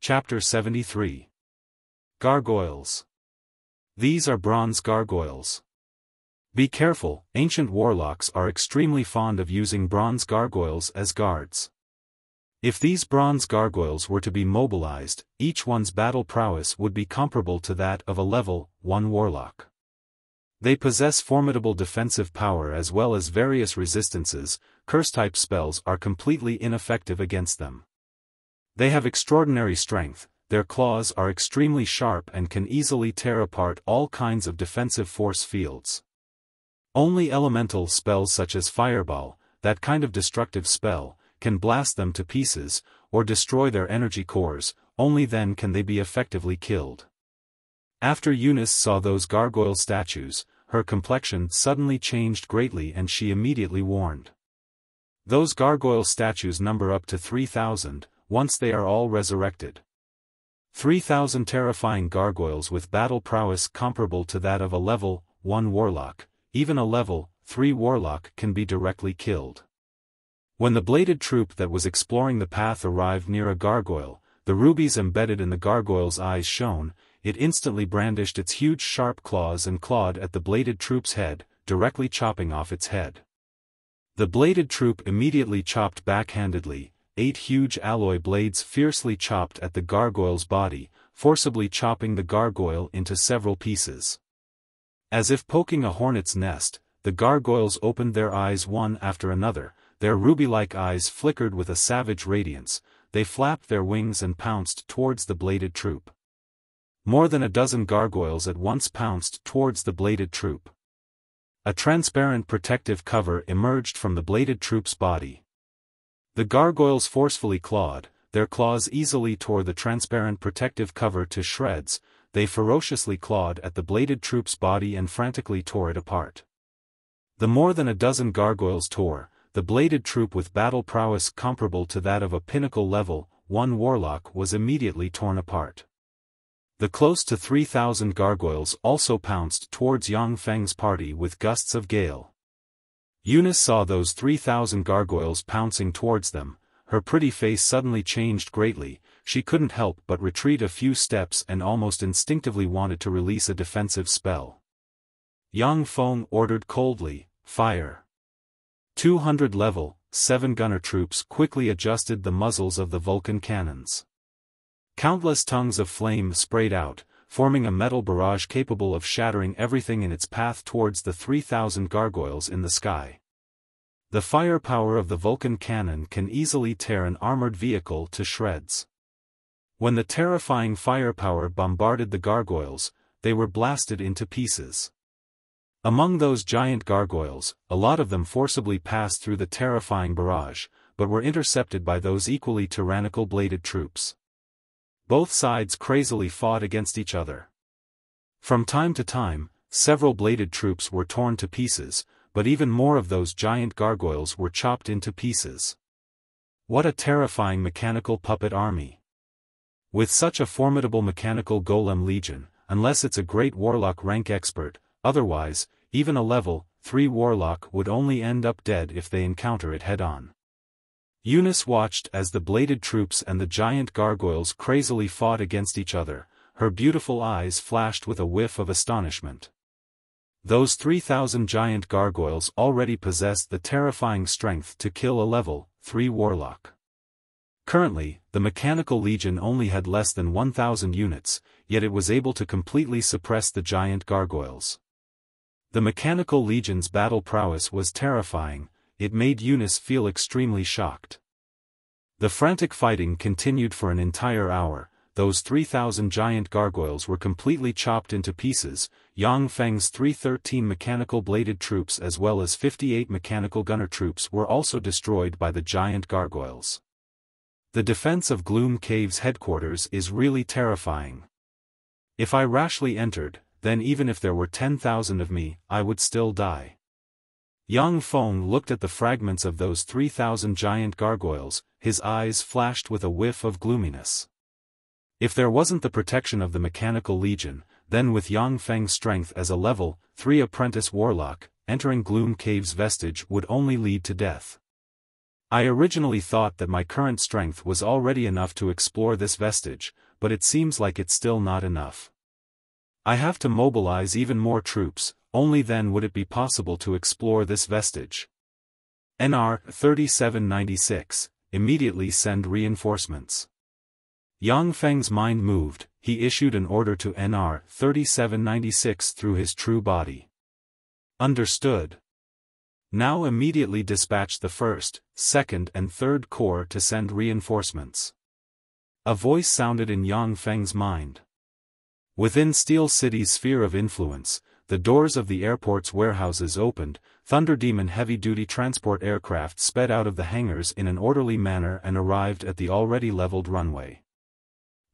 Chapter 73. Gargoyles. These are bronze gargoyles. Be careful, ancient warlocks are extremely fond of using bronze gargoyles as guards. If these bronze gargoyles were to be mobilized, each one's battle prowess would be comparable to that of a level 1 warlock. They possess formidable defensive power as well as various resistances. Curse-type spells are completely ineffective against them. They have extraordinary strength, their claws are extremely sharp and can easily tear apart all kinds of defensive force fields. Only elemental spells such as Fireball, that kind of destructive spell, can blast them to pieces, or destroy their energy cores. Only then can they be effectively killed. After Eunice saw those gargoyle statues, her complexion suddenly changed greatly and she immediately warned. Those gargoyle statues number up to 3,000, once they are all resurrected. 3,000 terrifying gargoyles with battle prowess comparable to that of a level 1 warlock. Even a level 3 warlock can be directly killed. When the bladed troop that was exploring the path arrived near a gargoyle, the rubies embedded in the gargoyle's eyes shone. It instantly brandished its huge sharp claws and clawed at the bladed troop's head, directly chopping off its head. The bladed troop immediately chopped backhandedly. 8 huge alloy blades fiercely chopped at the gargoyle's body, forcibly chopping the gargoyle into several pieces. As if poking a hornet's nest, the gargoyles opened their eyes one after another. Their ruby-like eyes flickered with a savage radiance. They flapped their wings and pounced towards the bladed troop. More than a dozen gargoyles at once pounced towards the bladed troop. A transparent protective cover emerged from the bladed troop's body. The gargoyles forcefully clawed, their claws easily tore the transparent protective cover to shreds. They ferociously clawed at the bladed troop's body and frantically tore it apart. The more than a dozen gargoyles tore, the bladed troop with battle prowess comparable to that of a pinnacle level 1 warlock was immediately torn apart. The close to 3,000 gargoyles also pounced towards Yang Feng's party with gusts of gale. Eunice saw those 3,000 gargoyles pouncing towards them. Her pretty face suddenly changed greatly. She couldn't help but retreat a few steps and almost instinctively wanted to release a defensive spell. Yang Feng ordered coldly, "Fire!" 200 level 7 gunner troops quickly adjusted the muzzles of the Vulcan cannons. Countless tongues of flame sprayed out, forming a metal barrage capable of shattering everything in its path towards the 3,000 gargoyles in the sky. The firepower of the Vulcan cannon can easily tear an armored vehicle to shreds. When the terrifying firepower bombarded the gargoyles, they were blasted into pieces. Among those giant gargoyles, a lot of them forcibly passed through the terrifying barrage, but were intercepted by those equally tyrannical bladed troops. Both sides crazily fought against each other. From time to time, several bladed troops were torn to pieces, but even more of those giant gargoyles were chopped into pieces. What a terrifying mechanical puppet army! With such a formidable mechanical golem legion, unless it's a great warlock rank expert, otherwise, even a level 3 warlock would only end up dead if they encounter it head-on. Eunice watched as the bladed troops and the giant gargoyles crazily fought against each other. Her beautiful eyes flashed with a whiff of astonishment. Those 3,000 giant gargoyles already possessed the terrifying strength to kill a level 3 warlock. Currently, the Mechanical Legion only had less than 1,000 units, yet it was able to completely suppress the giant gargoyles. The Mechanical Legion's battle prowess was terrifying. It made Eunice feel extremely shocked. The frantic fighting continued for an entire hour. Those 3,000 giant gargoyles were completely chopped into pieces. Yang Feng's 313 mechanical bladed troops as well as 58 mechanical gunner troops were also destroyed by the giant gargoyles. The defense of Gloom Cave's headquarters is really terrifying. If I rashly entered, then even if there were 10,000 of me, I would still die. Yang Feng looked at the fragments of those 3,000 giant gargoyles. His eyes flashed with a whiff of gloominess. If there wasn't the protection of the Mechanical Legion, then with Yang Feng's strength as a level 3 apprentice warlock, entering Gloom Cave's vestige would only lead to death. I originally thought that my current strength was already enough to explore this vestige, but it seems like it's still not enough. I have to mobilize even more troops, only then would it be possible to explore this vestige. NR 3796, immediately send reinforcements. Yang Feng's mind moved, he issued an order to NR 3796 through his true body. Understood. Now immediately dispatch the 1st, 2nd and 3rd Corps to send reinforcements. A voice sounded in Yang Feng's mind. Within Steel City's sphere of influence, the doors of the airport's warehouses opened, Thunder Demon heavy-duty transport aircraft sped out of the hangars in an orderly manner and arrived at the already leveled runway.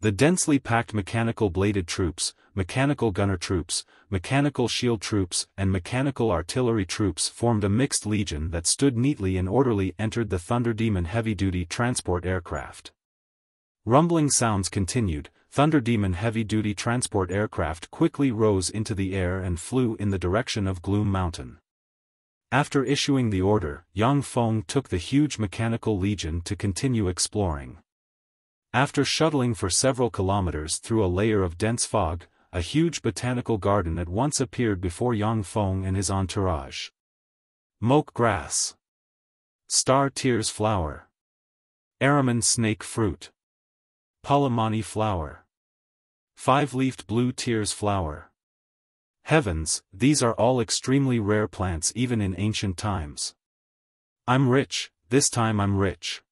The densely packed mechanical bladed troops, mechanical gunner troops, mechanical shield troops and mechanical artillery troops formed a mixed legion that stood neatly and orderly entered the Thunder Demon heavy-duty transport aircraft. Rumbling sounds continued. Thunder Demon heavy-duty transport aircraft quickly rose into the air and flew in the direction of Gloom Mountain. After issuing the order, Yang Feng took the huge mechanical legion to continue exploring. After shuttling for several kilometers through a layer of dense fog, a huge botanical garden at once appeared before Yang Feng and his entourage. Moke grass. Star tears flower. Araman snake fruit. Palamani flower. 5-leafed blue tears flower. Heavens, these are all extremely rare plants even in ancient times. I'm rich, this time I'm rich.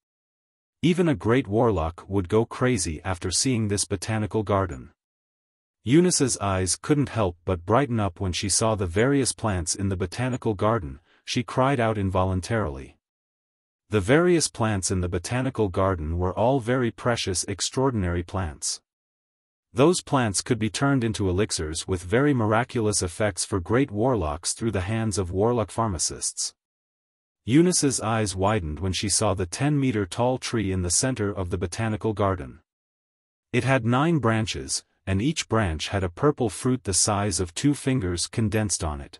Even a great warlock would go crazy after seeing this botanical garden. Eunice's eyes couldn't help but brighten up when she saw the various plants in the botanical garden. She cried out involuntarily. The various plants in the botanical garden were all very precious, extraordinary plants. Those plants could be turned into elixirs with very miraculous effects for great warlocks through the hands of warlock pharmacists. Eunice's eyes widened when she saw the 10-meter-tall tree in the center of the botanical garden. It had 9 branches, and each branch had a purple fruit the size of 2 fingers condensed on it.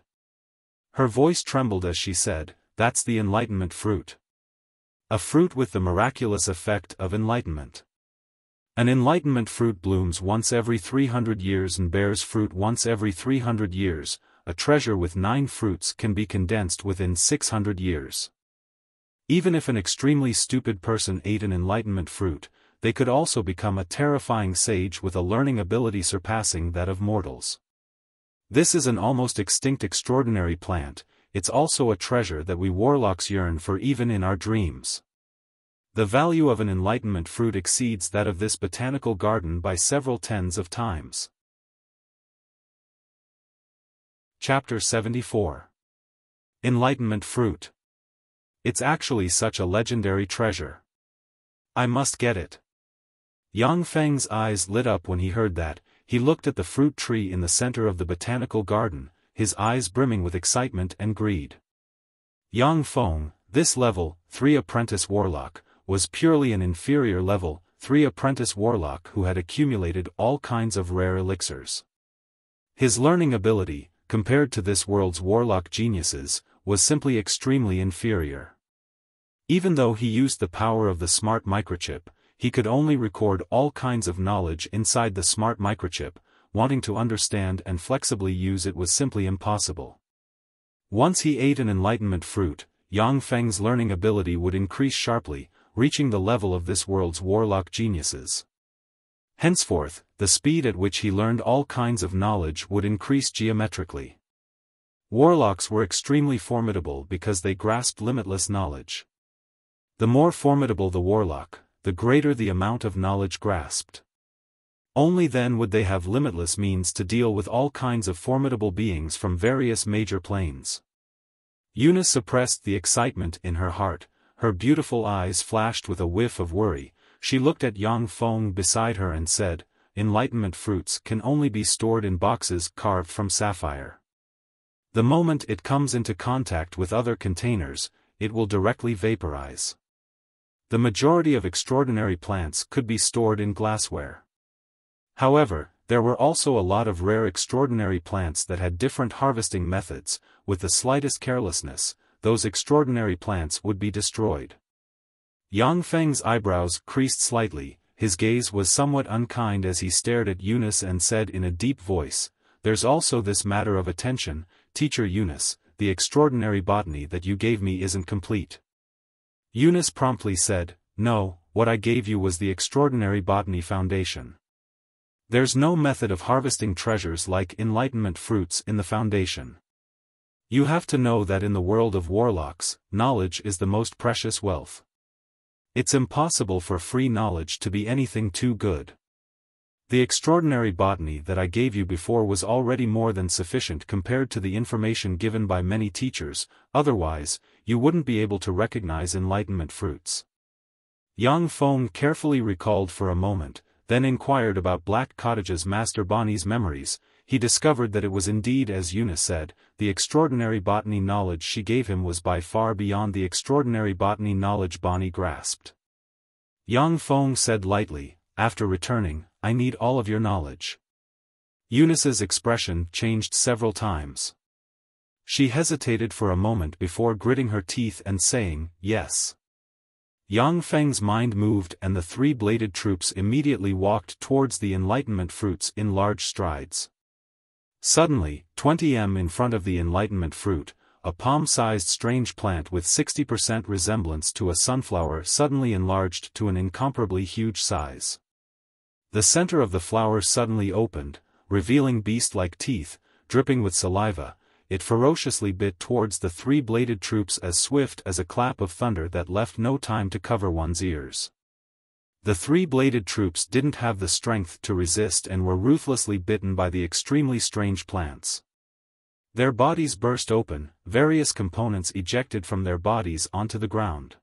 Her voice trembled as she said, "That's the enlightenment fruit. A fruit with the miraculous effect of enlightenment. An enlightenment fruit blooms once every 300 years and bears fruit once every 300 years, a treasure with 9 fruits can be condensed within 600 years. Even if an extremely stupid person ate an enlightenment fruit, they could also become a terrifying sage with a learning ability surpassing that of mortals. This is an almost extinct extraordinary plant, it's also a treasure that we warlocks yearn for even in our dreams. The value of an enlightenment fruit exceeds that of this botanical garden by several tens of times." Chapter 74. Enlightenment Fruit. It's actually such a legendary treasure. I must get it. Yang Feng's eyes lit up when he heard that. He looked at the fruit tree in the center of the botanical garden, his eyes brimming with excitement and greed. Yang Feng, this level 3 apprentice warlock, was purely an inferior level 3 apprentice warlock who had accumulated all kinds of rare elixirs. His learning ability, compared to this world's warlock geniuses, was simply extremely inferior. Even though he used the power of the smart microchip, he could only record all kinds of knowledge inside the smart microchip. Wanting to understand and flexibly use it was simply impossible. Once he ate an enlightenment fruit, Yang Feng's learning ability would increase sharply, reaching the level of this world's warlock geniuses. Henceforth, the speed at which he learned all kinds of knowledge would increase geometrically. Warlocks were extremely formidable because they grasped limitless knowledge. The more formidable the warlock, the greater the amount of knowledge grasped. Only then would they have limitless means to deal with all kinds of formidable beings from various major planes. Eunice suppressed the excitement in her heart, her beautiful eyes flashed with a whiff of worry. She looked at Yang Feng beside her and said, "Enlightenment fruits can only be stored in boxes carved from sapphire. The moment it comes into contact with other containers, it will directly vaporize. The majority of extraordinary plants could be stored in glassware. However, there were also a lot of rare extraordinary plants that had different harvesting methods. With the slightest carelessness, those extraordinary plants would be destroyed. Yang Feng's eyebrows creased slightly, his gaze was somewhat unkind as he stared at Eunice and said in a deep voice, "There's also this matter of attention, Teacher Eunice, the extraordinary botany that you gave me isn't complete." Eunice promptly said, "No, what I gave you was the extraordinary botany foundation. There's no method of harvesting treasures like enlightenment fruits in the foundation. You have to know that in the world of warlocks, knowledge is the most precious wealth. It's impossible for free knowledge to be anything too good. The extraordinary botany that I gave you before was already more than sufficient compared to the information given by many teachers, otherwise, you wouldn't be able to recognize enlightenment fruits." Yang Feng carefully recalled for a moment, then inquired about Black Cottage's Master Bonnie's memories. He discovered that it was indeed as Eunice said, the extraordinary botany knowledge she gave him was by far beyond the extraordinary botany knowledge Bonnie grasped. Yang Feng said lightly, after returning, "I need all of your knowledge." Eunice's expression changed several times. She hesitated for a moment before gritting her teeth and saying, "Yes." Yang Feng's mind moved and the three-bladed troops immediately walked towards the enlightenment fruits in large strides. Suddenly, 20 m in front of the enlightenment fruit, a palm-sized strange plant with 60% resemblance to a sunflower suddenly enlarged to an incomparably huge size. The center of the flower suddenly opened, revealing beast-like teeth, dripping with saliva. It ferociously bit towards the three-bladed troops as swift as a clap of thunder that left no time to cover one's ears. The three-bladed troops didn't have the strength to resist and were ruthlessly bitten by the extremely strange plants. Their bodies burst open, various components ejected from their bodies onto the ground.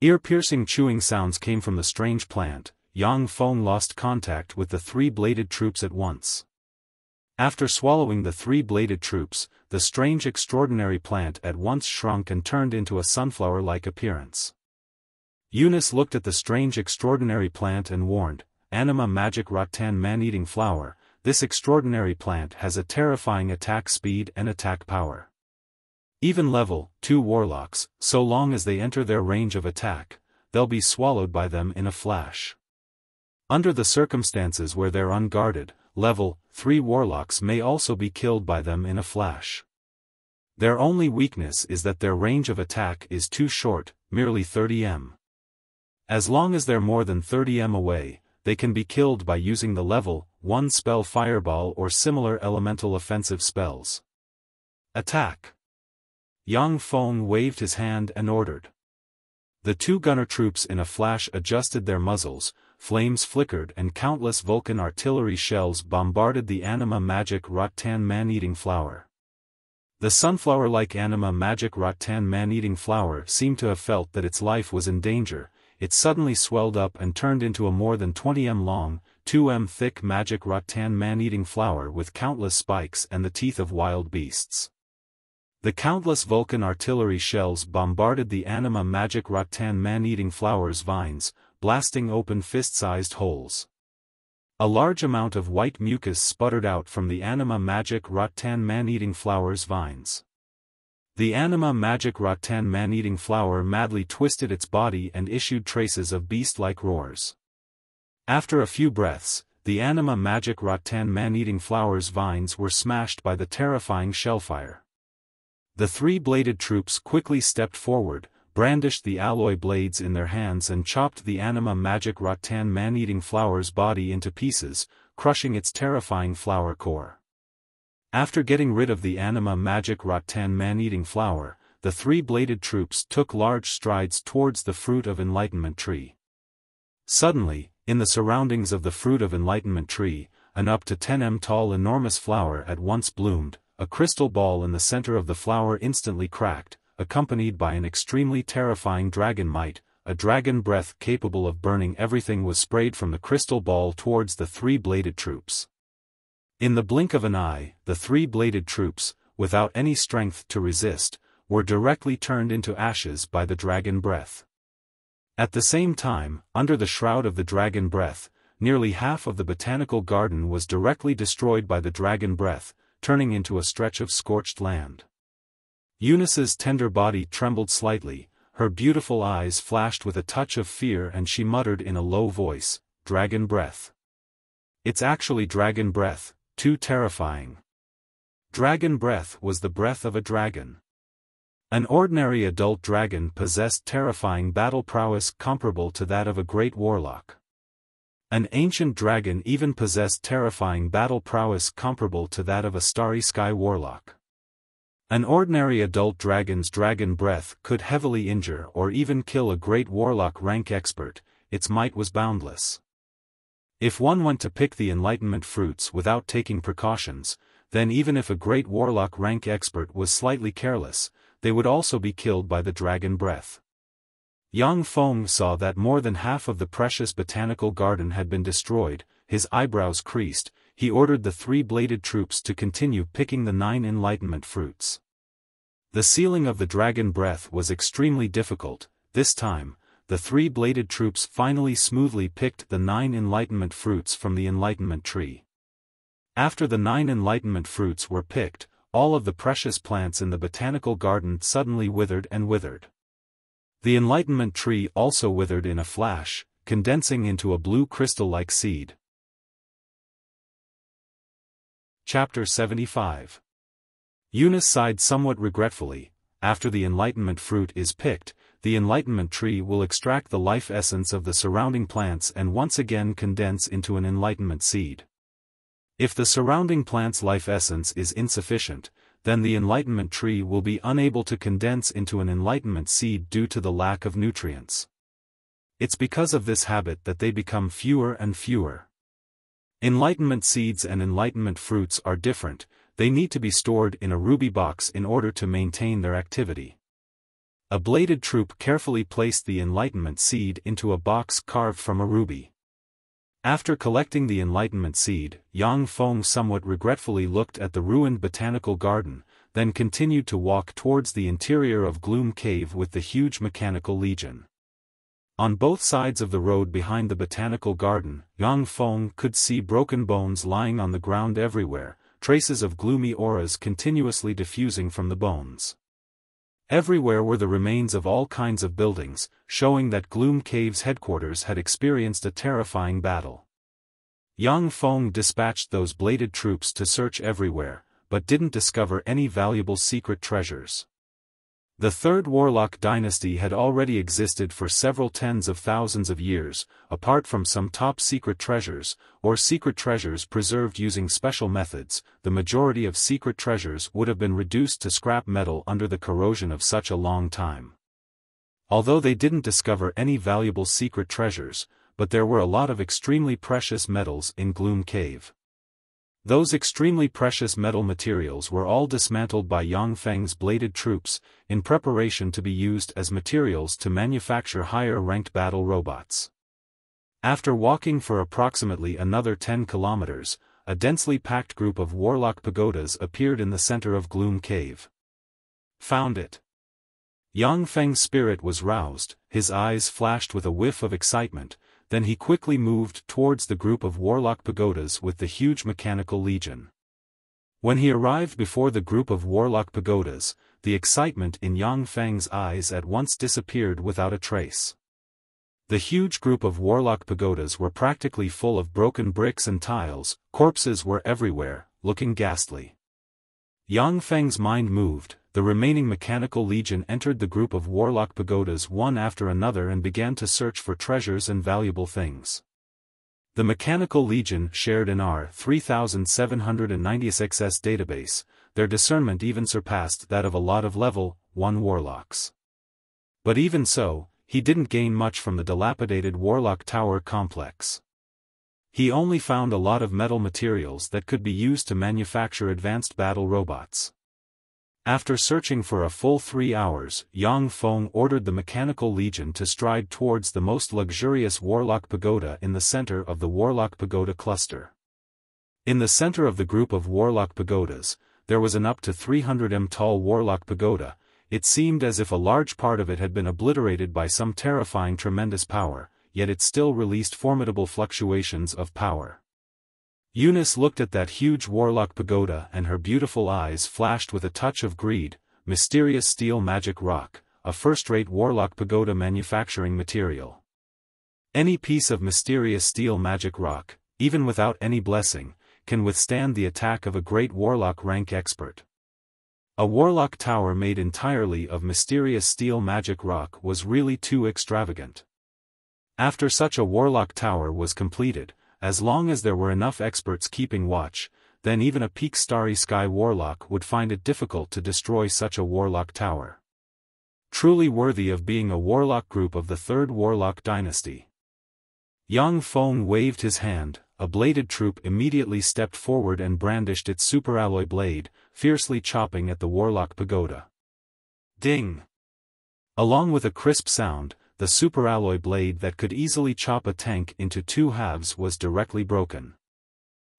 Ear-piercing chewing sounds came from the strange plant. Yang Feng lost contact with the three-bladed troops at once. After swallowing the three-bladed troops, the strange extraordinary plant at once shrunk and turned into a sunflower-like appearance. Eunice looked at the strange extraordinary plant and warned, "Anima magic rattan man-eating flower, this extraordinary plant has a terrifying attack speed and attack power. Even level 2 warlocks, so long as they enter their range of attack, they'll be swallowed by them in a flash. Under the circumstances where they're unguarded, level 3 warlocks may also be killed by them in a flash. Their only weakness is that their range of attack is too short, merely 30 m. As long as they're more than 30 m away, they can be killed by using the level 1 spell Fireball or similar elemental offensive spells. Attack!" Yang Feng waved his hand and ordered. The two gunner troops in a flash adjusted their muzzles, flames flickered and countless Vulcan artillery shells bombarded the anima magic rattan man-eating flower. The sunflower-like anima magic rattan man-eating flower seemed to have felt that its life was in danger. It suddenly swelled up and turned into a more than 20 m long, 2 m thick magic rattan man-eating flower with countless spikes and the teeth of wild beasts. The countless Vulcan artillery shells bombarded the anima magic rattan man-eating flower's vines, blasting open fist-sized holes. A large amount of white mucus sputtered out from the anima magic rattan man-eating flower's vines. The anima magic rattan man-eating flower madly twisted its body and issued traces of beast-like roars. After a few breaths, the anima magic rattan man-eating flower's vines were smashed by the terrifying shellfire. The three-bladed troops quickly stepped forward, brandished the alloy blades in their hands and chopped the anima magic rattan man-eating flower's body into pieces, crushing its terrifying flower core. After getting rid of the anima magic rattan man-eating flower, the three-bladed troops took large strides towards the fruit of enlightenment tree. Suddenly, in the surroundings of the fruit of enlightenment tree, an up to 10 m tall enormous flower at once bloomed. A crystal ball in the center of the flower instantly cracked, accompanied by an extremely terrifying dragon might. A dragon breath capable of burning everything was sprayed from the crystal ball towards the three-bladed troops. In the blink of an eye, the three-bladed troops, without any strength to resist, were directly turned into ashes by the dragon breath. At the same time, under the shroud of the dragon breath, nearly half of the botanical garden was directly destroyed by the dragon breath, turning into a stretch of scorched land. Eunice's tender body trembled slightly, Her beautiful eyes flashed with a touch of fear and she muttered in a low voice, "Dragon breath. It's actually dragon breath, too terrifying." Dragon breath was the breath of a dragon. An ordinary adult dragon possessed terrifying battle prowess comparable to that of a great warlock. An ancient dragon even possessed terrifying battle prowess comparable to that of a starry sky warlock. An ordinary adult dragon's dragon breath could heavily injure or even kill a great warlock rank expert. Its might was boundless. If one went to pick the enlightenment fruits without taking precautions, then even if a great warlock rank expert was slightly careless, they would also be killed by the dragon breath. Yang Feng saw that more than half of the precious botanical garden had been destroyed. His eyebrows creased. He ordered the three-bladed troops to continue picking the 9 enlightenment fruits. The sealing of the dragon breath was extremely difficult. This time, the three-bladed troops finally smoothly picked the 9 enlightenment fruits from the enlightenment tree. After the 9 enlightenment fruits were picked, all of the precious plants in the botanical garden suddenly withered and withered. The enlightenment tree also withered in a flash, condensing into a blue crystal-like seed. Chapter 75. Eunice sighed somewhat regretfully. After the enlightenment fruit is picked, the enlightenment tree will extract the life essence of the surrounding plants and once again condense into an enlightenment seed. If the surrounding plant's life essence is insufficient, then the enlightenment tree will be unable to condense into an enlightenment seed due to the lack of nutrients. It's because of this habit that they become fewer and fewer. Enlightenment seeds and enlightenment fruits are different. They need to be stored in a ruby box in order to maintain their activity. A bladed troop carefully placed the enlightenment seed into a box carved from a ruby. After collecting the enlightenment seed, Yang Feng somewhat regretfully looked at the ruined botanical garden, then continued to walk towards the interior of Gloom Cave with the huge mechanical legion. On both sides of the road behind the botanical garden, Yang Feng could see broken bones lying on the ground everywhere, traces of gloomy auras continuously diffusing from the bones. Everywhere were the remains of all kinds of buildings, showing that Gloom Cave's headquarters had experienced a terrifying battle. Yang Feng dispatched those bladed troops to search everywhere, but didn't discover any valuable secret treasures. The Third Warlock dynasty had already existed for several tens of thousands of years. Apart from some top-secret treasures, or secret treasures preserved using special methods, the majority of secret treasures would have been reduced to scrap metal under the corrosion of such a long time. Although they didn't discover any valuable secret treasures, but there were a lot of extremely precious metals in Gloom Cave. Those extremely precious metal materials were all dismantled by Yang Feng's bladed troops, in preparation to be used as materials to manufacture higher-ranked battle robots. After walking for approximately another 10 kilometers, a densely packed group of warlock pagodas appeared in the center of Gloom Cave. Found it. Yang Feng's spirit was roused, his eyes flashed with a whiff of excitement. Then he quickly moved towards the group of warlock pagodas with the huge mechanical legion. When he arrived before the group of warlock pagodas, the excitement in Yang Feng's eyes at once disappeared without a trace. The huge group of warlock pagodas were practically full of broken bricks and tiles. Corpses were everywhere, looking ghastly. Yang Feng's mind moved. The remaining mechanical legion entered the group of warlock pagodas one after another and began to search for treasures and valuable things. The mechanical legion shared an R3796S database. Their discernment even surpassed that of a lot of level 1 warlocks. But even so, he didn't gain much from the dilapidated warlock tower complex. He only found a lot of metal materials that could be used to manufacture advanced battle robots. After searching for a full 3 hours, Yang Feng ordered the mechanical legion to stride towards the most luxurious warlock pagoda in the center of the warlock pagoda cluster. In the center of the group of warlock pagodas, there was an up to 300 m tall warlock pagoda. It seemed as if a large part of it had been obliterated by some terrifying tremendous power, yet it still released formidable fluctuations of power. Eunice looked at that huge warlock pagoda and her beautiful eyes flashed with a touch of greed. Mysterious steel magic rock, a first-rate warlock pagoda manufacturing material. Any piece of mysterious steel magic rock, even without any blessing, can withstand the attack of a great warlock rank expert. A warlock tower made entirely of mysterious steel magic rock was really too extravagant. After such a warlock tower was completed, as long as there were enough experts keeping watch, then even a peak starry sky warlock would find it difficult to destroy such a warlock tower. Truly worthy of being a warlock group of the third warlock dynasty. Yang Feng waved his hand, a bladed troop immediately stepped forward and brandished its superalloy blade, fiercely chopping at the warlock pagoda. Ding! Along with a crisp sound, the superalloy blade that could easily chop a tank into two halves was directly broken.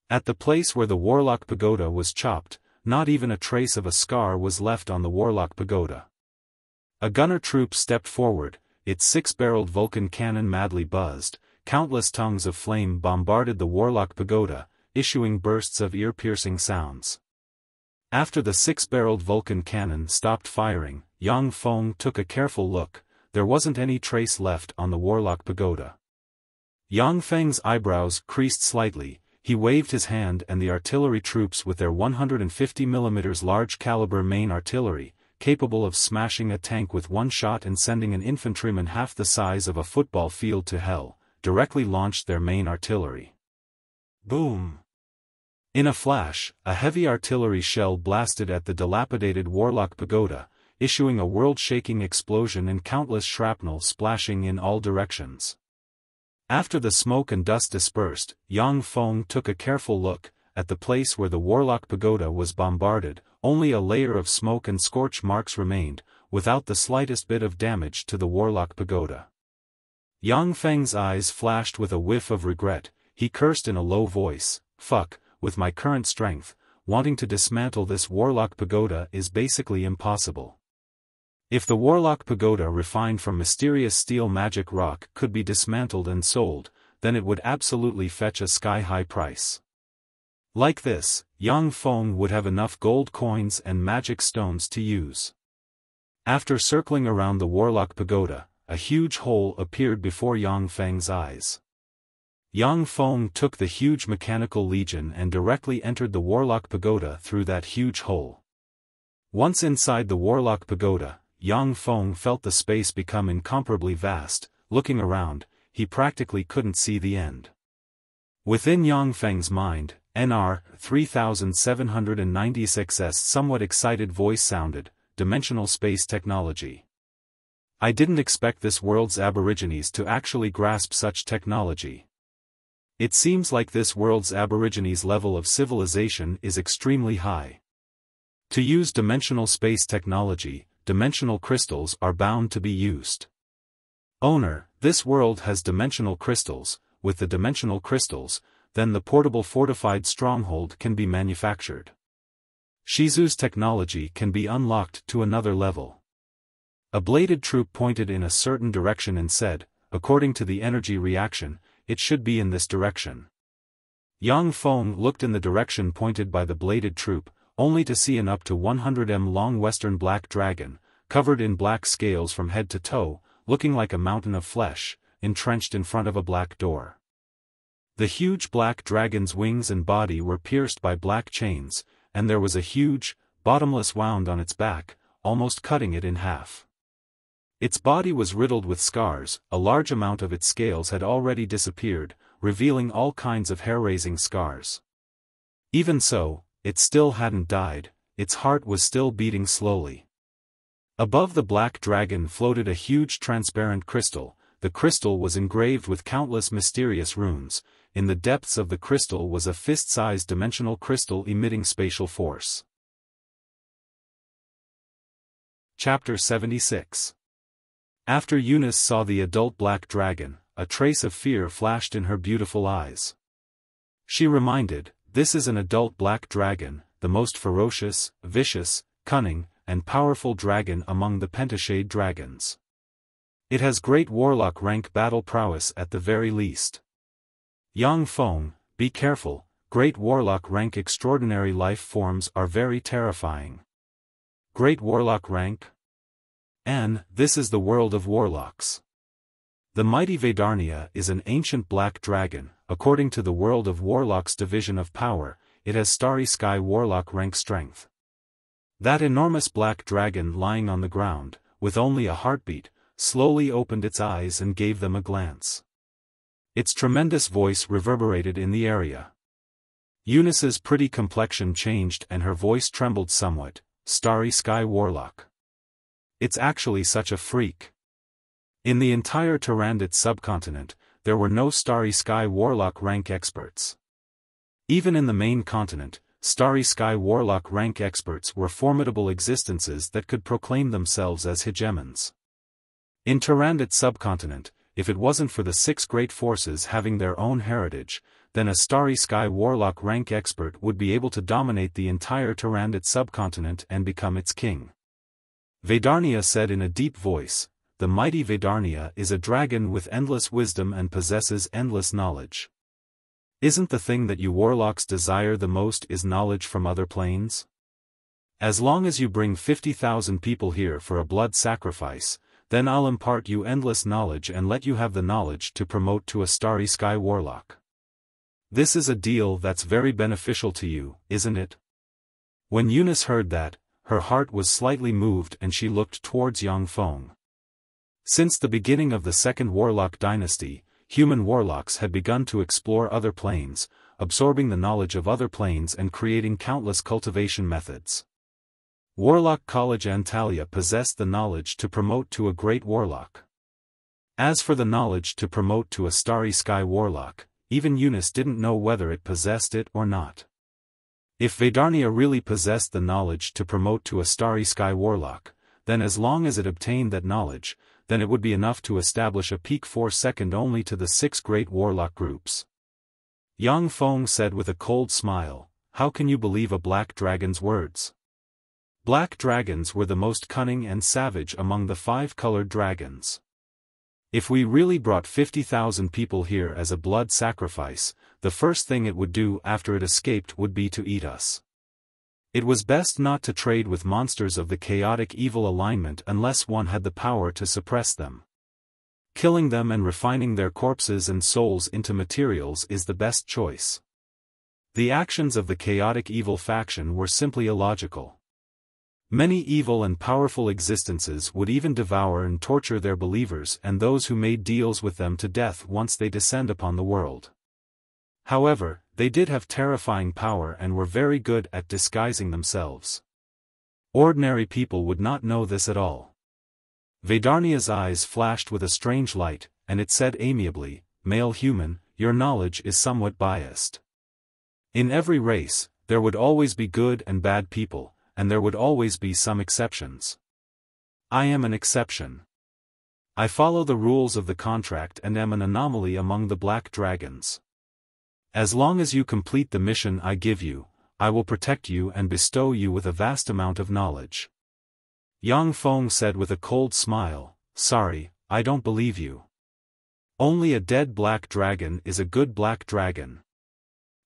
At the place where the warlock pagoda was chopped, not even a trace of a scar was left on the warlock pagoda. A gunner troop stepped forward, its six-barreled Vulcan cannon madly buzzed, countless tongues of flame bombarded the warlock pagoda, issuing bursts of ear-piercing sounds. After the six-barreled Vulcan cannon stopped firing, Yang Feng took a careful look. There wasn't any trace left on the warlock pagoda. Yang Feng's eyebrows creased slightly, he waved his hand and the artillery troops with their 150mm large-caliber main artillery, capable of smashing a tank with one shot and sending an infantryman half the size of a football field to hell, directly launched their main artillery. Boom! In a flash, a heavy artillery shell blasted at the dilapidated warlock pagoda, issuing a world-shaking explosion and countless shrapnel splashing in all directions. After the smoke and dust dispersed, Yang Feng took a careful look. At the place where the warlock pagoda was bombarded, only a layer of smoke and scorch marks remained, without the slightest bit of damage to the warlock pagoda. Yang Feng's eyes flashed with a whiff of regret. He cursed in a low voice, "Fuck, with my current strength, wanting to dismantle this warlock pagoda is basically impossible." If the warlock pagoda refined from mysterious steel magic rock could be dismantled and sold, then it would absolutely fetch a sky-high price. Like this, Yang Feng would have enough gold coins and magic stones to use. After circling around the warlock pagoda, a huge hole appeared before Yang Feng's eyes. Yang Feng took the huge mechanical legion and directly entered the warlock pagoda through that huge hole. Once inside the warlock pagoda, Yang Feng felt the space become incomparably vast. Looking around, he practically couldn't see the end. Within Yang Feng's mind, NR 3796's somewhat excited voice sounded, "Dimensional space technology. I didn't expect this world's aborigines to actually grasp such technology. It seems like this world's aborigines' level of civilization is extremely high. To use dimensional space technology, dimensional crystals are bound to be used. Owner, this world has dimensional crystals. With the dimensional crystals, then the portable fortified stronghold can be manufactured. Shizu's technology can be unlocked to another level." A bladed troop pointed in a certain direction and said, "According to the energy reaction, it should be in this direction." Yang Feng looked in the direction pointed by the bladed troop, only to see an up to 100m long western black dragon, covered in black scales from head to toe, looking like a mountain of flesh, entrenched in front of a black door. The huge black dragon's wings and body were pierced by black chains, and there was a huge, bottomless wound on its back, almost cutting it in half. Its body was riddled with scars, a large amount of its scales had already disappeared, revealing all kinds of hair-raising scars. Even so, it still hadn't died, its heart was still beating slowly. Above the black dragon floated a huge transparent crystal. The crystal was engraved with countless mysterious runes. In the depths of the crystal was a fist-sized dimensional crystal emitting spatial force. Chapter 76. After Eunice saw the adult black dragon, a trace of fear flashed in her beautiful eyes. She reminded, "This is an adult black dragon, the most ferocious, vicious, cunning, and powerful dragon among the pentashade dragons. It has great warlock rank battle prowess at the very least. Yang Feng, be careful, great warlock rank extraordinary life forms are very terrifying." Great warlock rank? And this is the world of warlocks. The mighty Vedarnia is an ancient black dragon. According to the World of Warlocks division of power, it has Starry Sky Warlock rank strength. That enormous black dragon lying on the ground, with only a heartbeat, slowly opened its eyes and gave them a glance. Its tremendous voice reverberated in the area. Eunice's pretty complexion changed and her voice trembled somewhat. Starry Sky Warlock. It's actually such a freak. In the entire Tyrannid subcontinent, there were no Starry Sky Warlock rank experts. Even in the main continent, Starry Sky Warlock rank experts were formidable existences that could proclaim themselves as hegemons. In Tyrannid subcontinent, if it wasn't for the 6 great forces having their own heritage, then a Starry Sky Warlock rank expert would be able to dominate the entire Tyrannid subcontinent and become its king. Vedarnia said in a deep voice, "The mighty Vedarnia is a dragon with endless wisdom and possesses endless knowledge. Isn't the thing that you warlocks desire the most is knowledge from other planes? As long as you bring 50,000 people here for a blood sacrifice, then I'll impart you endless knowledge and let you have the knowledge to promote to a Starry Sky Warlock. This is a deal that's very beneficial to you, isn't it?" When Eunice heard that, her heart was slightly moved and she looked towards Yang Feng. Since the beginning of the Second Warlock dynasty, human warlocks had begun to explore other planes, absorbing the knowledge of other planes and creating countless cultivation methods. Warlock College Antalya possessed the knowledge to promote to a great warlock. As for the knowledge to promote to a Starry Sky Warlock, even Eunice didn't know whether it possessed it or not. If Vedarnia really possessed the knowledge to promote to a Starry Sky Warlock, then as long as it obtained that knowledge, then it would be enough to establish a peak force second only to the 6 great warlock groups. Yang Feng said with a cold smile, "How can you believe a black dragon's words? Black dragons were the most cunning and savage among the 5-colored dragons. If we really brought 50,000 people here as a blood sacrifice, the first thing it would do after it escaped would be to eat us. It was best not to trade with monsters of the chaotic evil alignment unless one had the power to suppress them. Killing them and refining their corpses and souls into materials is the best choice. The actions of the chaotic evil faction were simply illogical. Many evil and powerful existences would even devour and torture their believers and those who made deals with them to death once they descend upon the world. However, they did have terrifying power and were very good at disguising themselves. Ordinary people would not know this at all." Vedarnia's eyes flashed with a strange light, and it said amiably, "Male human, your knowledge is somewhat biased. In every race, there would always be good and bad people, and there would always be some exceptions. I am an exception. I follow the rules of the contract and am an anomaly among the black dragons. As long as you complete the mission I give you, I will protect you and bestow you with a vast amount of knowledge." Yang Feng said with a cold smile, "Sorry, I don't believe you. Only a dead black dragon is a good black dragon.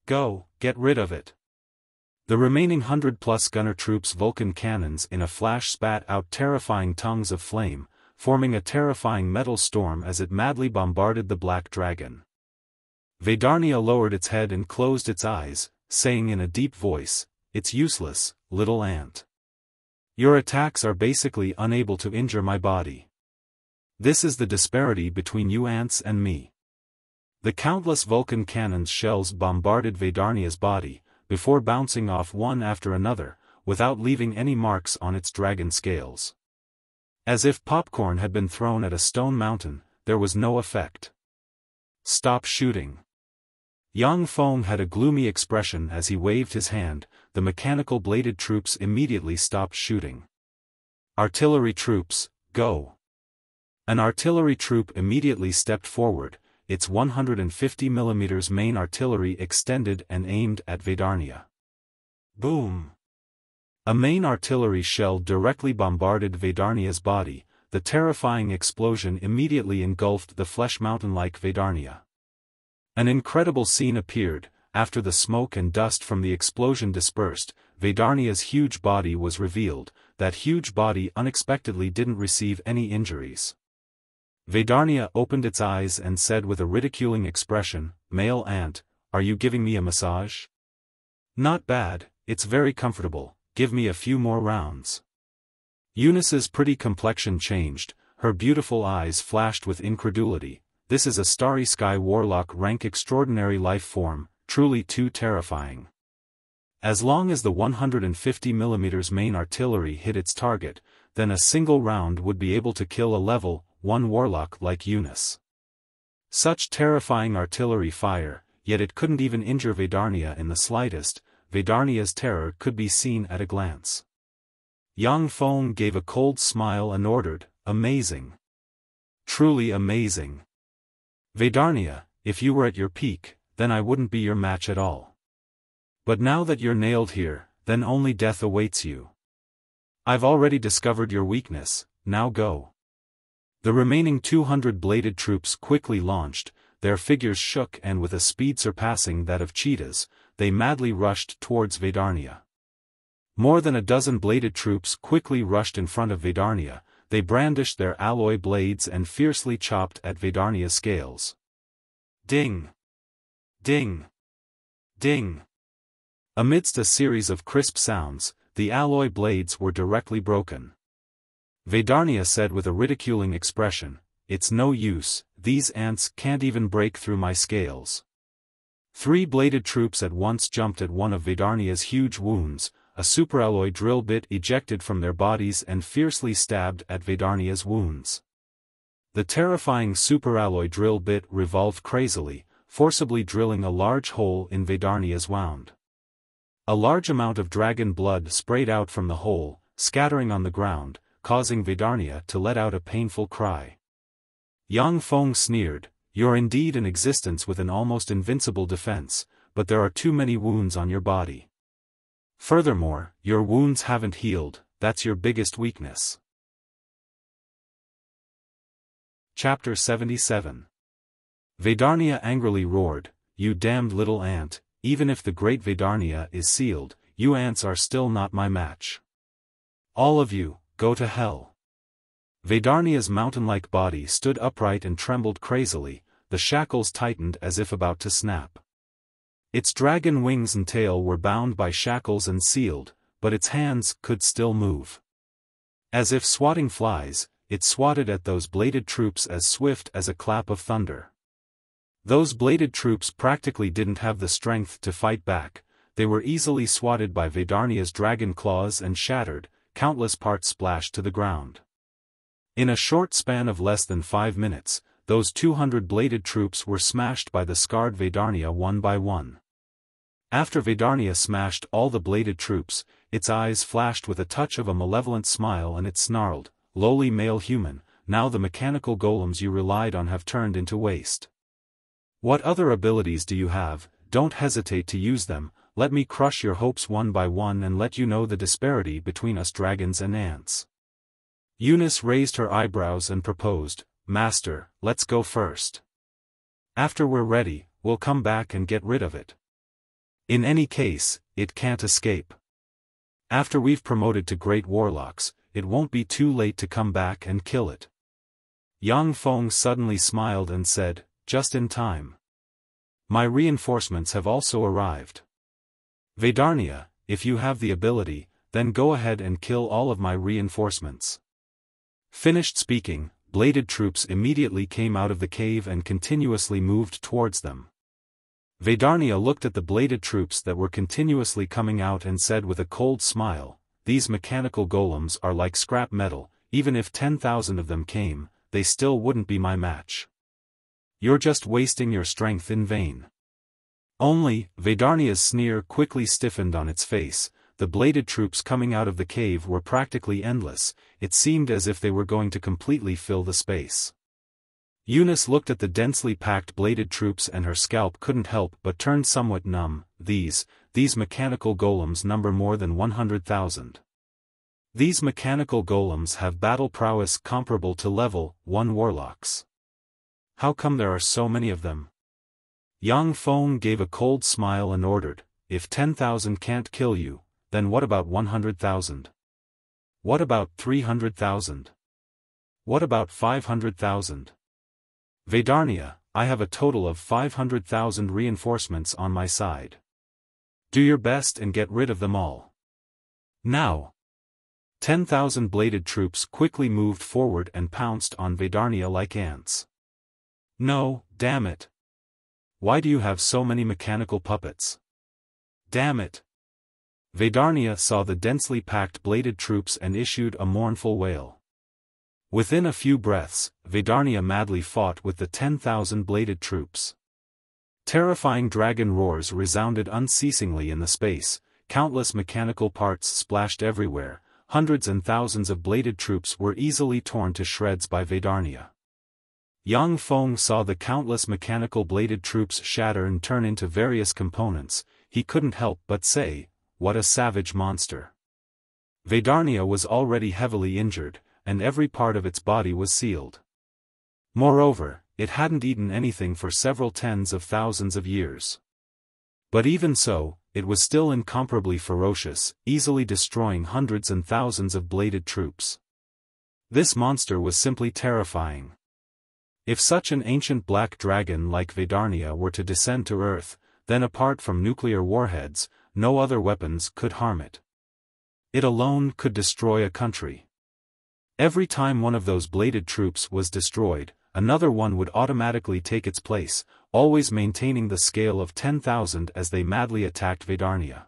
Go, get rid of it." The remaining 100+ gunner troops' Vulcan cannons in a flash spat out terrifying tongues of flame, forming a terrifying metal storm as it madly bombarded the black dragon. Vedarnia lowered its head and closed its eyes, saying in a deep voice, "It's useless, little ant. Your attacks are basically unable to injure my body. This is the disparity between you ants and me." The countless Vulcan cannon's shells bombarded Vedarnia's body, before bouncing off one after another, without leaving any marks on its dragon scales. As if popcorn had been thrown at a stone mountain, there was no effect. "Stop shooting." Yang Feng had a gloomy expression as he waved his hand. The mechanical bladed troops immediately stopped shooting. "Artillery troops, go." An artillery troop immediately stepped forward, its 150mm main artillery extended and aimed at Vedarnia. Boom! A main artillery shell directly bombarded Vedarnia's body. The terrifying explosion immediately engulfed the flesh mountain like Vedarnia. An incredible scene appeared. after the smoke and dust from the explosion dispersed, Vedarnia's huge body was revealed. That huge body unexpectedly didn't receive any injuries. Vedarnia opened its eyes and said with a ridiculing expression, "Male ant, are you giving me a massage? Not bad, it's very comfortable, give me a few more rounds." Eunice's pretty complexion changed, her beautiful eyes flashed with incredulity. This is a Starry Sky Warlock rank extraordinary life form, truly too terrifying. As long as the 150mm main artillery hit its target, then a single round would be able to kill a level 1 warlock like Eunice. Such terrifying artillery fire, yet it couldn't even injure Vedarnia in the slightest. Vedarnia's terror could be seen at a glance. Yang Feng gave a cold smile and ordered, "Amazing. Truly amazing. Vedarnia, if you were at your peak, then I wouldn't be your match at all. But now that you're nailed here, then only death awaits you. I've already discovered your weakness, now go." The remaining 200 bladed troops quickly launched, their figures shook and with a speed surpassing that of cheetahs, they madly rushed towards Vedarnia. More than a dozen bladed troops quickly rushed in front of Vedarnia, they brandished their alloy blades and fiercely chopped at Vedarnia's scales. Ding! Ding! Ding! Amidst a series of crisp sounds, the alloy blades were directly broken. Vedarnia said with a ridiculing expression, "It's no use, these ants can't even break through my scales." 3 bladed troops at once jumped at one of Vedarnia's huge wounds, a superalloy drill bit ejected from their bodies and fiercely stabbed at Vedarnia's wounds. The terrifying superalloy drill bit revolved crazily, forcibly drilling a large hole in Vedarnia's wound. A large amount of dragon blood sprayed out from the hole, scattering on the ground, causing Vedarnia to let out a painful cry. Yang Feng sneered, "You're indeed in existence with an almost invincible defense, but there are too many wounds on your body. Furthermore, your wounds haven't healed, that's your biggest weakness." Chapter 77. Vedarnia angrily roared, "You damned little ant, even if the great Vedarnia is sealed, you ants are still not my match. All of you, go to hell." Vedarnia's mountain-like body stood upright and trembled crazily, the shackles tightened as if about to snap. Its dragon wings and tail were bound by shackles and sealed, but its hands could still move. As if swatting flies, it swatted at those bladed troops as swift as a clap of thunder. Those bladed troops practically didn't have the strength to fight back, they were easily swatted by Vedarnia's dragon claws and shattered, countless parts splashed to the ground. In a short span of less than 5 minutes, those 200 bladed troops were smashed by the scarred Vedarnia one by one. After Vedarnia smashed all the bladed troops, its eyes flashed with a touch of a malevolent smile and it snarled, "Lowly male human, now the mechanical golems you relied on have turned into waste. What other abilities do you have? Don't hesitate to use them, let me crush your hopes one by one and let you know the disparity between us dragons and ants." Eunice raised her eyebrows and proposed, "Master, let's go first. After we're ready, we'll come back and get rid of it. In any case, it can't escape. After we've promoted to great warlocks, it won't be too late to come back and kill it." Yang Feng suddenly smiled and said, "Just in time. My reinforcements have also arrived. Vedarnia, if you have the ability, then go ahead and kill all of my reinforcements." Finished speaking, bladed troops immediately came out of the cave and continuously moved towards them. Vedarnia looked at the bladed troops that were continuously coming out and said with a cold smile, "These mechanical golems are like scrap metal, even if 10,000 of them came, they still wouldn't be my match. You're just wasting your strength in vain." Only, Vedarnia's sneer quickly stiffened on its face, the bladed troops coming out of the cave were practically endless, it seemed as if they were going to completely fill the space. Eunice looked at the densely packed bladed troops and her scalp couldn't help but turn somewhat numb. These mechanical golems number more than 100,000. These mechanical golems have battle prowess comparable to level 1 warlocks. How come there are so many of them? Yang Feng gave a cold smile and ordered, "If 10,000 can't kill you, then what about 100,000? What about 300,000? What about 500,000? Vedarnia, I have a total of 500,000 reinforcements on my side. Do your best and get rid of them all. Now." 10,000 bladed troops quickly moved forward and pounced on Vedarnia like ants. "No, damn it. Why do you have so many mechanical puppets? Damn it." Vedarnia saw the densely packed bladed troops and issued a mournful wail. Within a few breaths, Vedarnia madly fought with the 10,000 bladed troops. Terrifying dragon roars resounded unceasingly in the space, countless mechanical parts splashed everywhere, hundreds and thousands of bladed troops were easily torn to shreds by Vedarnia. Yang Feng saw the countless mechanical bladed troops shatter and turn into various components. He couldn't help but say, "What a savage monster." Vedarnia was already heavily injured, and every part of its body was sealed. Moreover, it hadn't eaten anything for several tens of thousands of years. But even so, it was still incomparably ferocious, easily destroying hundreds and thousands of bladed troops. This monster was simply terrifying. If such an ancient black dragon like Vedarnia were to descend to Earth, then apart from nuclear warheads, no other weapons could harm it. It alone could destroy a country. Every time one of those bladed troops was destroyed, another one would automatically take its place, always maintaining the scale of 10,000 as they madly attacked Vedarnia.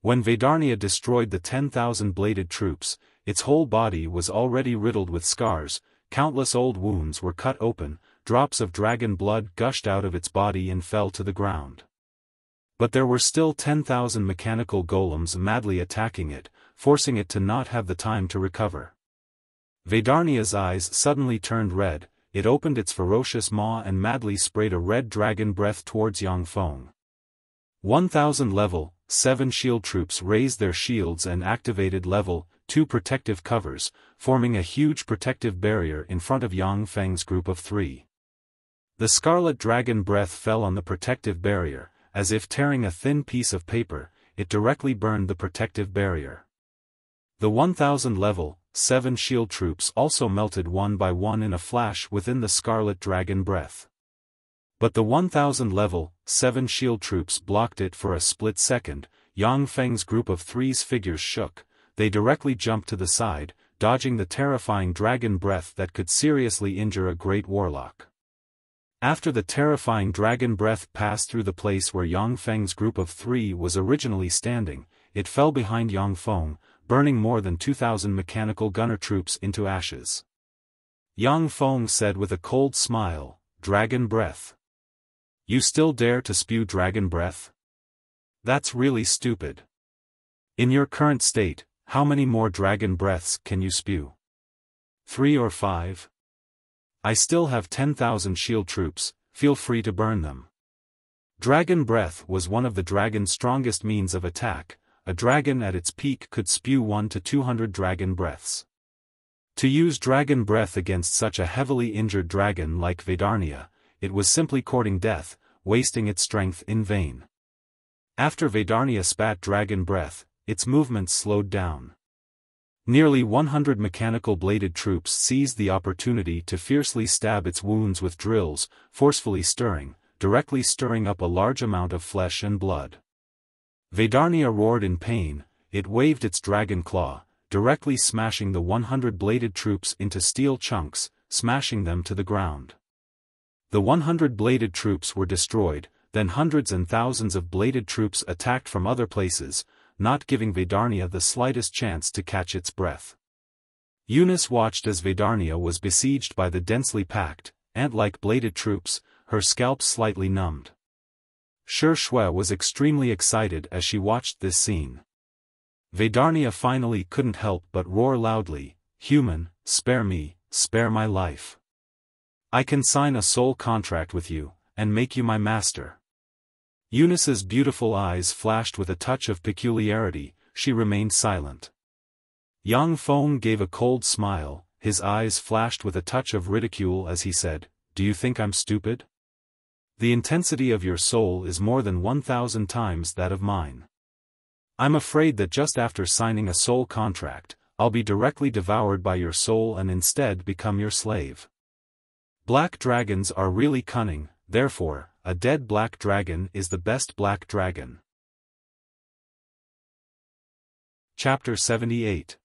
When Vedarnia destroyed the 10,000 bladed troops, its whole body was already riddled with scars, countless old wounds were cut open, drops of dragon blood gushed out of its body and fell to the ground. But there were still 10,000 mechanical golems madly attacking it, forcing it to not have the time to recover. Vedarnia's eyes suddenly turned red. It opened its ferocious maw and madly sprayed a red dragon breath towards Yang Feng. 1,000 level 7 shield troops raised their shields and activated level 2 protective covers, forming a huge protective barrier in front of Yang Feng's group of 3. The scarlet dragon breath fell on the protective barrier, as if tearing a thin piece of paper. It directly burned the protective barrier. The 1,000 level 7 shield troops also melted one by one in a flash within the scarlet dragon breath. But the 1,000 level 7 shield troops blocked it for a split second. Yang Feng's group of 3's figures shook. They directly jumped to the side, dodging the terrifying dragon breath that could seriously injure a great warlock. After the terrifying dragon breath passed through the place where Yang Feng's group of 3 was originally standing, it fell behind Yang Feng, burning more than 2,000 mechanical gunner troops into ashes. Yang Feng said with a cold smile, "Dragon breath. You still dare to spew dragon breath? That's really stupid. In your current state, how many more dragon breaths can you spew? 3 or 5? I still have 10,000 shield troops, feel free to burn them." Dragon breath was one of the dragon's strongest means of attack. A dragon at its peak could spew 1 to 200 dragon breaths. To use dragon breath against such a heavily injured dragon like Vedarnia, it was simply courting death, wasting its strength in vain. After Vedarnia spat dragon breath, its movements slowed down. Nearly 100 mechanical bladed troops seized the opportunity to fiercely stab its wounds with drills, forcefully directly stirring up a large amount of flesh and blood. Vedarnia roared in pain. It waved its dragon claw, directly smashing the 100 bladed troops into steel chunks, smashing them to the ground. The 100 bladed troops were destroyed, then hundreds and thousands of bladed troops attacked from other places, not giving Vedarnia the slightest chance to catch its breath. Eunice watched as Vedarnia was besieged by the densely packed, ant-like bladed troops, her scalp slightly numbed. Shi Shui was extremely excited as she watched this scene. Vedarnia finally couldn't help but roar loudly, "Human, spare me, spare my life. I can sign a soul contract with you, and make you my master." Eunice's beautiful eyes flashed with a touch of peculiarity. She remained silent. Yang Feng gave a cold smile. His eyes flashed with a touch of ridicule as he said, "Do you think I'm stupid?" The intensity of your soul is more than 1,000 times that of mine. I'm afraid that just after signing a soul contract, I'll be directly devoured by your soul and instead become your slave. Black dragons are really cunning, therefore, a dead black dragon is the best black dragon. Chapter 78.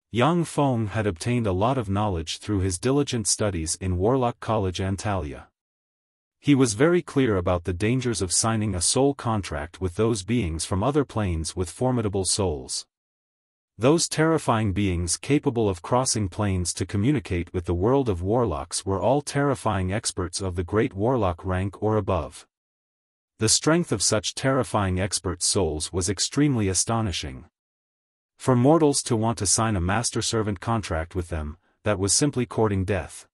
Yang Feng had obtained a lot of knowledge through his diligent studies in Warlock College Antalya. He was very clear about the dangers of signing a soul contract with those beings from other planes with formidable souls. Those terrifying beings capable of crossing planes to communicate with the world of warlocks were all terrifying experts of the great warlock rank or above. The strength of such terrifying expert souls was extremely astonishing. For mortals to want to sign a master-servant contract with them, that was simply courting death.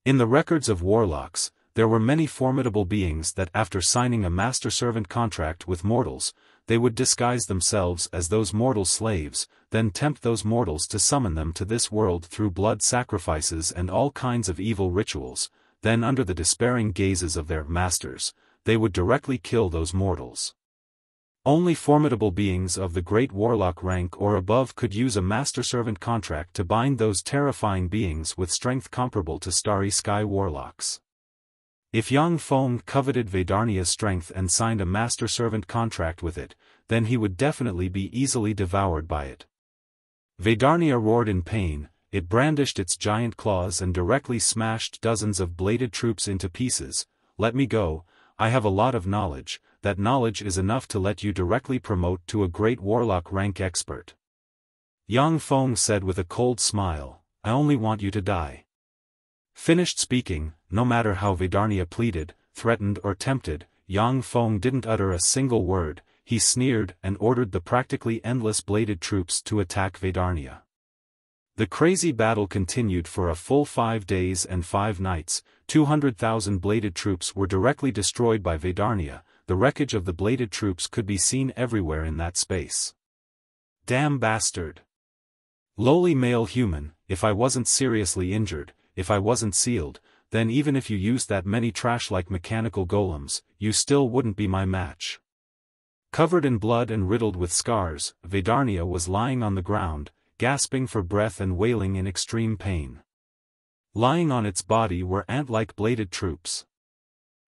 In the records of warlocks, there were many formidable beings that after signing a master-servant contract with mortals, they would disguise themselves as those mortal slaves, then tempt those mortals to summon them to this world through blood sacrifices and all kinds of evil rituals, then under the despairing gazes of their masters, they would directly kill those mortals. Only formidable beings of the great warlock rank or above could use a master-servant contract to bind those terrifying beings with strength comparable to starry sky warlocks. If Yang Feng coveted Vedarnia's strength and signed a master-servant contract with it, then he would definitely be easily devoured by it. Vedarnia roared in pain, it brandished its giant claws and directly smashed dozens of bladed troops into pieces. Let me go, I have a lot of knowledge, that knowledge is enough to let you directly promote to a great warlock rank expert. Yang Feng said with a cold smile, I only want you to die. Finished speaking, no matter how Vedarnia pleaded, threatened or tempted, Yang Feng didn't utter a single word, he sneered and ordered the practically endless bladed troops to attack Vedarnia. The crazy battle continued for a full 5 days and 5 nights, 200,000 bladed troops were directly destroyed by Vedarnia, the wreckage of the bladed troops could be seen everywhere in that space. Damn bastard! Lowly male human, if I wasn't seriously injured, if I wasn't sealed, then even if you used that many trash-like mechanical golems, you still wouldn't be my match. Covered in blood and riddled with scars, Vedarnia was lying on the ground, gasping for breath and wailing in extreme pain. Lying on its body were ant-like bladed troops.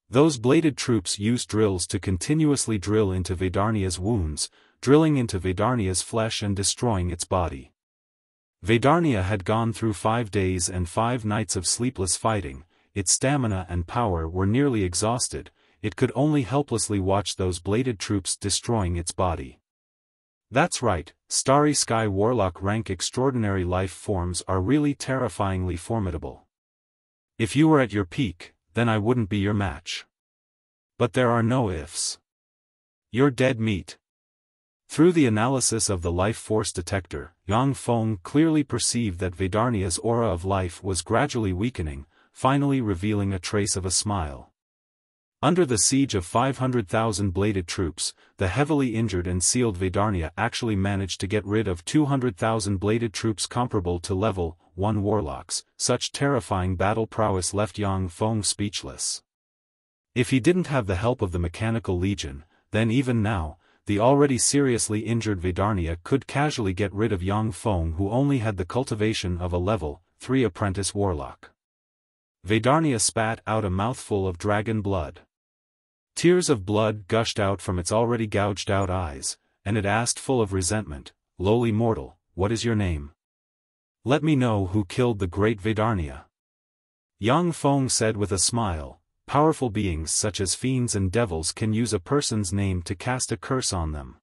Those bladed troops used drills to continuously drill into Vedarnia's wounds, drilling into Vedarnia's flesh and destroying its body. Vedarnia had gone through 5 days and 5 nights of sleepless fighting, its stamina and power were nearly exhausted, it could only helplessly watch those bladed troops destroying its body. That's right, starry sky warlock rank extraordinary life forms are really terrifyingly formidable. If you were at your peak, then I wouldn't be your match. But there are no ifs. You're dead meat. Through the analysis of the life force detector, Yang Feng clearly perceived that Vedarnia's aura of life was gradually weakening, finally revealing a trace of a smile. Under the siege of 500,000 bladed troops, the heavily injured and sealed Vedarnia actually managed to get rid of 200,000 bladed troops comparable to level 1 warlocks. Such terrifying battle prowess left Yang Feng speechless. If he didn't have the help of the Mechanical Legion, then even now, the already seriously injured Vedarnia could casually get rid of Yang Feng, who only had the cultivation of a level 3 apprentice warlock. Vedarnia spat out a mouthful of dragon blood. Tears of blood gushed out from its already gouged out eyes, and it asked full of resentment, lowly mortal, what is your name? Let me know who killed the great Vedarnia. Yang Feng said with a smile, powerful beings such as fiends and devils can use a person's name to cast a curse on them.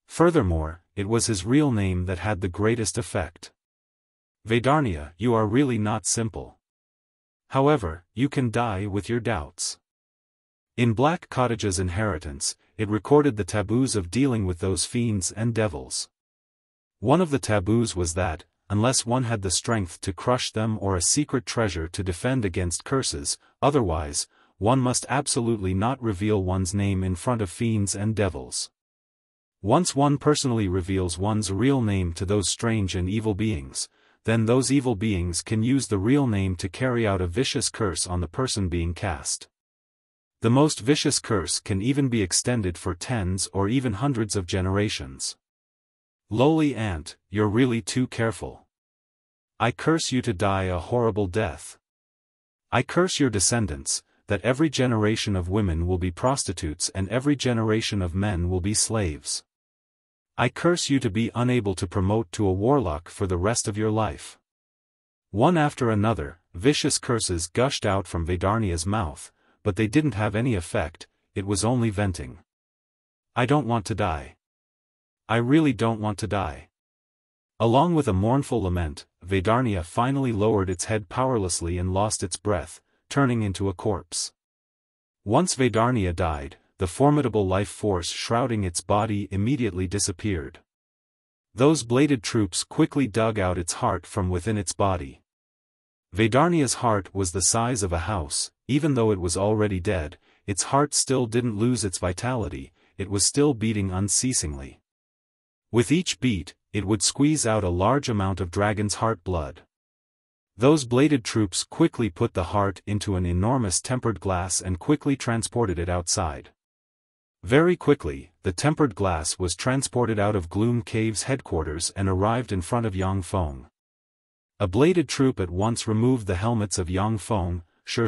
Furthermore, it was his real name that had the greatest effect. Vedarnia, you are really not simple. However, you can die with your doubts. In Black Cottage's inheritance, it recorded the taboos of dealing with those fiends and devils. One of the taboos was that, unless one had the strength to crush them or a secret treasure to defend against curses, otherwise, one must absolutely not reveal one's name in front of fiends and devils. Once one personally reveals one's real name to those strange and evil beings, then those evil beings can use the real name to carry out a vicious curse on the person being cast. The most vicious curse can even be extended for tens or even hundreds of generations. Lowly ant, you're really too careful. I curse you to die a horrible death. I curse your descendants, that every generation of women will be prostitutes and every generation of men will be slaves. I curse you to be unable to promote to a warlock for the rest of your life. One after another, vicious curses gushed out from Vedarnia's mouth, but they didn't have any effect, it was only venting. I don't want to die. I really don't want to die. Along with a mournful lament, Vedarnia finally lowered its head powerlessly and lost its breath, turning into a corpse. Once Vedarnia died, the formidable life force shrouding its body immediately disappeared. Those bladed troops quickly dug out its heart from within its body. Vedarnia's heart was the size of a house, even though it was already dead, its heart still didn't lose its vitality, it was still beating unceasingly. With each beat, it would squeeze out a large amount of dragon's heart blood. Those bladed troops quickly put the heart into an enormous tempered glass and quickly transported it outside. Very quickly, the tempered glass was transported out of Gloom Cave's headquarters and arrived in front of Yang Feng. A bladed troop at once removed the helmets of Yang Feng, Shi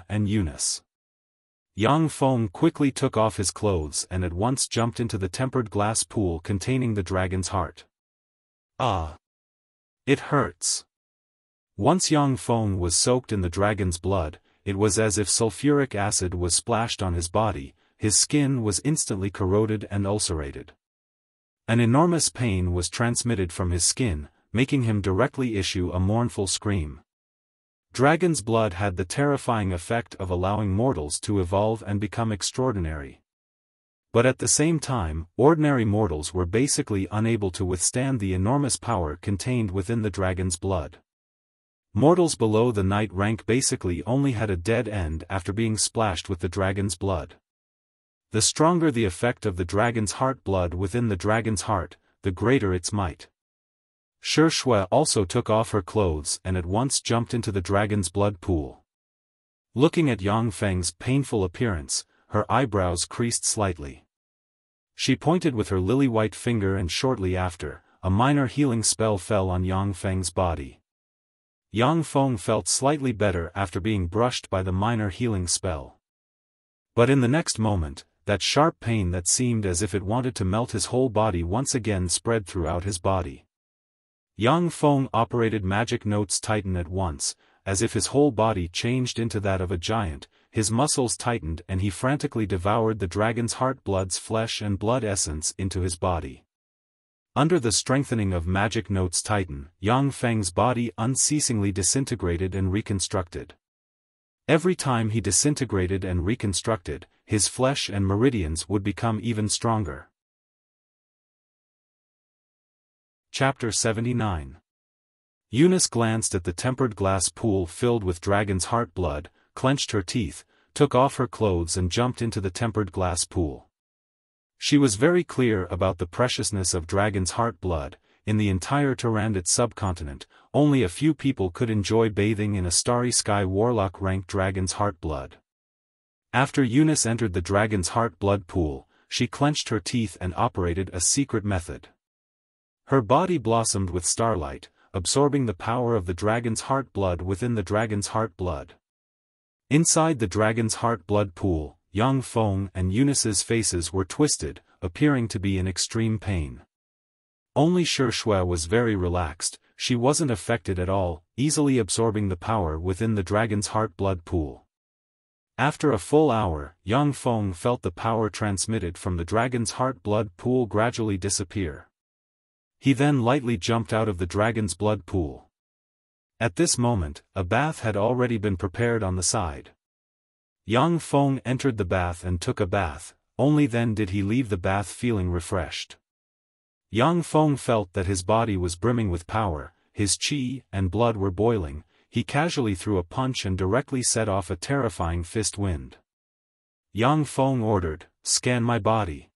and Eunice. Yang Feng quickly took off his clothes and at once jumped into the tempered glass pool containing the dragon's heart. Ah! It hurts. Once Yang Feng was soaked in the dragon's blood, it was as if sulfuric acid was splashed on his body, his skin was instantly corroded and ulcerated. An enormous pain was transmitted from his skin, making him directly issue a mournful scream. Dragon's blood had the terrifying effect of allowing mortals to evolve and become extraordinary. But at the same time, ordinary mortals were basically unable to withstand the enormous power contained within the dragon's blood. Mortals below the knight rank basically only had a dead end after being splashed with the dragon's blood. The stronger the effect of the dragon's heart blood within the dragon's heart, the greater its might. Shi also took off her clothes and at once jumped into the dragon's blood pool. Looking at Yang Feng's painful appearance, her eyebrows creased slightly. She pointed with her lily-white finger and shortly after, a minor healing spell fell on Yang Feng's body. Yang Feng felt slightly better after being brushed by the minor healing spell. But in the next moment, that sharp pain that seemed as if it wanted to melt his whole body once again spread throughout his body. Yang Feng operated magic notes tighten at once, as if his whole body changed into that of a giant, his muscles tightened and he frantically devoured the dragon's heart blood's flesh and blood essence into his body. Under the strengthening of magic notes tighten, Yang Feng's body unceasingly disintegrated and reconstructed. Every time he disintegrated and reconstructed, his flesh and meridians would become even stronger. Chapter 79. Eunice glanced at the tempered glass pool filled with dragon's heart blood, clenched her teeth, took off her clothes and jumped into the tempered glass pool. She was very clear about the preciousness of dragon's heart blood. In the entire Tyrannid subcontinent, only a few people could enjoy bathing in a starry sky warlock rank dragon's heart blood. After Eunice entered the dragon's heart blood pool, she clenched her teeth and operated a secret method. Her body blossomed with starlight, absorbing the power of the dragon's heart blood within the dragon's heart blood. Inside the dragon's heart blood pool, Yang Feng and Eunice's faces were twisted, appearing to be in extreme pain. Only Shi was very relaxed, she wasn't affected at all, easily absorbing the power within the dragon's heart blood pool. After a full hour, Yang Feng felt the power transmitted from the dragon's heart blood pool gradually disappear. He then lightly jumped out of the dragon's blood pool. At this moment, a bath had already been prepared on the side. Yang Feng entered the bath and took a bath, only then did he leave the bath feeling refreshed. Yang Feng felt that his body was brimming with power, his qi and blood were boiling, he casually threw a punch and directly set off a terrifying fist wind. Yang Feng ordered, "Scan my body."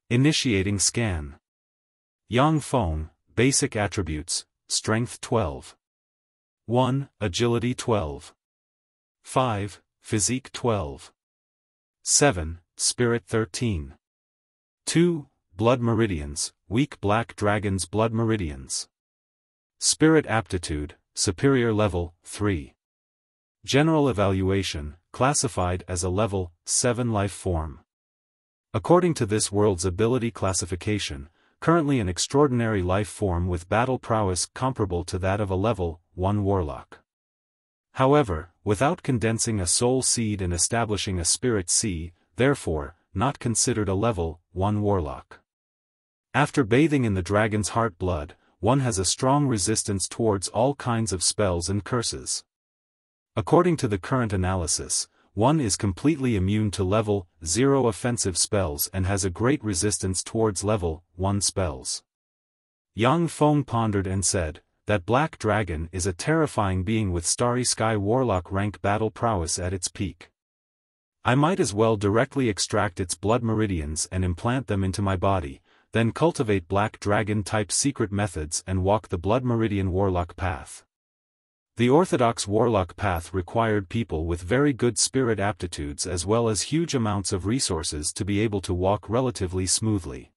Initiating scan. Yang Feng, basic attributes, strength 12. 1. Agility 12. 5. Physique 12. 7. Spirit 13. 2. Blood meridians, weak black dragon's blood meridians. Spirit aptitude, superior level, 3. General evaluation, classified as a level 7 life form. According to this world's ability classification, currently an extraordinary life form with battle prowess comparable to that of a level 1 warlock. However, without condensing a soul seed and establishing a spirit sea, therefore, not considered a level 1 warlock. After bathing in the dragon's heart blood, one has a strong resistance towards all kinds of spells and curses. According to the current analysis, one is completely immune to level 0 offensive spells and has a great resistance towards level 1 spells. Yang Feng pondered and said, "That black dragon is a terrifying being with starry sky warlock rank battle prowess at its peak. I might as well directly extract its blood meridians and implant them into my body, then cultivate black dragon type secret methods and walk the blood meridian warlock path." The orthodox warlock path required people with very good spirit aptitudes as well as huge amounts of resources to be able to walk relatively smoothly.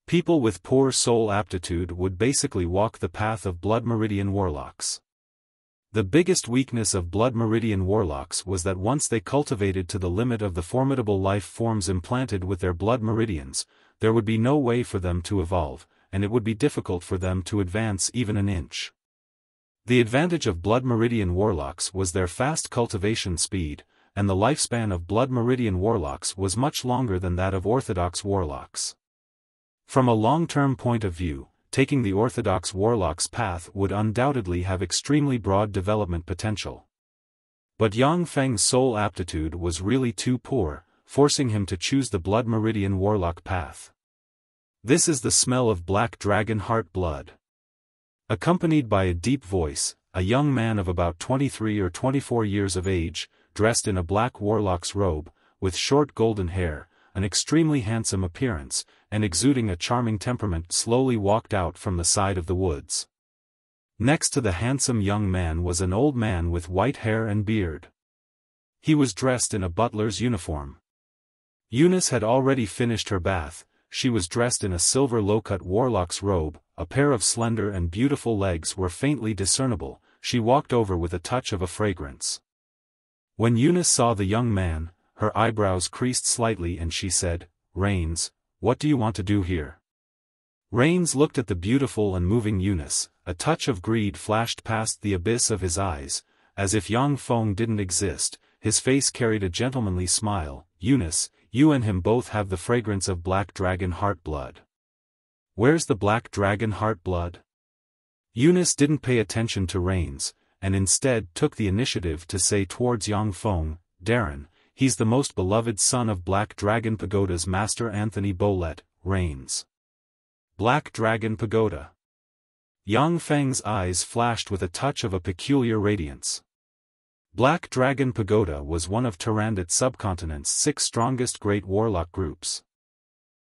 People with poor soul aptitude would basically walk the path of blood meridian warlocks. The biggest weakness of blood meridian warlocks was that once they cultivated to the limit of the formidable life forms implanted with their blood meridians, there would be no way for them to evolve, and it would be difficult for them to advance even an inch. The advantage of blood meridian warlocks was their fast cultivation speed, and the lifespan of blood meridian warlocks was much longer than that of orthodox warlocks. From a long-term point of view, taking the orthodox warlock's path would undoubtedly have extremely broad development potential. But Yang Feng's soul aptitude was really too poor, forcing him to choose the blood meridian warlock path. This is the smell of black dragon heart blood. Accompanied by a deep voice, a young man of about 23 or 24 years of age, dressed in a black warlock's robe, with short golden hair, an extremely handsome appearance, and exuding a charming temperament slowly walked out from the side of the woods. Next to the handsome young man was an old man with white hair and beard. He was dressed in a butler's uniform. Eunice had already finished her bath. She was dressed in a silver low-cut warlock's robe, a pair of slender and beautiful legs were faintly discernible. She walked over with a touch of a fragrance. When Eunice saw the young man, her eyebrows creased slightly and she said, "Rains, what do you want to do here?" Rains looked at the beautiful and moving Eunice. A touch of greed flashed past the abyss of his eyes, as if Yang Feng didn't exist. His face carried a gentlemanly smile. "Eunice, you and him both have the fragrance of black dragon heart blood. Where's the black dragon heart blood?" Eunice didn't pay attention to Rains, and instead took the initiative to say towards Yang Feng, "Darren, he's the most beloved son of Black Dragon Pagoda's master Anthony Bolet, Rains." Black Dragon Pagoda. Yang Feng's eyes flashed with a touch of a peculiar radiance. Black Dragon Pagoda was one of Tyrandot subcontinent's 6 strongest great warlock groups.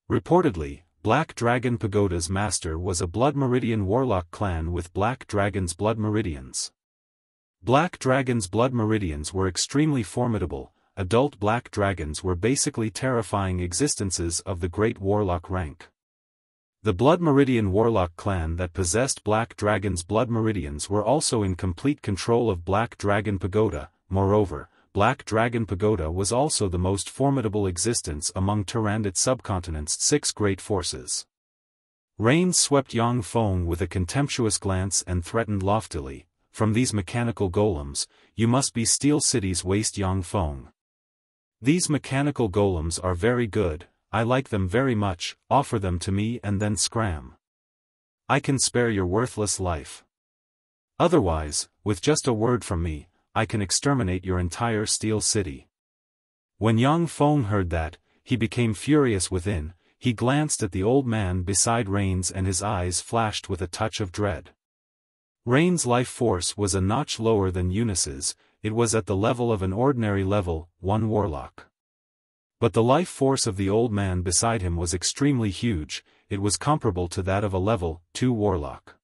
Reportedly, Black Dragon Pagoda's master was a Blood Meridian warlock clan with Black Dragon's blood meridians. Black Dragon's blood meridians were extremely formidable. Adult Black Dragons were basically terrifying existences of the great warlock rank. The Blood Meridian warlock clan that possessed Black Dragon's blood meridians were also in complete control of Black Dragon Pagoda. Moreover, Black Dragon Pagoda was also the most formidable existence among Tyrandot subcontinent's 6 great forces. Rains swept Yang Feng with a contemptuous glance and threatened loftily, "From these mechanical golems, you must be Steel City's waste Yang Feng. These mechanical golems are very good, I like them very much, offer them to me and then scram. I can spare your worthless life. Otherwise, with just a word from me, I can exterminate your entire Steel City." When Yang Feng heard that, he became furious within. He glanced at the old man beside Rains and his eyes flashed with a touch of dread. Rains' life force was a notch lower than Eunice's. It was at the level of an ordinary level 1 warlock. But the life force of the old man beside him was extremely huge. It was comparable to that of a level 2 warlock.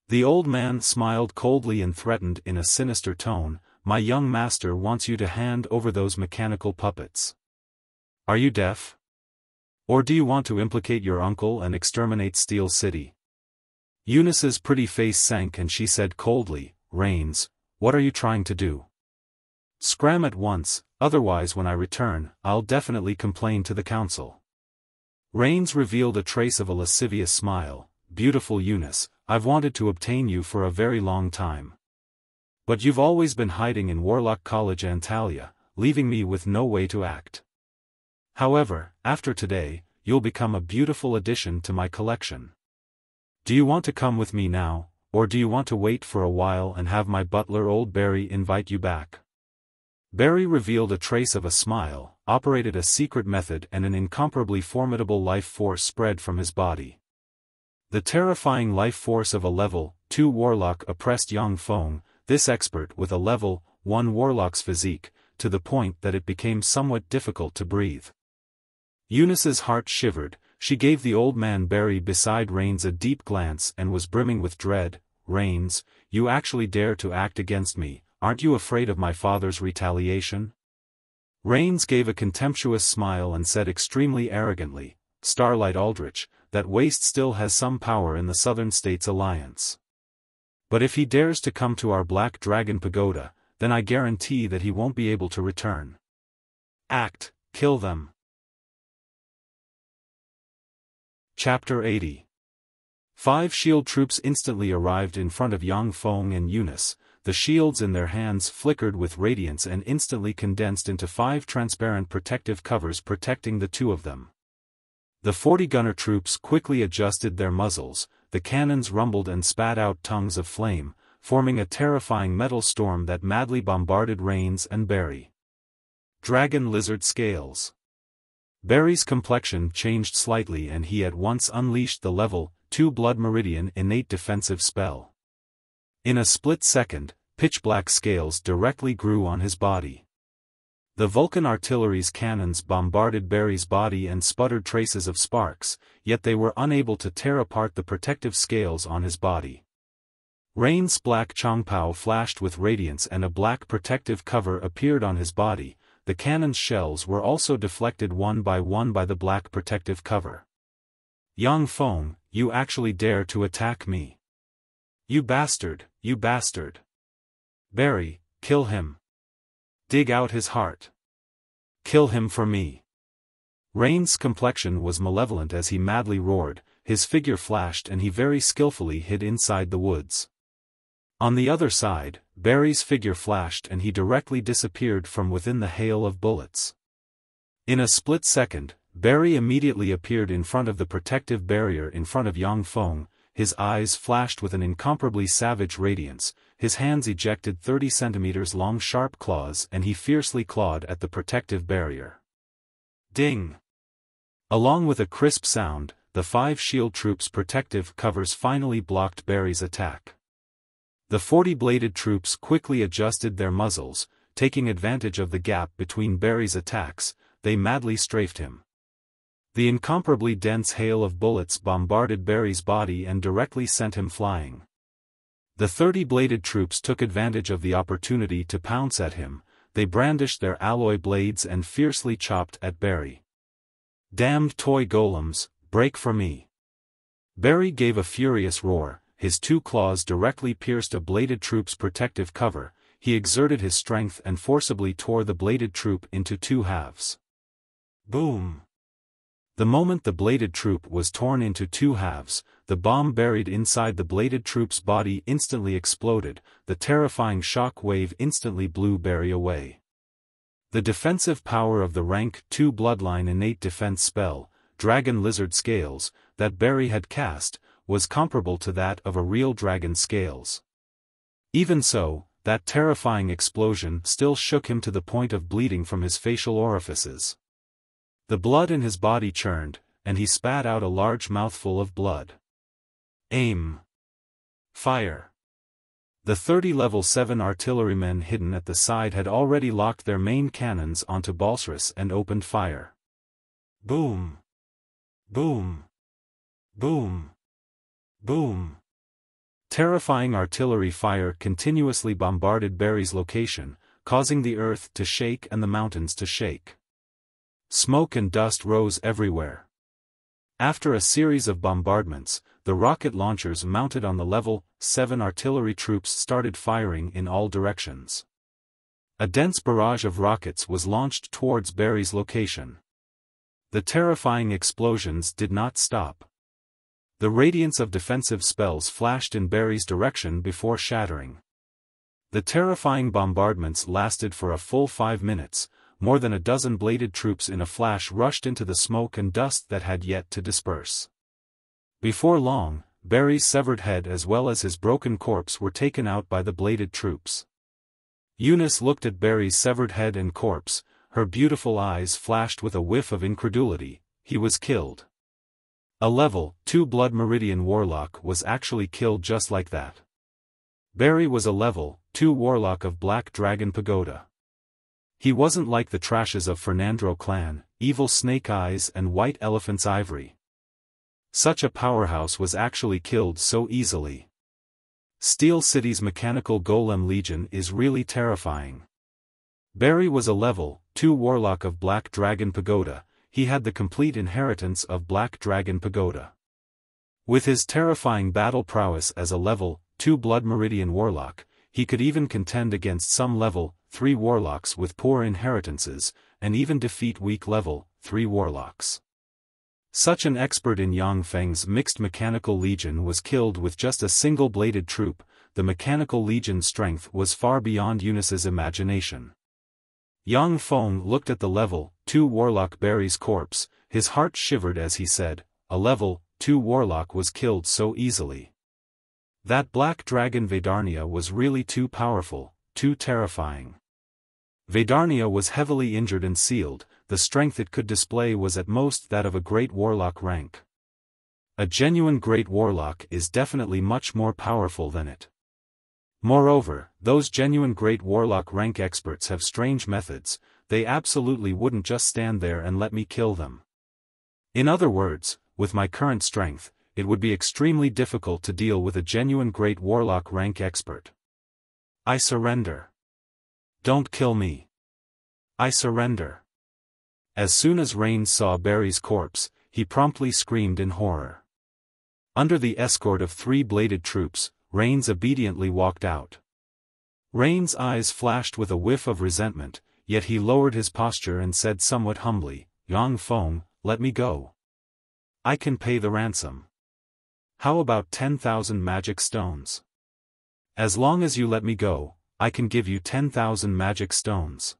The old man smiled coldly and threatened in a sinister tone, "My young master wants you to hand over those mechanical puppets. Are you deaf? Or do you want to implicate your uncle and exterminate Steel City? Eunice's pretty face sank and she said coldly, Rains, what are you trying to do? Scram at once, otherwise when I return, I'll definitely complain to the council. Rains revealed a trace of a lascivious smile. Beautiful Eunice, I've wanted to obtain you for a very long time. But you've always been hiding in Warlock College Antalya, leaving me with no way to act. However, after today, you'll become a beautiful addition to my collection. Do you want to come with me now, or do you want to wait for a while and have my butler old Barry invite you back? Barry revealed a trace of a smile, operated a secret method and an incomparably formidable life force spread from his body. The terrifying life force of a level 2 warlock oppressed Yang Feng, this expert with a level 1 warlock's physique, to the point that it became somewhat difficult to breathe. Eunice's heart shivered. She gave the old man Barry beside Rains a deep glance and was brimming with dread. Rains, you actually dare to act against me, aren't you afraid of my father's retaliation? Rains gave a contemptuous smile and said extremely arrogantly, Starlight Aldrich, that waste still has some power in the Southern States Alliance. But if he dares to come to our Black Dragon Pagoda, then I guarantee that he won't be able to return. Act, kill them. Chapter 80. 5 shield troops instantly arrived in front of Yang Feng and Eunice. The shields in their hands flickered with radiance and instantly condensed into 5 transparent protective covers protecting the two of them. The 40-gunner troops quickly adjusted their muzzles, the cannons rumbled and spat out tongues of flame, forming a terrifying metal storm that madly bombarded Rains and Barry. Dragon Lizard Scales. Barry's complexion changed slightly and he at once unleashed the level 2 Blood Meridian innate defensive spell. In a split second, pitch-black scales directly grew on his body. The Vulcan artillery's cannons bombarded Barry's body and sputtered traces of sparks, yet they were unable to tear apart the protective scales on his body. Rain's black Chongpao flashed with radiance and a black protective cover appeared on his body. The cannon's shells were also deflected one by the black protective cover. Yang Feng, you actually dare to attack me. You bastard, you bastard. Barry, kill him. Dig out his heart. Kill him for me. Rain's complexion was malevolent as he madly roared, his figure flashed and he very skillfully hid inside the woods. On the other side, Barry's figure flashed and he directly disappeared from within the hail of bullets. In a split second, Barry immediately appeared in front of the protective barrier in front of Yang Feng. His eyes flashed with an incomparably savage radiance, his hands ejected 30 centimeters long sharp claws and he fiercely clawed at the protective barrier. Ding! Along with a crisp sound, the 5 shield troops' protective covers finally blocked Barry's attack. The 40-bladed troops quickly adjusted their muzzles, taking advantage of the gap between Barry's attacks, they madly strafed him. The incomparably dense hail of bullets bombarded Barry's body and directly sent him flying. The 30-bladed troops took advantage of the opportunity to pounce at him, they brandished their alloy blades and fiercely chopped at Barry. Damned toy golems, break for me! Barry gave a furious roar. His 2 claws directly pierced a bladed troop's protective cover, he exerted his strength and forcibly tore the bladed troop into 2 halves. Boom! The moment the bladed troop was torn into 2 halves, the bomb buried inside the bladed troop's body instantly exploded, the terrifying shock wave instantly blew Barry away. The defensive power of the rank 2 bloodline innate defense spell, Dragon Lizard Scales, that Barry had cast, was comparable to that of a real dragon's scales. Even so, that terrifying explosion still shook him to the point of bleeding from his facial orifices. The blood in his body churned, and he spat out a large mouthful of blood. Aim! Fire! The 30 level 7 artillerymen hidden at the side had already locked their main cannons onto Balsras and opened fire. Boom! Boom! Boom! Boom! Terrifying artillery fire continuously bombarded Barry's location, causing the earth to shake and the mountains to shake. Smoke and dust rose everywhere. After a series of bombardments, the rocket launchers mounted on the level 7 artillery troops started firing in all directions. A dense barrage of rockets was launched towards Barry's location. The terrifying explosions did not stop. The radiance of defensive spells flashed in Barry's direction before shattering. The terrifying bombardments lasted for a full 5 minutes. More than a dozen bladed troops in a flash rushed into the smoke and dust that had yet to disperse. Before long, Barry's severed head as well as his broken corpse were taken out by the bladed troops. Eunice looked at Barry's severed head and corpse, her beautiful eyes flashed with a whiff of incredulity. He was killed. A level 2 Blood Meridian Warlock was actually killed just like that. Barry was a level 2 Warlock of Black Dragon Pagoda. He wasn't like the trashes of Fernandro clan, Evil Snake Eyes and White Elephant's Ivory. Such a powerhouse was actually killed so easily. Steel City's Mechanical Golem Legion is really terrifying. Barry was a level 2 Warlock of Black Dragon Pagoda. He had the complete inheritance of Black Dragon Pagoda. With his terrifying battle prowess as a level 2 Blood Meridian Warlock, he could even contend against some level 3 Warlocks with poor inheritances, and even defeat weak level 3 Warlocks. Such an expert in Yang Feng's mixed Mechanical Legion was killed with just a single bladed troop. The Mechanical Legion's strength was far beyond Eunice's imagination. Yang Feng looked at the level 2 Warlock Barry's corpse, his heart shivered as he said, a level 2 Warlock was killed so easily. That black dragon Vedarnia was really too powerful, too terrifying. Vedarnia was heavily injured and sealed. The strength it could display was at most that of a great warlock rank. A genuine great warlock is definitely much more powerful than it. Moreover, those genuine great warlock rank experts have strange methods. They absolutely wouldn't just stand there and let me kill them. In other words, with my current strength, it would be extremely difficult to deal with a genuine great warlock rank expert. I surrender. Don't kill me. I surrender. As soon as Rains saw Barry's corpse, he promptly screamed in horror. Under the escort of 3 bladed troops, Rains obediently walked out. Rains' eyes flashed with a whiff of resentment, yet he lowered his posture and said somewhat humbly, Yang Feng, let me go. I can pay the ransom. How about 10,000 magic stones? As long as you let me go, I can give you 10,000 magic stones.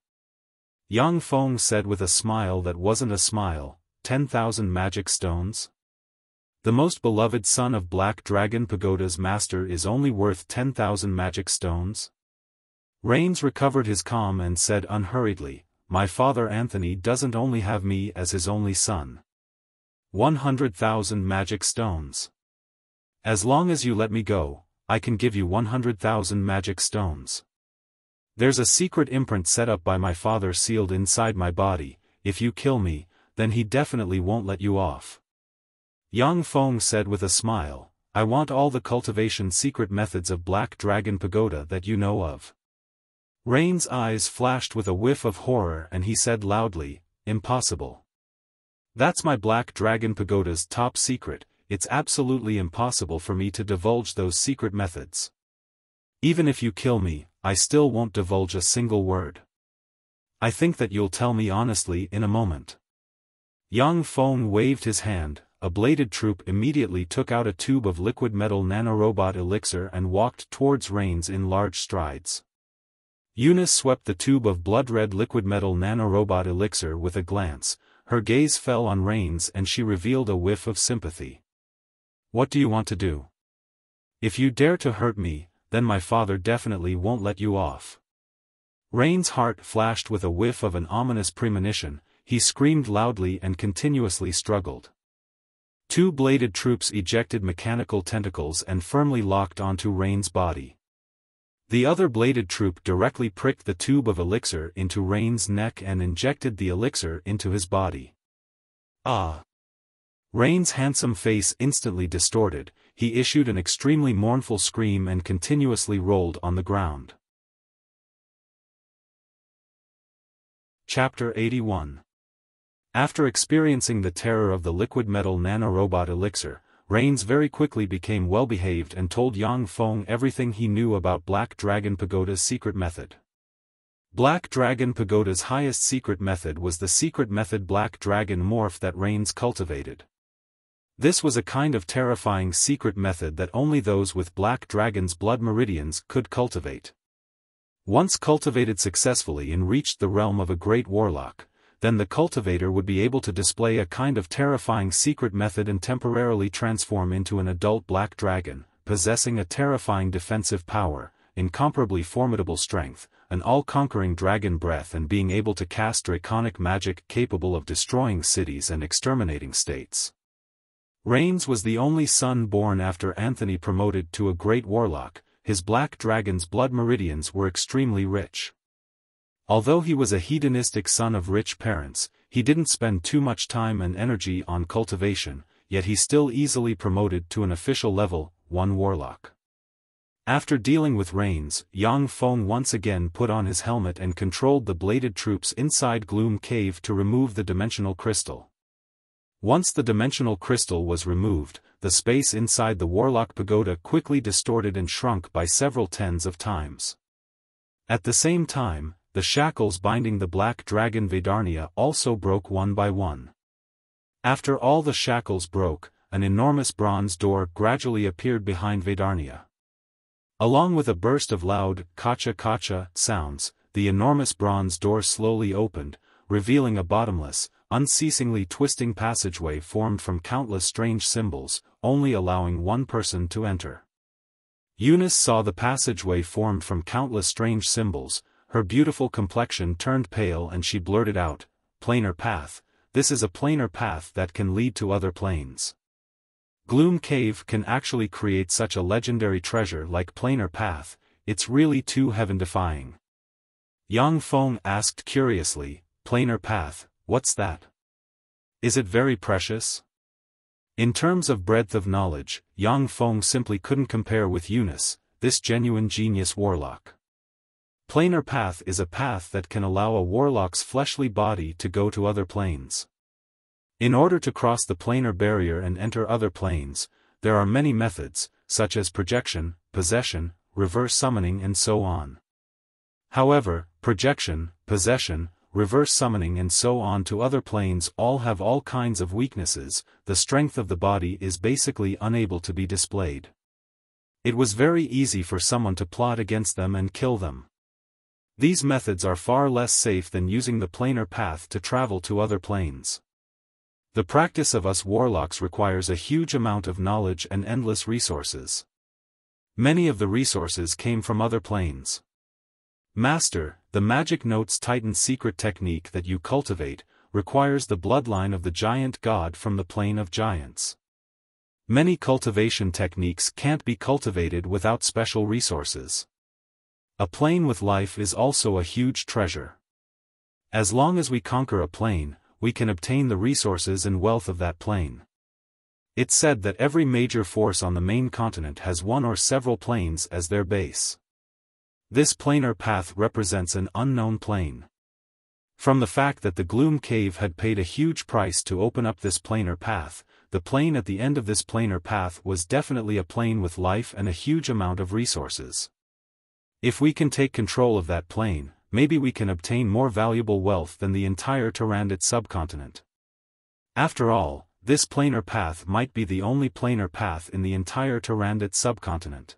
Yang Feng said with a smile that wasn't a smile, 10,000 magic stones? The most beloved son of Black Dragon Pagoda's master is only worth 10,000 magic stones? Rains recovered his calm and said unhurriedly, my father Anthony doesn't only have me as his only son. 100,000 magic stones. As long as you let me go, I can give you 100,000 magic stones. There's a secret imprint set up by my father sealed inside my body. If you kill me, then he definitely won't let you off. Yang Feng said with a smile, I want all the cultivation secret methods of Black Dragon Pagoda that you know of. Rain's eyes flashed with a whiff of horror and he said loudly, impossible. That's my Black Dragon Pagoda's top secret. It's absolutely impossible for me to divulge those secret methods. Even if you kill me, I still won't divulge a single word. I think that you'll tell me honestly in a moment. Yang Feng waved his hand. A bladed troop immediately took out a tube of liquid metal nanorobot elixir and walked towards Rains in large strides. Eunice swept the tube of blood-red liquid metal nanorobot elixir with a glance. Her gaze fell on Rains and she revealed a whiff of sympathy. What do you want to do? If you dare to hurt me, then my father definitely won't let you off. Rain's heart flashed with a whiff of an ominous premonition. He screamed loudly and continuously struggled. 2 bladed troops ejected mechanical tentacles and firmly locked onto Rain's body. The other bladed troop directly pricked the tube of elixir into Rain's neck and injected the elixir into his body. Ah! Rain's handsome face instantly distorted. He issued an extremely mournful scream and continuously rolled on the ground. Chapter 81. After experiencing the terror of the liquid metal nanorobot elixir, Rains very quickly became well-behaved and told Yang Feng everything he knew about Black Dragon Pagoda's secret method. Black Dragon Pagoda's highest secret method was the secret method Black Dragon Morph that Rains cultivated. This was a kind of terrifying secret method that only those with Black Dragon's blood meridians could cultivate. Once cultivated successfully and reached the realm of a great warlock, then the cultivator would be able to display a kind of terrifying secret method and temporarily transform into an adult black dragon, possessing a terrifying defensive power, incomparably formidable strength, an all-conquering dragon breath and being able to cast draconic magic capable of destroying cities and exterminating states. Rains was the only son born after Anthony promoted to a great warlock. His black dragon's blood meridians were extremely rich. Although he was a hedonistic son of rich parents, he didn't spend too much time and energy on cultivation, yet he still easily promoted to an official level, 1 warlock. After dealing with Rains, Yang Feng once again put on his helmet and controlled the bladed troops inside Gloom Cave to remove the dimensional crystal. Once the dimensional crystal was removed, the space inside the Warlock Pagoda quickly distorted and shrunk by several tens of times. At the same time, the shackles binding the black dragon Vedarnia also broke one by one. After all the shackles broke, an enormous bronze door gradually appeared behind Vedarnia. Along with a burst of loud kacha-kacha sounds, the enormous bronze door slowly opened, revealing a bottomless, unceasingly twisting passageway formed from countless strange symbols, only allowing one person to enter. Eunice saw the passageway formed from countless strange symbols. Her beautiful complexion turned pale and she blurted out, "Planar path, this is a planar path that can lead to other planes. Gloom Cave can actually create such a legendary treasure like planar path, it's really too heaven-defying." Yang Feng asked curiously, "Planar path, what's that? Is it very precious?" In terms of breadth of knowledge, Yang Feng simply couldn't compare with Eunice, this genuine genius warlock. Planar path is a path that can allow a warlock's fleshly body to go to other planes. In order to cross the planar barrier and enter other planes, there are many methods, such as projection, possession, reverse summoning and so on. However, projection, possession, reverse summoning and so on to other planes all have all kinds of weaknesses. The strength of the body is basically unable to be displayed. It was very easy for someone to plot against them and kill them. These methods are far less safe than using the planar path to travel to other planes. The practice of us warlocks requires a huge amount of knowledge and endless resources. Many of the resources came from other planes. Master, the Magic Notes Titan secret technique that you cultivate, requires the bloodline of the giant god from the plane of giants. Many cultivation techniques can't be cultivated without special resources. A plane with life is also a huge treasure. As long as we conquer a plane, we can obtain the resources and wealth of that plane. It's said that every major force on the main continent has one or several planes as their base. This planar path represents an unknown plane. From the fact that the Gloom Cave had paid a huge price to open up this planar path, the plane at the end of this planar path was definitely a plane with life and a huge amount of resources. If we can take control of that plane, maybe we can obtain more valuable wealth than the entire Tyrannid subcontinent. After all, this planar path might be the only planar path in the entire Tyrannid subcontinent.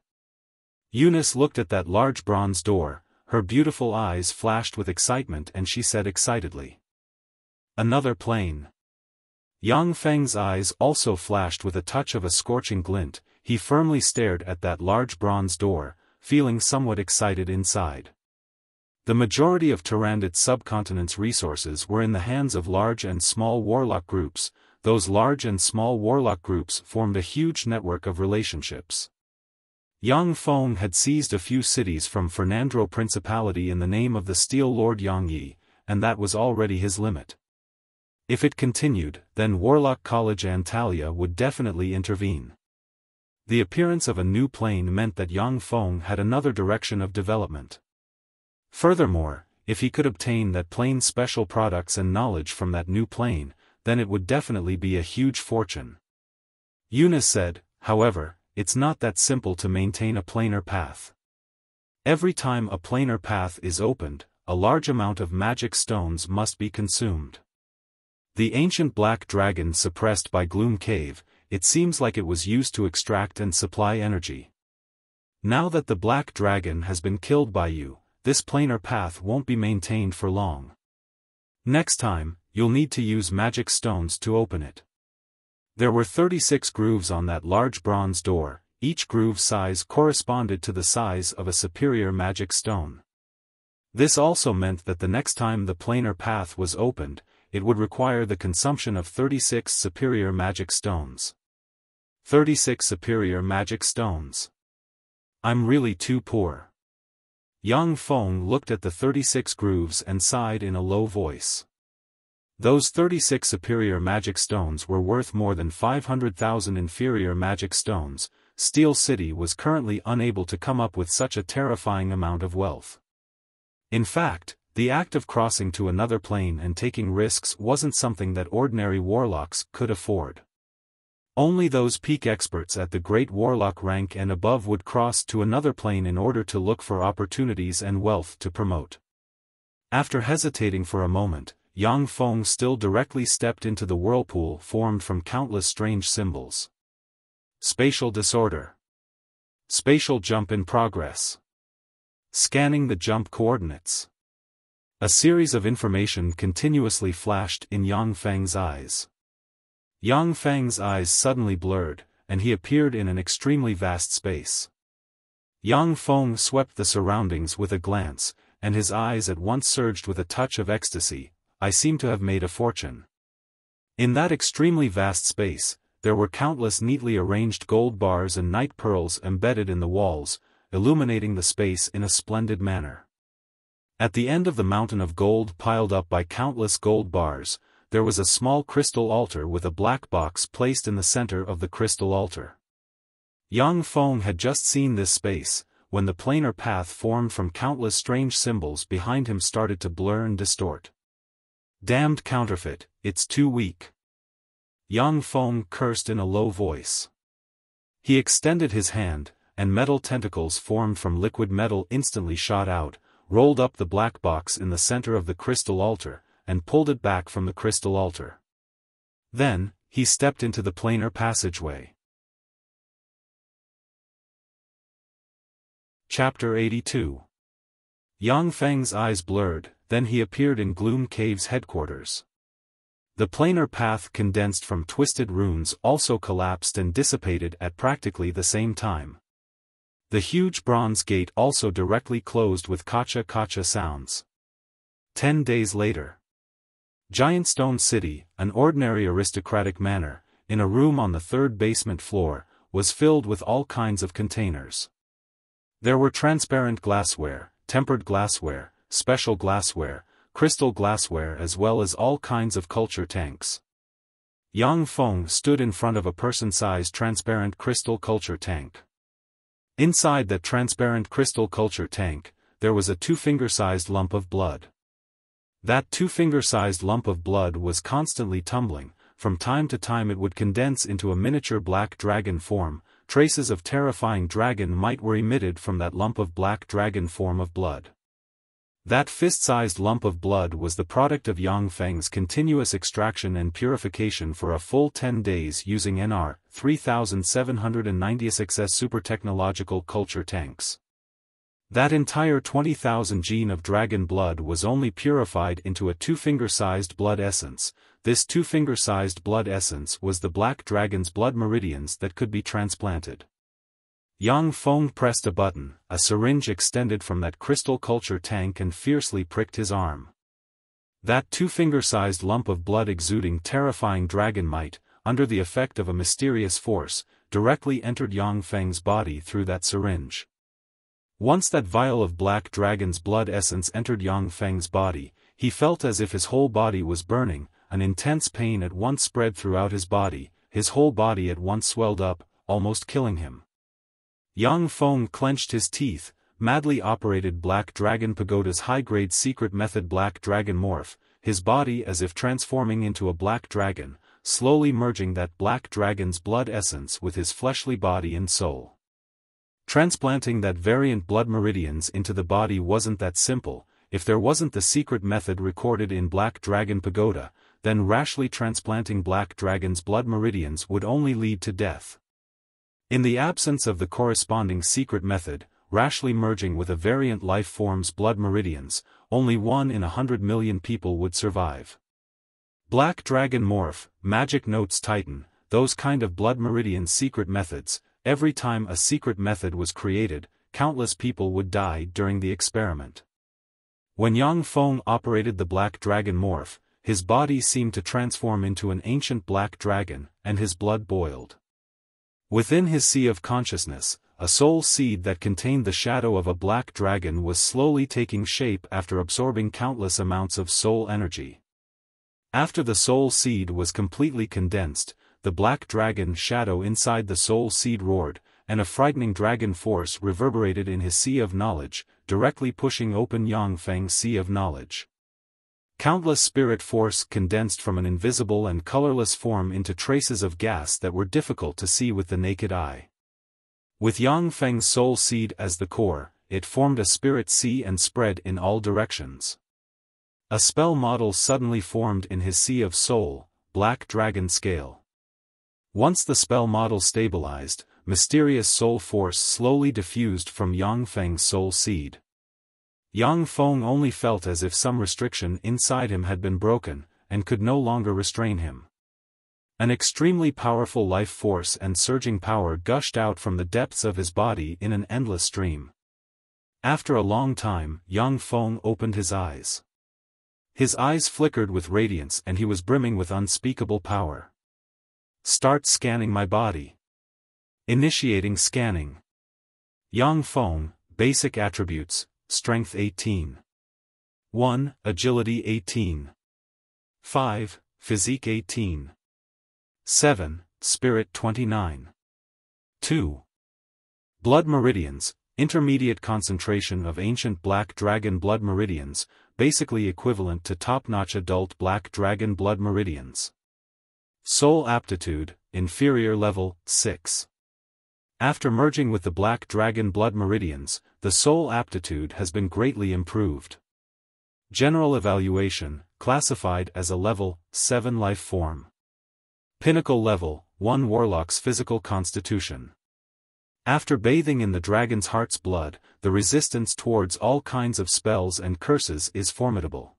Eunice looked at that large bronze door, her beautiful eyes flashed with excitement and she said excitedly, "Another plane." Yang Feng's eyes also flashed with a touch of a scorching glint. He firmly stared at that large bronze door, feeling somewhat excited inside. The majority of Tyrannid subcontinent's resources were in the hands of large and small warlock groups. Those large and small warlock groups formed a huge network of relationships. Yang Feng had seized a few cities from Fernandro Principality in the name of the Steel Lord Yang Yi, and that was already his limit. If it continued, then Warlock College Antalya would definitely intervene. The appearance of a new plane meant that Yang Feng had another direction of development. Furthermore, if he could obtain that plane's special products and knowledge from that new plane, then it would definitely be a huge fortune. Eunice said, however, it's not that simple to maintain a planar path. Every time a planar path is opened, a large amount of magic stones must be consumed. The ancient black dragon suppressed by Gloom Cave, it seems like it was used to extract and supply energy. Now that the black dragon has been killed by you, this planar path won't be maintained for long. Next time, you'll need to use magic stones to open it. There were 36 grooves on that large bronze door, each groove size corresponded to the size of a superior magic stone. This also meant that the next time the planar path was opened, it would require the consumption of 36 superior magic stones. 36 superior magic stones. I'm really too poor. Yang Feng looked at the 36 grooves and sighed in a low voice. Those 36 superior magic stones were worth more than 500,000 inferior magic stones. Steel City was currently unable to come up with such a terrifying amount of wealth. In fact, the act of crossing to another plane and taking risks wasn't something that ordinary warlocks could afford. Only those peak experts at the Great Warlock rank and above would cross to another plane in order to look for opportunities and wealth to promote. After hesitating for a moment, Yang Feng still directly stepped into the whirlpool formed from countless strange symbols. Spatial disorder. Spatial jump in progress. Scanning the jump coordinates. A series of information continuously flashed in Yang Feng's eyes. Yang Feng's eyes suddenly blurred, and he appeared in an extremely vast space. Yang Feng swept the surroundings with a glance, and his eyes at once surged with a touch of ecstasy. I seem to have made a fortune. In that extremely vast space, there were countless neatly arranged gold bars and night pearls embedded in the walls, illuminating the space in a splendid manner. At the end of the mountain of gold piled up by countless gold bars, there was a small crystal altar with a black box placed in the center of the crystal altar. Yang Feng had just seen this space, when the planar path formed from countless strange symbols behind him started to blur and distort. Damned counterfeit, it's too weak. Yang Feng cursed in a low voice. He extended his hand, and metal tentacles formed from liquid metal instantly shot out, rolled up the black box in the center of the crystal altar, and pulled it back from the crystal altar. Then, he stepped into the planar passageway. Chapter 82. Yang Feng's eyes blurred, then he appeared in Gloom Cave's headquarters. The planar path condensed from twisted runes also collapsed and dissipated at practically the same time. The huge bronze gate also directly closed with kacha-kacha sounds. 10 days later. Giant Stone City, an ordinary aristocratic manor, in a room on the third basement floor, was filled with all kinds of containers. There were transparent glassware, tempered glassware, special glassware, crystal glassware as well as all kinds of culture tanks. Yang Feng stood in front of a person-sized transparent crystal culture tank. Inside that transparent crystal culture tank, there was a two-finger-sized lump of blood. That two-finger-sized lump of blood was constantly tumbling. From time to time it would condense into a miniature black dragon form. Traces of terrifying dragon might were emitted from that lump of black dragon form of blood. That fist-sized lump of blood was the product of Yang Feng's continuous extraction and purification for a full 10 days using NR 3796S super technological culture tanks. That entire 20,000 gene of dragon blood was only purified into a two-finger-sized blood essence. This two-finger-sized blood essence was the black dragon's blood meridians that could be transplanted. Yang Feng pressed a button, a syringe extended from that crystal culture tank and fiercely pricked his arm. That two-finger-sized lump of blood exuding terrifying dragon might, under the effect of a mysterious force, directly entered Yang Feng's body through that syringe. Once that vial of black dragon's blood essence entered Yang Feng's body, he felt as if his whole body was burning. An intense pain at once spread throughout his body, his whole body at once swelled up, almost killing him. Yang Feng clenched his teeth, madly operated Black Dragon Pagoda's high-grade secret method Black Dragon Morph, his body as if transforming into a black dragon, slowly merging that black dragon's blood essence with his fleshly body and soul. Transplanting that variant blood meridians into the body wasn't that simple. If there wasn't the secret method recorded in Black Dragon Pagoda, then rashly transplanting Black Dragon's blood meridians would only lead to death. In the absence of the corresponding secret method, rashly merging with a variant life form's blood meridians, only 1 in 100 million people would survive. Black Dragon Morph, Magic Notes Titan, those kind of blood meridian secret methods, every time a secret method was created, countless people would die during the experiment. When Yang Feng operated the Black Dragon Morph, his body seemed to transform into an ancient black dragon, and his blood boiled. Within his sea of consciousness, a soul seed that contained the shadow of a black dragon was slowly taking shape after absorbing countless amounts of soul energy. After the soul seed was completely condensed, the black dragon shadow inside the soul seed roared, and a frightening dragon force reverberated in his sea of knowledge, directly pushing open Yang Feng's sea of knowledge. Countless spirit force condensed from an invisible and colorless form into traces of gas that were difficult to see with the naked eye. With Yang Feng's soul seed as the core, it formed a spirit sea and spread in all directions. A spell model suddenly formed in his sea of soul, Black Dragon Scale. Once the spell model stabilized, mysterious soul force slowly diffused from Yang Feng's soul seed. Yang Feng only felt as if some restriction inside him had been broken, and could no longer restrain him. An extremely powerful life force and surging power gushed out from the depths of his body in an endless stream. After a long time, Yang Feng opened his eyes. His eyes flickered with radiance and he was brimming with unspeakable power. Start scanning my body. Initiating scanning. Yang Feng, Basic Attributes, Strength 18. 1. Agility 18. 5. Physique 18. 7. Spirit 29. 2. Blood Meridians, Intermediate concentration of ancient Black Dragon blood meridians, basically equivalent to top-notch adult Black Dragon blood meridians. Soul Aptitude, Inferior Level, 6. After merging with the Black Dragon blood meridians, the soul aptitude has been greatly improved. General Evaluation, classified as a Level 7 life form. Pinnacle Level 1 Warlock's Physical Constitution. After bathing in the dragon's heart's blood, the resistance towards all kinds of spells and curses is formidable.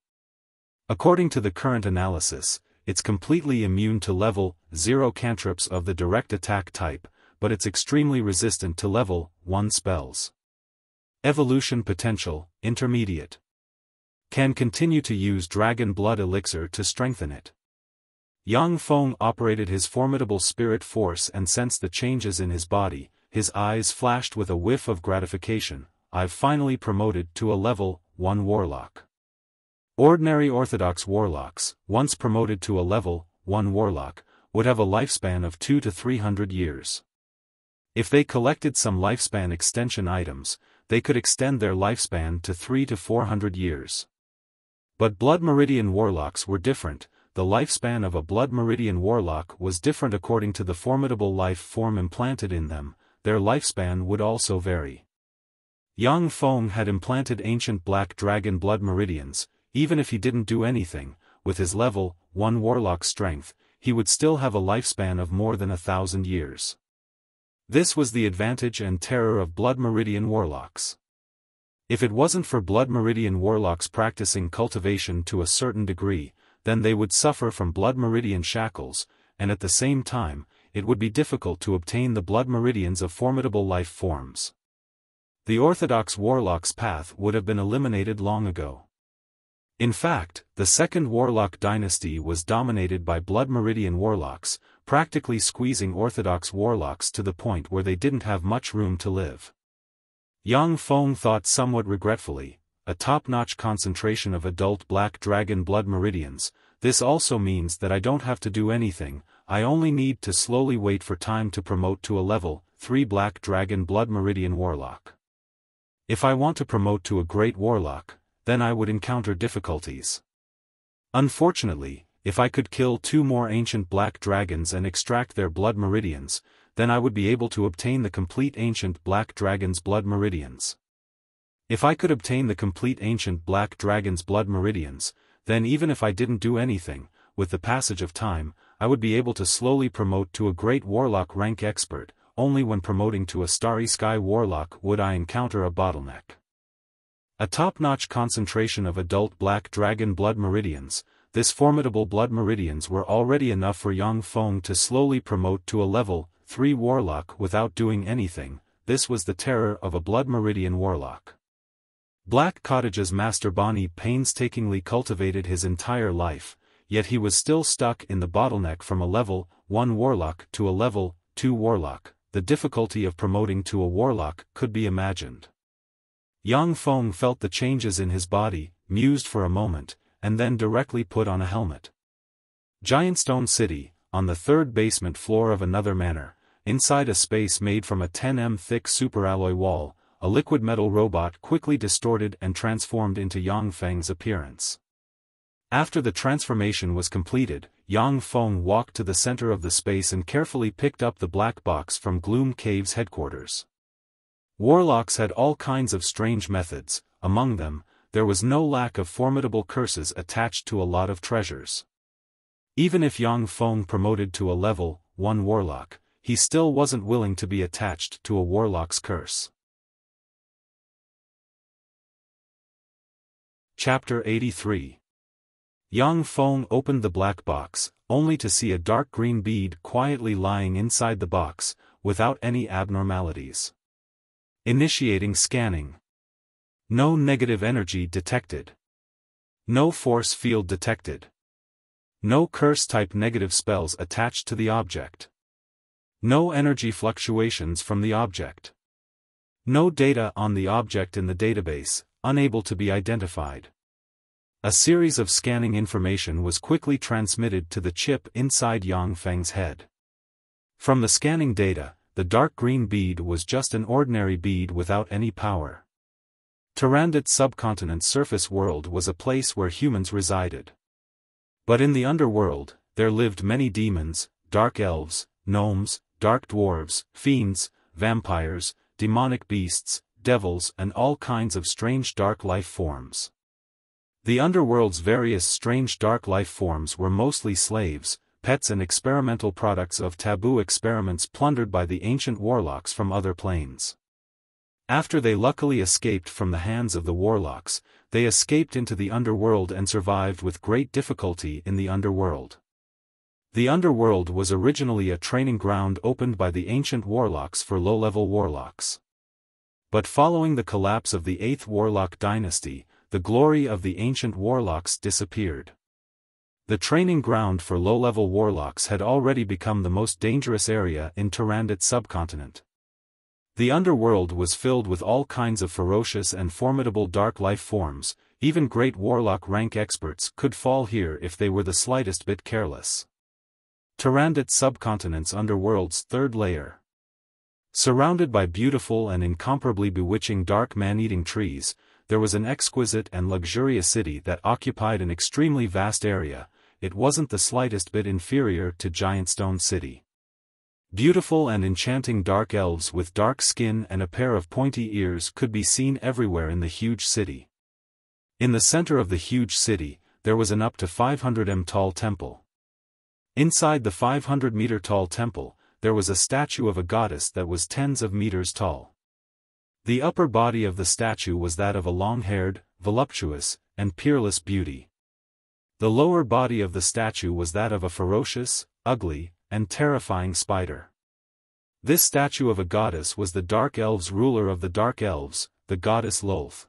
According to the current analysis, it's completely immune to level 0 cantrips of the direct attack type, but it's extremely resistant to level 1 spells. Evolution Potential, Intermediate. Can continue to use Dragon Blood Elixir to strengthen it. Yang Feng operated his formidable spirit force and sensed the changes in his body, his eyes flashed with a whiff of gratification. I've finally promoted to a level 1 warlock. Ordinary Orthodox warlocks, once promoted to a level 1 warlock, would have a lifespan of 200 to 300 years. If they collected some lifespan extension items, they could extend their lifespan to 300 to 400 years. But Blood Meridian warlocks were different. The lifespan of a Blood Meridian warlock was different according to the formidable life form implanted in them. Their lifespan would also vary. Yang Feng had implanted ancient Black Dragon blood meridians. Even if he didn't do anything, with his level 1 warlock strength, he would still have a lifespan of more than 1,000 years. This was the advantage and terror of Blood Meridian warlocks. If it wasn't for Blood Meridian warlocks practicing cultivation to a certain degree, then they would suffer from Blood Meridian shackles, and at the same time, it would be difficult to obtain the blood meridians of formidable life forms. The Orthodox warlock's path would have been eliminated long ago. In fact, the second warlock dynasty was dominated by Blood Meridian warlocks, practically squeezing Orthodox warlocks to the point where they didn't have much room to live. Yang Feng thought somewhat regretfully, a top-notch concentration of adult Black Dragon blood meridians. This also means that I don't have to do anything, I only need to slowly wait for time to promote to a level 3 Black Dragon blood meridian warlock. If I want to promote to a great warlock, then I would encounter difficulties. Unfortunately, if I could kill 2 more ancient black dragons and extract their blood meridians, then I would be able to obtain the complete ancient black dragon's blood meridians. If I could obtain the complete ancient black dragon's blood meridians, then even if I didn't do anything, with the passage of time, I would be able to slowly promote to a great warlock rank expert. Only when promoting to a starry sky warlock would I encounter a bottleneck. A top-notch concentration of adult black dragon blood meridians, this formidable blood meridians were already enough for Yang Feng to slowly promote to a level 3 warlock without doing anything. This was the terror of a blood meridian warlock. Black Cottage's Master Bonnie painstakingly cultivated his entire life, yet he was still stuck in the bottleneck from a level 1 warlock to a level 2 warlock. The difficulty of promoting to a warlock could be imagined. Yang Feng felt the changes in his body, mused for a moment, and then directly put on a helmet. Giant Stone City, on the 3rd basement floor of another manor, inside a space made from a 10 thick superalloy wall, a liquid metal robot quickly distorted and transformed into Yang Feng's appearance. After the transformation was completed, Yang Feng walked to the center of the space and carefully picked up the black box from Gloom Cave's headquarters. Warlocks had all kinds of strange methods. Among them, there was no lack of formidable curses attached to a lot of treasures. Even if Yang Feng promoted to a level 1 warlock, he still wasn't willing to be attached to a warlock's curse. Chapter 83. Yang Feng opened the black box, only to see a dark green bead quietly lying inside the box, without any abnormalities. Initiating scanning. No negative energy detected. No force field detected. No curse-type negative spells attached to the object. No energy fluctuations from the object. No data on the object in the database, unable to be identified. A series of scanning information was quickly transmitted to the chip inside Yang Feng's head. From the scanning data, the dark green bead was just an ordinary bead without any power. Tarandit subcontinent surface world was a place where humans resided. But in the underworld, there lived many demons, dark elves, gnomes, dark dwarves, fiends, vampires, demonic beasts, devils and all kinds of strange dark life forms. The underworld's various strange dark life forms were mostly slaves, pets and experimental products of taboo experiments plundered by the ancient warlocks from other planes. After they luckily escaped from the hands of the warlocks, they escaped into the underworld and survived with great difficulty in the underworld. The underworld was originally a training ground opened by the ancient warlocks for low-level warlocks. But following the collapse of the 8th Warlock dynasty, the glory of the ancient warlocks disappeared. The training ground for low-level warlocks had already become the most dangerous area in Tarandit subcontinent. The underworld was filled with all kinds of ferocious and formidable dark life forms. Even great warlock rank experts could fall here if they were the slightest bit careless. Tarandit subcontinent's underworld's 3rd layer. Surrounded by beautiful and incomparably bewitching dark man-eating trees, there was an exquisite and luxurious city that occupied an extremely vast area. It wasn't the slightest bit inferior to Giant Stone City. Beautiful and enchanting dark elves with dark skin and a pair of pointy ears could be seen everywhere in the huge city. In the center of the huge city, there was an up to 500 m tall temple. Inside the 500-meter tall temple, there was a statue of a goddess that was tens of meters tall. The upper body of the statue was that of a long-haired, voluptuous, and peerless beauty. The lower body of the statue was that of a ferocious, ugly, and terrifying spider. This statue of a goddess was the Dark Elves' ruler of the Dark Elves, the goddess Lolth.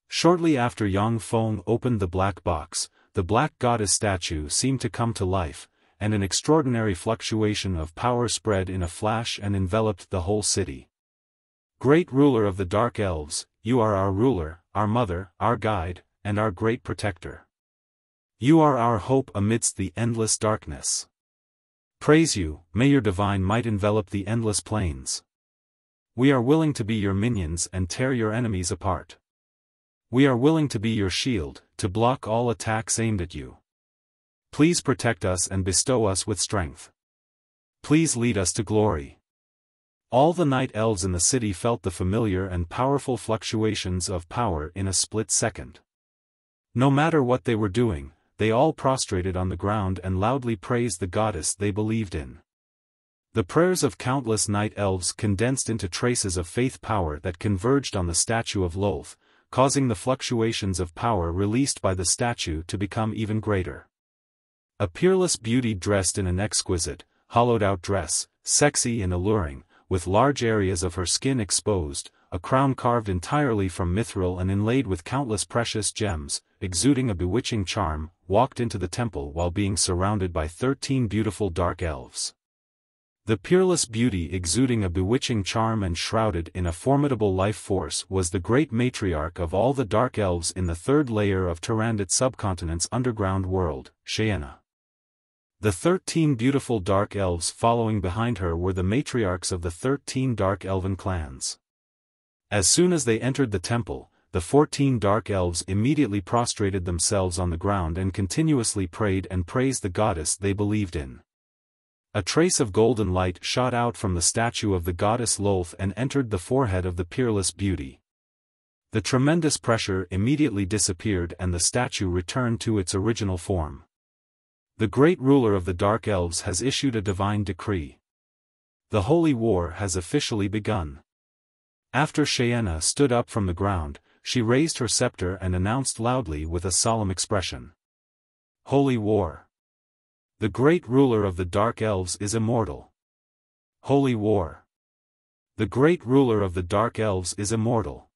Shortly after Yang Feng opened the black box, the black goddess statue seemed to come to life, and an extraordinary fluctuation of power spread in a flash and enveloped the whole city. Great ruler of the Dark Elves, you are our ruler, our mother, our guide, and our great protector. You are our hope amidst the endless darkness. Praise you, may your divine might envelop the endless plains. We are willing to be your minions and tear your enemies apart. We are willing to be your shield, to block all attacks aimed at you. Please protect us and bestow us with strength. Please lead us to glory. All the night elves in the city felt the familiar and powerful fluctuations of power in a split second. No matter what they were doing, they all prostrated on the ground and loudly praised the goddess they believed in. The prayers of countless night elves condensed into traces of faith power that converged on the statue of Lolth, causing the fluctuations of power released by the statue to become even greater. A peerless beauty dressed in an exquisite, hollowed-out dress, sexy and alluring, with large areas of her skin exposed, a crown carved entirely from mithril and inlaid with countless precious gems, exuding a bewitching charm, walked into the temple while being surrounded by 13 beautiful dark elves. The peerless beauty exuding a bewitching charm and shrouded in a formidable life force was the great matriarch of all the dark elves in the third layer of Tyrannid subcontinent's underground world, Xiaofan. The 13 beautiful dark elves following behind her were the matriarchs of the 13 dark elven clans. As soon as they entered the temple, the 14 dark elves immediately prostrated themselves on the ground and continuously prayed and praised the goddess they believed in. A trace of golden light shot out from the statue of the goddess Lolth and entered the forehead of the peerless beauty. The tremendous pressure immediately disappeared and the statue returned to its original form. The great ruler of the Dark Elves has issued a divine decree. The holy war has officially begun. After Xiaofan stood up from the ground, she raised her scepter and announced loudly with a solemn expression. Holy war. The great ruler of the Dark Elves is immortal. Holy war. The great ruler of the Dark Elves is immortal.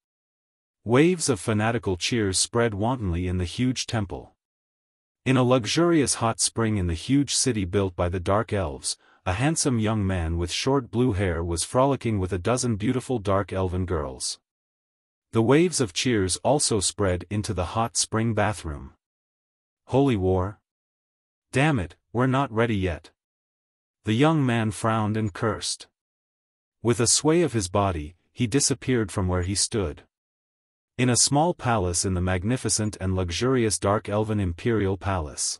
Waves of fanatical cheers spread wantonly in the huge temple. In a luxurious hot spring in the huge city built by the Dark Elves, a handsome young man with short blue hair was frolicking with a dozen beautiful dark elven girls. The waves of cheers also spread into the hot spring bathroom. Holy war? Damn it, we're not ready yet. The young man frowned and cursed. With a sway of his body, he disappeared from where he stood. In a small palace in the magnificent and luxurious Dark Elven Imperial Palace.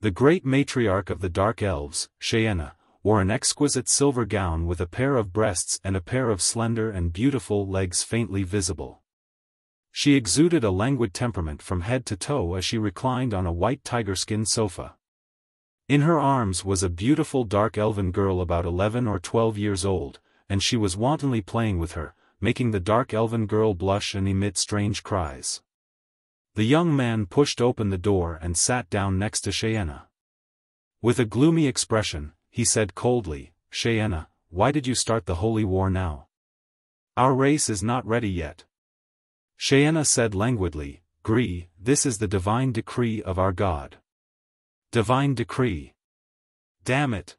The great matriarch of the Dark Elves, Xiaofan, wore an exquisite silver gown with a pair of breasts and a pair of slender and beautiful legs faintly visible. She exuded a languid temperament from head to toe as she reclined on a white tiger-skin sofa. In her arms was a beautiful dark elven girl about 11 or 12 years old, and she was wantonly playing with her, making the dark elven girl blush and emit strange cries. The young man pushed open the door and sat down next to Xiaofan. With a gloomy expression, he said coldly, "Xiaofan, why did you start the holy war now? Our race is not ready yet." Xiaofan said languidly, "Gri, this is the divine decree of our God." Divine decree. Damn it.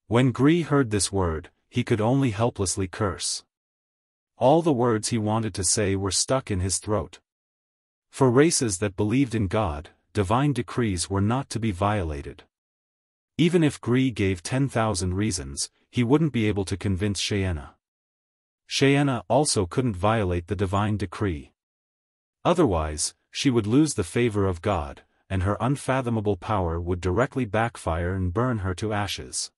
When Gri heard this word, he could only helplessly curse. All the words he wanted to say were stuck in his throat. For races that believed in God, divine decrees were not to be violated. Even if Gri gave 10,000 reasons, he wouldn't be able to convince Xiaofan. Xiaofan also couldn't violate the divine decree. Otherwise, she would lose the favor of God, and her unfathomable power would directly backfire and burn her to ashes.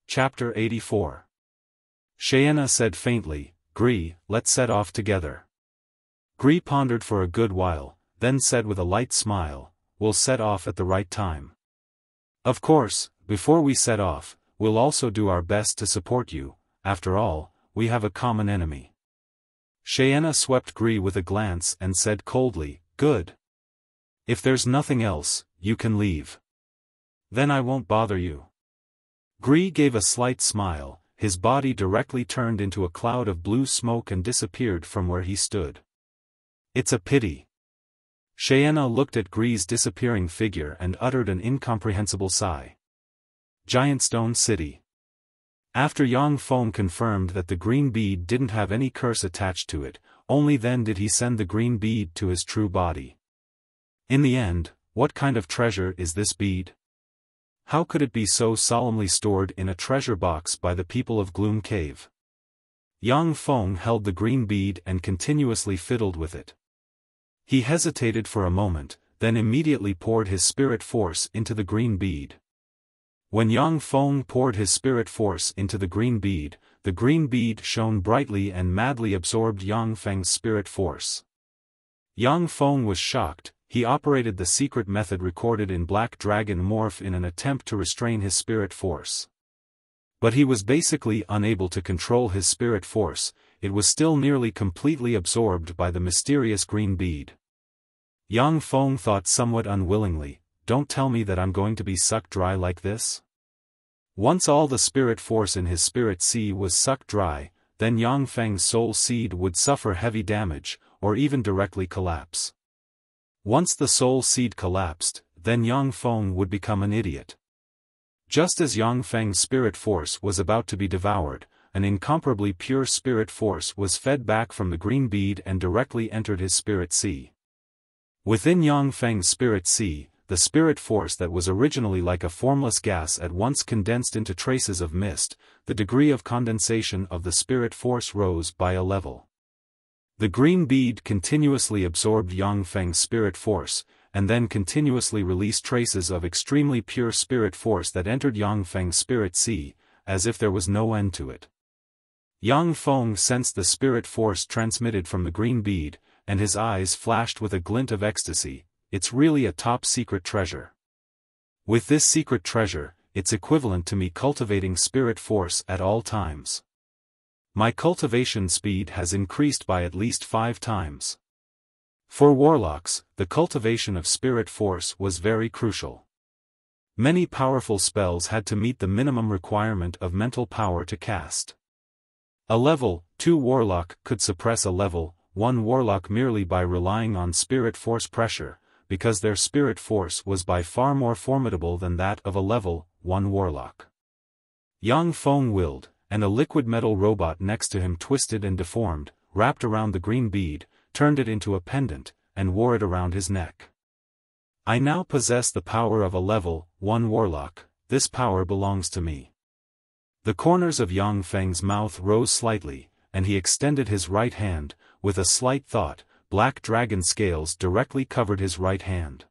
Chapter 84. Xiaofan said faintly, "Gri, let's set off together." Gri pondered for a good while, then said with a light smile, "We'll set off at the right time. Of course, before we set off, we'll also do our best to support you, after all, we have a common enemy." Xiaofan swept Gri with a glance and said coldly, "Good. If there's nothing else, you can leave. Then I won't bother you." Gri gave a slight smile, his body directly turned into a cloud of blue smoke and disappeared from where he stood. "It's a pity." Xiaofan looked at Gri's disappearing figure and uttered an incomprehensible sigh. Giant Stone City. After Yang Feng confirmed that the green bead didn't have any curse attached to it, only then did he send the green bead to his true body. In the end, what kind of treasure is this bead? How could it be so solemnly stored in a treasure box by the people of Gloom Cave? Yang Feng held the green bead and continuously fiddled with it. He hesitated for a moment, then immediately poured his spirit force into the green bead. When Yang Feng poured his spirit force into the green bead shone brightly and madly absorbed Yang Feng's spirit force. Yang Feng was shocked. He operated the secret method recorded in Black Dragon Morph in an attempt to restrain his spirit force. But he was basically unable to control his spirit force. It was still nearly completely absorbed by the mysterious green bead. Yang Feng thought somewhat unwillingly, "Don't tell me that I'm going to be sucked dry like this?" Once all the spirit force in his spirit sea was sucked dry, then Yang Feng's soul seed would suffer heavy damage, or even directly collapse. Once the soul seed collapsed, then Yang Feng would become an idiot. Just as Yang Feng's spirit force was about to be devoured, an incomparably pure spirit force was fed back from the green bead and directly entered his spirit sea. Within Yang Feng's spirit sea, the spirit force that was originally like a formless gas at once condensed into traces of mist. The degree of condensation of the spirit force rose by a level. The green bead continuously absorbed Yang Feng's spirit force, and then continuously released traces of extremely pure spirit force that entered Yang Feng's spirit sea, as if there was no end to it. Yang Feng sensed the spirit force transmitted from the green bead, and his eyes flashed with a glint of ecstasy. It's really a top-secret treasure. With this secret treasure, it's equivalent to me cultivating spirit force at all times. My cultivation speed has increased by at least 5 times. For warlocks, the cultivation of spirit force was very crucial. Many powerful spells had to meet the minimum requirement of mental power to cast. A level 2 warlock could suppress a level 1 warlock merely by relying on spirit force pressure, because their spirit force was by far more formidable than that of a level 1 warlock. Yang Feng willed, and a liquid metal robot next to him twisted and deformed, wrapped around the green bead, turned it into a pendant, and wore it around his neck. I now possess the power of a level 1 warlock. This power belongs to me. The corners of Yang Feng's mouth rose slightly, and he extended his right hand. With a slight thought, black dragon scales directly covered his right hand.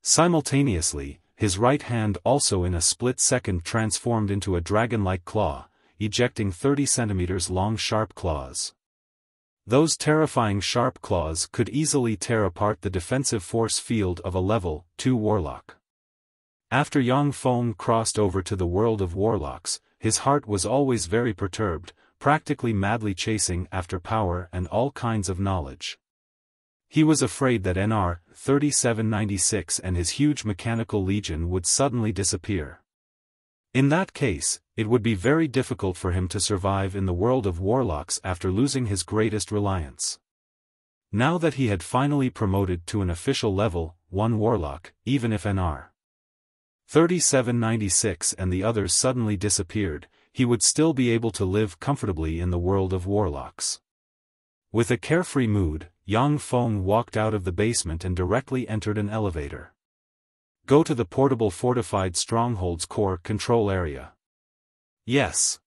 Simultaneously, his right hand also in a split second transformed into a dragon-like claw, ejecting 30 centimeters long sharp claws. Those terrifying sharp claws could easily tear apart the defensive force field of a level 2 warlock. After Yang Feng crossed over to the world of warlocks, his heart was always very perturbed, practically madly chasing after power and all kinds of knowledge. He was afraid that NR 3796 and his huge mechanical legion would suddenly disappear. In that case, it would be very difficult for him to survive in the world of warlocks after losing his greatest reliance. Now that he had finally promoted to an official level 1 warlock, even if NR 3796 and the others suddenly disappeared, he would still be able to live comfortably in the world of warlocks. With a carefree mood, Yang Feng walked out of the basement and directly entered an elevator. Go to the portable fortified stronghold's core control area. Yes.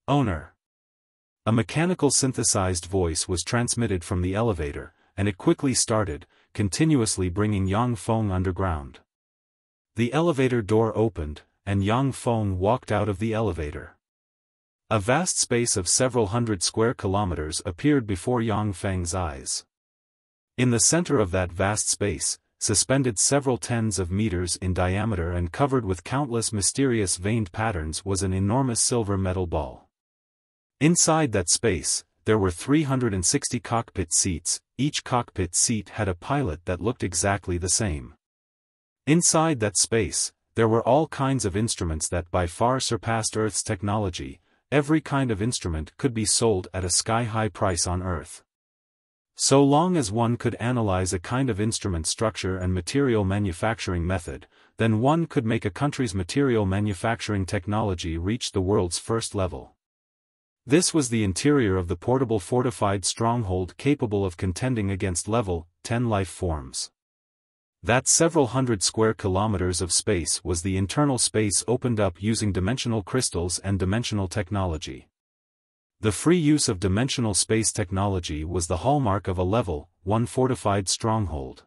Owner. A mechanical synthesized voice was transmitted from the elevator, and it quickly started, continuously bringing Yang Feng underground. The elevator door opened, and Yang Feng walked out of the elevator. A vast space of several hundred square kilometers appeared before Yang Feng's eyes. In the center of that vast space, suspended several tens of meters in diameter and covered with countless mysterious veined patterns, was an enormous silver metal ball. Inside that space, there were 360 cockpit seats. Each cockpit seat had a pilot that looked exactly the same. Inside that space, there were all kinds of instruments that by far surpassed Earth's technology. Every kind of instrument could be sold at a sky-high price on Earth. So long as one could analyze a kind of instrument structure and material manufacturing method, then one could make a country's material manufacturing technology reach the world's first level. This was the interior of the portable fortified stronghold capable of contending against level 10 life forms. That several hundred square kilometers of space was the internal space opened up using dimensional crystals and dimensional technology. The free use of dimensional space technology was the hallmark of a level 1 fortified stronghold.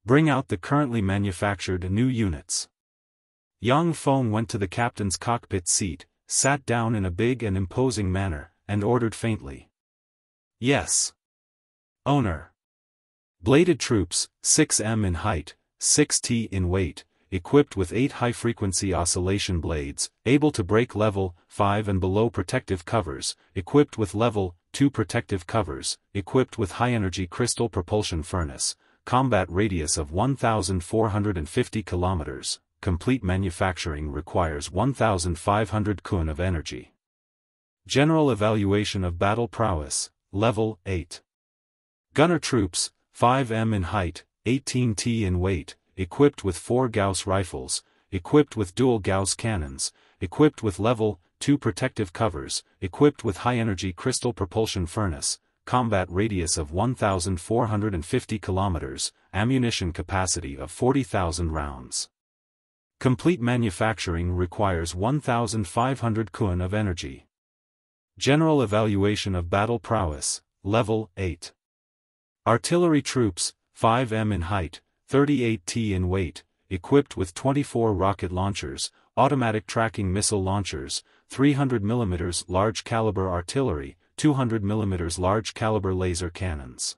Bring out the currently manufactured new units. Yang Feng went to the captain's cockpit seat, sat down in a big and imposing manner, and ordered faintly. Yes. Owner. Bladed troops, 6 m in height, 6 t in weight, equipped with 8 high-frequency oscillation blades, able to break level 5 and below protective covers, equipped with level 2 protective covers, equipped with high-energy crystal propulsion furnace, combat radius of 1,450 kilometers, complete manufacturing requires 1,500 kun of energy. General evaluation of battle prowess, level 8. Gunner troops, 5 m in height, 18 t in weight, equipped with 4 Gauss rifles, equipped with dual Gauss cannons, equipped with level 2 protective covers, equipped with high-energy crystal propulsion furnace, combat radius of 1,450 kilometers, ammunition capacity of 40,000 rounds. Complete manufacturing requires 1,500 kun of energy. General evaluation of battle prowess, level 8. Artillery troops, 5 m in height, 38 t in weight, equipped with 24 rocket launchers, automatic tracking missile launchers, 300 mm large caliber artillery, 200 mm large caliber laser cannons.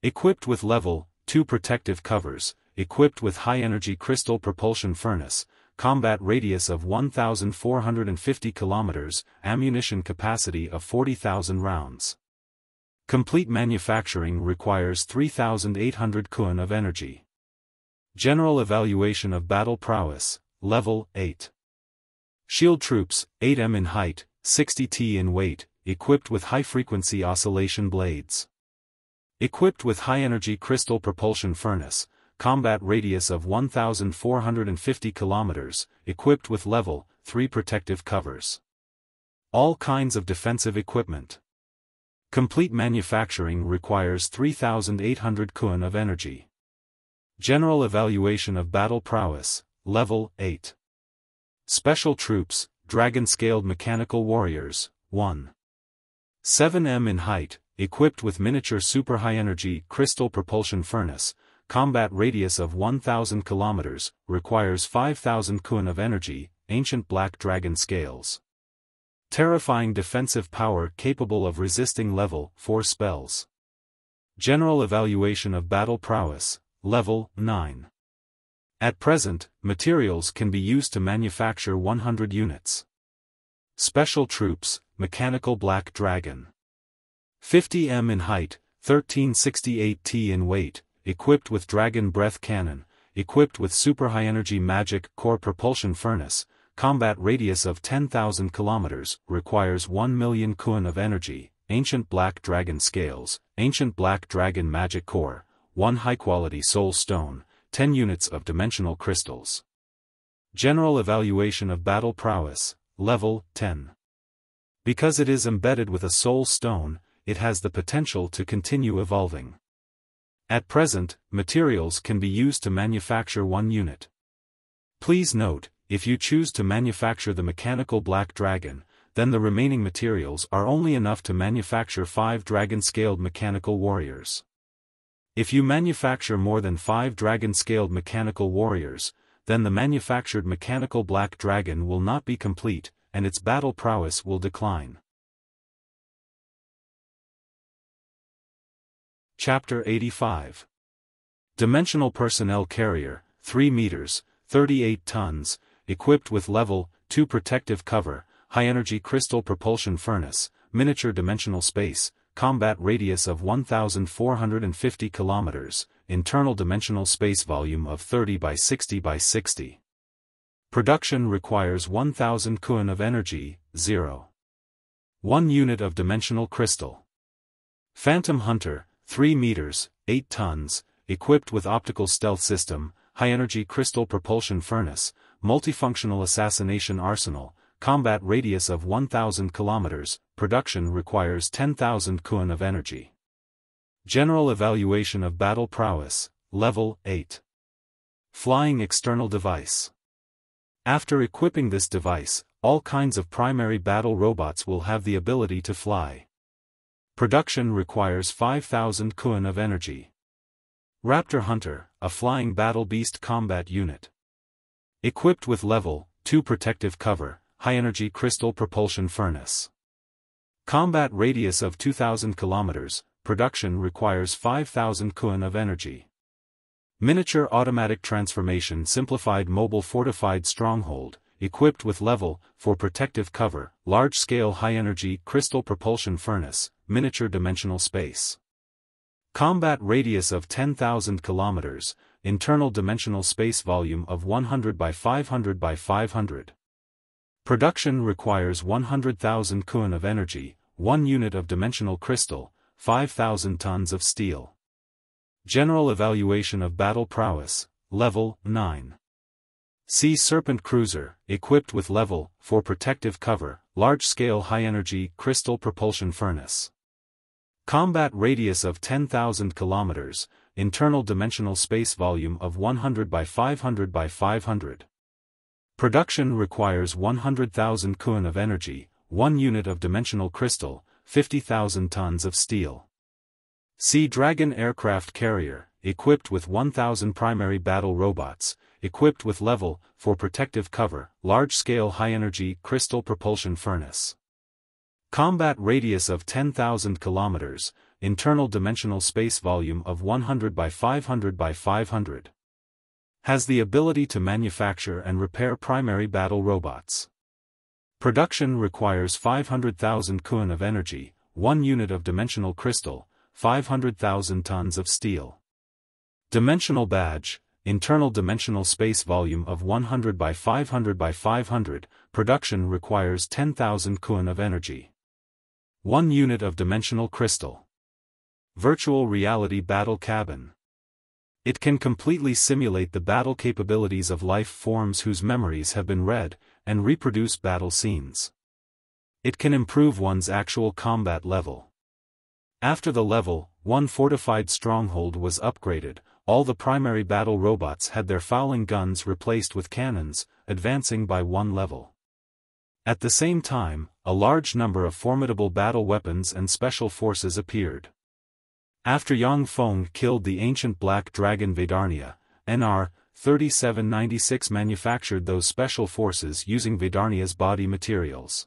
Equipped with level 2 protective covers, equipped with high-energy crystal propulsion furnace, combat radius of 1,450 kilometers, ammunition capacity of 40,000 rounds. Complete manufacturing requires 3,800 kun of energy. General evaluation of battle prowess, level 8. Shield troops, 8 m in height, 60 t in weight, equipped with high-frequency oscillation blades. Equipped with high-energy crystal propulsion furnace, combat radius of 1,450 kilometers, equipped with level 3 protective covers. All kinds of defensive equipment. Complete manufacturing requires 3,800 kun of energy. General evaluation of battle prowess, level 8. Special troops, dragon-scaled mechanical warriors, 1. 7 m in height, equipped with miniature super high-energy crystal propulsion furnace, combat radius of 1,000 kilometers, requires 5,000 kun of energy, ancient black dragon scales. Terrifying defensive power capable of resisting level 4 spells. General evaluation of battle prowess, level 9. At present, materials can be used to manufacture 100 units. Special troops, mechanical black dragon. 50 m in height, 1368 t in weight, equipped with dragon breath cannon, equipped with super high-energy magic core propulsion furnace, combat radius of 10,000 kilometers, requires 1 million kun of energy, ancient black dragon scales, ancient black dragon magic core, 1 high-quality soul stone, 10 units of dimensional crystals. General evaluation of battle prowess, level 10. Because it is embedded with a soul stone, it has the potential to continue evolving. At present, materials can be used to manufacture 1 unit. Please note, if you choose to manufacture the mechanical black dragon, then the remaining materials are only enough to manufacture 5 dragon-scaled mechanical warriors. If you manufacture more than 5 dragon-scaled mechanical warriors, then the manufactured mechanical black dragon will not be complete, and its battle prowess will decline. Chapter 85. Dimensional Personnel Carrier, 3 meters, 38 tons, equipped with level 2 protective cover, high-energy crystal propulsion furnace, miniature dimensional space, combat radius of 1,450 kilometers, internal dimensional space volume of 30 by 60 by 60. Production requires 1,000 kun of energy, 0. 1 unit of dimensional crystal. Phantom Hunter, 3 meters, 8 tons, equipped with optical stealth system, high-energy crystal propulsion furnace, multifunctional assassination arsenal, combat radius of 1,000 kilometers, production requires 10,000 kun of energy. General evaluation of battle prowess, Level 8. Flying External Device. After equipping this device, all kinds of primary battle robots will have the ability to fly. Production requires 5,000 Kun of energy. Raptor Hunter, a flying battle beast combat unit. Equipped with Level 2 protective cover, high-energy crystal propulsion furnace. Combat radius of 2,000 kilometers, production requires 5,000 Kun of energy. Miniature automatic transformation simplified mobile fortified stronghold, equipped with Level 4 protective cover, large-scale high-energy crystal propulsion furnace, miniature dimensional space. Combat radius of 10,000 kilometers, internal dimensional space volume of 100 by 500 by 500. Production requires 100,000 Kun of energy, 1 unit of dimensional crystal, 5,000 tons of steel. General evaluation of battle prowess, Level 9. Sea Serpent Cruiser, equipped with Level 4 protective cover, large-scale high-energy crystal propulsion furnace. Combat radius of 10,000 kilometers, internal dimensional space volume of 100 by 500 by 500. Production requires 100,000 Kun of energy, 1 unit of dimensional crystal, 50,000 tons of steel. Sea Dragon Aircraft Carrier, equipped with 1,000 primary battle robots, equipped with Level 4 protective cover, large-scale high-energy crystal propulsion furnace. Combat radius of 10,000 kilometers, internal dimensional space volume of 100 by 500 by 500. Has the ability to manufacture and repair primary battle robots. Production requires 500,000 Kun of energy, 1 unit of dimensional crystal, 500,000 tons of steel. Dimensional badge, internal dimensional space volume of 100 by 500 by 500, production requires 10,000 Kun of energy. 1 unit of dimensional crystal. Virtual reality battle cabin. It can completely simulate the battle capabilities of life forms whose memories have been read, and reproduce battle scenes. It can improve one's actual combat level. After the Level 1 fortified stronghold was upgraded, all the primary battle robots had their fowling guns replaced with cannons, advancing by 1 level. At the same time, a large number of formidable battle weapons and special forces appeared. After Yang Feng killed the ancient black dragon Vedarnia, NR 3796 manufactured those special forces using Vedarnia's body materials.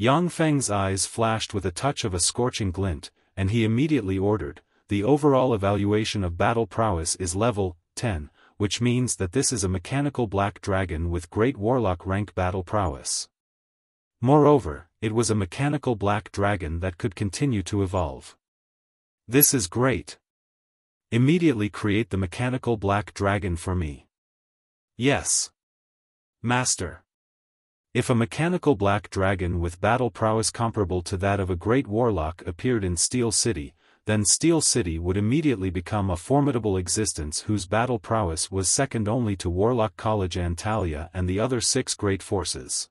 Yang Feng's eyes flashed with a touch of a scorching glint, and he immediately ordered, the overall evaluation of battle prowess is Level 10, which means that this is a mechanical black dragon with great warlock rank battle prowess. Moreover, it was a mechanical black dragon that could continue to evolve. This is great. Immediately create the mechanical black dragon for me. Yes. Master. If a mechanical black dragon with battle prowess comparable to that of a great warlock appeared in Steel City, then Steel City would immediately become a formidable existence whose battle prowess was second only to Warlock College Antalya and the other 6 great forces.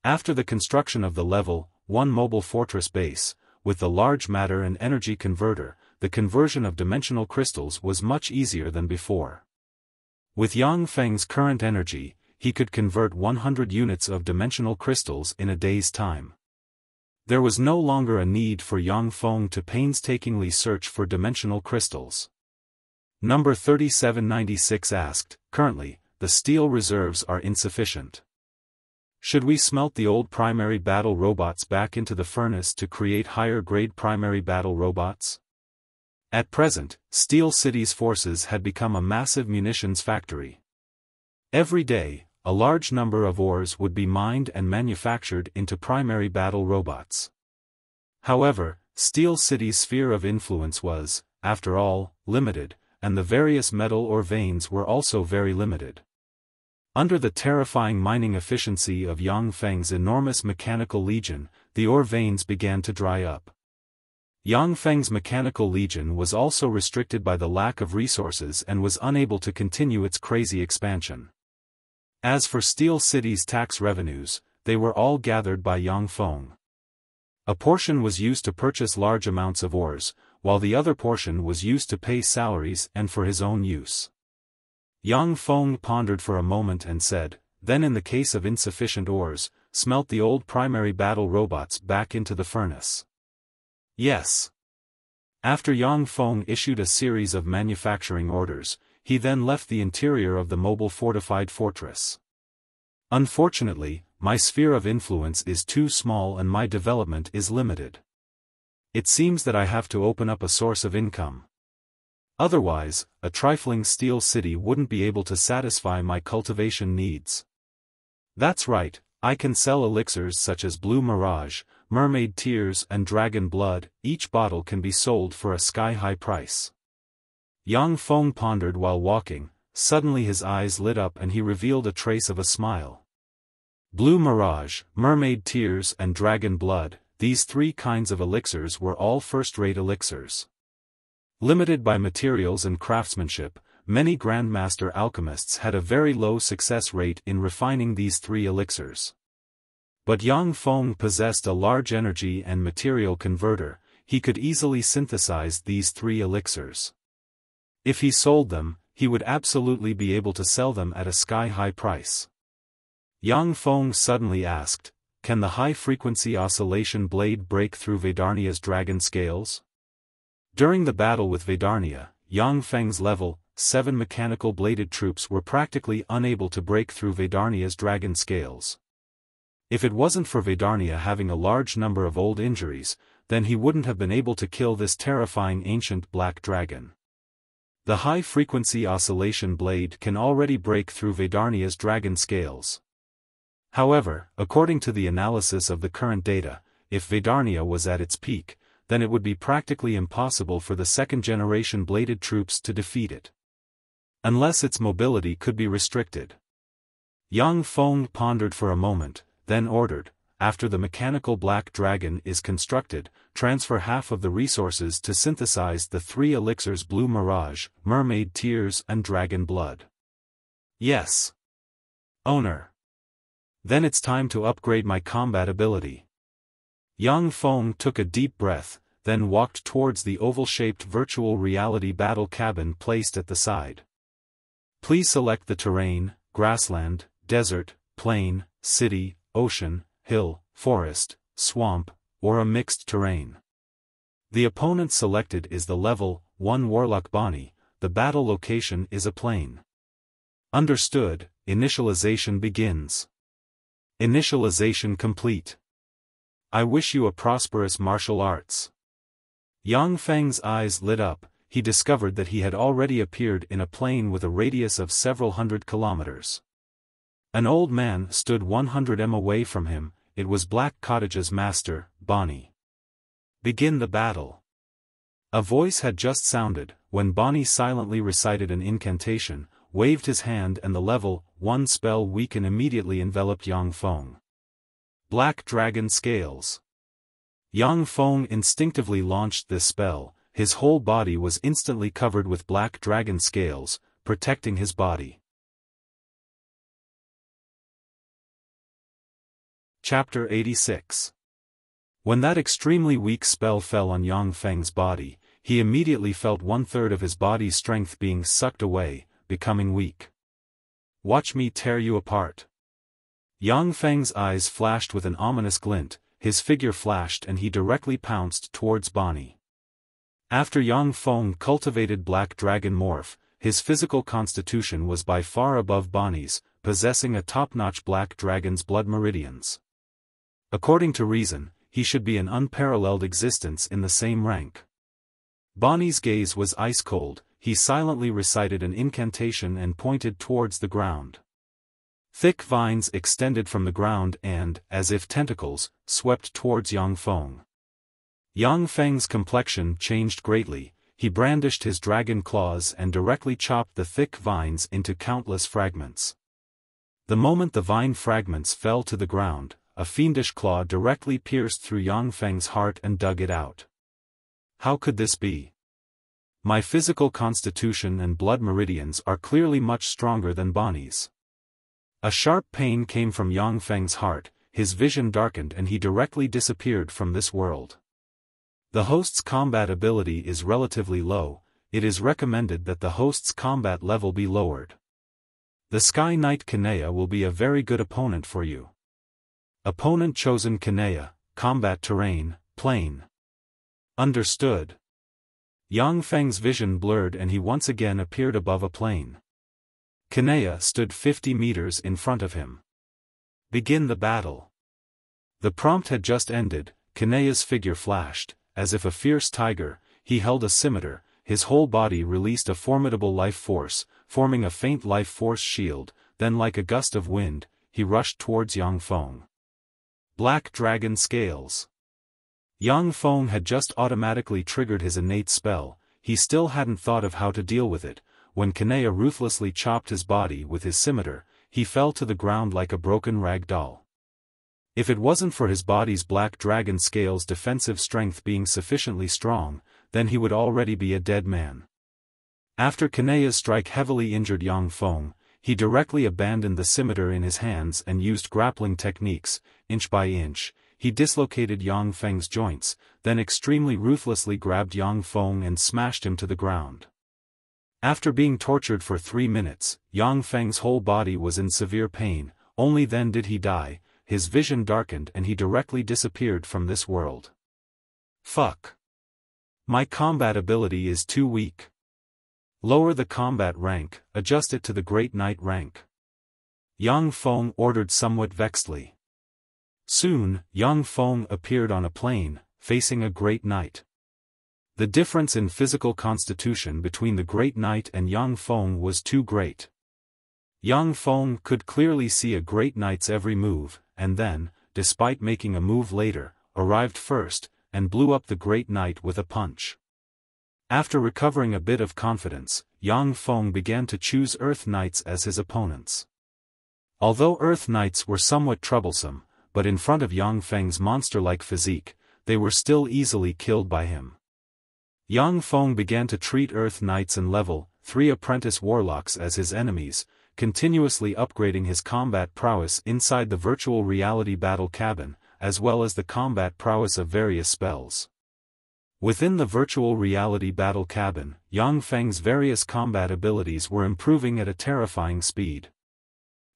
After the construction of the Level 1 mobile fortress base, with the large matter and energy converter, the conversion of dimensional crystals was much easier than before. With Yang Feng's current energy, he could convert 100 units of dimensional crystals in a day's time. There was no longer a need for Yang Feng to painstakingly search for dimensional crystals. Number 3796 asked, currently, the steel reserves are insufficient. Should we smelt the old primary battle robots back into the furnace to create higher-grade primary battle robots? At present, Steel City's forces had become a massive munitions factory. Every day, a large number of ores would be mined and manufactured into primary battle robots. However, Steel City's sphere of influence was, after all, limited, and the various metal ore veins were also very limited. Under the terrifying mining efficiency of Yang Feng's enormous mechanical legion, the ore veins began to dry up. Yang Feng's mechanical legion was also restricted by the lack of resources and was unable to continue its crazy expansion. As for Steel City's tax revenues, they were all gathered by Yang Feng. A portion was used to purchase large amounts of ores, while the other portion was used to pay salaries and for his own use. Yang Feng pondered for a moment and said, then in the case of insufficient ores, smelt the old primary battle robots back into the furnace. Yes. After Yang Feng issued a series of manufacturing orders, he then left the interior of the mobile fortified fortress. Unfortunately, my sphere of influence is too small and my development is limited. It seems that I have to open up a source of income. Otherwise, a trifling steel city wouldn't be able to satisfy my cultivation needs. That's right, I can sell elixirs such as Blue Mirage, Mermaid Tears and Dragon Blood. Each bottle can be sold for a sky-high price. Yang Feng pondered while walking. Suddenly his eyes lit up and he revealed a trace of a smile. Blue Mirage, Mermaid Tears and Dragon Blood, these three kinds of elixirs were all first-rate elixirs. Limited by materials and craftsmanship, many Grandmaster alchemists had a very low success rate in refining these three elixirs. But Yang Feng possessed a large energy and material converter. He could easily synthesize these three elixirs. If he sold them, he would absolutely be able to sell them at a sky-high price. Yang Feng suddenly asked, can the high-frequency oscillation blade break through Vedarnia's dragon scales? During the battle with Vedarnia, Yang Feng's level 7 mechanical bladed troops were practically unable to break through Vedarnia's dragon scales. If it wasn't for Vedarnia having a large number of old injuries, then he wouldn't have been able to kill this terrifying ancient black dragon. The high-frequency oscillation blade can already break through Vedarnia's dragon scales. However, according to the analysis of the current data, if Vedarnia was at its peak, then it would be practically impossible for the second-generation bladed troops to defeat it. Unless its mobility could be restricted. Yang Feng pondered for a moment, then ordered, after the mechanical black dragon is constructed, transfer half of the resources to synthesize the three elixirs Blue Mirage, Mermaid Tears and Dragon Blood. Yes. Owner. Then it's time to upgrade my combat ability. Yang Feng took a deep breath, then walked towards the oval-shaped virtual reality battle cabin placed at the side. Please select the terrain: grassland, desert, plain, city, ocean, hill, forest, swamp, or a mixed terrain. The opponent selected is the level 1 Warlock Bonnie. The battle location is a plain. Understood. Initialization begins. Initialization complete. I wish you a prosperous martial arts. Yang Feng's eyes lit up. He discovered that he had already appeared in a plain with a radius of several hundred kilometers. An old man stood 100 m away from him. It was Black Cottage's master, Bonnie. Begin the battle. A voice had just sounded, when Bonnie silently recited an incantation, waved his hand and the level 1 spell weaken immediately enveloped Yang Feng. Black Dragon Scales. Yang Feng instinctively launched this spell. His whole body was instantly covered with black dragon scales, protecting his body. Chapter 86. When that extremely weak spell fell on Yang Feng's body, he immediately felt 1/3 of his body's strength being sucked away, becoming weak. Watch me tear you apart. Yang Feng's eyes flashed with an ominous glint, his figure flashed and he directly pounced towards Bonnie. After Yang Feng cultivated Black Dragon Morph, his physical constitution was by far above Bonnie's, possessing a top-notch Black Dragon's blood meridians. According to reason, he should be an unparalleled existence in the same rank. Bonnie's gaze was ice-cold. He silently recited an incantation and pointed towards the ground. Thick vines extended from the ground and, as if tentacles, swept towards Yang Feng. Yang Feng's complexion changed greatly. He brandished his dragon claws and directly chopped the thick vines into countless fragments. The moment the vine fragments fell to the ground, a fiendish claw directly pierced through Yang Feng's heart and dug it out. How could this be? My physical constitution and blood meridians are clearly much stronger than Bonnie's. A sharp pain came from Yang Feng's heart, his vision darkened and he directly disappeared from this world. The host's combat ability is relatively low. It is recommended that the host's combat level be lowered. The Sky Knight Kanea will be a very good opponent for you. Opponent chosen: Kanea, combat terrain, plain. Understood. Yang Feng's vision blurred and he once again appeared above a plain. Kanea stood 50 meters in front of him. Begin the battle. The prompt had just ended. Kanea's figure flashed, as if a fierce tiger. He held a scimitar, his whole body released a formidable life force, forming a faint life force shield, then like a gust of wind, he rushed towards Yang Feng. Black Dragon Scales. Yang Feng had just automatically triggered his innate spell. He still hadn't thought of how to deal with it. When Kanea ruthlessly chopped his body with his scimitar, he fell to the ground like a broken rag doll. If it wasn't for his body's black dragon scales' defensive strength being sufficiently strong, then he would already be a dead man. After Kanea's strike heavily injured Yang Feng, he directly abandoned the scimitar in his hands and used grappling techniques. Inch by inch, he dislocated Yang Feng's joints, then extremely ruthlessly grabbed Yang Feng and smashed him to the ground. After being tortured for 3 minutes, Yang Feng's whole body was in severe pain. Only then did he die. His vision darkened and he directly disappeared from this world. Fuck. My combat ability is too weak. Lower the combat rank, adjust it to the Great Knight rank. Yang Feng ordered somewhat vexedly. Soon, Yang Feng appeared on a plain, facing a Great Knight. The difference in physical constitution between the Great Knight and Yang Feng was too great. Yang Feng could clearly see a Great Knight's every move, and then, despite making a move later, arrived first, and blew up the Great Knight with a punch. After recovering a bit of confidence, Yang Feng began to choose Earth Knights as his opponents. Although Earth Knights were somewhat troublesome, but in front of Yang Feng's monster-like physique, they were still easily killed by him. Yang Feng began to treat Earth Knights and level 3 apprentice warlocks as his enemies, continuously upgrading his combat prowess inside the virtual reality battle cabin, as well as the combat prowess of various spells. Within the virtual reality battle cabin, Yang Feng's various combat abilities were improving at a terrifying speed.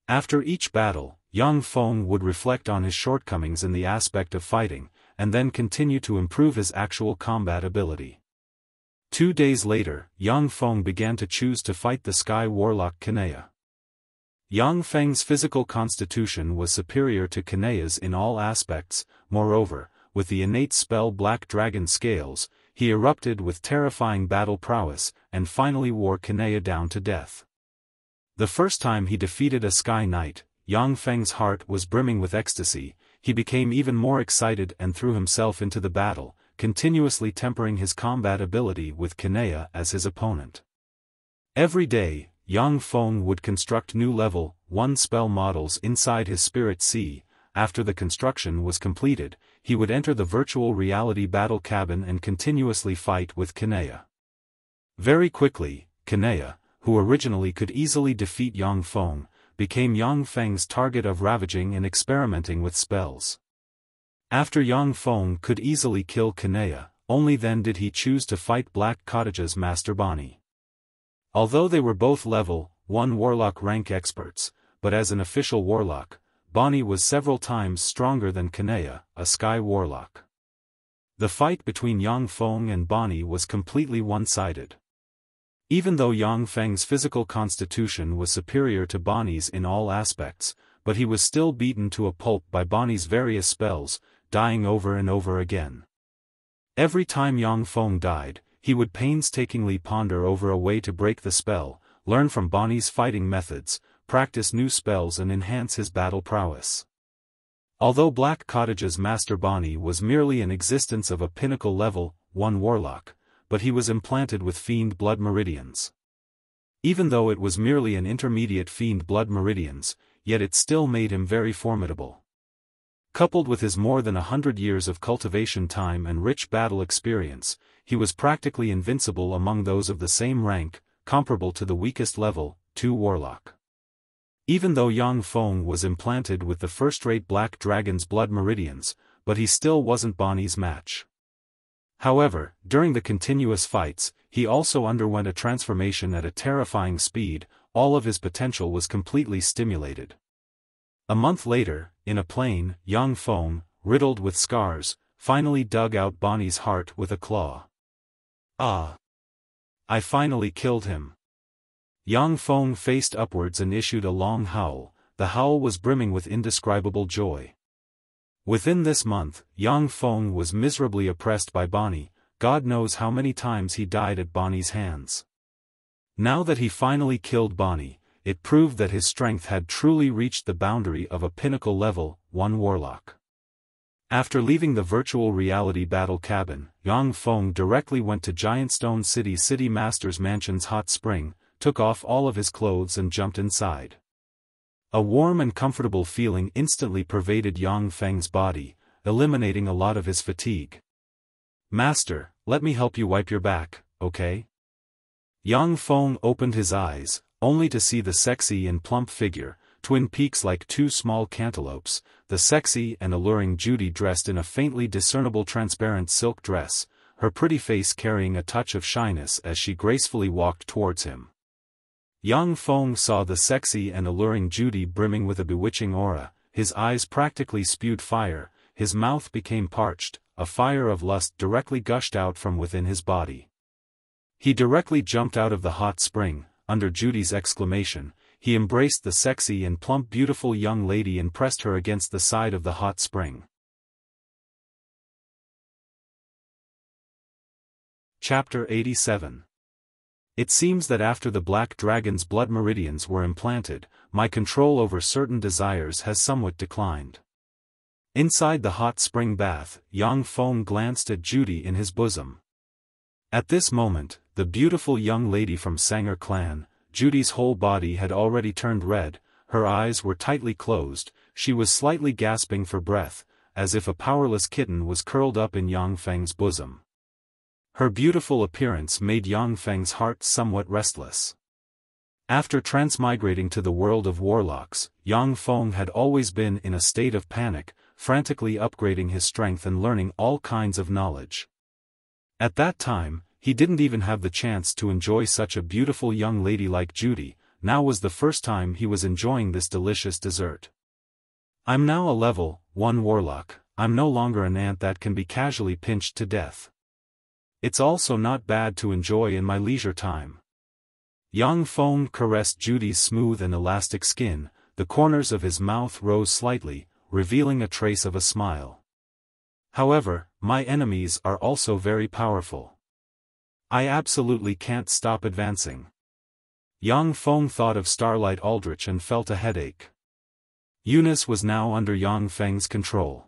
After each battle, Yang Feng would reflect on his shortcomings in the aspect of fighting, and then continue to improve his actual combat ability. 2 days later, Yang Feng began to choose to fight the Sky Warlock Kanea. Yang Feng's physical constitution was superior to Kanea's in all aspects. Moreover, with the innate spell Black Dragon Scales, he erupted with terrifying battle prowess, and finally wore Kanea down to death. The first time he defeated a Sky Knight, Yang Feng's heart was brimming with ecstasy. He became even more excited and threw himself into the battle, continuously tempering his combat ability with Kanea as his opponent. Every day, Yang Feng would construct new level 1 spell models inside his Spirit Sea. After the construction was completed, he would enter the virtual reality battle cabin and continuously fight with Kanea. Very quickly, Kanea, who originally could easily defeat Yang Feng, became Yang Feng's target of ravaging and experimenting with spells. After Yang Feng could easily kill Kanea, only then did he choose to fight Black Cottage's Master Bonnie. Although they were both level 1 warlock rank experts, but as an official warlock, Bonnie was several times stronger than Kanea, a Sky Warlock. The fight between Yang Feng and Bonnie was completely one-sided. Even though Yang Feng's physical constitution was superior to Bonnie's in all aspects, but he was still beaten to a pulp by Bonnie's various spells, dying over and over again. Every time Yang Feng died, he would painstakingly ponder over a way to break the spell, learn from Bonnie's fighting methods, practice new spells and enhance his battle prowess. Although Black Cottage's Master Bonnie was merely an existence of a pinnacle level 1 warlock, but he was implanted with Fiend Blood Meridians. Even though it was merely an intermediate Fiend Blood Meridians, yet it still made him very formidable. Coupled with his more than 100 years of cultivation time and rich battle experience, he was practically invincible among those of the same rank, comparable to the weakest level 2 warlock. Even though Yang Feng was implanted with the first-rate Black Dragon's Blood Meridians, but he still wasn't Bonnie's match. However, during the continuous fights, he also underwent a transformation at a terrifying speed. All of his potential was completely stimulated. A month later, in a plain, Yang Feng, riddled with scars, finally dug out Bonnie's heart with a claw. Ah! I finally killed him. Yang Feng faced upwards and issued a long howl. The howl was brimming with indescribable joy. Within this month, Yang Feng was miserably oppressed by Bonnie. God knows how many times he died at Bonnie's hands. Now that he finally killed Bonnie, it proved that his strength had truly reached the boundary of a pinnacle level, 1 warlock. After leaving the virtual reality battle cabin, Yang Feng directly went to Giant Stone City Master's Mansion's hot spring, took off all of his clothes and jumped inside. A warm and comfortable feeling instantly pervaded Yang Feng's body, eliminating a lot of his fatigue. Master, let me help you wipe your back, okay? Yang Feng opened his eyes, only to see the sexy and plump figure, twin peaks like two small cantaloupes, the sexy and alluring Judy dressed in a faintly discernible transparent silk dress, her pretty face carrying a touch of shyness as she gracefully walked towards him. Yang Feng saw the sexy and alluring Judy brimming with a bewitching aura, his eyes practically spewed fire, his mouth became parched, a fire of lust directly gushed out from within his body. He directly jumped out of the hot spring, under Judy's exclamation, he embraced the sexy and plump beautiful young lady and pressed her against the side of the hot spring. Chapter 87. It seems that after the Black Dragon's blood meridians were implanted, my control over certain desires has somewhat declined. Inside the hot spring bath, Yang Feng glanced at Judy in his bosom. At this moment, the beautiful young lady from Sanger clan, Judy's whole body had already turned red, her eyes were tightly closed, she was slightly gasping for breath, as if a powerless kitten was curled up in Yang Feng's bosom. Her beautiful appearance made Yang Feng's heart somewhat restless. After transmigrating to the world of warlocks, Yang Feng had always been in a state of panic, frantically upgrading his strength and learning all kinds of knowledge. At that time, he didn't even have the chance to enjoy such a beautiful young lady like Judy. Now was the first time he was enjoying this delicious dessert. I'm now a level 1 warlock, I'm no longer an ant that can be casually pinched to death. It's also not bad to enjoy in my leisure time. Yang Feng caressed Judy's smooth and elastic skin, the corners of his mouth rose slightly, revealing a trace of a smile. However, my enemies are also very powerful. I absolutely can't stop advancing. Yang Feng thought of Starlight Aldrich and felt a headache. Eunice was now under Yang Feng's control.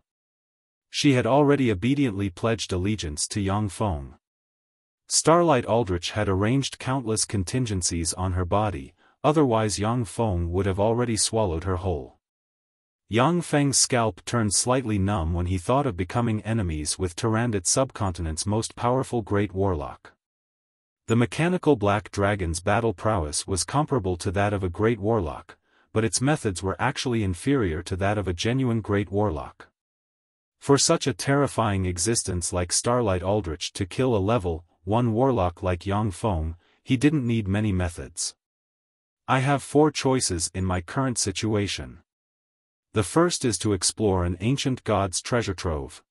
She had already obediently pledged allegiance to Yang Feng. Starlight Aldrich had arranged countless contingencies on her body, otherwise Yang Feng would have already swallowed her whole. Yang Feng's scalp turned slightly numb when he thought of becoming enemies with Tyrannid subcontinent's most powerful great warlock. The mechanical Black Dragon's battle prowess was comparable to that of a great warlock, but its methods were actually inferior to that of a genuine great warlock. For such a terrifying existence like Starlight Aldrich to kill a level 1 warlock like Yang Feng, he didn't need many methods. I have 4 choices in my current situation. The first is to explore an ancient god's treasure trove.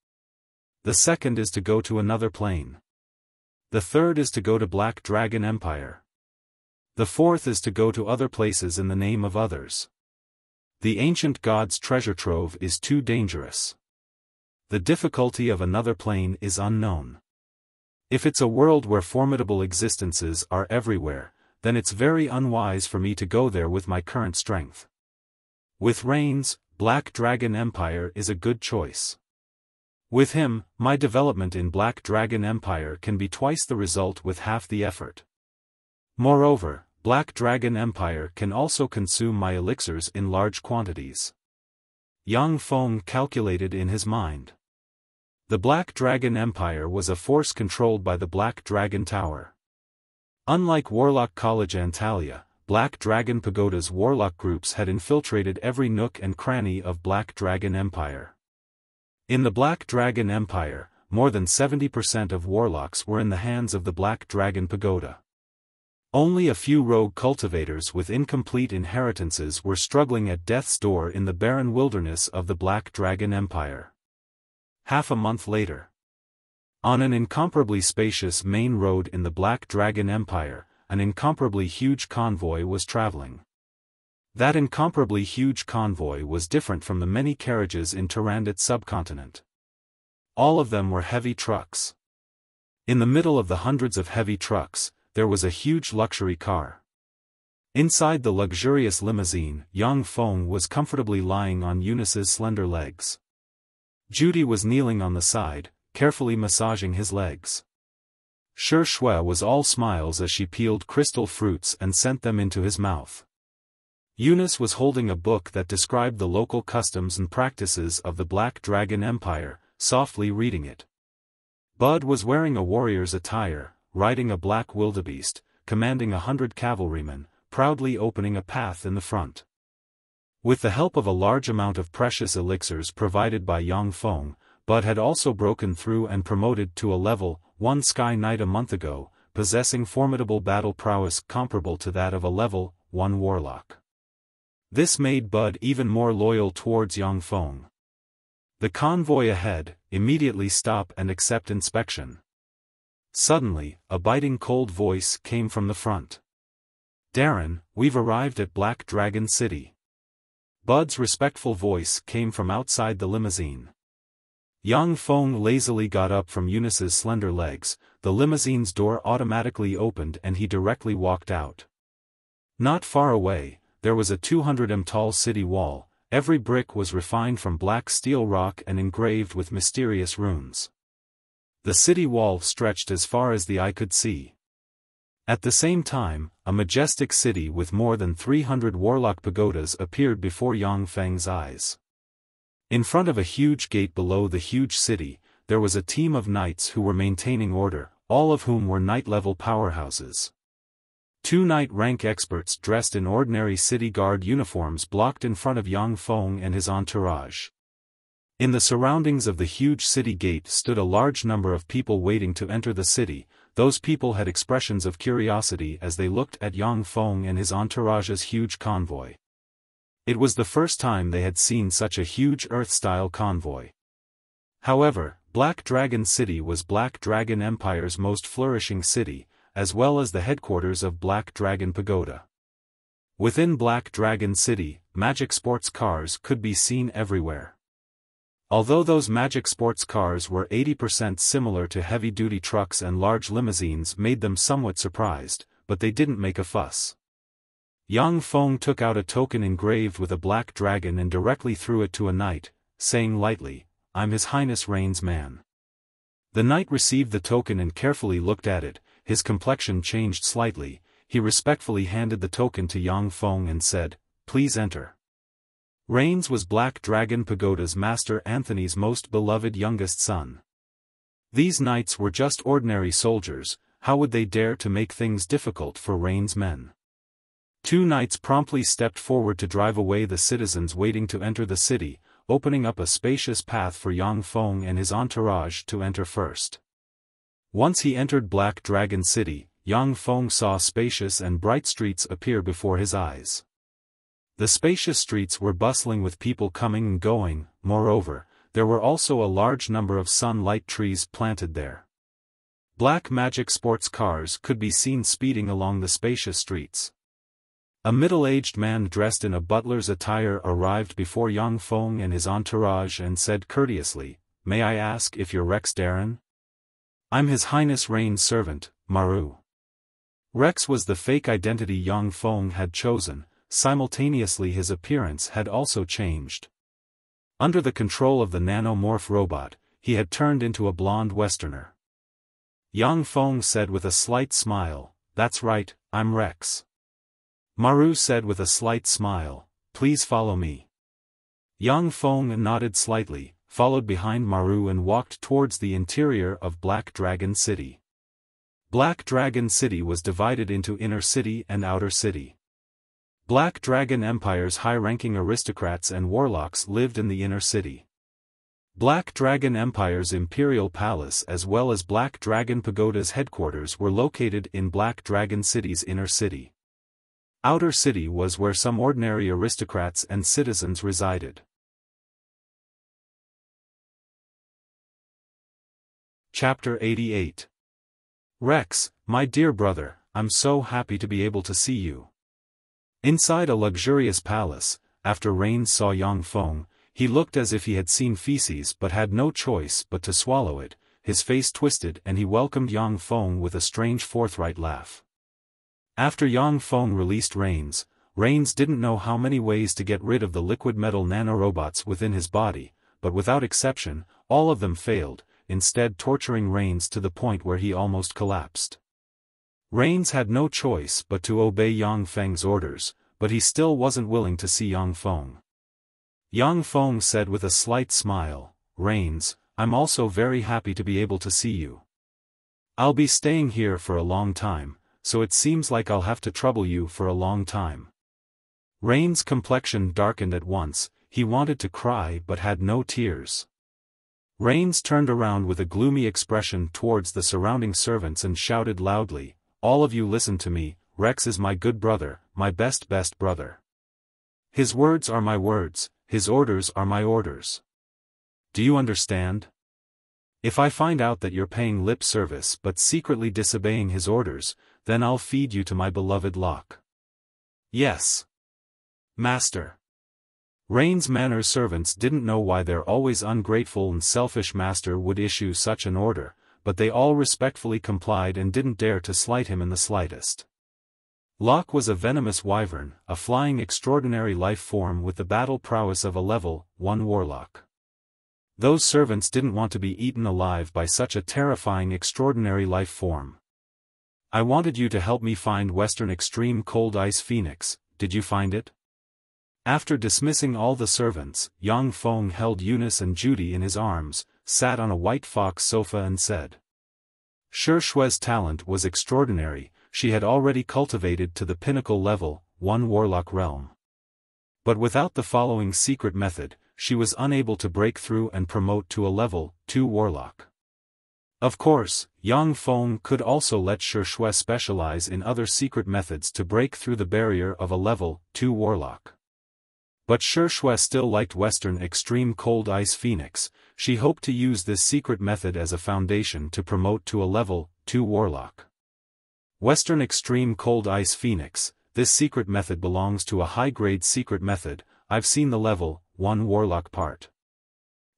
The second is to go to another plane. The third is to go to Black Dragon Empire. The fourth is to go to other places in the name of others. The ancient god's treasure trove is too dangerous. The difficulty of another plane is unknown. If it's a world where formidable existences are everywhere, then it's very unwise for me to go there with my current strength. With Reigns, Black Dragon Empire is a good choice. With him, my development in Black Dragon Empire can be twice the result with half the effort. Moreover, Black Dragon Empire can also consume my elixirs in large quantities. Yang Feng calculated in his mind. The Black Dragon Empire was a force controlled by the Black Dragon Tower. Unlike Warlock College Antalya, Black Dragon Pagoda's warlock groups had infiltrated every nook and cranny of Black Dragon Empire. In the Black Dragon Empire, more than 70% of warlocks were in the hands of the Black Dragon Pagoda. Only a few rogue cultivators with incomplete inheritances were struggling at death's door in the barren wilderness of the Black Dragon Empire. Half a month later, on an incomparably spacious main road in the Black Dragon Empire, an incomparably huge convoy was traveling. That incomparably huge convoy was different from the many carriages in Tyrannid subcontinent. All of them were heavy trucks. In the middle of the hundreds of heavy trucks, there was a huge luxury car. Inside the luxurious limousine, Yang Feng was comfortably lying on Eunice's slender legs. Judy was kneeling on the side, carefully massaging his legs. Shi Shui was all smiles as she peeled crystal fruits and sent them into his mouth. Eunice was holding a book that described the local customs and practices of the Black Dragon Empire, softly reading it. Bud was wearing a warrior's attire, riding a black wildebeest, commanding 100 cavalrymen, proudly opening a path in the front. With the help of a large amount of precious elixirs provided by Yang Feng, Bud had also broken through and promoted to a level 1 Sky Knight a month ago, possessing formidable battle prowess comparable to that of a level 1 warlock. This made Bud even more loyal towards Yang Feng. The convoy ahead, immediately stop and accept inspection. Suddenly, a biting cold voice came from the front. "Darren, we've arrived at Black Dragon City." Bud's respectful voice came from outside the limousine. Yang Feng lazily got up from Eunice's slender legs, the limousine's door automatically opened and he directly walked out. Not far away, there was a 200 m tall city wall, every brick was refined from black steel rock and engraved with mysterious runes. The city wall stretched as far as the eye could see. At the same time, a majestic city with more than 300 warlock pagodas appeared before Yang Feng's eyes. In front of a huge gate below the huge city, there was a team of knights who were maintaining order, all of whom were knight-level powerhouses. 2 knight rank experts dressed in ordinary city guard uniforms blocked in front of Yang Feng and his entourage. In the surroundings of the huge city gate stood a large number of people waiting to enter the city. Those people had expressions of curiosity as they looked at Yang Feng and his entourage's huge convoy. It was the first time they had seen such a huge Earth-style convoy. However, Black Dragon City was Black Dragon Empire's most flourishing city, as well as the headquarters of Black Dragon Pagoda. Within Black Dragon City, magic sports cars could be seen everywhere. Although those magic sports cars were 80% similar to heavy-duty trucks and large limousines made them somewhat surprised, but they didn't make a fuss. Yang Feng took out a token engraved with a black dragon and directly threw it to a knight, saying lightly, "I'm His Highness Rain's man." The knight received the token and carefully looked at it, his complexion changed slightly, he respectfully handed the token to Yang Feng and said, "Please enter." Rains was Black Dragon Pagoda's master Anthony's most beloved youngest son. These knights were just ordinary soldiers, how would they dare to make things difficult for Rain's men? 2 knights promptly stepped forward to drive away the citizens waiting to enter the city, opening up a spacious path for Yang Feng and his entourage to enter first. Once he entered Black Dragon City, Yang Feng saw spacious and bright streets appear before his eyes. The spacious streets were bustling with people coming and going, moreover, there were also a large number of sunlight trees planted there. Black magic sports cars could be seen speeding along the spacious streets. A middle-aged man dressed in a butler's attire arrived before Yang Feng and his entourage and said courteously, "May I ask if you're Rex Darren?" "I'm His Highness Rain's servant, Maru." Rex was the fake identity Yang Feng had chosen. Simultaneously his appearance had also changed. Under the control of the nanomorph robot, he had turned into a blonde Westerner. Yang Feng said with a slight smile, "That's right, I'm Rex." Maru said with a slight smile, "Please follow me." Yang Feng nodded slightly, followed behind Maru and walked towards the interior of Black Dragon City. Black Dragon City was divided into inner city and outer city. Black Dragon Empire's high-ranking aristocrats and warlocks lived in the inner city. Black Dragon Empire's Imperial Palace as well as Black Dragon Pagoda's headquarters were located in Black Dragon City's inner city. Outer City was where some ordinary aristocrats and citizens resided. Chapter 88. Rex, my dear brother, I'm so happy to be able to see you. Inside a luxurious palace, after Rains saw Yang Feng, he looked as if he had seen feces but had no choice but to swallow it. His face twisted and he welcomed Yang Feng with a strange forthright laugh. After Yang Feng released Rains didn't know how many ways to get rid of the liquid metal nanorobots within his body, but without exception, all of them failed, instead torturing Rains to the point where he almost collapsed. Rains had no choice but to obey Yang Feng's orders, but he still wasn't willing to see Yang Feng. Yang Feng said with a slight smile, Rains, I'm also very happy to be able to see you. I'll be staying here for a long time, so it seems like I'll have to trouble you for a long time. Rains' complexion darkened at once, he wanted to cry but had no tears. Rains turned around with a gloomy expression towards the surrounding servants and shouted loudly, all of you listen to me, Rex is my good brother, my best brother. His words are my words, his orders are my orders. Do you understand? If I find out that you're paying lip service but secretly disobeying his orders, then I'll feed you to my beloved Locke. Yes. Master. Rains' manor servants didn't know why their always ungrateful and selfish master would issue such an order, but they all respectfully complied and didn't dare to slight him in the slightest. Locke was a venomous wyvern, a flying extraordinary life form with the battle prowess of a level 1 warlock. Those servants didn't want to be eaten alive by such a terrifying extraordinary life form. I wanted you to help me find Western Extreme Cold Ice Phoenix, did you find it? After dismissing all the servants, Yang Feng held Eunice and Judy in his arms, sat on a white fox sofa and said. Shi Shui's talent was extraordinary, she had already cultivated to the pinnacle level 1 warlock realm. But without the following secret method, she was unable to break through and promote to a level 2 warlock. Of course, Yang Feng could also let Shi Shui specialize in other secret methods to break through the barrier of a level 2 warlock. But Shi Shui still liked Western Extreme Cold Ice Phoenix. She hoped to use this secret method as a foundation to promote to a level 2 warlock. Western Extreme Cold Ice Phoenix, this secret method belongs to a high-grade secret method. I've seen the level 1 warlock part.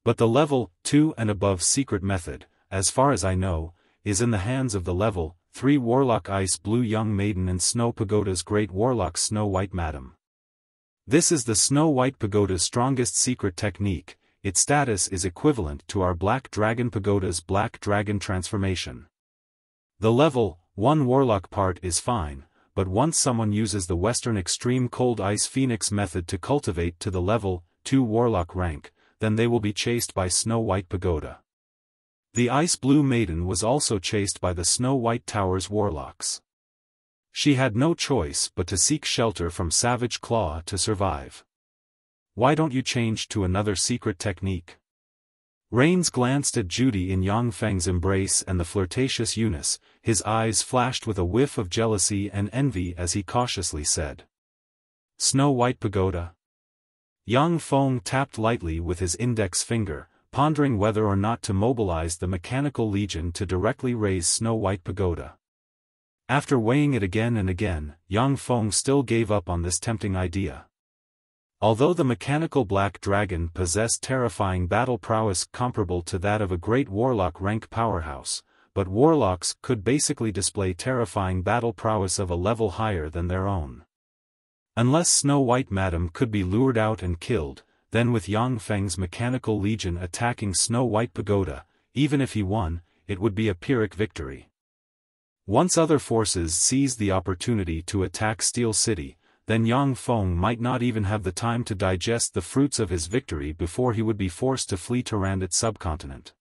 But the level 2 and above secret method, as far as I know, is in the hands of the level 3 warlock Ice Blue Young Maiden and Snow Pagoda's great warlock Snow White Madam. This is the Snow White Pagoda's strongest secret technique. Its status is equivalent to our Black Dragon Pagoda's Black Dragon transformation. The level 1 warlock part is fine, but once someone uses the Western Extreme Cold Ice Phoenix method to cultivate to the level 2 warlock rank, then they will be chased by Snow White Pagoda. The Ice Blue Maiden was also chased by the Snow White Tower's warlocks. She had no choice but to seek shelter from Savage Claw to survive. Why don't you change to another secret technique? Rains glanced at Judy in Yang Feng's embrace and the flirtatious Eunice, his eyes flashed with a whiff of jealousy and envy as he cautiously said. Snow White Pagoda? Yang Feng tapped lightly with his index finger, pondering whether or not to mobilize the Mechanical Legion to directly raise Snow White Pagoda. After weighing it again and again, Yang Feng still gave up on this tempting idea. Although the mechanical black dragon possessed terrifying battle prowess comparable to that of a great warlock rank powerhouse, but warlocks could basically display terrifying battle prowess of a level higher than their own. Unless Snow White Madam could be lured out and killed, then with Yang Feng's Mechanical Legion attacking Snow White Pagoda, even if he won, it would be a Pyrrhic victory. Once other forces seized the opportunity to attack Steel City, then Yang Feng might not even have the time to digest the fruits of his victory before he would be forced to flee to Randit subcontinent.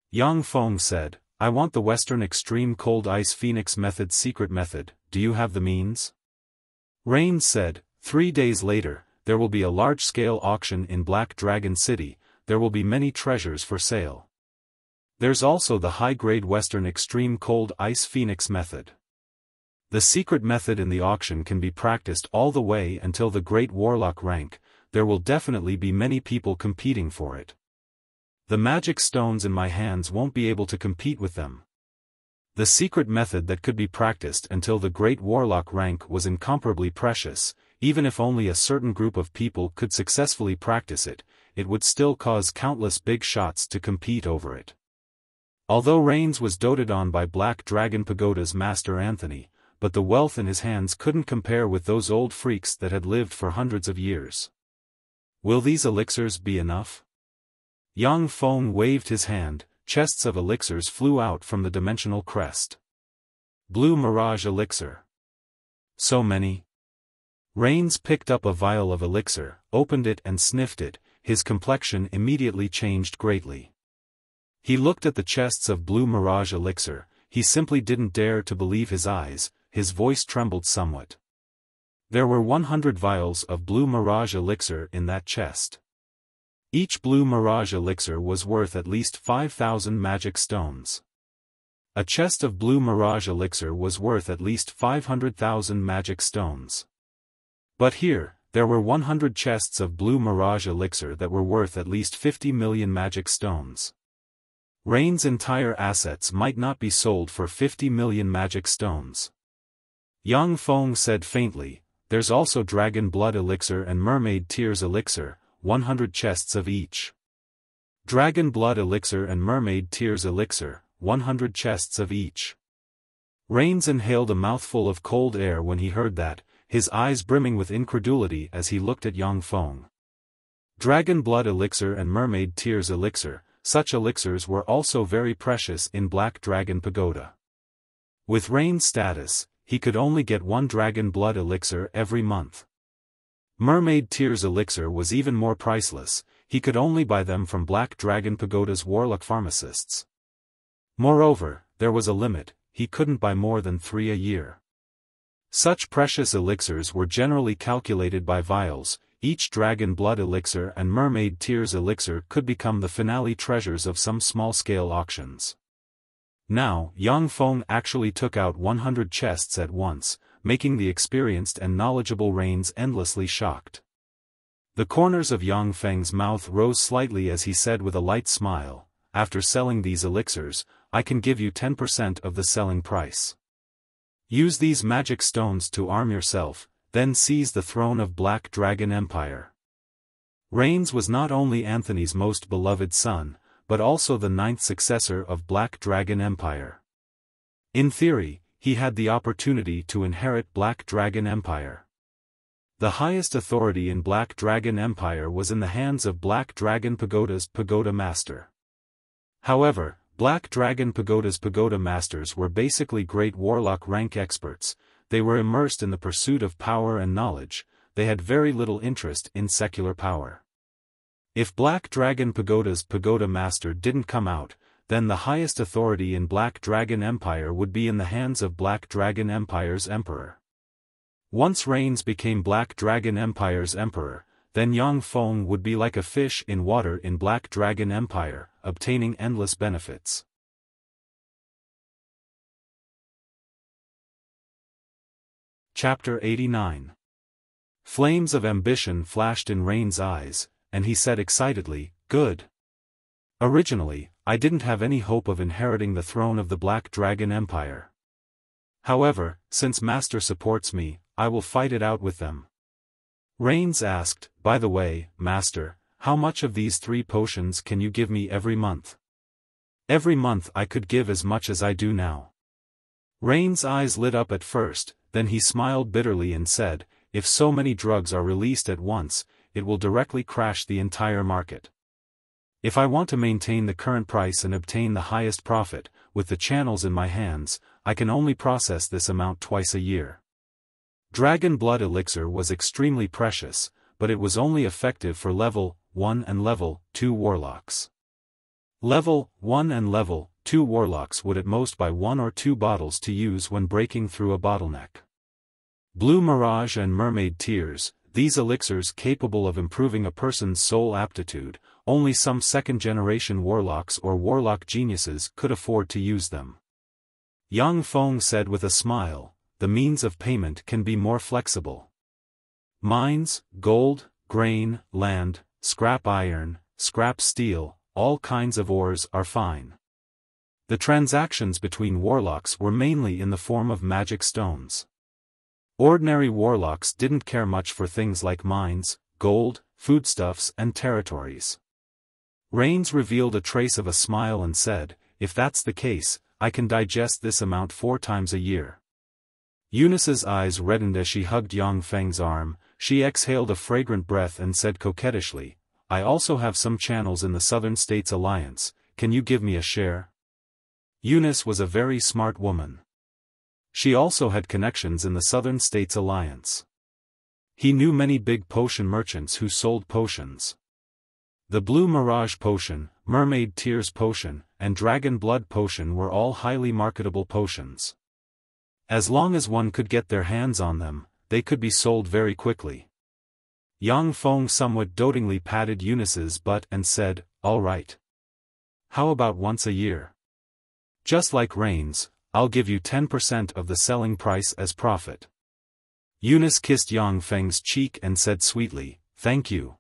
Yang Feng said, I want the Western Extreme Cold Ice Phoenix method secret method, do you have the means? Rain said, 3 days later, there will be a large-scale auction in Black Dragon City, there will be many treasures for sale. There's also the high-grade Western Extreme Cold Ice Phoenix method. The secret method in the auction can be practiced all the way until the Great Warlock rank. There will definitely be many people competing for it. The magic stones in my hands won't be able to compete with them. The secret method that could be practiced until the Great Warlock rank was incomparably precious. Even if only a certain group of people could successfully practice it, it would still cause countless big shots to compete over it. Although Rains was doted on by Black Dragon Pagoda's master Anthony, but the wealth in his hands couldn't compare with those old freaks that had lived for hundreds of years. Will these elixirs be enough? Yang Feng waved his hand. Chests of elixirs flew out from the dimensional crest. Blue Mirage Elixir. So many? Rains picked up a vial of elixir, opened it and sniffed it. His complexion immediately changed greatly. He looked at the chests of Blue Mirage Elixir. He simply didn't dare to believe his eyes. His voice trembled somewhat. There were 100 vials of Blue Mirage Elixir in that chest. Each Blue Mirage Elixir was worth at least 5,000 magic stones. A chest of Blue Mirage Elixir was worth at least 500,000 magic stones. But here, there were 100 chests of Blue Mirage Elixir that were worth at least 50 million magic stones. Rain's entire assets might not be sold for 50 million magic stones. Yang Feng said faintly, "There's also Dragon Blood Elixir and Mermaid Tears Elixir, 100 chests of each. Dragon Blood Elixir and Mermaid Tears Elixir, 100 chests of each." Rains inhaled a mouthful of cold air when he heard that, his eyes brimming with incredulity as he looked at Yang Feng. Dragon Blood Elixir and Mermaid Tears Elixir, such elixirs were also very precious in Black Dragon Pagoda. With Rain's status, he could only get one Dragon Blood Elixir every month. Mermaid Tears Elixir was even more priceless. He could only buy them from Black Dragon Pagoda's warlock pharmacists. Moreover, there was a limit. He couldn't buy more than 3 a year. Such precious elixirs were generally calculated by vials. Each Dragon Blood Elixir and Mermaid Tears Elixir could become the finale treasures of some small-scale auctions. Now, Yang Feng actually took out 100 chests at once, making the experienced and knowledgeable Rains endlessly shocked. The corners of Yang Feng's mouth rose slightly as he said with a light smile, "After selling these elixirs, I can give you 10% of the selling price. Use these magic stones to arm yourself, then seize the throne of Black Dragon Empire." Rains was not only Anthony's most beloved son, but also the 9th successor of Black Dragon Empire. In theory, he had the opportunity to inherit Black Dragon Empire. The highest authority in Black Dragon Empire was in the hands of Black Dragon Pagoda's Pagoda Master. However, Black Dragon Pagoda's Pagoda Masters were basically great warlock rank experts. They were immersed in the pursuit of power and knowledge. They had very little interest in secular power. If Black Dragon Pagoda's Pagoda Master didn't come out, then the highest authority in Black Dragon Empire would be in the hands of Black Dragon Empire's Emperor. Once Rains became Black Dragon Empire's Emperor, then Yang Feng would be like a fish in water in Black Dragon Empire, obtaining endless benefits. Chapter 89. Flames of ambition flashed in Rain's eyes, and he said excitedly, "Good. Originally, I didn't have any hope of inheriting the throne of the Black Dragon Empire. However, since Master supports me, I will fight it out with them." Rains asked, "By the way, Master, how much of these 3 potions can you give me every month?" "Every month I could give as much as I do now." Rain's eyes lit up at first, then he smiled bitterly and said, "If so many drugs are released at once, it will directly crash the entire market. If I want to maintain the current price and obtain the highest profit, with the channels in my hands, I can only process this amount twice a year." Dragon Blood Elixir was extremely precious, but it was only effective for Level 1 and Level 2 warlocks. Level 1 and Level 2 warlocks would at most buy 1 or 2 bottles to use when breaking through a bottleneck. Blue Mirage and Mermaid Tears, these elixirs capable of improving a person's soul aptitude, only some second-generation warlocks or warlock geniuses could afford to use them. Yang Feng said with a smile, the means of payment can be more flexible. Mines, gold, grain, land, scrap iron, scrap steel, all kinds of ores are fine. The transactions between warlocks were mainly in the form of magic stones. Ordinary warlocks didn't care much for things like mines, gold, foodstuffs and territories. Rains revealed a trace of a smile and said, if that's the case, I can digest this amount 4 times a year. Eunice's eyes reddened as she hugged Yang Feng's arm. She exhaled a fragrant breath and said coquettishly, I also have some channels in the Southern States Alliance, can you give me a share? Eunice was a very smart woman. She also had connections in the Southern States Alliance. He knew many big potion merchants who sold potions. The Blue Mirage Potion, Mermaid Tears Potion, and Dragon Blood Potion were all highly marketable potions. As long as one could get their hands on them, they could be sold very quickly. Yang Feng somewhat dotingly patted Eunice's butt and said, all right. How about once a year? Just like Rains, I'll give you 10% of the selling price as profit. Eunice kissed Yang Feng's cheek and said sweetly, thank you.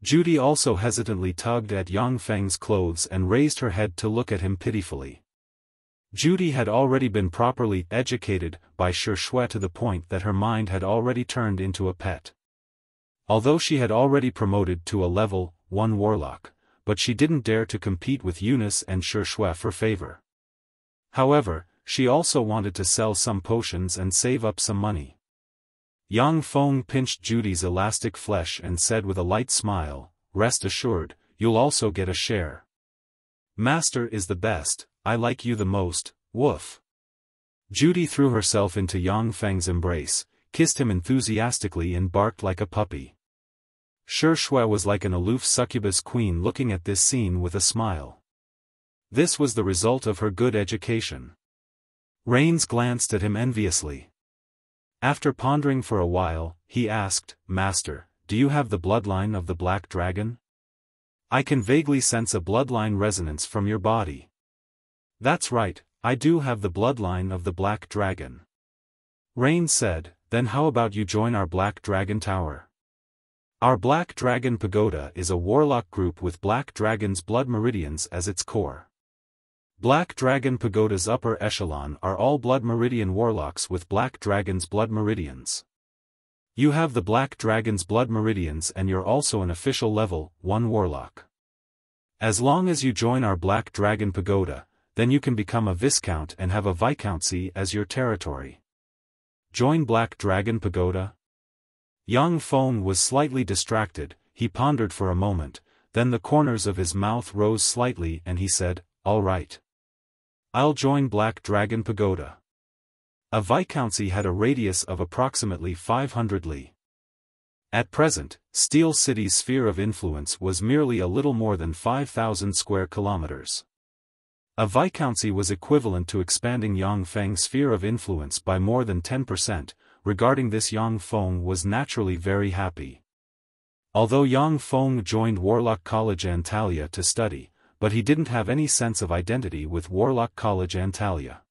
Judy also hesitantly tugged at Yang Feng's clothes and raised her head to look at him pitifully. Judy had already been properly educated by Shui to the point that her mind had already turned into a pet. Although she had already promoted to a level 1 warlock, but she didn't dare to compete with Eunice and Shui for favor. However, she also wanted to sell some potions and save up some money. Yang Feng pinched Judy's elastic flesh and said with a light smile, rest assured, you'll also get a share. Master is the best, I like you the most, woof. Judy threw herself into Yang Feng's embrace, kissed him enthusiastically and barked like a puppy. Shui was like an aloof succubus queen looking at this scene with a smile. This was the result of her good education. Rains glanced at him enviously. After pondering for a while, he asked, Master, do you have the bloodline of the Black Dragon? I can vaguely sense a bloodline resonance from your body. That's right, I do have the bloodline of the Black Dragon. Rain said, then how about you join our Black Dragon Tower? Our Black Dragon Pagoda is a warlock group with Black Dragon's blood meridians as its core. Black Dragon Pagoda's upper echelon are all Blood Meridian warlocks with Black Dragon's blood meridians. You have the Black Dragon's blood meridians and you're also an official level 1 warlock. As long as you join our Black Dragon Pagoda, then you can become a Viscount and have a Viscountcy as your territory. Join Black Dragon Pagoda? Yang Feng was slightly distracted, he pondered for a moment, then the corners of his mouth rose slightly and he said, all right. I'll join Black Dragon Pagoda. A Viscountcy had a radius of approximately 500 li. At present, Steel City's sphere of influence was merely a little more than 5,000 square kilometers. A Viscountcy was equivalent to expanding Yang Feng's sphere of influence by more than 10%. Regarding this, Yang Feng was naturally very happy. Although Yang Feng joined Warlock College Antalya to study, but he didn't have any sense of identity with Warlock College Antalya.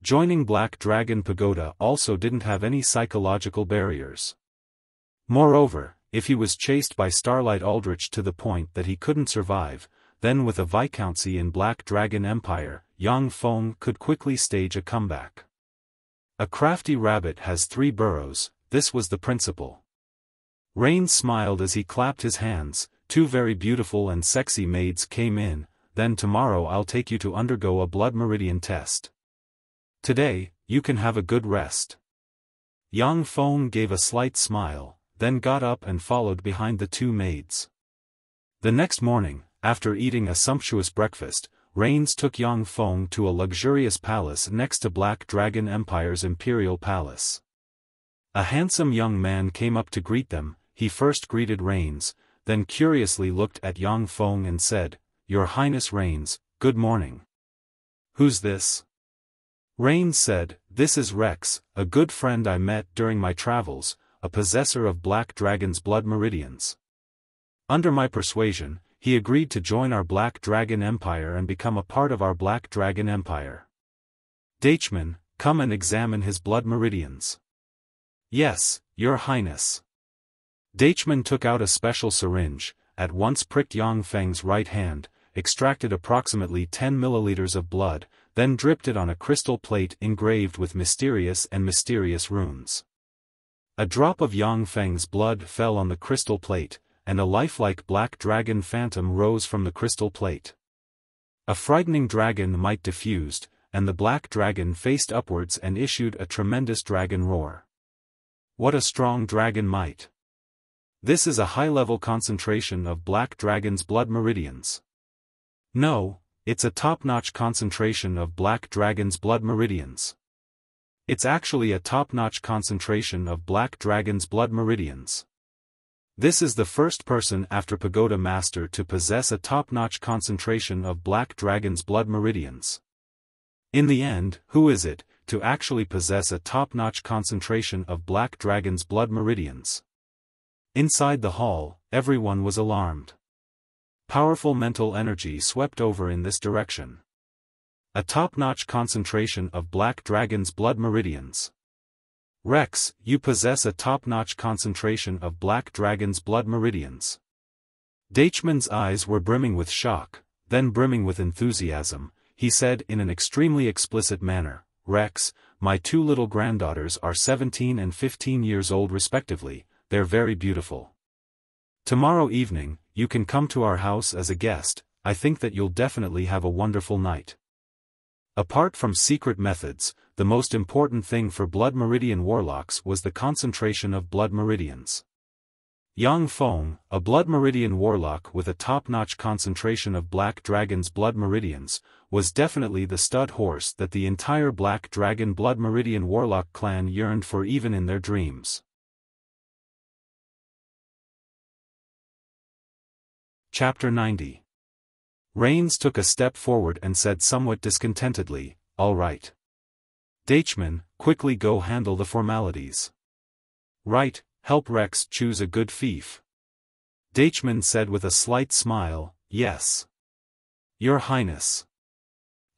Joining Black Dragon Pagoda also didn't have any psychological barriers. Moreover, if he was chased by Starlight Aldrich to the point that he couldn't survive, then with a Viscountcy in Black Dragon Empire, Yang Feng could quickly stage a comeback. A crafty rabbit has 3 burrows, this was the principle. Rain smiled as he clapped his hands. 2 very beautiful and sexy maids came in, then tomorrow I'll take you to undergo a blood meridian test. Today, you can have a good rest. Yang Feng gave a slight smile, then got up and followed behind the 2 maids. The next morning, after eating a sumptuous breakfast, Rains took Yang Feng to a luxurious palace next to Black Dragon Empire's Imperial Palace. A handsome young man came up to greet them. He first greeted Rains, then curiously looked at Yang Feng and said, Your Highness Rains, good morning. Who's this? Rains said, This is Rex, a good friend I met during my travels. a possessor of Black Dragon's blood meridians. Under my persuasion, he agreed to join our Black Dragon Empire and become a part of our Black Dragon Empire. Dachman, come and examine his blood meridians. Yes, Your Highness. Dachman took out a special syringe, at once pricked Yang Feng's right hand, extracted approximately 10 milliliters of blood, then dripped it on a crystal plate engraved with mysterious runes. A drop of Yang Feng's blood fell on the crystal plate, and a lifelike black dragon phantom rose from the crystal plate. A frightening dragon might diffused, and the black dragon faced upwards and issued a tremendous dragon roar. What a strong dragon might! This is a high-level concentration of Black Dragon's blood meridians. No, it's a top-notch concentration of Black Dragon's blood meridians. It's actually a top-notch concentration of Black Dragon's blood meridians. This is the first person after Pagoda Master to possess a top-notch concentration of Black Dragon's blood meridians. In the end, who is it, to actually possess a top-notch concentration of Black Dragon's blood meridians? Inside the hall, everyone was alarmed. Powerful mental energy swept over in this direction. A top-notch concentration of Black Dragon's blood meridians. Rex, you possess a top-notch concentration of Black Dragon's blood meridians. Dachman's eyes were brimming with shock, then brimming with enthusiasm. He said in an extremely explicit manner, Rex, my two little granddaughters are 17 and 15 years old respectively. They're very beautiful. Tomorrow evening, you can come to our house as a guest. I think that you'll definitely have a wonderful night. Apart from secret methods, the most important thing for blood meridian warlocks was the concentration of blood meridians. Yang Feng, a blood meridian warlock with a top-notch concentration of Black Dragon's blood meridians, was definitely the stud horse that the entire Black Dragon blood meridian warlock clan yearned for even in their dreams. Chapter 90. Rains took a step forward and said somewhat discontentedly, all right. Dachman, quickly go handle the formalities. Right, help Rex choose a good fief. Dachman said with a slight smile, yes. Your Highness.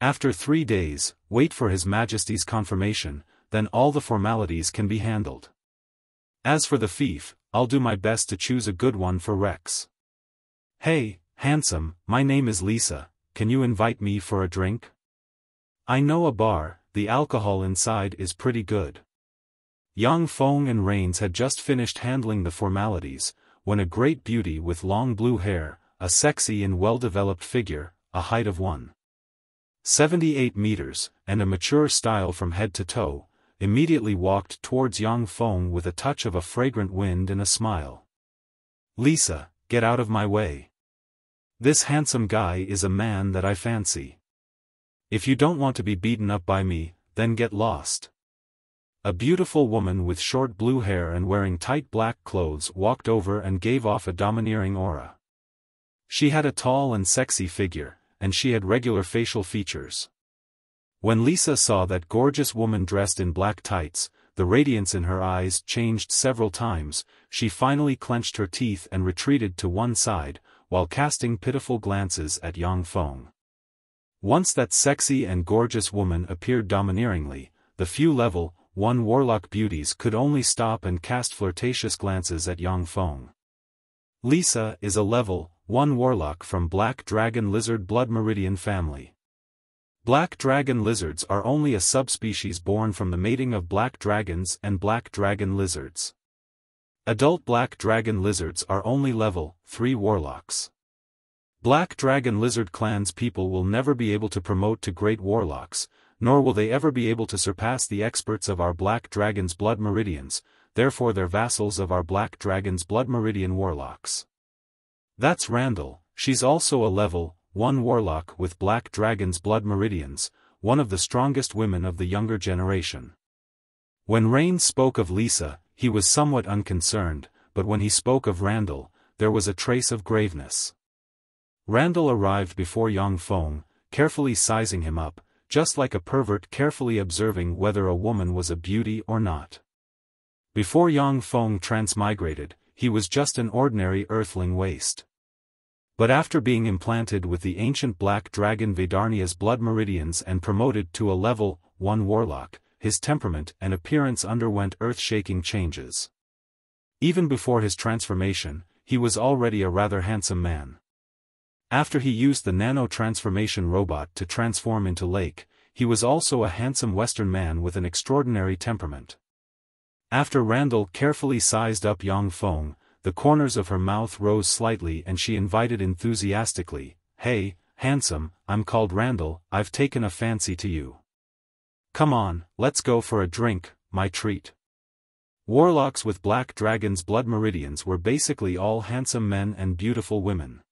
After 3 days, wait for His Majesty's confirmation, then all the formalities can be handled. As for the fief, I'll do my best to choose a good one for Rex. Hey, handsome, my name is Lisa, can you invite me for a drink? I know a bar, the alcohol inside is pretty good. Yang Feng and Rains had just finished handling the formalities, when a great beauty with long blue hair, a sexy and well-developed figure, a height of 1.78 meters, and a mature style from head to toe, immediately walked towards Yang Feng with a touch of a fragrant wind and a smile. Lisa, get out of my way. This handsome guy is a man that I fancy. If you don't want to be beaten up by me, then get lost. A beautiful woman with short blue hair and wearing tight black clothes walked over and gave off a domineering aura. She had a tall and sexy figure, and she had regular facial features. When Lisa saw that gorgeous woman dressed in black tights, the radiance in her eyes changed several times. She finally clenched her teeth and retreated to one side, while casting pitiful glances at Yang Feng. Once that sexy and gorgeous woman appeared domineeringly, the few level 1 warlock beauties could only stop and cast flirtatious glances at Yang Feng. Lisa is a level 1 warlock from Black Dragon Lizard Blood Meridian family. Black dragon lizards are only a subspecies born from the mating of black dragons and black dragon lizards. Adult black dragon lizards are only level 3 warlocks. Black dragon lizard clans people will never be able to promote to great warlocks, nor will they ever be able to surpass the experts of our black dragon's blood meridians, therefore they're vassals of our black dragon's blood meridian warlocks. That's Randall, she's also a level 1 warlock with Black Dragon's blood meridians, one of the strongest women of the younger generation. When Rain spoke of Lisa, he was somewhat unconcerned, but when he spoke of Randall, there was a trace of graveness. Randall arrived before Yang Feng, carefully sizing him up, just like a pervert carefully observing whether a woman was a beauty or not. Before Yang Feng transmigrated, he was just an ordinary earthling waste. But after being implanted with the ancient black dragon Vedarnia's blood meridians and promoted to a level 1 warlock, his temperament and appearance underwent earth-shaking changes. Even before his transformation, he was already a rather handsome man. After he used the nano-transformation robot to transform into Lake, he was also a handsome Western man with an extraordinary temperament. After Randall carefully sized up Yang Feng, the corners of her mouth rose slightly and she invited enthusiastically, "Hey, handsome, I'm called Randall, I've taken a fancy to you. Come on, let's go for a drink, my treat." Warlocks with black dragon's blood meridians were basically all handsome men and beautiful women.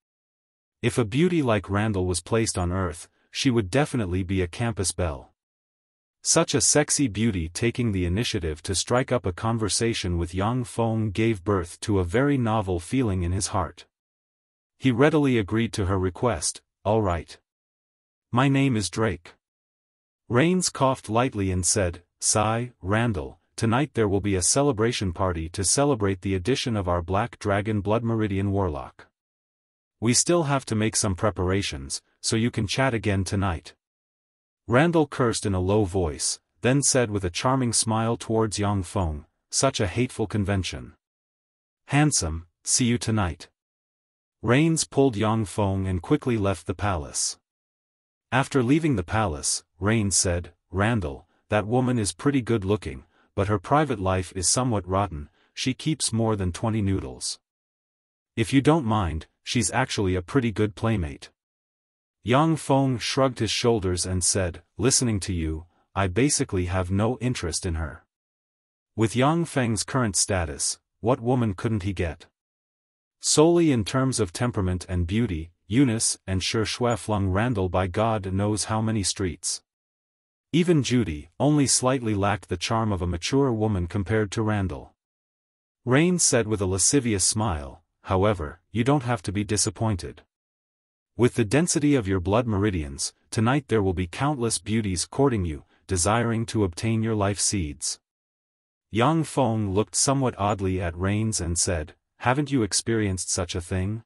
If a beauty like Randall was placed on Earth, she would definitely be a campus belle. Such a sexy beauty taking the initiative to strike up a conversation with Yang Feng gave birth to a very novel feeling in his heart. He readily agreed to her request. "All right. My name is Drake." Rains coughed lightly and said, "Sigh, Randall, tonight there will be a celebration party to celebrate the addition of our Black Dragon Blood Meridian Warlock. We still have to make some preparations, so you can chat again tonight." Randall cursed in a low voice, then said with a charming smile towards Yang Feng, "Such a hateful convention. Handsome, see you tonight." Rains pulled Yang Feng and quickly left the palace. After leaving the palace, Rains said, "Randall, that woman is pretty good looking, but her private life is somewhat rotten, she keeps more than 20 noodles. If you don't mind, she's actually a pretty good playmate." Yang Feng shrugged his shoulders and said, "Listening to you, I basically have no interest in her." With Yang Feng's current status, what woman couldn't he get? Solely in terms of temperament and beauty, Eunice and Shui flung Randall by God knows how many streets. Even Judy only slightly lacked the charm of a mature woman compared to Randall. Rain said with a lascivious smile, "However, you don't have to be disappointed. With the density of your blood meridians, tonight there will be countless beauties courting you, desiring to obtain your life seeds." Yang Feng looked somewhat oddly at Rains and said, "Haven't you experienced such a thing?"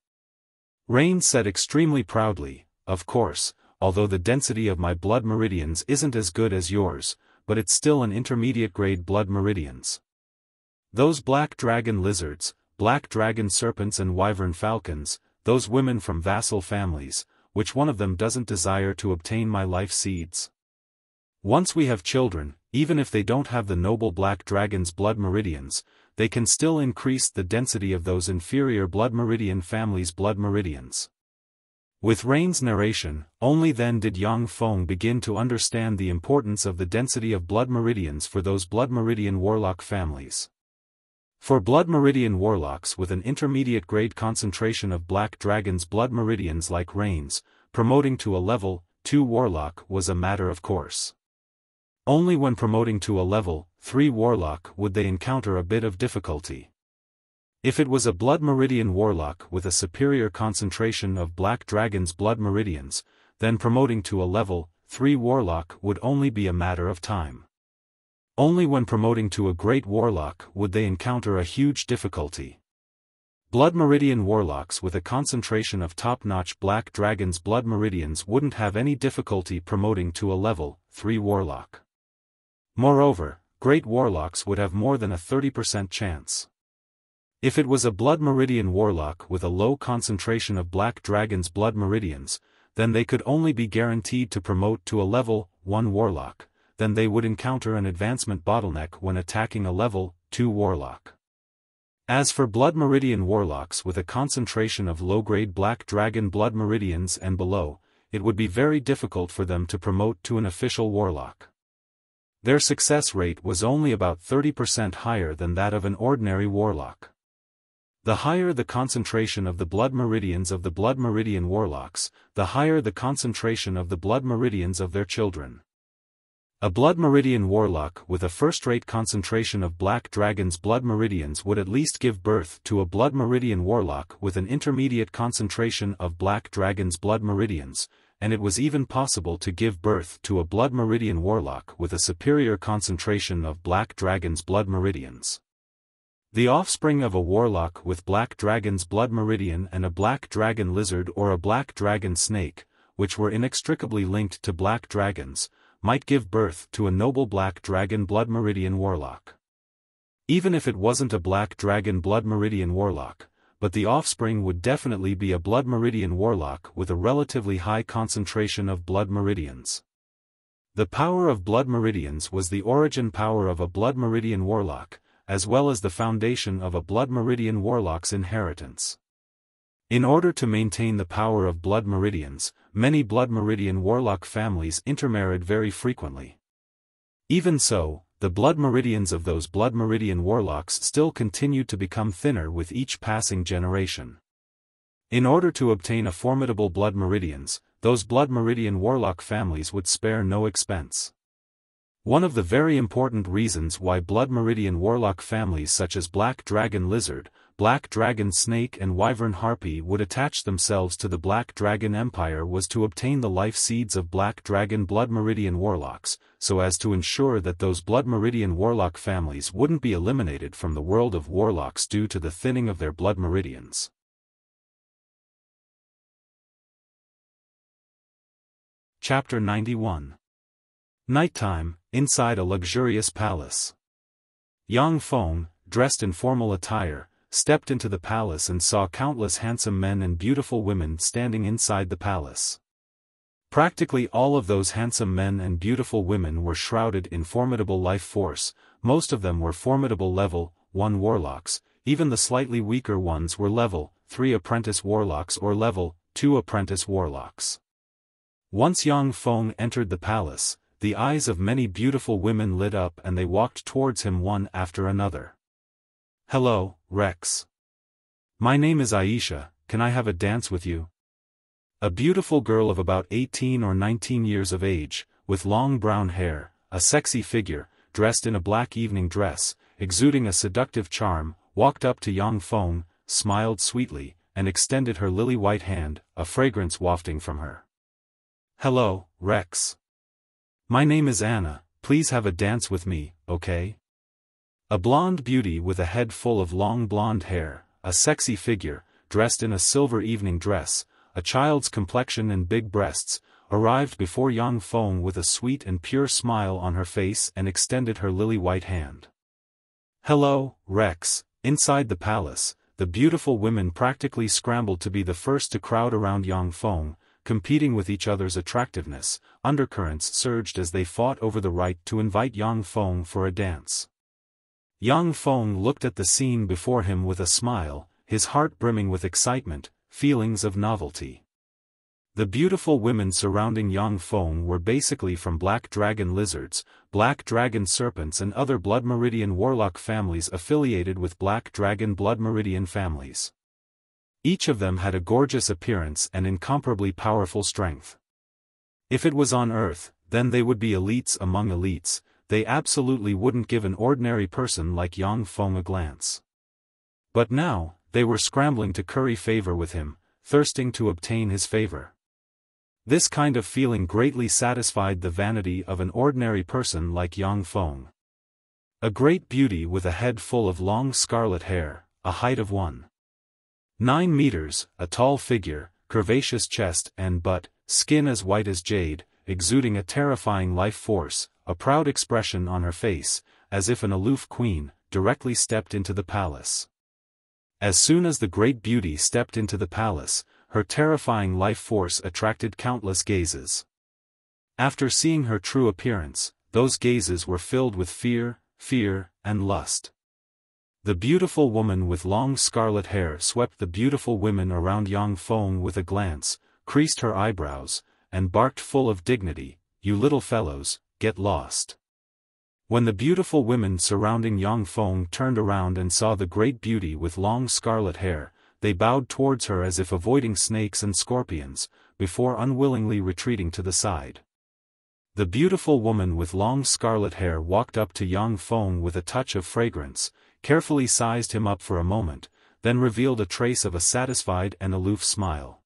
Rains said extremely proudly, "Of course, although the density of my blood meridians isn't as good as yours, but it's still an intermediate grade blood meridians. Those black dragon lizards, black dragon serpents and wyvern falcons, those women from vassal families, which one of them doesn't desire to obtain my life seeds? Once we have children, even if they don't have the noble black dragon's blood meridians, they can still increase the density of those inferior blood meridian families' blood meridians." With Rain's narration, only then did Yang Feng begin to understand the importance of the density of blood meridians for those blood meridian warlock families. For blood meridian warlocks with an intermediate grade concentration of black dragon's blood meridians like Rain's, promoting to a level 2 warlock was a matter of course. Only when promoting to a level 3 warlock would they encounter a bit of difficulty. If it was a blood meridian warlock with a superior concentration of black dragon's blood meridians, then promoting to a level 3 warlock would only be a matter of time. Only when promoting to a great warlock would they encounter a huge difficulty. Blood meridian warlocks with a concentration of top-notch black dragon's blood meridians wouldn't have any difficulty promoting to a level 3 warlock. Moreover, great warlocks would have more than a 30% chance. If it was a blood meridian warlock with a low concentration of black dragon's blood meridians, then they could only be guaranteed to promote to a level 1 warlock. Then they would encounter an advancement bottleneck when attacking a level 2 warlock. As for blood meridian warlocks with a concentration of low-grade black dragon blood meridians and below, it would be very difficult for them to promote to an official warlock. Their success rate was only about 30% higher than that of an ordinary warlock. The higher the concentration of the blood meridians of the blood meridian warlocks, the higher the concentration of the blood meridians of their children. A blood meridian warlock with a first-rate concentration of black dragon's blood meridians would at least give birth to a blood meridian warlock with an intermediate concentration of black dragon's blood meridians, and it was even possible to give birth to a blood meridian warlock with a superior concentration of black dragon's blood meridians. The offspring of a warlock with black dragon's blood meridian and a black dragon lizard or a black dragon snake, which were inextricably linked to black dragons, might give birth to a noble black dragon blood meridian warlock. Even if it wasn't a black dragon blood meridian warlock, but the offspring would definitely be a blood meridian warlock with a relatively high concentration of blood meridians. The power of blood meridians was the origin power of a blood meridian warlock, as well as the foundation of a blood meridian warlock's inheritance. In order to maintain the power of blood meridians, many blood meridian warlock families intermarried very frequently. Even so, the blood meridians of those blood meridian warlocks still continued to become thinner with each passing generation. In order to obtain a formidable blood meridians, those blood meridian warlock families would spare no expense. One of the very important reasons why blood meridian warlock families such as black dragon lizard, black dragon snake and wyvern harpy would attach themselves to the black dragon empire was to obtain the life seeds of black dragon blood meridian warlocks, so as to ensure that those blood meridian warlock families wouldn't be eliminated from the world of warlocks due to the thinning of their blood meridians. Chapter 91. Nighttime, inside a luxurious palace. Yang Feng, dressed in formal attire, stepped into the palace and saw countless handsome men and beautiful women standing inside the palace. Practically all of those handsome men and beautiful women were shrouded in formidable life force. Most of them were formidable level 1 warlocks, even the slightly weaker ones were level 3 apprentice warlocks or level 2 apprentice warlocks. Once Yang Feng entered the palace, the eyes of many beautiful women lit up and they walked towards him one after another. "Hello, Rex. My name is Aisha, can I have a dance with you?" A beautiful girl of about 18 or 19 years of age, with long brown hair, a sexy figure, dressed in a black evening dress, exuding a seductive charm, walked up to Yang Feng, smiled sweetly, and extended her lily-white hand, a fragrance wafting from her. "Hello, Rex. My name is Anna, please have a dance with me, okay?" A blonde beauty with a head full of long blonde hair, a sexy figure, dressed in a silver evening dress, a child's complexion and big breasts, arrived before Yang Feng with a sweet and pure smile on her face and extended her lily-white hand. "Hello, Rex." Inside the palace, the beautiful women practically scrambled to be the first to crowd around Yang Feng, competing with each other's attractiveness. Undercurrents surged as they fought over the right to invite Yang Feng for a dance. Yang Feng looked at the scene before him with a smile, his heart brimming with excitement, feelings of novelty. The beautiful women surrounding Yang Feng were basically from black dragon lizards, black dragon serpents and other blood meridian warlock families affiliated with black dragon blood meridian families. Each of them had a gorgeous appearance and incomparably powerful strength. If it was on Earth, then they would be elites among elites. They absolutely wouldn't give an ordinary person like Yang Feng a glance. But now, they were scrambling to curry favor with him, thirsting to obtain his favor. This kind of feeling greatly satisfied the vanity of an ordinary person like Yang Feng. A great beauty with a head full of long scarlet hair, a height of 1.9 meters, a tall figure, curvaceous chest and butt, skin as white as jade, exuding a terrifying life force, a proud expression on her face, as if an aloof queen, directly stepped into the palace. As soon as the great beauty stepped into the palace, her terrifying life force attracted countless gazes. After seeing her true appearance, those gazes were filled with fear, and lust. The beautiful woman with long scarlet hair swept the beautiful women around Yang Feng with a glance, creased her eyebrows, and barked full of dignity, "You little fellows, get lost." When the beautiful women surrounding Yang Feng turned around and saw the great beauty with long scarlet hair, they bowed towards her as if avoiding snakes and scorpions, before unwillingly retreating to the side. The beautiful woman with long scarlet hair walked up to Yang Feng with a touch of fragrance, carefully sized him up for a moment, then revealed a trace of a satisfied and aloof smile.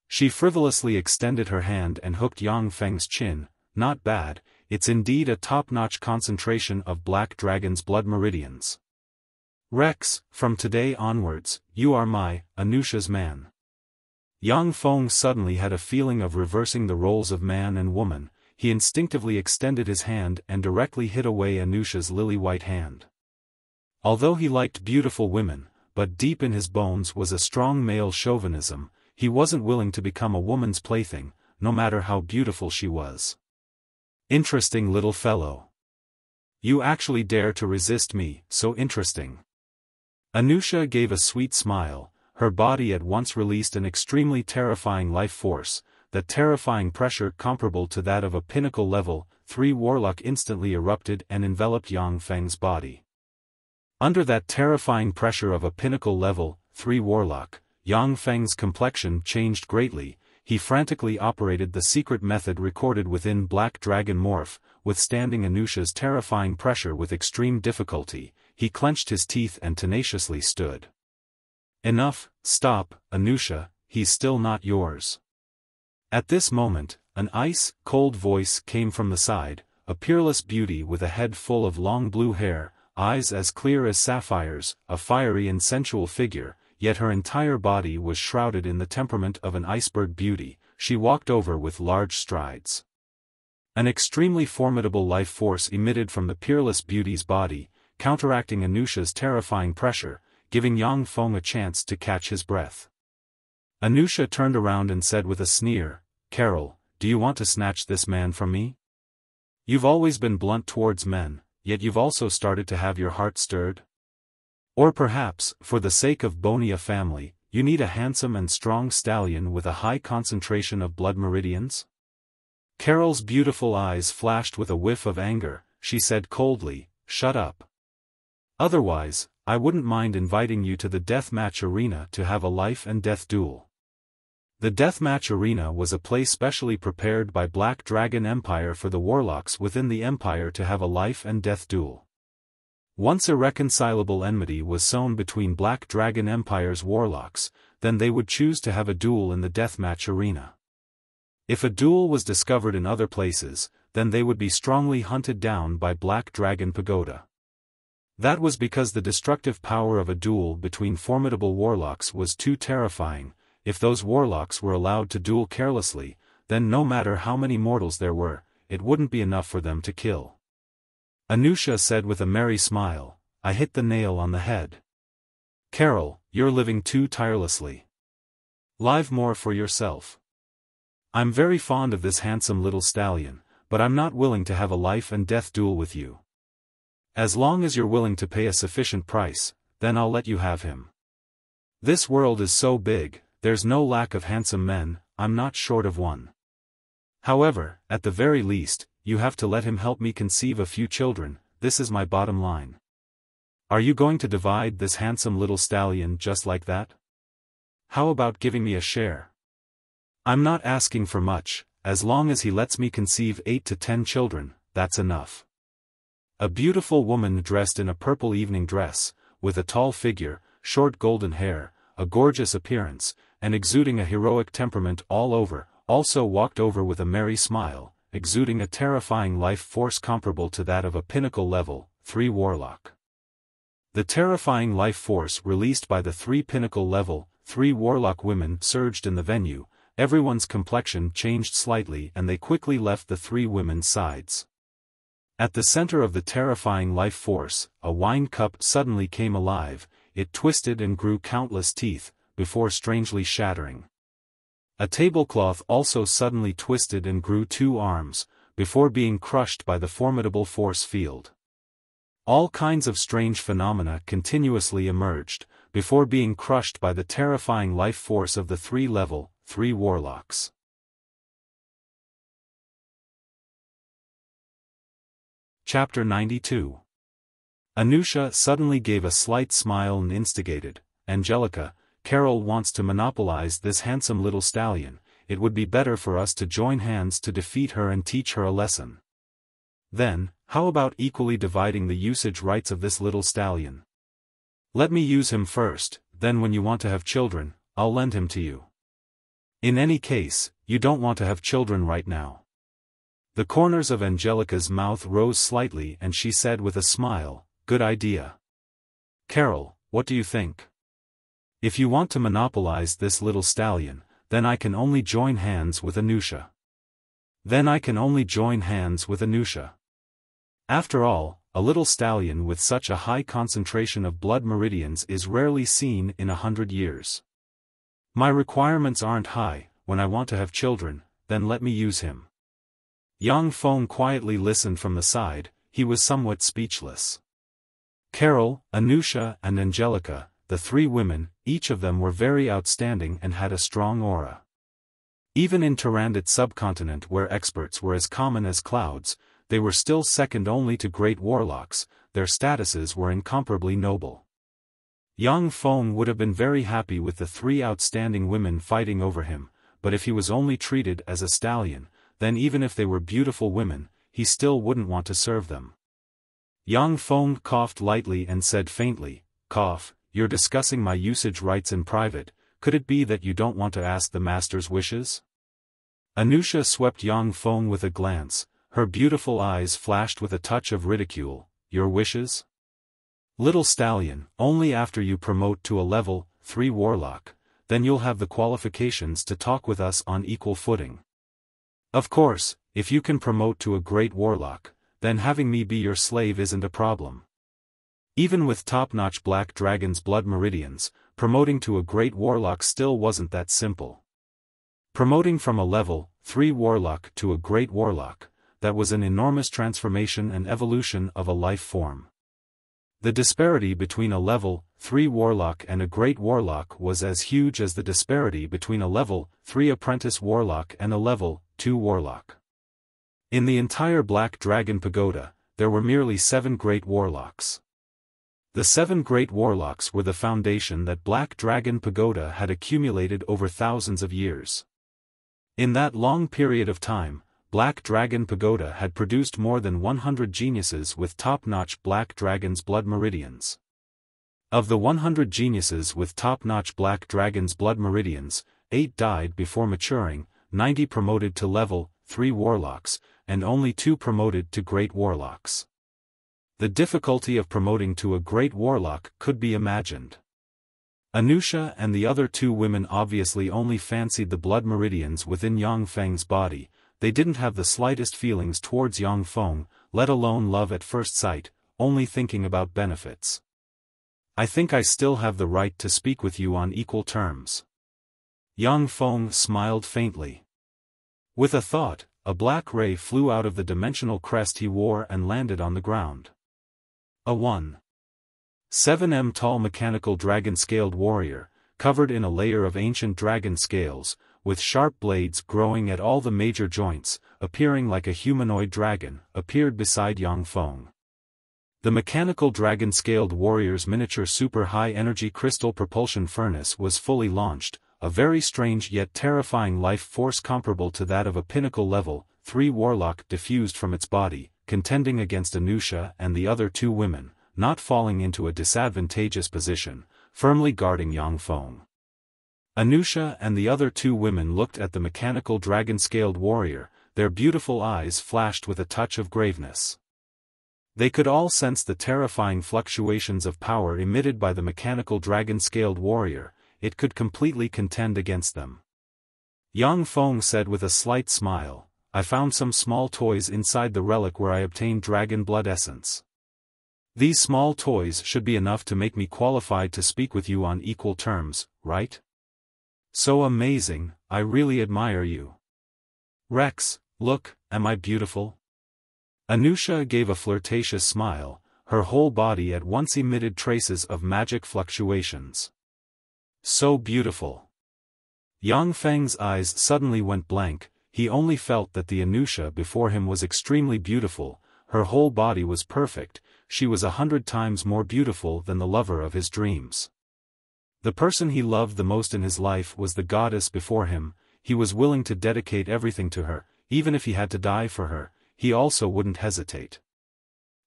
She frivolously extended her hand and hooked Yang Feng's chin. "Not bad, it's indeed a top-notch concentration of black dragon's blood meridians." Rex, from today onwards, you are my, Anusha's man. Yang Feng suddenly had a feeling of reversing the roles of man and woman. He instinctively extended his hand and directly hit away Anusha's lily-white hand. Although he liked beautiful women, but deep in his bones was a strong male chauvinism. He wasn't willing to become a woman's plaything, no matter how beautiful she was. Interesting little fellow. You actually dare to resist me, so interesting. Anusha gave a sweet smile. Her body at once released an extremely terrifying life force, that terrifying pressure comparable to that of a pinnacle level 3 warlock instantly erupted and enveloped Yang Feng's body. Under that terrifying pressure of a pinnacle level 3 warlock, Yang Feng's complexion changed greatly. He frantically operated the secret method recorded within Black Dragon Morph, withstanding Anusha's terrifying pressure with extreme difficulty. He clenched his teeth and tenaciously stood. Enough, stop, Anusha, he's still not yours. At this moment, an ice-cold voice came from the side, a peerless beauty with a head full of long blue hair, eyes as clear as sapphires, a fiery and sensual figure, yet her entire body was shrouded in the temperament of an iceberg beauty. She walked over with large strides. An extremely formidable life force emitted from the peerless beauty's body, counteracting Anusha's terrifying pressure, giving Yang Feng a chance to catch his breath. Anusha turned around and said with a sneer, "Carol, do you want to snatch this man from me? You've always been blunt towards men, yet you've also started to have your heart stirred? Or perhaps, for the sake of Bonia family, you need a handsome and strong stallion with a high concentration of blood meridians?" Carol's beautiful eyes flashed with a whiff of anger. She said coldly, "Shut up. Otherwise, I wouldn't mind inviting you to the deathmatch arena to have a life and death duel." The deathmatch arena was a place specially prepared by Black Dragon Empire for the warlocks within the empire to have a life and death duel. Once irreconcilable enmity was sown between Black Dragon Empire's warlocks, then they would choose to have a duel in the deathmatch arena. If a duel was discovered in other places, then they would be strongly hunted down by Black Dragon Pagoda. That was because the destructive power of a duel between formidable warlocks was too terrifying. If those warlocks were allowed to duel carelessly, then no matter how many mortals there were, it wouldn't be enough for them to kill. Anusha said with a merry smile, "I hit the nail on the head. Carol, you're living too tirelessly. Live more for yourself. I'm very fond of this handsome little stallion, but I'm not willing to have a life and death duel with you. As long as you're willing to pay a sufficient price, then I'll let you have him. This world is so big, there's no lack of handsome men, I'm not short of one. However, at the very least, you have to let him help me conceive a few children, this is my bottom line. Are you going to divide this handsome little stallion just like that? How about giving me a share? I'm not asking for much, as long as he lets me conceive 8 to 10 children, that's enough." A beautiful woman dressed in a purple evening dress, with a tall figure, short golden hair, a gorgeous appearance, and exuding a heroic temperament all over, also walked over with a merry smile, exuding a terrifying life force comparable to that of a pinnacle level 3 warlock. The terrifying life force released by the 3 pinnacle level 3 warlock women surged in the venue. Everyone's complexion changed slightly and they quickly left the 3 women's sides. At the center of the terrifying life force, a wine cup suddenly came alive. It twisted and grew countless teeth, before strangely shattering. A tablecloth also suddenly twisted and grew 2 arms, before being crushed by the formidable force field. All kinds of strange phenomena continuously emerged, before being crushed by the terrifying life force of the 3 level 3 warlocks. Chapter 92. Anusha suddenly gave a slight smile and instigated, "Angelica, Carol wants to monopolize this handsome little stallion, it would be better for us to join hands to defeat her and teach her a lesson. Then, how about equally dividing the usage rights of this little stallion? Let me use him first, then when you want to have children, I'll lend him to you. In any case, you don't want to have children right now." The corners of Angelica's mouth rose slightly and she said with a smile, "Good idea. Carol, what do you think? If you want to monopolize this little stallion, then I can only join hands with Anusha. After all, a little stallion with such a high concentration of blood meridians is rarely seen in 100 years. My requirements aren't high. When I want to have children, then let me use him. Yang Feng quietly listened from the side. He was somewhat speechless. Carol, Anusha and Angelica, the three women, each of them were very outstanding and had a strong aura. Even in Tyrannid subcontinent where experts were as common as clouds, they were still second only to great warlocks. Their statuses were incomparably noble. Yang Feng would have been very happy with the three outstanding women fighting over him, but if he was only treated as a stallion, then even if they were beautiful women, he still wouldn't want to serve them. Yang Feng coughed lightly and said faintly, "Cough, you're discussing my usage rights in private. Could it be that you don't want to ask the master's wishes?" Anusha swept Yang Feng with a glance. Her beautiful eyes flashed with a touch of ridicule. "Your wishes? Little stallion, only after you promote to a level 3 warlock, then you'll have the qualifications to talk with us on equal footing. Of course, if you can promote to a great warlock, then having me be your slave isn't a problem. Even with top-notch Black Dragon's blood meridians, promoting to a great warlock still wasn't that simple. Promoting from a level 3 warlock to a great warlock, that was an enormous transformation and evolution of a life form. The disparity between a level 3 warlock and a great warlock was as huge as the disparity between a level 3 apprentice warlock and a level 2 warlock. In the entire Black Dragon Pagoda, there were merely 7 great warlocks. The 7 great warlocks were the foundation that Black Dragon Pagoda had accumulated over thousands of years. In that long period of time, Black Dragon Pagoda had produced more than 100 geniuses with top-notch Black Dragon's blood meridians. Of the 100 geniuses with top-notch Black Dragon's blood meridians, 8 died before maturing, 90 promoted to level 3 warlocks, and only 2 promoted to great warlocks. The difficulty of promoting to a great warlock could be imagined. Anusha and the other 2 women obviously only fancied the blood meridians within Yang Feng's body. They didn't have the slightest feelings towards Yang Feng, let alone love at first sight, only thinking about benefits. "I think I still have the right to speak with you on equal terms." Yang Feng smiled faintly. With a thought, a black ray flew out of the dimensional crest he wore and landed on the ground. A 1.7 m tall mechanical dragon-scaled warrior, covered in a layer of ancient dragon scales, with sharp blades growing at all the major joints, appearing like a humanoid dragon, appeared beside Yang Feng. The mechanical dragon-scaled warrior's miniature super-high-energy crystal propulsion furnace was fully launched, a very strange yet terrifying life force comparable to that of a pinnacle level 3 warlock diffused from its body, contending against Anusha and the other 2 women, not falling into a disadvantageous position, firmly guarding Yang Feng. Anusha and the other 2 women looked at the mechanical dragon-scaled warrior, their beautiful eyes flashed with a touch of graveness. They could all sense the terrifying fluctuations of power emitted by the mechanical dragon-scaled warrior. It could completely contend against them. Yang Feng said with a slight smile, "I found some small toys inside the relic where I obtained dragon blood essence. These small toys should be enough to make me qualified to speak with you on equal terms, right? So amazing, I really admire you. Rex, look, am I beautiful?" Anusha gave a flirtatious smile, her whole body at once emitted traces of magic fluctuations. So beautiful. Yang Feng's eyes suddenly went blank. He only felt that the Anusha before him was extremely beautiful, her whole body was perfect, she was 100 times more beautiful than the lover of his dreams. The person he loved the most in his life was the goddess before him. He was willing to dedicate everything to her, even if he had to die for her, he also wouldn't hesitate.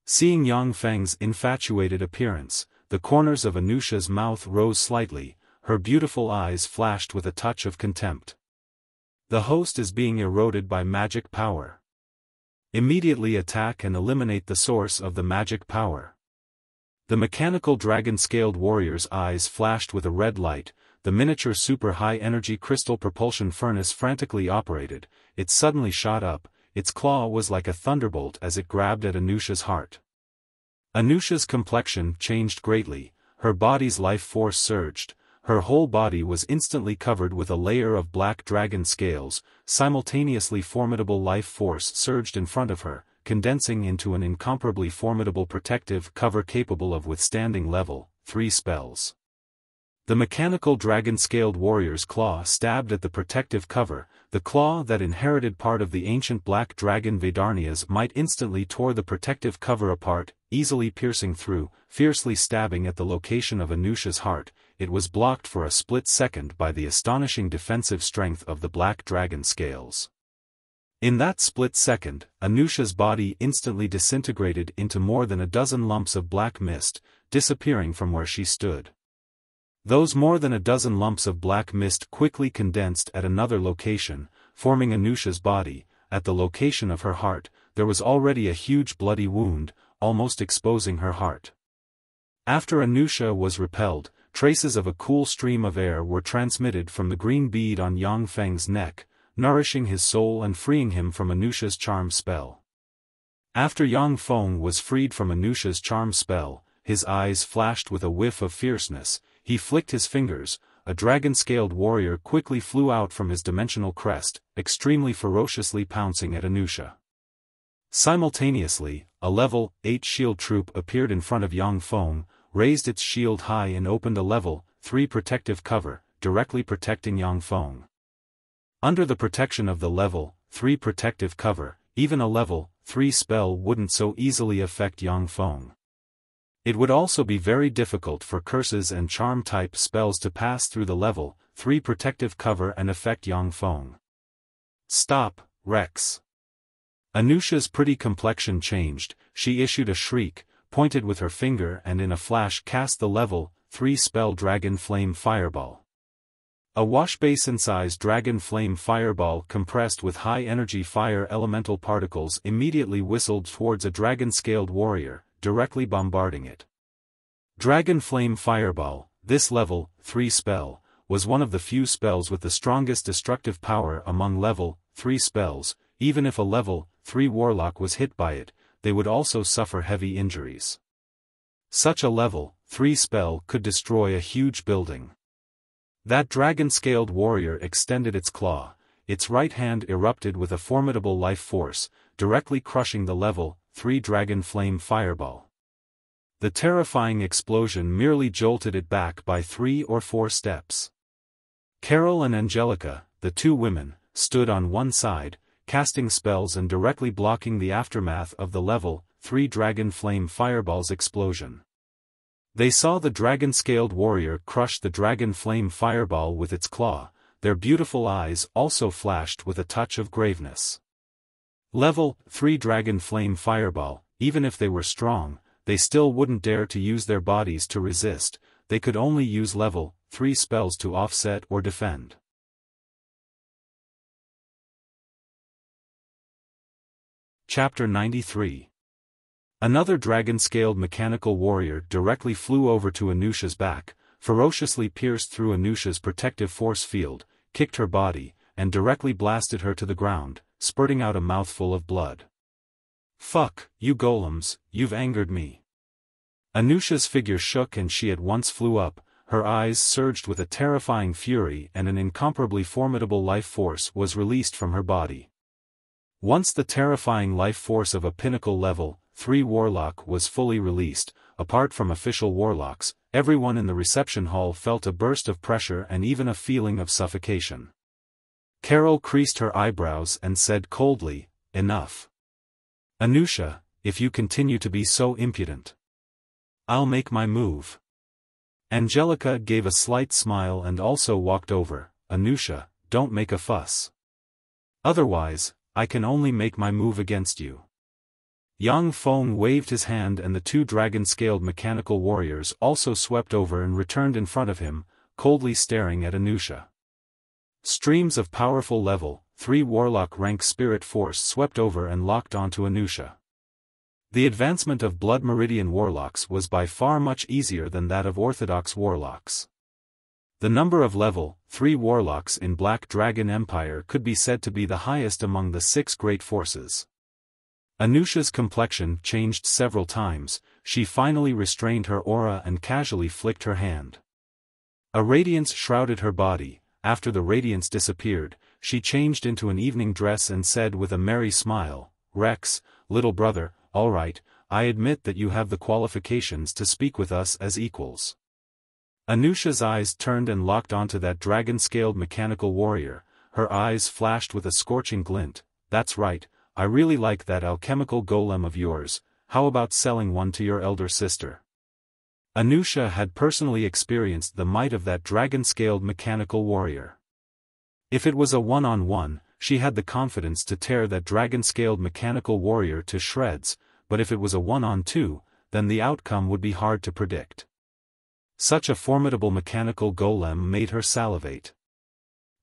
Seeing Yang Feng's infatuated appearance, the corners of Anusha's mouth rose slightly, her beautiful eyes flashed with a touch of contempt. The host is being eroded by magic power. Immediately attack and eliminate the source of the magic power. The mechanical dragon-scaled warrior's eyes flashed with a red light. The miniature super high-energy crystal propulsion furnace frantically operated. It suddenly shot up. Its claw was like a thunderbolt as it grabbed at Anusha's heart. Anusha's complexion changed greatly. Her body's life force surged. Her whole body was instantly covered with a layer of black dragon scales. Simultaneously, formidable life force surged in front of her, condensing into an incomparably formidable protective cover capable of withstanding level 3 spells. The mechanical dragon-scaled warrior's claw stabbed at the protective cover. The claw that inherited part of the ancient black dragon Vedarnia's might instantly tore the protective cover apart, easily piercing through, fiercely stabbing at the location of Anusha's heart. It was blocked for a split second by the astonishing defensive strength of the black dragon scales. In that split second, Anusha's body instantly disintegrated into more than a dozen lumps of black mist, disappearing from where she stood. Those more than a dozen lumps of black mist quickly condensed at another location, forming Anusha's body. At the location of her heart, there was already a huge bloody wound, almost exposing her heart. After Anusha was repelled, traces of a cool stream of air were transmitted from the green bead on Yang Feng's neck, nourishing his soul and freeing him from Anusha's charm spell. After Yang Feng was freed from Anusha's charm spell, his eyes flashed with a whiff of fierceness. He flicked his fingers. A dragon-scaled warrior quickly flew out from his dimensional crest, extremely ferociously pouncing at Anusha. Simultaneously, a level 8 shield troop appeared in front of Yang Feng, raised its shield high and opened a level 3 protective cover, directly protecting Yang Feng. Under the protection of the level 3 protective cover, even a level 3 spell wouldn't so easily affect Yang Feng. It would also be very difficult for curses and charm-type spells to pass through the level 3 protective cover and affect Yang Feng. Stop, Rex! Anusha's pretty complexion changed. She issued a shriek, pointed with her finger and in a flash cast the level 3 spell Dragon Flame Fireball. A washbasin-sized dragon flame fireball compressed with high-energy fire elemental particles immediately whistled towards a dragon-scaled warrior, directly bombarding it. Dragon Flame Fireball, this level 3 spell, was one of the few spells with the strongest destructive power among level 3 spells. Even if a level 3 warlock was hit by it, they would also suffer heavy injuries. Such a level 3 spell could destroy a huge building. That dragon-scaled warrior extended its claw. Its right hand erupted with a formidable life force, directly crushing the level 3 Dragon Flame Fireball. The terrifying explosion merely jolted it back by 3 or 4 steps. Carol and Angelica, the two women, stood on one side, casting spells and directly blocking the aftermath of the level 3 Dragon Flame Fireball's explosion. They saw the dragon-scaled warrior crush the Dragon Flame Fireball with its claw. Their beautiful eyes also flashed with a touch of graveness. Level 3 Dragon Flame Fireball, even if they were strong, they still wouldn't dare to use their bodies to resist. They could only use level 3 spells to offset or defend. Chapter 93. Another dragon-scaled mechanical warrior directly flew over to Anusha's back, ferociously pierced through Anusha's protective force field, kicked her body, and directly blasted her to the ground, spurting out a mouthful of blood. Fuck, you golems, you've angered me. Anusha's figure shook and she at once flew up. Her eyes surged with a terrifying fury and an incomparably formidable life force was released from her body. Once the terrifying life force of a pinnacle level 3 warlock was fully released, apart from official warlocks, everyone in the reception hall felt a burst of pressure and even a feeling of suffocation. Carol creased her eyebrows and said coldly, "Enough. Anusha, if you continue to be so impudent, I'll make my move." Angelica gave a slight smile and also walked over. "Anusha, don't make a fuss. Otherwise, I can only make my move against you." Yang Feng waved his hand and the two dragon-scaled mechanical warriors also swept over and returned in front of him, coldly staring at Anusha. Streams of powerful level 3 warlock rank spirit force swept over and locked onto Anusha. The advancement of Blood Meridian warlocks was by far much easier than that of Orthodox warlocks. The number of level 3 warlocks in Black Dragon Empire could be said to be the highest among the 6 great forces. Anusha's complexion changed several times. She finally restrained her aura and casually flicked her hand. A radiance shrouded her body. After the radiance disappeared, she changed into an evening dress and said with a merry smile, "Rex, little brother, all right, I admit that you have the qualifications to speak with us as equals." Anusha's eyes turned and locked onto that dragon-scaled mechanical warrior. Her eyes flashed with a scorching glint. "That's right, I really like that alchemical golem of yours. How about selling one to your elder sister?" Anusha had personally experienced the might of that dragon-scaled mechanical warrior. If it was a one-on-one, she had the confidence to tear that dragon-scaled mechanical warrior to shreds, but if it was a one-on-two, then the outcome would be hard to predict. Such a formidable mechanical golem made her salivate.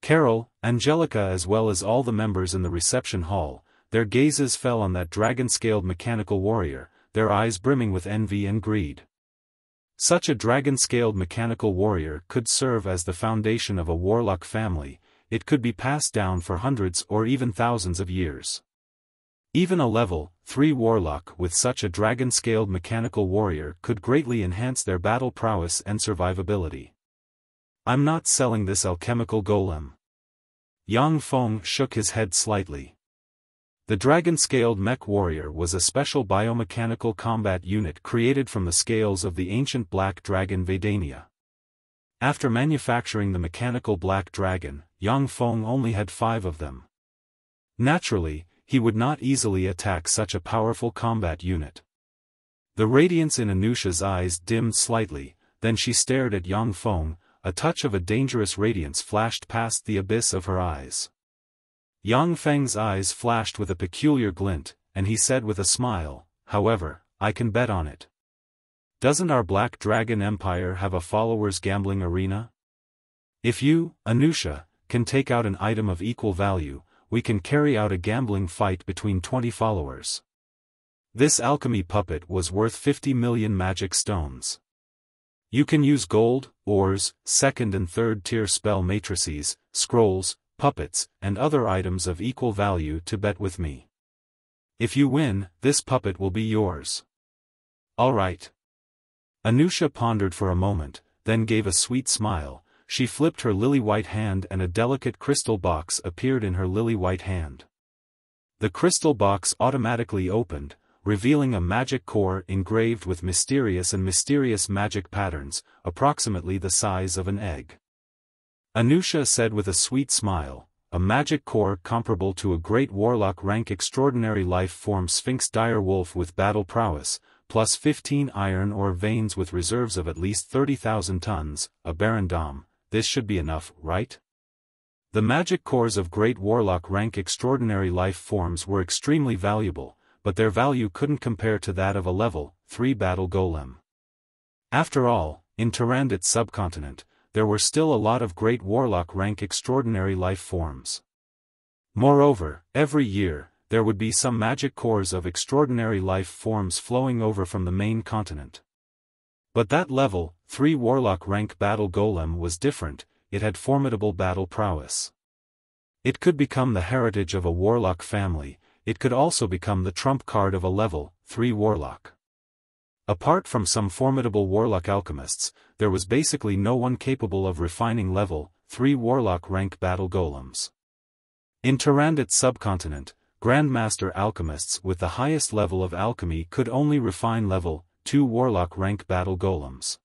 Carol, Angelica as well as all the members in the reception hall, their gazes fell on that dragon-scaled mechanical warrior, their eyes brimming with envy and greed. Such a dragon-scaled mechanical warrior could serve as the foundation of a warlock family. It could be passed down for hundreds or even thousands of years. Even a level 3 warlock with such a dragon-scaled mechanical warrior could greatly enhance their battle prowess and survivability. "I'm not selling this alchemical golem." Yang Feng shook his head slightly. The dragon-scaled mech warrior was a special biomechanical combat unit created from the scales of the ancient black dragon Vedania. After manufacturing the mechanical black dragon, Yang Feng only had 5 of them. Naturally, he would not easily attack such a powerful combat unit. The radiance in Anusha's eyes dimmed slightly, then she stared at Yang Feng. A touch of a dangerous radiance flashed past the abyss of her eyes. Yang Feng's eyes flashed with a peculiar glint, and he said with a smile, "However, I can bet on it. Doesn't our Black Dragon Empire have a followers' gambling arena? If you, Anusha, can take out an item of equal value, we can carry out a gambling fight between 20 followers." This alchemy puppet was worth 50 million magic stones. You can use gold, ores, second and third tier spell matrices, scrolls, puppets, and other items of equal value to bet with me. If you win, this puppet will be yours. All right. Anusha pondered for a moment, then gave a sweet smile. She flipped her lily-white hand and a delicate crystal box appeared in her lily-white hand. The crystal box automatically opened, revealing a magic core engraved with mysterious magic patterns, approximately the size of an egg. Anusha said with a sweet smile, "A magic core comparable to a great warlock rank extraordinary life form Sphinx dire wolf with battle prowess, plus 15 iron ore veins with reserves of at least 30,000 tons, a Baron Dom. This should be enough, right?" The magic cores of great warlock rank extraordinary life forms were extremely valuable, but their value couldn't compare to that of a level 3 battle golem. After all, in Tyrannid subcontinent, there were still a lot of great warlock rank extraordinary life forms. Moreover, every year, there would be some magic cores of extraordinary life forms flowing over from the main continent. But that level 3 warlock rank battle golem was different. It had formidable battle prowess. It could become the heritage of a warlock family. It could also become the trump card of a level 3 warlock. Apart from some formidable warlock alchemists, there was basically no one capable of refining level 3 warlock rank battle golems. In Tyrannid subcontinent, Grandmaster alchemists with the highest level of alchemy could only refine level 2 warlock rank battle golems.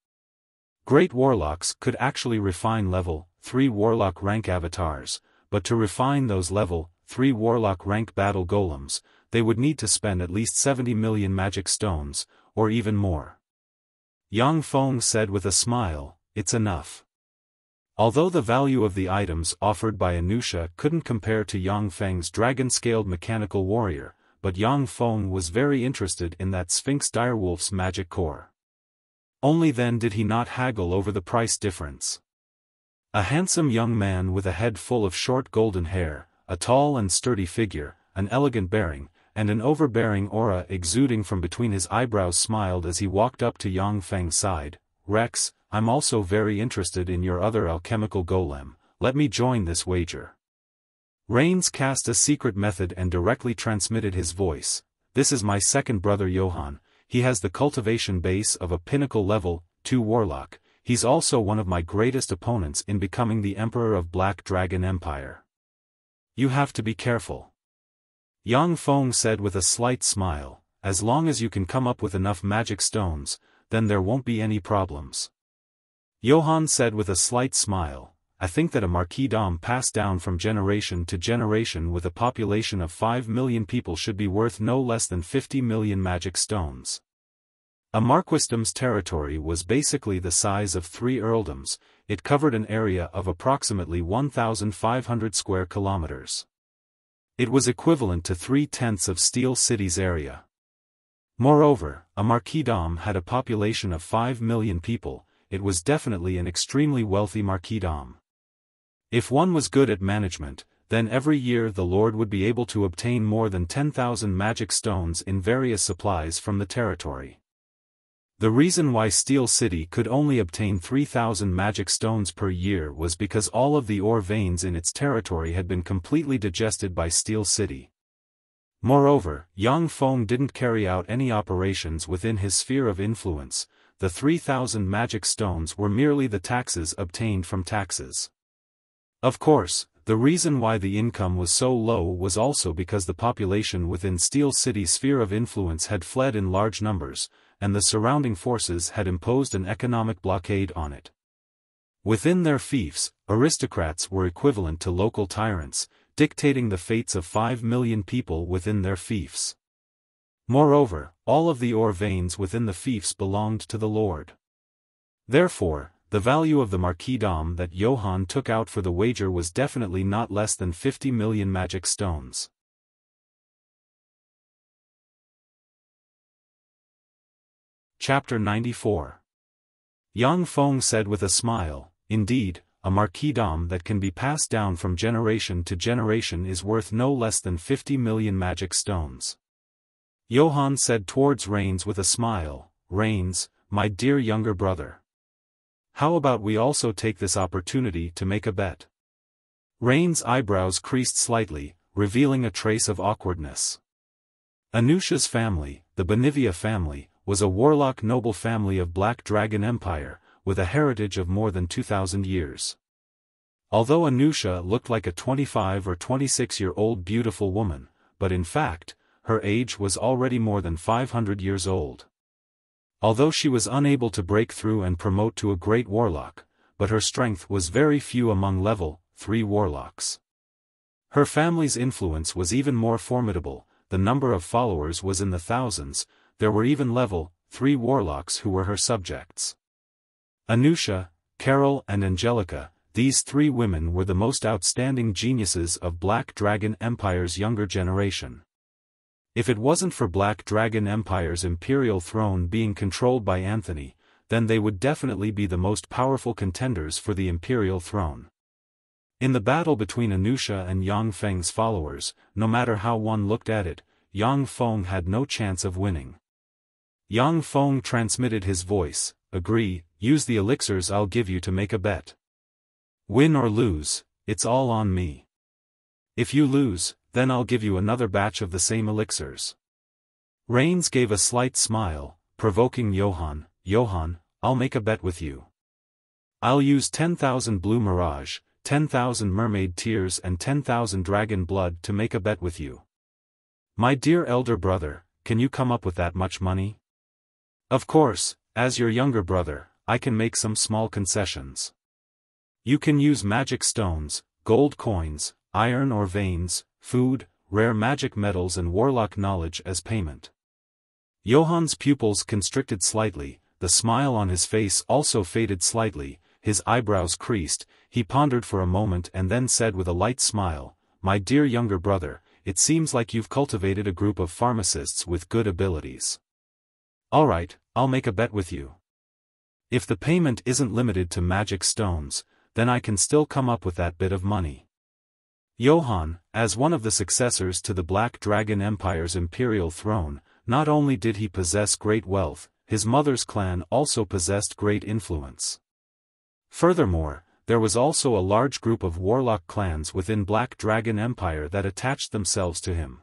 Great warlocks could actually refine level 3 warlock rank avatars, but to refine those level 3 warlock rank battle golems, they would need to spend at least 70 million magic stones, or even more. Yang Feng said with a smile, "It's enough." Although the value of the items offered by Anusha couldn't compare to Yang Feng's dragon-scaled mechanical warrior, but Yang Feng was very interested in that Sphinx direwolf's magic core. Only then did he not haggle over the price difference. A handsome young man with a head full of short golden hair, a tall and sturdy figure, an elegant bearing, and an overbearing aura exuding from between his eyebrows smiled as he walked up to Yang Feng's side. Rex, I'm also very interested in your other alchemical golem, let me join this wager. Rains cast a secret method and directly transmitted his voice. This is my second brother Johann, he has the cultivation base of a pinnacle level 2 warlock, he's also one of my greatest opponents in becoming the Emperor of Black Dragon Empire. You have to be careful. Yang Feng said with a slight smile, as long as you can come up with enough magic stones, then there won't be any problems. Johann said with a slight smile, I think that a marquisdom passed down from generation to generation with a population of 5 million people should be worth no less than 50 million magic stones. A marquisdom's territory was basically the size of 3 earldoms, it covered an area of approximately 1,500 square kilometers. It was equivalent to 3/10 of Steel City's area. Moreover, a marquisdom had a population of 5 million people, it was definitely an extremely wealthy marquisdom. If one was good at management, then every year the lord would be able to obtain more than 10,000 magic stones in various supplies from the territory. The reason why Steel City could only obtain 3,000 magic stones per year was because all of the ore veins in its territory had been completely digested by Steel City. Moreover, Yang Feng didn't carry out any operations within his sphere of influence, the 3,000 magic stones were merely the taxes obtained from taxes. Of course, the reason why the income was so low was also because the population within Steel City's sphere of influence had fled in large numbers, and the surrounding forces had imposed an economic blockade on it. Within their fiefs, aristocrats were equivalent to local tyrants, dictating the fates of 5 million people within their fiefs. Moreover, all of the ore veins within the fiefs belonged to the lord. Therefore, the value of the marquisdom that Johann took out for the wager was definitely not less than 50 million magic stones. Chapter 94. Yang Feng said with a smile, indeed, a marquisdom that can be passed down from generation to generation is worth no less than 50 million magic stones. Johann said towards Rains with a smile, Rains, my dear younger brother. How about we also take this opportunity to make a bet? Rains' eyebrows creased slightly, revealing a trace of awkwardness. Anusha's family, the Benivia family, was a warlock noble family of Black Dragon Empire, with a heritage of more than 2,000 years. Although Anusha looked like a 25 or 26-year-old beautiful woman, but in fact, her age was already more than 500 years old. Although she was unable to break through and promote to a great warlock, but her strength was very few among level 3 warlocks. Her family's influence was even more formidable, the number of followers was in the thousands, there were even level 3 warlocks who were her subjects. Anusha, Carol and Angelica, these 3 women were the most outstanding geniuses of Black Dragon Empire's younger generation. If it wasn't for Black Dragon Empire's imperial throne being controlled by Anthony, then they would definitely be the most powerful contenders for the imperial throne. In the battle between Anusha and Yang Feng's followers, no matter how one looked at it, Yang Feng had no chance of winning. Yang Feng transmitted his voice, agree, use the elixirs I'll give you to make a bet. Win or lose, it's all on me. If you lose, then I'll give you another batch of the same elixirs. Rains gave a slight smile, provoking Johann, I'll make a bet with you. I'll use 10,000 blue mirage, 10,000 mermaid tears and 10,000 dragon blood to make a bet with you. My dear elder brother, can you come up with that much money? Of course, as your younger brother, I can make some small concessions. You can use magic stones, gold coins, iron or veins, food, rare magic metals and warlock knowledge as payment. Johann's pupils constricted slightly, the smile on his face also faded slightly, his eyebrows creased, he pondered for a moment and then said with a light smile, my dear younger brother, it seems like you've cultivated a group of pharmacists with good abilities. Alright, I'll make a bet with you. If the payment isn't limited to magic stones, then I can still come up with that bit of money. Johann, as one of the successors to the Black Dragon Empire's imperial throne, not only did he possess great wealth, his mother's clan also possessed great influence. Furthermore, there was also a large group of warlock clans within Black Dragon Empire that attached themselves to him.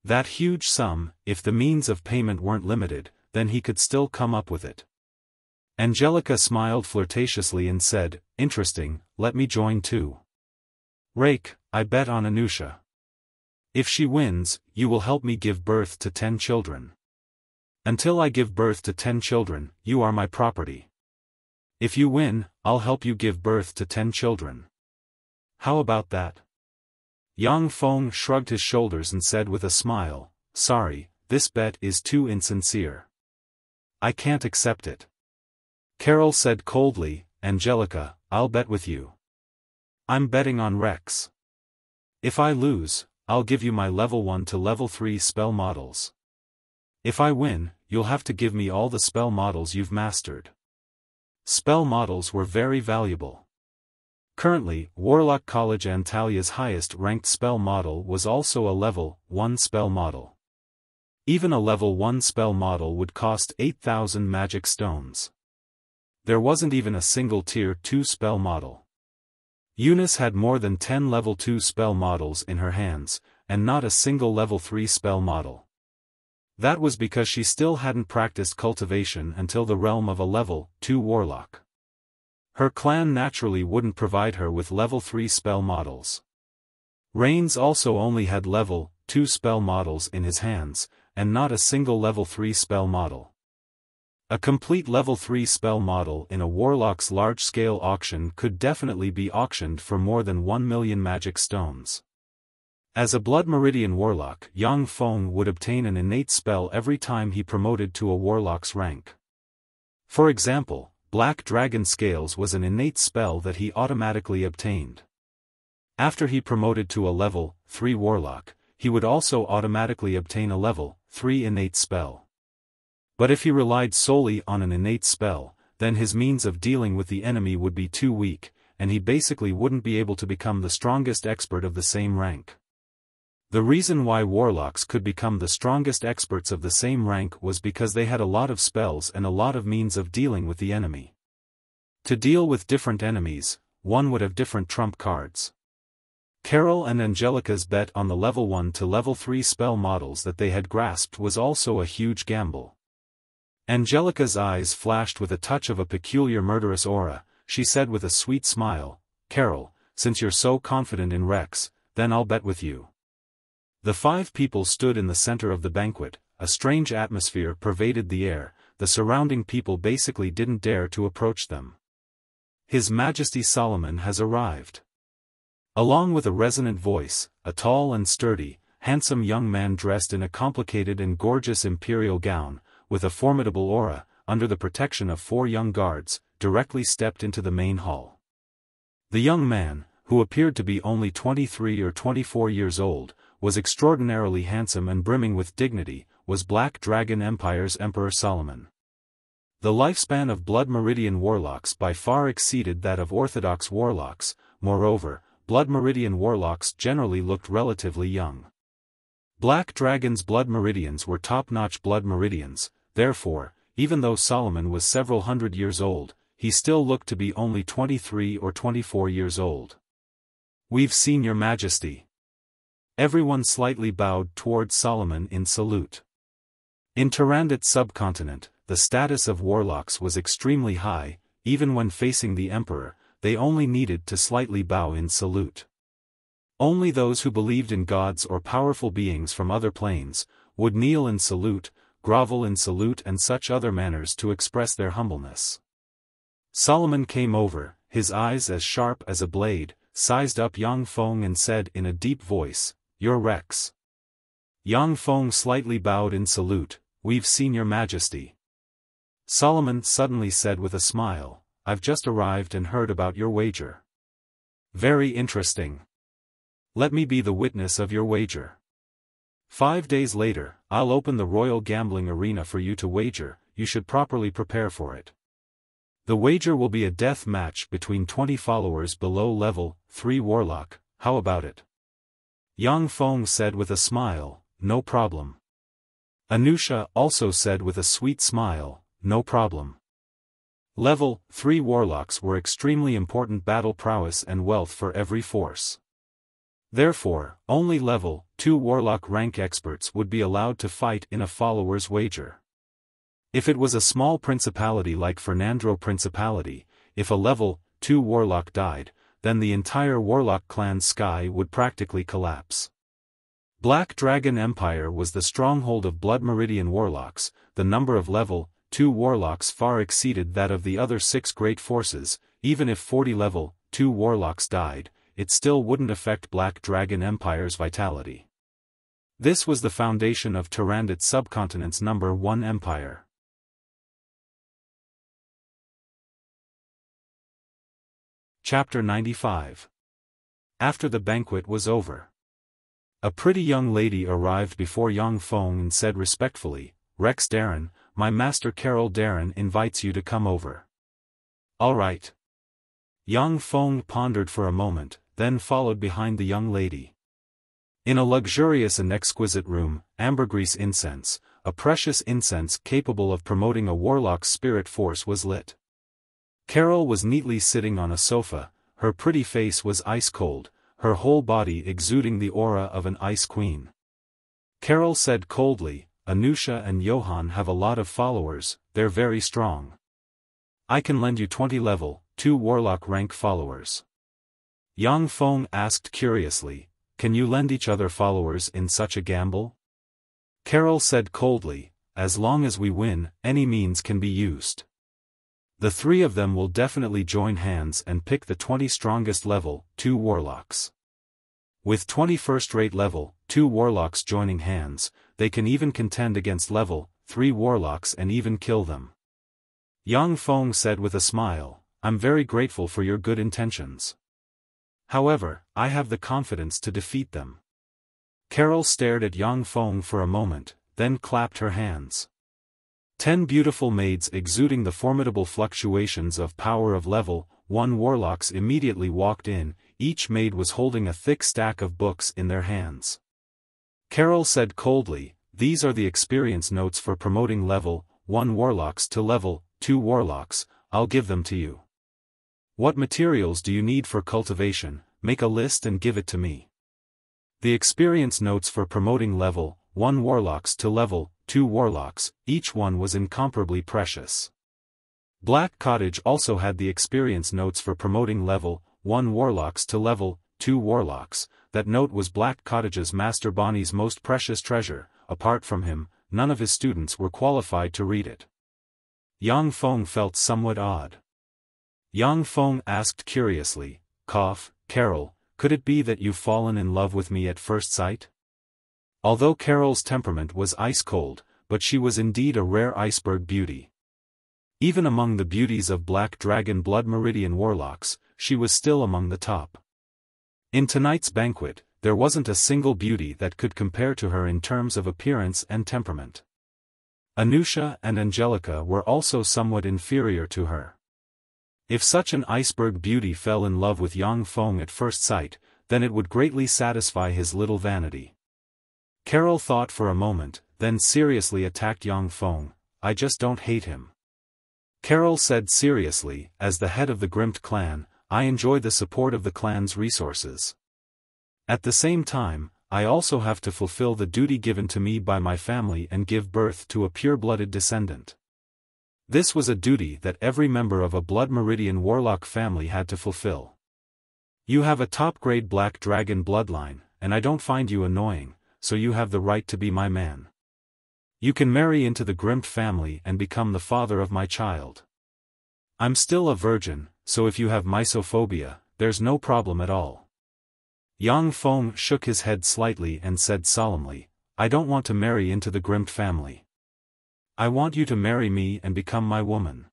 That huge sum, if the means of payment weren't limited, then he could still come up with it. Angelica smiled flirtatiously and said, "Interesting, let me join too. Rake, I bet on Anusha. If she wins, you will help me give birth to 10 children. Until I give birth to 10 children, you are my property. If you win, I'll help you give birth to 10 children. How about that?" Yang Feng shrugged his shoulders and said with a smile, "Sorry, this bet is too insincere. I can't accept it." Carol said coldly, "Angelica, I'll bet with you. I'm betting on Rex. If I lose, I'll give you my level 1 to level 3 spell models. If I win, you'll have to give me all the spell models you've mastered." Spell models were very valuable. Currently, Warlock College Antalia's highest-ranked spell model was also a level 1 spell model. Even a level 1 spell model would cost 8,000 magic stones. There wasn't even a single tier 2 spell model. Eunice had more than 10 level 2 spell models in her hands, and not a single level 3 spell model. That was because she still hadn't practiced cultivation until the realm of a level 2 warlock. Her clan naturally wouldn't provide her with level 3 spell models. Reigns also only had level 2 spell models in his hands, and not a single level 3 spell model. A complete level 3 spell model in a warlock's large-scale auction could definitely be auctioned for more than 1 million magic stones. As a Blood Meridian warlock, Yang Feng would obtain an innate spell every time he promoted to a warlock's rank. For example, Black Dragon Scales was an innate spell that he automatically obtained. After he promoted to a level 3 warlock, he would also automatically obtain a level 3 innate spell. But if he relied solely on an innate spell, then his means of dealing with the enemy would be too weak, and he basically wouldn't be able to become the strongest expert of the same rank. The reason why warlocks could become the strongest experts of the same rank was because they had a lot of spells and a lot of means of dealing with the enemy. To deal with different enemies, one would have different trump cards. Carol and Angelica's bet on the level 1 to level 3 spell models that they had grasped was also a huge gamble. Angelica's eyes flashed with a touch of a peculiar murderous aura. She said with a sweet smile, "Carol, since you're so confident in Rex, then I'll bet with you." The 5 people stood in the center of the banquet. A strange atmosphere pervaded the air. The surrounding people basically didn't dare to approach them. "His Majesty Solomon has arrived." Along with a resonant voice, a tall and sturdy, handsome young man dressed in a complicated and gorgeous imperial gown, with a formidable aura, under the protection of 4 young guards, directly stepped into the main hall. The young man, who appeared to be only 23 or 24 years old, was extraordinarily handsome and brimming with dignity, was Black Dragon Empire's Emperor Solomon. The lifespan of Blood Meridian warlocks by far exceeded that of Orthodox warlocks. Moreover, Blood Meridian warlocks generally looked relatively young. Black Dragon's Blood Meridians were top-notch Blood Meridians. Therefore, even though Solomon was several hundred years old, he still looked to be only 23 or 24 years old. "We've seen your Majesty." Everyone slightly bowed towards Solomon in salute. In Tyrannid subcontinent, the status of warlocks was extremely high. Even when facing the Emperor, they only needed to slightly bow in salute. Only those who believed in gods or powerful beings from other planes would kneel in salute, grovel in salute and such other manners to express their humbleness. Solomon came over, his eyes as sharp as a blade, sized up Yang Feng and said in a deep voice, "Your Rex." Yang Feng slightly bowed in salute, "We've seen your Majesty." Solomon suddenly said with a smile, "I've just arrived and heard about your wager." "Very interesting. Let me be the witness of your wager. 5 days later, I'll open the royal gambling arena for you to wager. You should properly prepare for it. The wager will be a death match between 20 followers below level 3 warlock, how about it? Yang Feng said with a smile, no problem. Anusha also said with a sweet smile, no problem. Level 3 warlocks were extremely important battle prowess and wealth for every force. Therefore, only level 2 warlock rank experts would be allowed to fight in a follower's wager. If it was a small principality like Fernandro Principality, if a level 2 warlock died, then the entire warlock clan's sky would practically collapse. Black Dragon Empire was the stronghold of Blood Meridian warlocks. The number of level 2 warlocks far exceeded that of the other 6 great forces. Even if 40 level 2 warlocks died, it still wouldn't affect Black Dragon Empire's vitality. This was the foundation of Tyrannid Subcontinent's number 1 empire. Chapter 95. After the banquet was over, a pretty young lady arrived before Yang Feng and said respectfully, Rex Darren, my master Carol Darren invites you to come over. All right. Yang Feng pondered for a moment, then followed behind the young lady. In a luxurious and exquisite room, ambergris incense, a precious incense capable of promoting a warlock's spirit force was lit. Carol was neatly sitting on a sofa, her pretty face was ice-cold, her whole body exuding the aura of an ice queen. Carol said coldly, Anusha and Johan have a lot of followers, they're very strong. I can lend you 20 level 2 warlock rank followers. Yang Feng asked curiously, can you lend each other followers in such a gamble? Carol said coldly, as long as we win, any means can be used. The 3 of them will definitely join hands and pick the 20 strongest level 2 warlocks. With 20 first-rate level 2 warlocks joining hands, they can even contend against level 3 warlocks and even kill them. Yang Feng said with a smile, I'm very grateful for your good intentions. However, I have the confidence to defeat them. Carol stared at Yang Feng for a moment, then clapped her hands. 10 beautiful maids exuding the formidable fluctuations of power of level 1 warlocks immediately walked in, each maid was holding a thick stack of books in their hands. Carol said coldly, these are the experience notes for promoting level 1 warlocks to level 2 warlocks, I'll give them to you. What materials do you need for cultivation? Make a list and give it to me. The experience notes for promoting level 1 warlocks to level 2 warlocks, each one was incomparably precious. Black Cottage also had the experience notes for promoting level 1 warlocks to level 2 warlocks. That note was Black Cottage's Master Bonnie's most precious treasure. Apart from him, none of his students were qualified to read it. Yang Feng felt somewhat odd. Yang Feng asked curiously, Carol, could it be that you've fallen in love with me at first sight? Although Carol's temperament was ice-cold, but she was indeed a rare iceberg beauty. Even among the beauties of Black Dragon Blood Meridian warlocks, she was still among the top. In tonight's banquet, there wasn't a single beauty that could compare to her in terms of appearance and temperament. Anusha and Angelica were also somewhat inferior to her. If such an iceberg beauty fell in love with Yang Feng at first sight, then it would greatly satisfy his little vanity. Carol thought for a moment, then seriously attacked Yang Feng, I just don't hate him. Carol said seriously, as the head of the Grimpt clan, I enjoy the support of the clan's resources. At the same time, I also have to fulfill the duty given to me by my family and give birth to a pure-blooded descendant. This was a duty that every member of a Blood Meridian warlock family had to fulfill. You have a top-grade Black Dragon bloodline, and I don't find you annoying, so you have the right to be my man. You can marry into the Grimpt family and become the father of my child. I'm still a virgin, so if you have mysophobia, there's no problem at all. Yang Feng shook his head slightly and said solemnly, I don't want to marry into the Grimpt family. I want you to marry me and become my woman.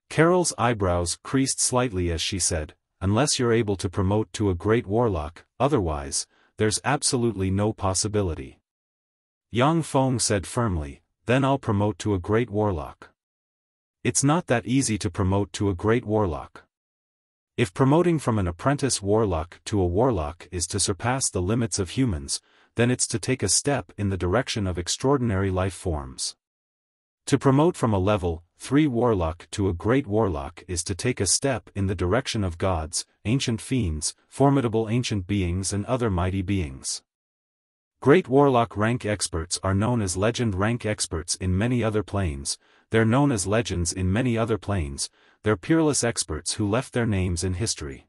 Carol's eyebrows creased slightly as she said, unless you're able to promote to a great warlock, otherwise, there's absolutely no possibility. Yang Feng said firmly, then I'll promote to a great warlock. It's not that easy to promote to a great warlock. If promoting from an apprentice warlock to a warlock is to surpass the limits of humans, then it's to take a step in the direction of extraordinary life forms. To promote from a level 3 warlock to a great warlock is to take a step in the direction of gods, ancient fiends, formidable ancient beings and other mighty beings. Great warlock rank experts are known as legend rank experts in many other planes, they're known as legends in many other planes, they're peerless experts who left their names in history.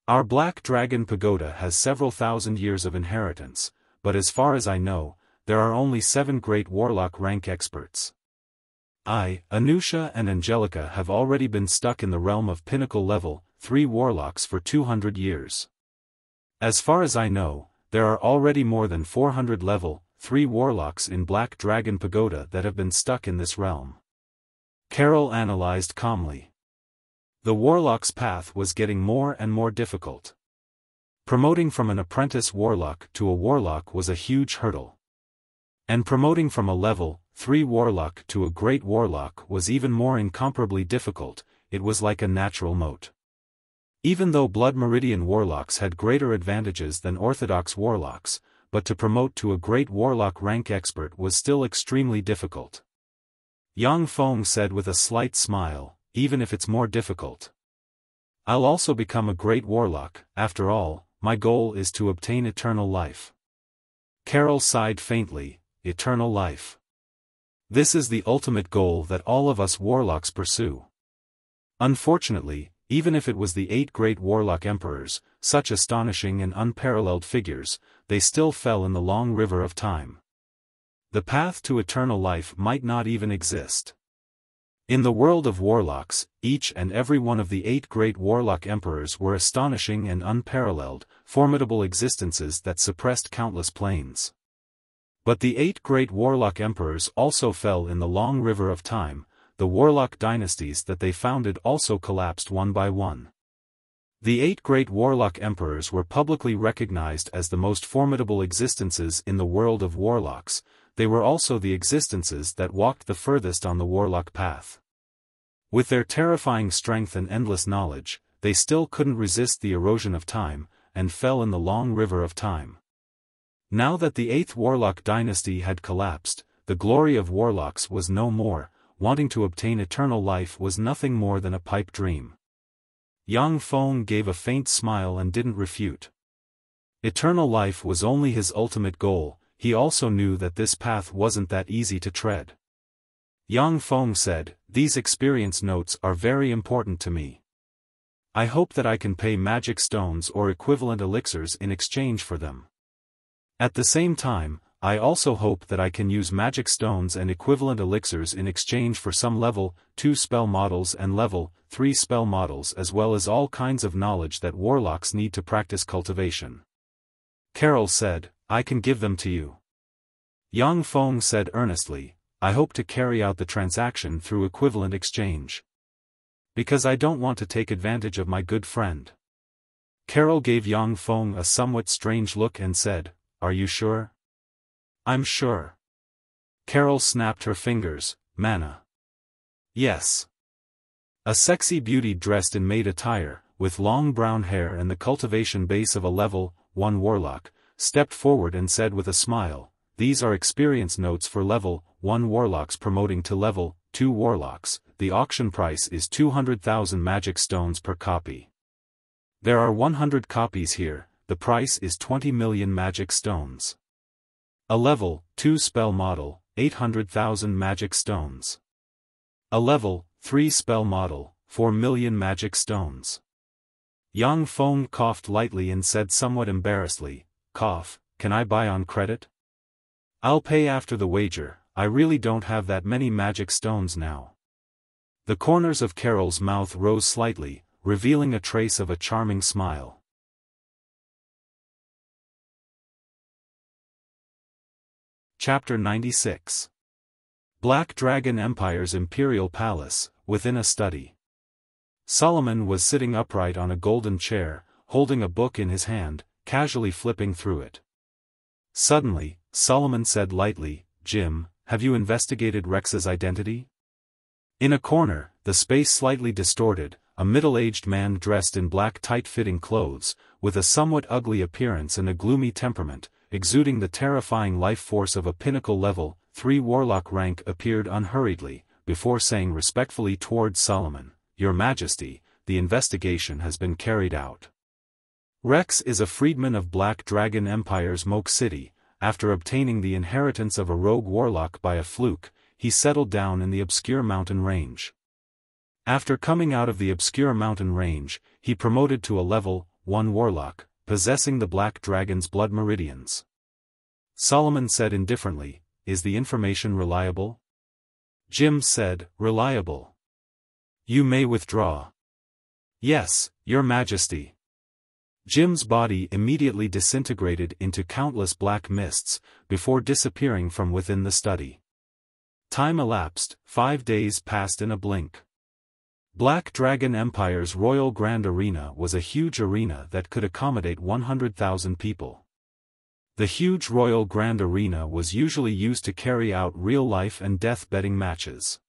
Our Black Dragon Pagoda has several thousand years of inheritance, but as far as I know, there are only 7 great warlock rank experts. I, Anusha and Angelica have already been stuck in the realm of pinnacle level 3 warlocks for 200 years. As far as I know, there are already more than 400 level 3 warlocks in Black Dragon Pagoda that have been stuck in this realm. Carol analyzed calmly. The warlock's path was getting more and more difficult. Promoting from an apprentice warlock to a warlock was a huge hurdle. And promoting from a level 3 warlock to a great warlock was even more incomparably difficult, it was like a natural moat. Even though Blood Meridian warlocks had greater advantages than Orthodox warlocks, but to promote to a great warlock rank expert was still extremely difficult. Yang Feng said with a slight smile, even if it's more difficult. I'll also become a great warlock, after all, my goal is to obtain eternal life. Carol sighed faintly, eternal life. This is the ultimate goal that all of us warlocks pursue. Unfortunately, even if it was the 8 great warlock emperors, such astonishing and unparalleled figures, they still fell in the long river of time. The path to eternal life might not even exist. In the world of warlocks, each and every one of the 8 great warlock emperors were astonishing and unparalleled, formidable existences that suppressed countless planes. But the 8 great warlock emperors also fell in the long river of time, the warlock dynasties that they founded also collapsed one by one. The 8 great warlock emperors were publicly recognized as the most formidable existences in the world of warlocks, they were also the existences that walked the furthest on the warlock path. With their terrifying strength and endless knowledge, they still couldn't resist the erosion of time, and fell in the long river of time. Now that the 8th warlock dynasty had collapsed, the glory of warlocks was no more, wanting to obtain eternal life was nothing more than a pipe dream. Yang Feng gave a faint smile and didn't refute. Eternal life was only his ultimate goal, he also knew that this path wasn't that easy to tread. Yang Feng said, "These experience notes are very important to me. I hope that I can pay magic stones or equivalent elixirs in exchange for them. At the same time, I also hope that I can use magic stones and equivalent elixirs in exchange for some level 2 spell models and level 3 spell models as well as all kinds of knowledge that warlocks need to practice cultivation." Carol said, "I can give them to you." Yang Feng said earnestly, "I hope to carry out the transaction through equivalent exchange. Because I don't want to take advantage of my good friend." Carol gave Yang Feng a somewhat strange look and said, "Are you sure?" "I'm sure." Carol snapped her fingers, "Mana." "Yes." A sexy beauty dressed in maid attire, with long brown hair and the cultivation base of a level 1 warlock, stepped forward and said with a smile, "These are experience notes for level 1 warlocks promoting to level 2 warlocks, the auction price is 200,000 magic stones per copy. There are 100 copies here, the price is 20 million magic stones. A level 2 spell model, 800,000 magic stones. A level 3 spell model, 4 million magic stones." Yang Feng coughed lightly and said somewhat embarrassedly, "Cough, can I buy on credit? I'll pay after the wager, I really don't have that many magic stones now." The corners of Carol's mouth rose slightly, revealing a trace of a charming smile. Chapter 96. Black Dragon Empire's Imperial Palace, within a study. Solomon was sitting upright on a golden chair, holding a book in his hand, casually flipping through it. Suddenly, Solomon said lightly, "Jim, have you investigated Rex's identity?" In a corner, the space slightly distorted, a middle-aged man dressed in black tight-fitting clothes, with a somewhat ugly appearance and a gloomy temperament, exuding the terrifying life force of a pinnacle level 3 warlock rank, appeared unhurriedly, before saying respectfully towards Solomon, "Your Majesty, the investigation has been carried out. Rex is a freedman of Black Dragon Empire's Moke City. After obtaining the inheritance of a rogue warlock by a fluke, he settled down in the obscure mountain range. After coming out of the obscure mountain range, he promoted to a level 1 warlock, possessing the Black Dragon's blood meridians." Solomon said indifferently, "Is the information reliable?" Jim said, "Reliable. You may withdraw." "Yes, Your Majesty." Jim's body immediately disintegrated into countless black mists, before disappearing from within the study. Time elapsed, 5 days passed in a blink. Black Dragon Empire's Royal Grand Arena was a huge arena that could accommodate 100,000 people. The huge Royal Grand Arena was usually used to carry out real-life and death betting matches.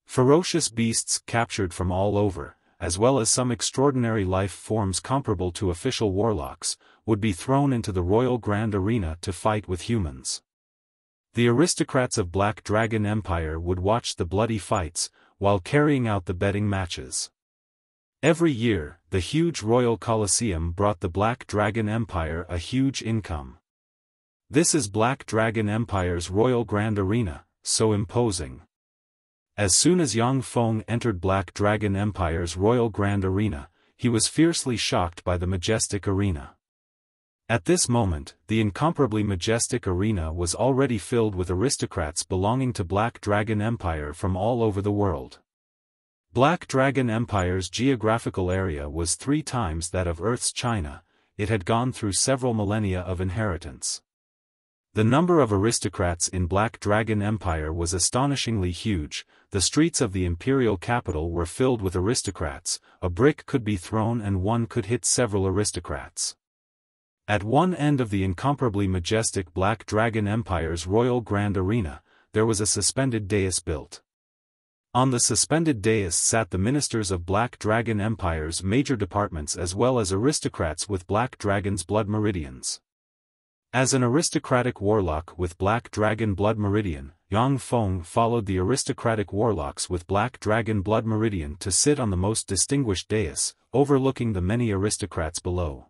Ferocious beasts captured from all over, as well as some extraordinary life forms comparable to official warlocks, would be thrown into the Royal Grand Arena to fight with humans. The aristocrats of Black Dragon Empire would watch the bloody fights, while carrying out the betting matches. Every year, the huge Royal Colosseum brought the Black Dragon Empire a huge income. This is Black Dragon Empire's Royal Grand Arena, so imposing. As soon as Yang Feng entered Black Dragon Empire's Royal Grand Arena, he was fiercely shocked by the majestic arena. At this moment, the incomparably majestic arena was already filled with aristocrats belonging to Black Dragon Empire from all over the world. Black Dragon Empire's geographical area was 3 times that of Earth's China. It had gone through several millennia of inheritance. The number of aristocrats in Black Dragon Empire was astonishingly huge. The streets of the imperial capital were filled with aristocrats. A brick could be thrown and one could hit several aristocrats. At one end of the incomparably majestic Black Dragon Empire's Royal Grand Arena, there was a suspended dais built. On the suspended dais sat the ministers of Black Dragon Empire's major departments as well as aristocrats with Black Dragon's blood meridians. As an aristocratic warlock with Black Dragon blood meridian, Yang Feng followed the aristocratic warlocks with Black Dragon blood meridian to sit on the most distinguished dais, overlooking the many aristocrats below.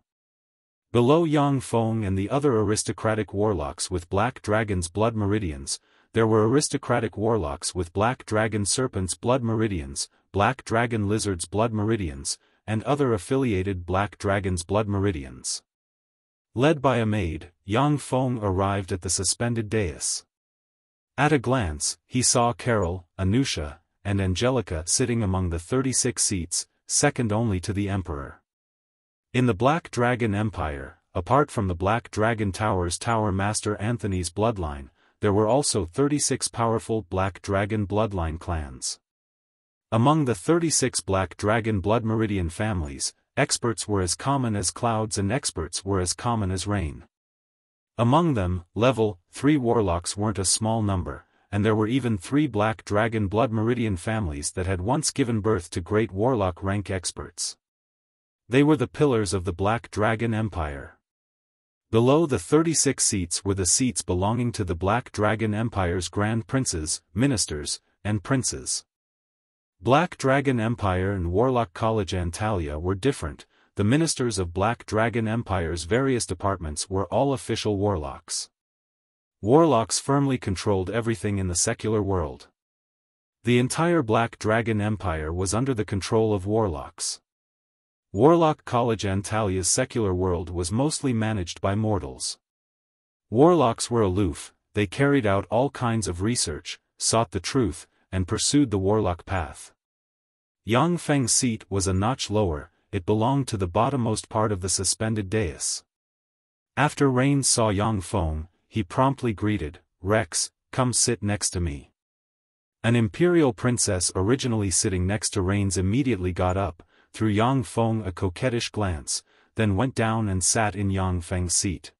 Below Yang Feng and the other aristocratic warlocks with Black Dragon's blood meridians, there were aristocratic warlocks with Black Dragon Serpent's blood meridians, Black Dragon Lizard's blood meridians, and other affiliated Black Dragon's blood meridians. Led by a maid, Yang Feng arrived at the suspended dais. At a glance, he saw Carol, Anusha, and Angelica sitting among the 36 seats, second only to the Emperor. In the Black Dragon Empire, apart from the Black Dragon Tower's Tower Master Anthony's bloodline, there were also 36 powerful Black Dragon bloodline clans. Among the 36 Black Dragon blood meridian families, experts were as common as clouds and experts were as common as rain. Among them, level 3 warlocks weren't a small number, and there were even 3 Black Dragon blood meridian families that had once given birth to great warlock rank experts. They were the pillars of the Black Dragon Empire. Below the 36 seats were the seats belonging to the Black Dragon Empire's Grand Princes, Ministers, and Princes. Black Dragon Empire and Warlock College Antalya were different. The ministers of Black Dragon Empire's various departments were all official warlocks. Warlocks firmly controlled everything in the secular world. The entire Black Dragon Empire was under the control of warlocks. Warlock College Antalya's secular world was mostly managed by mortals. Warlocks were aloof, they carried out all kinds of research, sought the truth, and pursued the warlock path. Yang Feng's seat was a notch lower, it belonged to the bottommost part of the suspended dais. After Rain saw Yang Feng, he promptly greeted, "Rex, come sit next to me." An imperial princess originally sitting next to Rain's immediately got up, threw Yang Feng a coquettish glance, then went down and sat in Yang Feng's seat.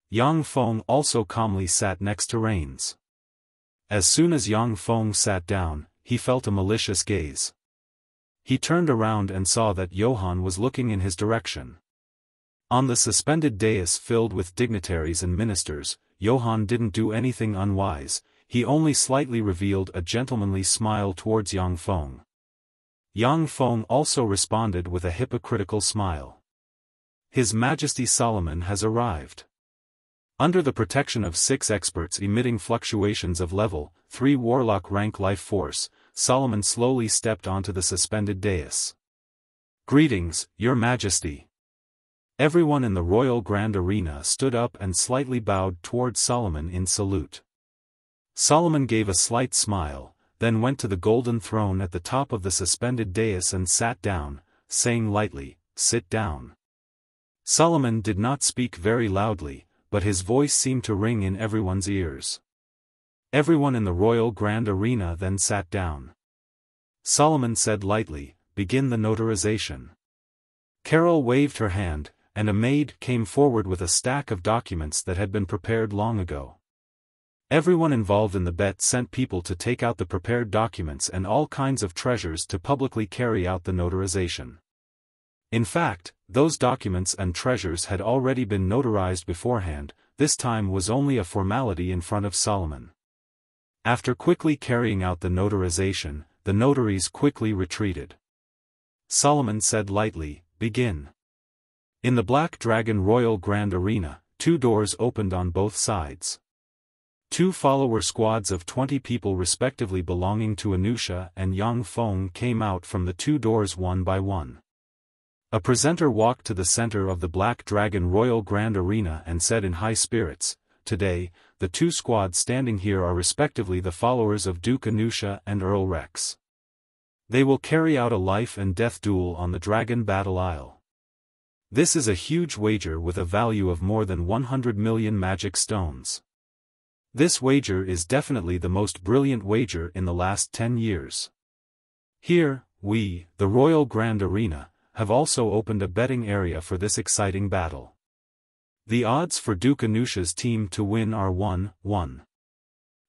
Yang Feng also calmly sat next to Rain's. As soon as Yang Feng sat down, he felt a malicious gaze. He turned around and saw that Xiaofan was looking in his direction. On the suspended dais filled with dignitaries and ministers, Xiaofan didn't do anything unwise, he only slightly revealed a gentlemanly smile towards Yang Feng. Yang Feng also responded with a hypocritical smile. His Majesty Solomon has arrived. Under the protection of 6 experts emitting fluctuations of level 3 warlock rank life force, Solomon slowly stepped onto the suspended dais. Greetings, Your Majesty. Everyone in the royal grand arena stood up and slightly bowed towards Solomon in salute. Solomon gave a slight smile, then went to the golden throne at the top of the suspended dais and sat down, saying lightly, "Sit down." Solomon did not speak very loudly, but his voice seemed to ring in everyone's ears. Everyone in the royal grand arena then sat down. Solomon said lightly, "Begin the notarization." Carol waved her hand, and a maid came forward with a stack of documents that had been prepared long ago. Everyone involved in the bet sent people to take out the prepared documents and all kinds of treasures to publicly carry out the notarization. In fact, those documents and treasures had already been notarized beforehand, this time was only a formality in front of Solomon. After quickly carrying out the notarization, the notaries quickly retreated. Solomon said lightly, "Begin." In the Black Dragon Royal Grand Arena, 2 doors opened on both sides. 2 follower squads of 20 people respectively belonging to Anusha and Yang Feng came out from the 2 doors one by one. A presenter walked to the center of the Black Dragon Royal Grand Arena and said in high spirits, "Today, the 2 squads standing here are respectively the followers of Duke Anusha and Earl Rex. They will carry out a life and death duel on the Dragon Battle Isle. This is a huge wager with a value of more than 100 million magic stones. This wager is definitely the most brilliant wager in the last 10 years. Here, we, the Royal Grand Arena, have also opened a betting area for this exciting battle. The odds for Duke Anusha's team to win are 1-1.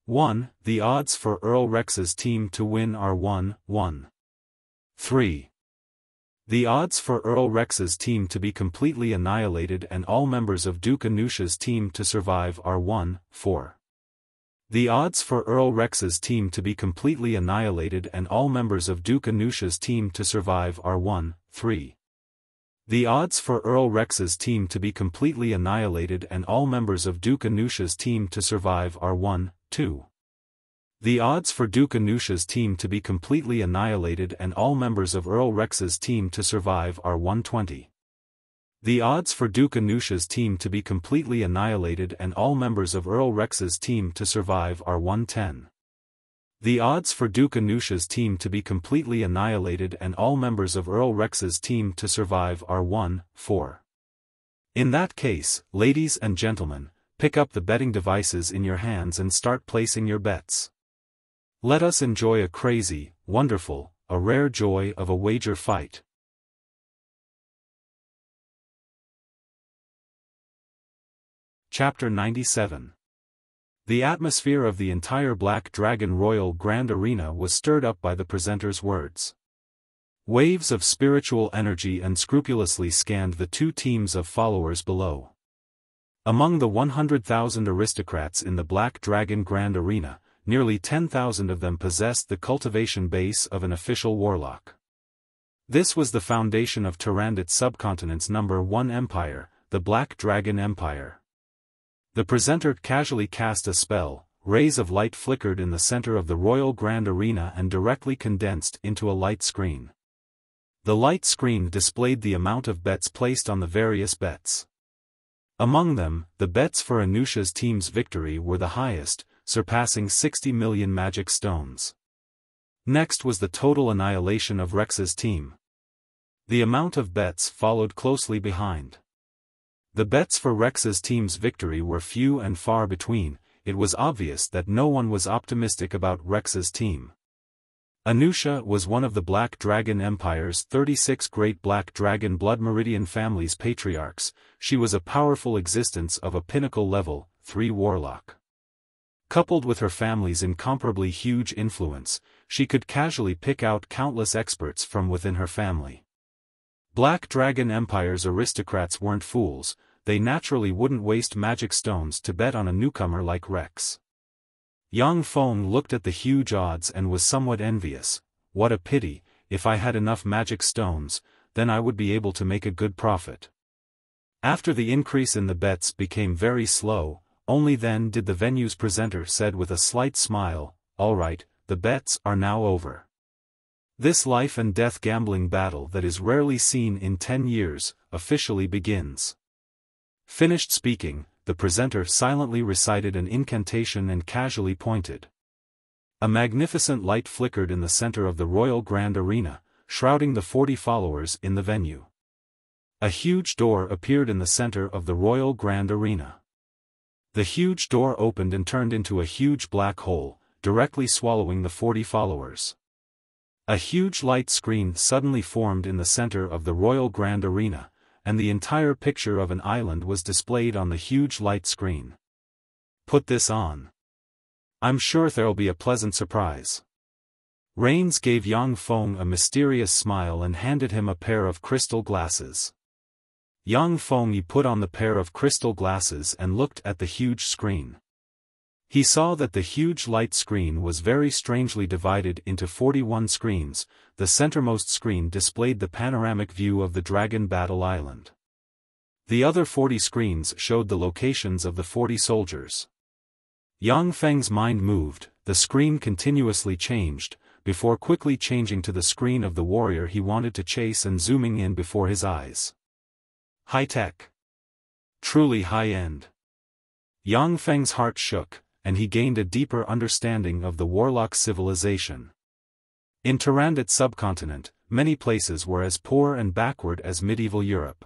1. The odds for Earl Rex's team to win are 1-1. 3. The odds for Earl Rex's team to be completely annihilated and all members of Duke Anusha's team to survive are 1-4. The odds for Earl Rex's team to be completely annihilated and all members of Duke Anusha's team to survive are 1-3. The odds for Earl Rex's team to be completely annihilated and all members of Duke Anusha's team to survive are 1-2. The odds for Duke Anusha's team to be completely annihilated and all members of Earl Rex's team to survive are 120. The odds for Duke Anusha's team to be completely annihilated and all members of Earl Rex's team to survive are 110. The odds for Duke Anusha's team to be completely annihilated and all members of Earl Rex's team to survive are 1-4. In that case, ladies and gentlemen, pick up the betting devices in your hands and start placing your bets. Let us enjoy a crazy, wonderful, a rare joy of a wager fight. Chapter 97. The atmosphere of the entire Black Dragon Royal Grand Arena was stirred up by the presenter's words. Waves of spiritual energy unscrupulously scanned the 2 teams of followers below. Among the 100,000 aristocrats in the Black Dragon Grand Arena, nearly 10,000 of them possessed the cultivation base of an official warlock. This was the foundation of Tyrannid Subcontinent's #1 empire, the Black Dragon Empire. The presenter casually cast a spell, rays of light flickered in the center of the Royal Grand Arena and directly condensed into a light screen. The light screen displayed the amount of bets placed on the various bets. Among them, the bets for Anusha's team's victory were the highest, surpassing 60 million magic stones. Next was the total annihilation of Rex's team. The amount of bets followed closely behind. The bets for Rex's team's victory were few and far between. It was obvious that no one was optimistic about Rex's team. Anusha was one of the Black Dragon Empire's 36 great Black Dragon Blood Meridian family's patriarchs. She was a powerful existence of a pinnacle level 3 warlock. Coupled with her family's incomparably huge influence, she could casually pick out countless experts from within her family. Black Dragon Empire's aristocrats weren't fools, they naturally wouldn't waste magic stones to bet on a newcomer like Rex. Yang Feng looked at the huge odds and was somewhat envious. What a pity, if I had enough magic stones, then I would be able to make a good profit. After the increase in the bets became very slow, only then did the venue's presenter said with a slight smile, "All right, the bets are now over. This life and death gambling battle that is rarely seen in 10 years, officially begins." Finished speaking, the presenter silently recited an incantation and casually pointed. A magnificent light flickered in the center of the Royal Grand Arena, shrouding the 40 followers in the venue. A huge door appeared in the center of the Royal Grand Arena. The huge door opened and turned into a huge black hole, directly swallowing the 40 followers. A huge light screen suddenly formed in the center of the Royal Grand Arena, and the entire picture of an island was displayed on the huge light screen. "Put this on. I'm sure there'll be a pleasant surprise." Rains gave Yang Feng a mysterious smile and handed him a pair of crystal glasses. Yang Feng put on the pair of crystal glasses and looked at the huge screen. He saw that the huge light screen was very strangely divided into 41 screens. The centermost screen displayed the panoramic view of the Dragon Battle Island. The other 40 screens showed the locations of the 40 soldiers. Yang Feng's mind moved, the screen continuously changed, before quickly changing to the screen of the warrior he wanted to chase and zooming in before his eyes. High-tech. Truly high-end. Yang Feng's heart shook, and he gained a deeper understanding of the warlock civilization. In Tyrannid subcontinent, many places were as poor and backward as medieval Europe.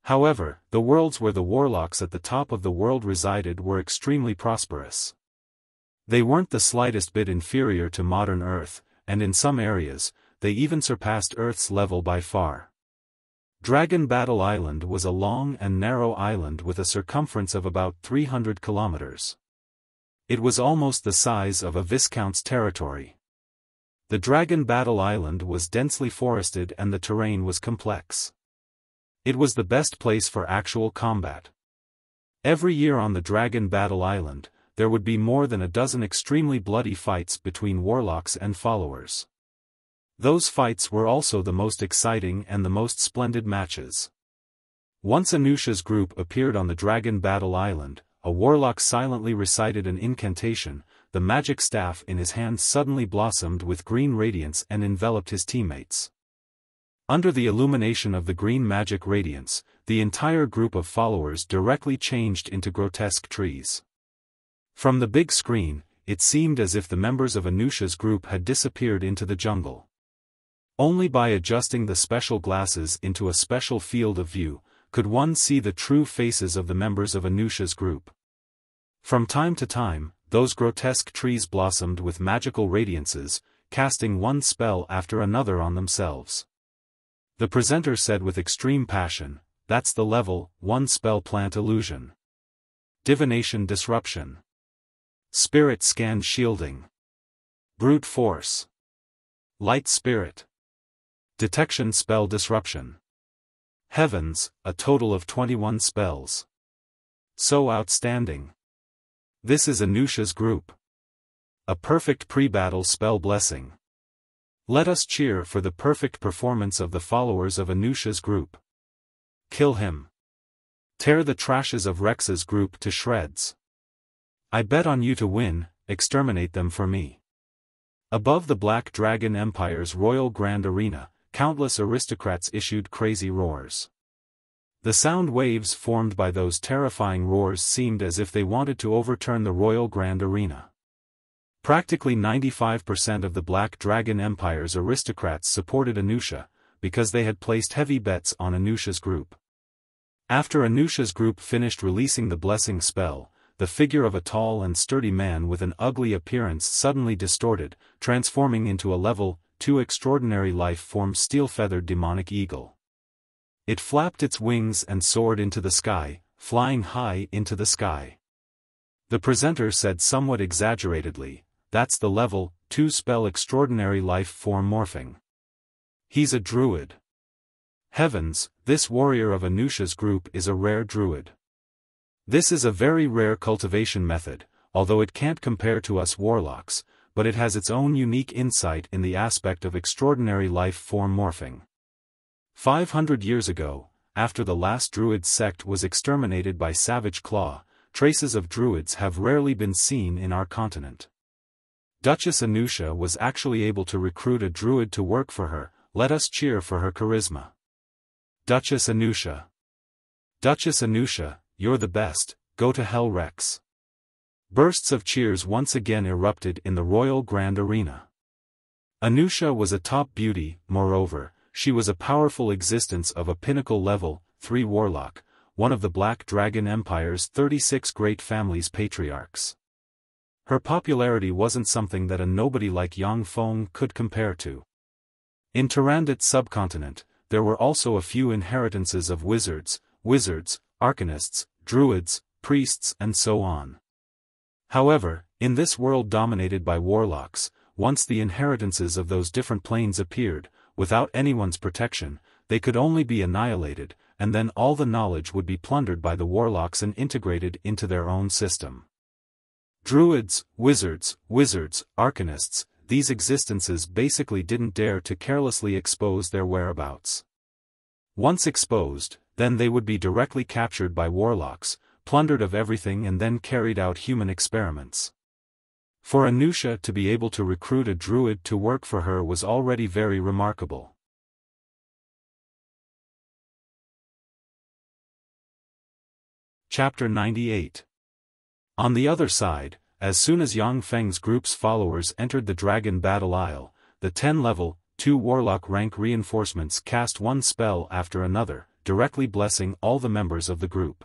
However, the worlds where the warlocks at the top of the world resided were extremely prosperous. They weren't the slightest bit inferior to modern Earth, and in some areas, they even surpassed Earth's level by far. Dragon Battle Island was a long and narrow island with a circumference of about 300 kilometers. It was almost the size of a viscount's territory. The Dragon Battle Island was densely forested and the terrain was complex. It was the best place for actual combat. Every year on the Dragon Battle Island, there would be more than a dozen extremely bloody fights between warlocks and followers. Those fights were also the most exciting and the most splendid matches. Once Anusha's group appeared on the Dragon Battle Island, a warlock silently recited an incantation. The magic staff in his hand suddenly blossomed with green radiance and enveloped his teammates. Under the illumination of the green magic radiance, the entire group of followers directly changed into grotesque trees. From the big screen, it seemed as if the members of Anusha's group had disappeared into the jungle. Only by adjusting the special glasses into a special field of view, could one see the true faces of the members of Anusha's group. From time to time, those grotesque trees blossomed with magical radiances, casting one spell after another on themselves. The presenter said with extreme passion, "That's the level 1 spell plant illusion. Divination disruption. Spirit scan shielding. Brute force. Light spirit. Detection spell disruption. Heavens, a total of 21 spells. So outstanding. This is Anusha's group. A perfect pre-battle spell blessing. Let us cheer for the perfect performance of the followers of Anusha's group. Kill him. Tear the trashes of Rex's group to shreds. I bet on you to win, exterminate them for me." Above the Black Dragon Empire's Royal Grand Arena, countless aristocrats issued crazy roars. The sound waves formed by those terrifying roars seemed as if they wanted to overturn the Royal Grand Arena. Practically 95% of the Black Dragon Empire's aristocrats supported Anusha, because they had placed heavy bets on Anusha's group. After Anusha's group finished releasing the blessing spell, the figure of a tall and sturdy man with an ugly appearance suddenly distorted, transforming into a level 2 extraordinary life-form steel-feathered demonic eagle. It flapped its wings and soared into the sky, flying high into the sky. The presenter said somewhat exaggeratedly, "That's the level 2 spell extraordinary life form morphing. He's a druid." Heavens, this warrior of Anusha's group is a rare druid. This is a very rare cultivation method, although it can't compare to us warlocks, but it has its own unique insight in the aspect of extraordinary life form morphing. 500 years ago, after the last druid sect was exterminated by Savage Claw, traces of druids have rarely been seen in our continent. Duchess Anusha was actually able to recruit a druid to work for her. Let us cheer for her charisma. Duchess Anusha. Duchess Anusha, you're the best, go to hell Rex. Bursts of cheers once again erupted in the royal grand arena. Anusha was a top beauty, moreover, she was a powerful existence of a pinnacle level 3 warlock, one of the Black Dragon Empire's 36 great families' patriarchs. Her popularity wasn't something that a nobody like Yang Feng could compare to. In Tyrannid subcontinent, there were also a few inheritances of wizards, arcanists, druids, priests and so on. However, in this world dominated by warlocks, once the inheritances of those different planes appeared, without anyone's protection, they could only be annihilated, and then all the knowledge would be plundered by the warlocks and integrated into their own system. Druids, wizards, arcanists, these existences basically didn't dare to carelessly expose their whereabouts. Once exposed, then they would be directly captured by warlocks, plundered of everything and then carried out human experiments. For Anusha to be able to recruit a druid to work for her was already very remarkable. Chapter 98. On the other side, as soon as Yang Feng's group's followers entered the Dragon Battle Isle, the 10 level 2 warlock rank reinforcements cast one spell after another, directly blessing all the members of the group.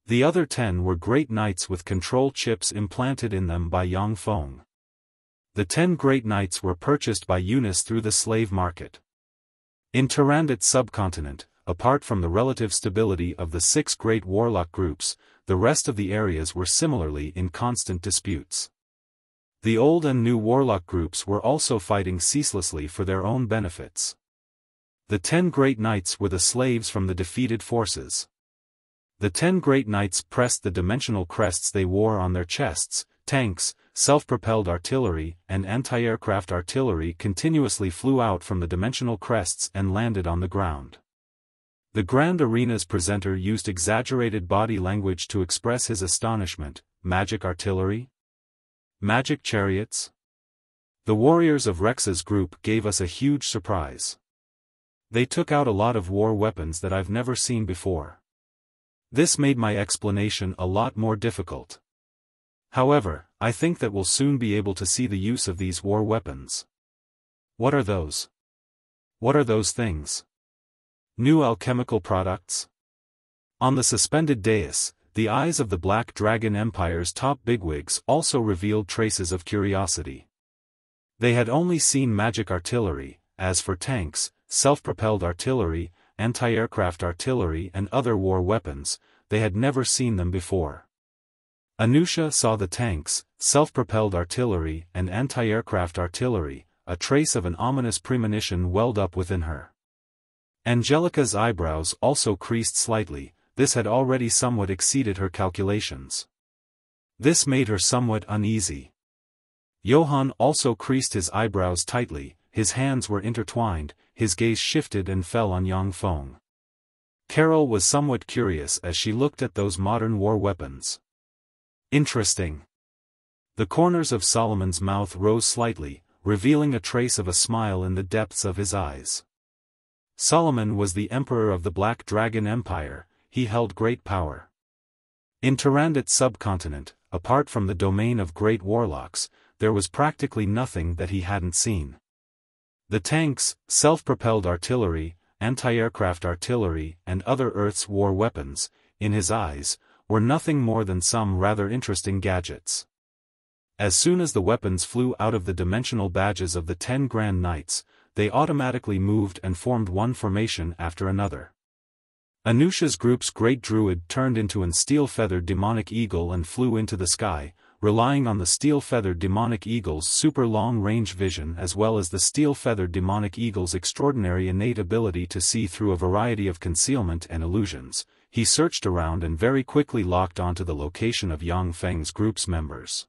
The other 10 were great knights with control chips implanted in them by Yang Feng. The 10 great knights were purchased by Eunice through the slave market. In Tyrannid subcontinent, apart from the relative stability of the 6 great warlock groups, the rest of the areas were similarly in constant disputes. The old and new warlock groups were also fighting ceaselessly for their own benefits. The 10 great knights were the slaves from the defeated forces. The 10 great knights pressed the dimensional crests they wore on their chests. Tanks, self-propelled artillery, and anti-aircraft artillery continuously flew out from the dimensional crests and landed on the ground. The Grand Arena's presenter used exaggerated body language to express his astonishment. Magic artillery? Magic chariots? The warriors of Rex's group gave us a huge surprise. They took out a lot of war weapons that I've never seen before. This made my explanation a lot more difficult. However, I think that we'll soon be able to see the use of these war weapons. What are those? What are those things? New alchemical products? On the suspended dais, the eyes of the Black Dragon Empire's top bigwigs also revealed traces of curiosity. They had only seen magic artillery. As for tanks, self-propelled artillery, anti-aircraft artillery and other war weapons, they had never seen them before. Anusha saw the tanks, self-propelled artillery and anti-aircraft artillery, a trace of an ominous premonition welled up within her. Angelica's eyebrows also creased slightly. This had already somewhat exceeded her calculations. This made her somewhat uneasy. Johann also creased his eyebrows tightly, his hands were intertwined, his gaze shifted and fell on Yang Feng. Carol was somewhat curious as she looked at those modern war weapons. Interesting. The corners of Solomon's mouth rose slightly, revealing a trace of a smile in the depths of his eyes. Solomon was the emperor of the Black Dragon Empire. He held great power. In Tyrannid subcontinent, apart from the domain of great warlocks, there was practically nothing that he hadn't seen. The tanks, self-propelled artillery, anti-aircraft artillery and other Earth's war weapons, in his eyes, were nothing more than some rather interesting gadgets. As soon as the weapons flew out of the dimensional badges of the 10 Grand Knights, they automatically moved and formed one formation after another. Anusha's group's great druid turned into an steel-feathered demonic eagle and flew into the sky, relying on the steel-feathered demonic eagle's super long-range vision as well as the steel-feathered demonic eagle's extraordinary innate ability to see through a variety of concealment and illusions. He searched around and very quickly locked onto the location of Yang Feng's group's members.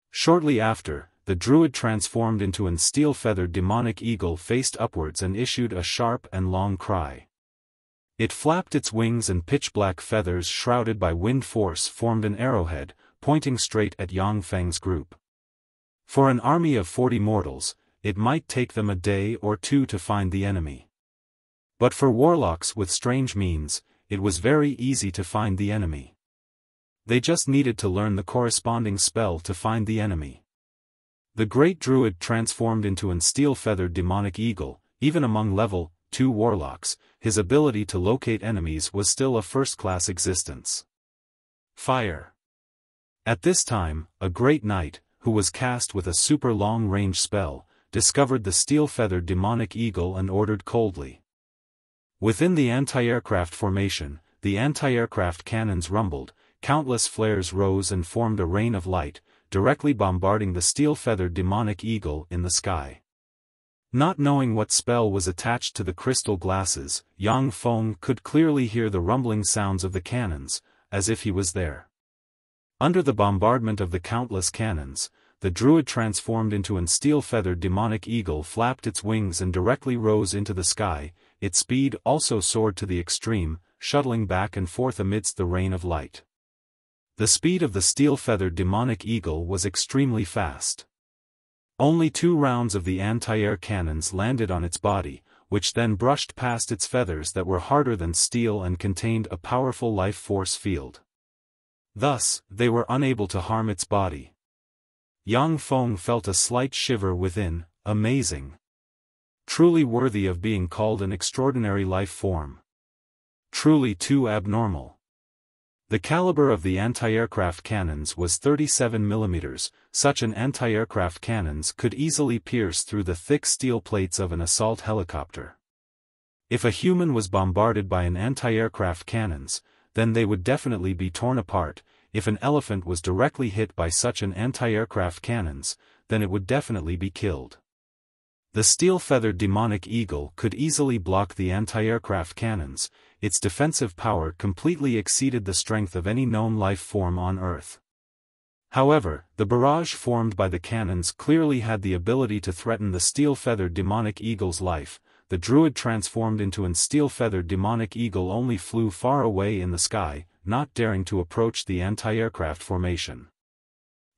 Shortly after, the druid transformed into an steel-feathered demonic eagle faced upwards and issued a sharp and long cry. It flapped its wings and pitch-black feathers shrouded by wind force formed an arrowhead, pointing straight at Yang Feng's group. For an army of 40 mortals, it might take them a day or two to find the enemy. But for warlocks with strange means, it was very easy to find the enemy. They just needed to learn the corresponding spell to find the enemy. The great druid transformed into an steel-feathered demonic eagle. Even among level 2 warlocks, his ability to locate enemies was still a first-class existence. Fire. At this time, a great knight, who was cast with a super long-range spell, discovered the steel-feathered demonic eagle and ordered coldly. Within the anti-aircraft formation, the anti-aircraft cannons rumbled, countless flares rose and formed a rain of light, directly bombarding the steel-feathered demonic eagle in the sky. Not knowing what spell was attached to the crystal glasses, Yang Feng could clearly hear the rumbling sounds of the cannons, as if he was there. Under the bombardment of the countless cannons, the druid transformed into an steel-feathered demonic eagle flapped its wings and directly rose into the sky. Its speed also soared to the extreme, shuttling back and forth amidst the rain of light. The speed of the steel-feathered demonic eagle was extremely fast. Only 2 rounds of the anti-air cannons landed on its body, which then brushed past its feathers that were harder than steel and contained a powerful life force field. Thus, they were unable to harm its body. Yang Feng felt a slight shiver within. Amazing. Truly worthy of being called an extraordinary life form. Truly too abnormal. The caliber of the anti-aircraft cannons was 37 mm. Such an anti-aircraft cannons could easily pierce through the thick steel plates of an assault helicopter. If a human was bombarded by an anti-aircraft cannons, then they would definitely be torn apart. If an elephant was directly hit by such an anti-aircraft cannons, then it would definitely be killed. The steel-feathered demonic eagle could easily block the anti-aircraft cannons. Its defensive power completely exceeded the strength of any known life form on Earth. However, the barrage formed by the cannons clearly had the ability to threaten the steel-feathered demonic eagle's life. The druid transformed into an steel-feathered demonic eagle only flew far away in the sky, not daring to approach the anti-aircraft formation.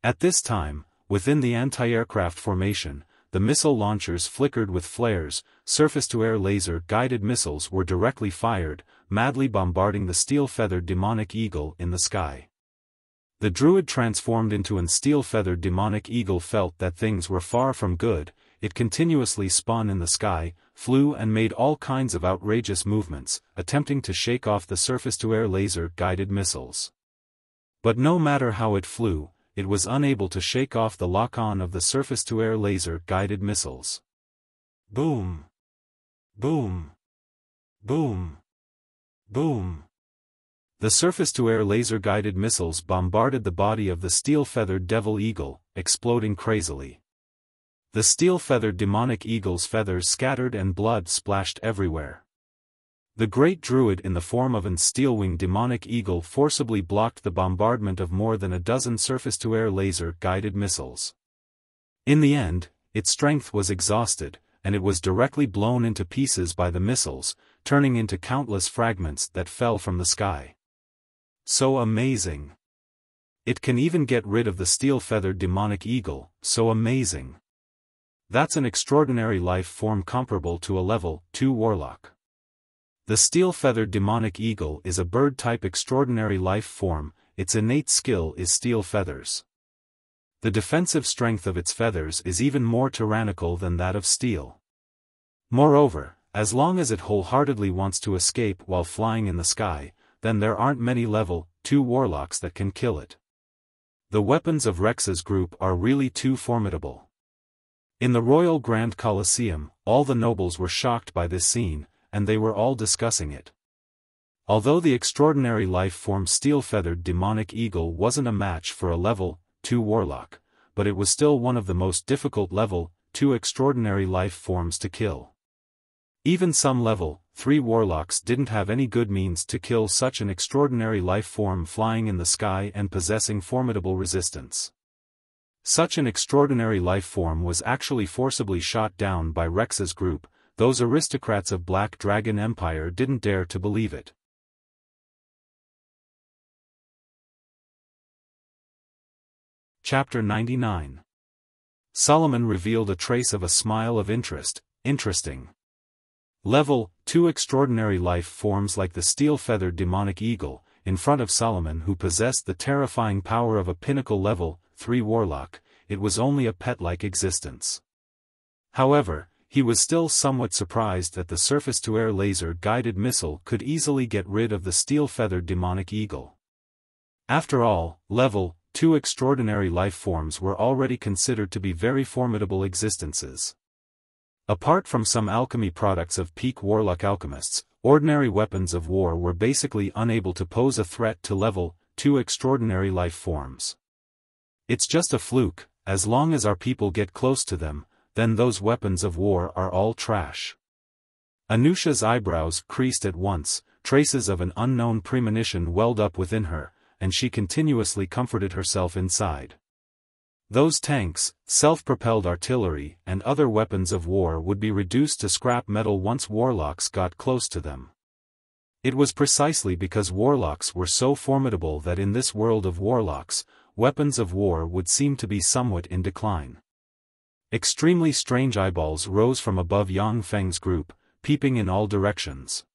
At this time, within the anti-aircraft formation, the missile launchers flickered with flares. Surface-to-air laser-guided missiles were directly fired, madly bombarding the steel-feathered demonic eagle in the sky. The druid transformed into an steel-feathered demonic eagle felt that things were far from good. It continuously spun in the sky, flew and made all kinds of outrageous movements, attempting to shake off the surface-to-air laser-guided missiles. But no matter how it flew, it was unable to shake off the lock-on of the surface-to-air laser-guided missiles. Boom! Boom! Boom! Boom! The surface-to-air laser-guided missiles bombarded the body of the steel-feathered devil eagle, exploding crazily. The steel-feathered demonic eagle's feathers scattered and blood splashed everywhere. The great druid in the form of an steel-winged demonic eagle forcibly blocked the bombardment of more than a dozen surface-to-air laser-guided missiles. In the end, its strength was exhausted, and it was directly blown into pieces by the missiles, turning into countless fragments that fell from the sky. So amazing! It can even get rid of the steel-feathered demonic eagle, so amazing! That's an extraordinary life form comparable to a level 2 warlock. The steel-feathered demonic eagle is a bird-type extraordinary life form. Its innate skill is steel feathers. The defensive strength of its feathers is even more tyrannical than that of steel. Moreover, as long as it wholeheartedly wants to escape while flying in the sky, then there aren't many level 2 warlocks that can kill it. The weapons of Rex's group are really too formidable. In the Royal Grand Colosseum, all the nobles were shocked by this scene, and they were all discussing it. Although the extraordinary life-form steel-feathered demonic eagle wasn't a match for a level 2 warlock, but it was still one of the most difficult level 2 extraordinary life forms to kill. Even some level 3 warlocks didn't have any good means to kill such an extraordinary life form flying in the sky and possessing formidable resistance. Such an extraordinary life form was actually forcibly shot down by Rex's group. Those aristocrats of Black Dragon Empire didn't dare to believe it. Chapter 99. Solomon revealed a trace of a smile of interest. Interesting. Level 2 extraordinary life forms like the steel-feathered demonic eagle, in front of Solomon, who possessed the terrifying power of a pinnacle level 3 warlock, it was only a pet-like existence. However, he was still somewhat surprised that the surface-to-air laser-guided missile could easily get rid of the steel-feathered demonic eagle. After all, level 2 extraordinary life forms were already considered to be very formidable existences. Apart from some alchemy products of peak warlock alchemists, ordinary weapons of war were basically unable to pose a threat to level 2 extraordinary life forms. It's just a fluke, as long as our people get close to them, then those weapons of war are all trash. Anusha's eyebrows creased at once, traces of an unknown premonition welled up within her, and she continuously comforted herself inside. Those tanks, self-propelled artillery, and other weapons of war would be reduced to scrap metal once warlocks got close to them. It was precisely because warlocks were so formidable that in this world of warlocks, weapons of war would seem to be somewhat in decline. Extremely strange eyeballs rose from above Yang Feng's group, peeping in all directions.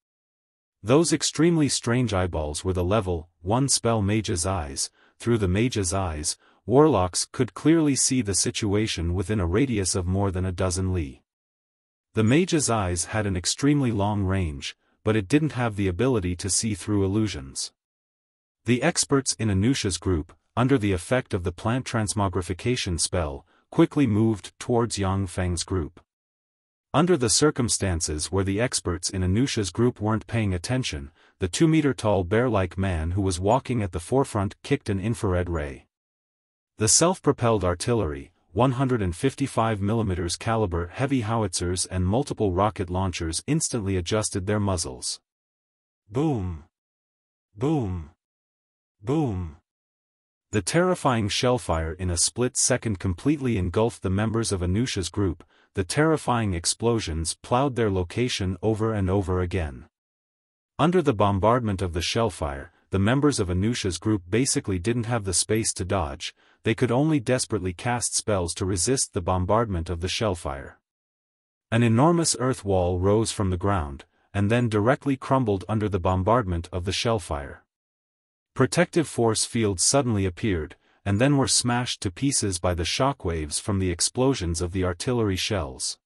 Those extremely strange eyeballs were the level 1 spell mage's eyes. Through the mage's eyes, warlocks could clearly see the situation within a radius of more than a dozen li. The mage's eyes had an extremely long range, but it didn't have the ability to see through illusions. The experts in Anusha's group, under the effect of the plant transmogrification spell, quickly moved towards Yang Feng's group. Under the circumstances where the experts in Anusha's group weren't paying attention, the 2-meter-tall bear-like man who was walking at the forefront kicked an infrared ray. The self-propelled artillery, 155mm caliber heavy howitzers and multiple rocket launchers instantly adjusted their muzzles. Boom! Boom! Boom! The terrifying shellfire in a split second completely engulfed the members of Anusha's group. The terrifying explosions plowed their location over and over again. Under the bombardment of the shellfire, the members of Anusha's group basically didn't have the space to dodge, they could only desperately cast spells to resist the bombardment of the shellfire. An enormous earth wall rose from the ground, and then directly crumbled under the bombardment of the shellfire. Protective force fields suddenly appeared, and then were smashed to pieces by the shockwaves from the explosions of the artillery shells.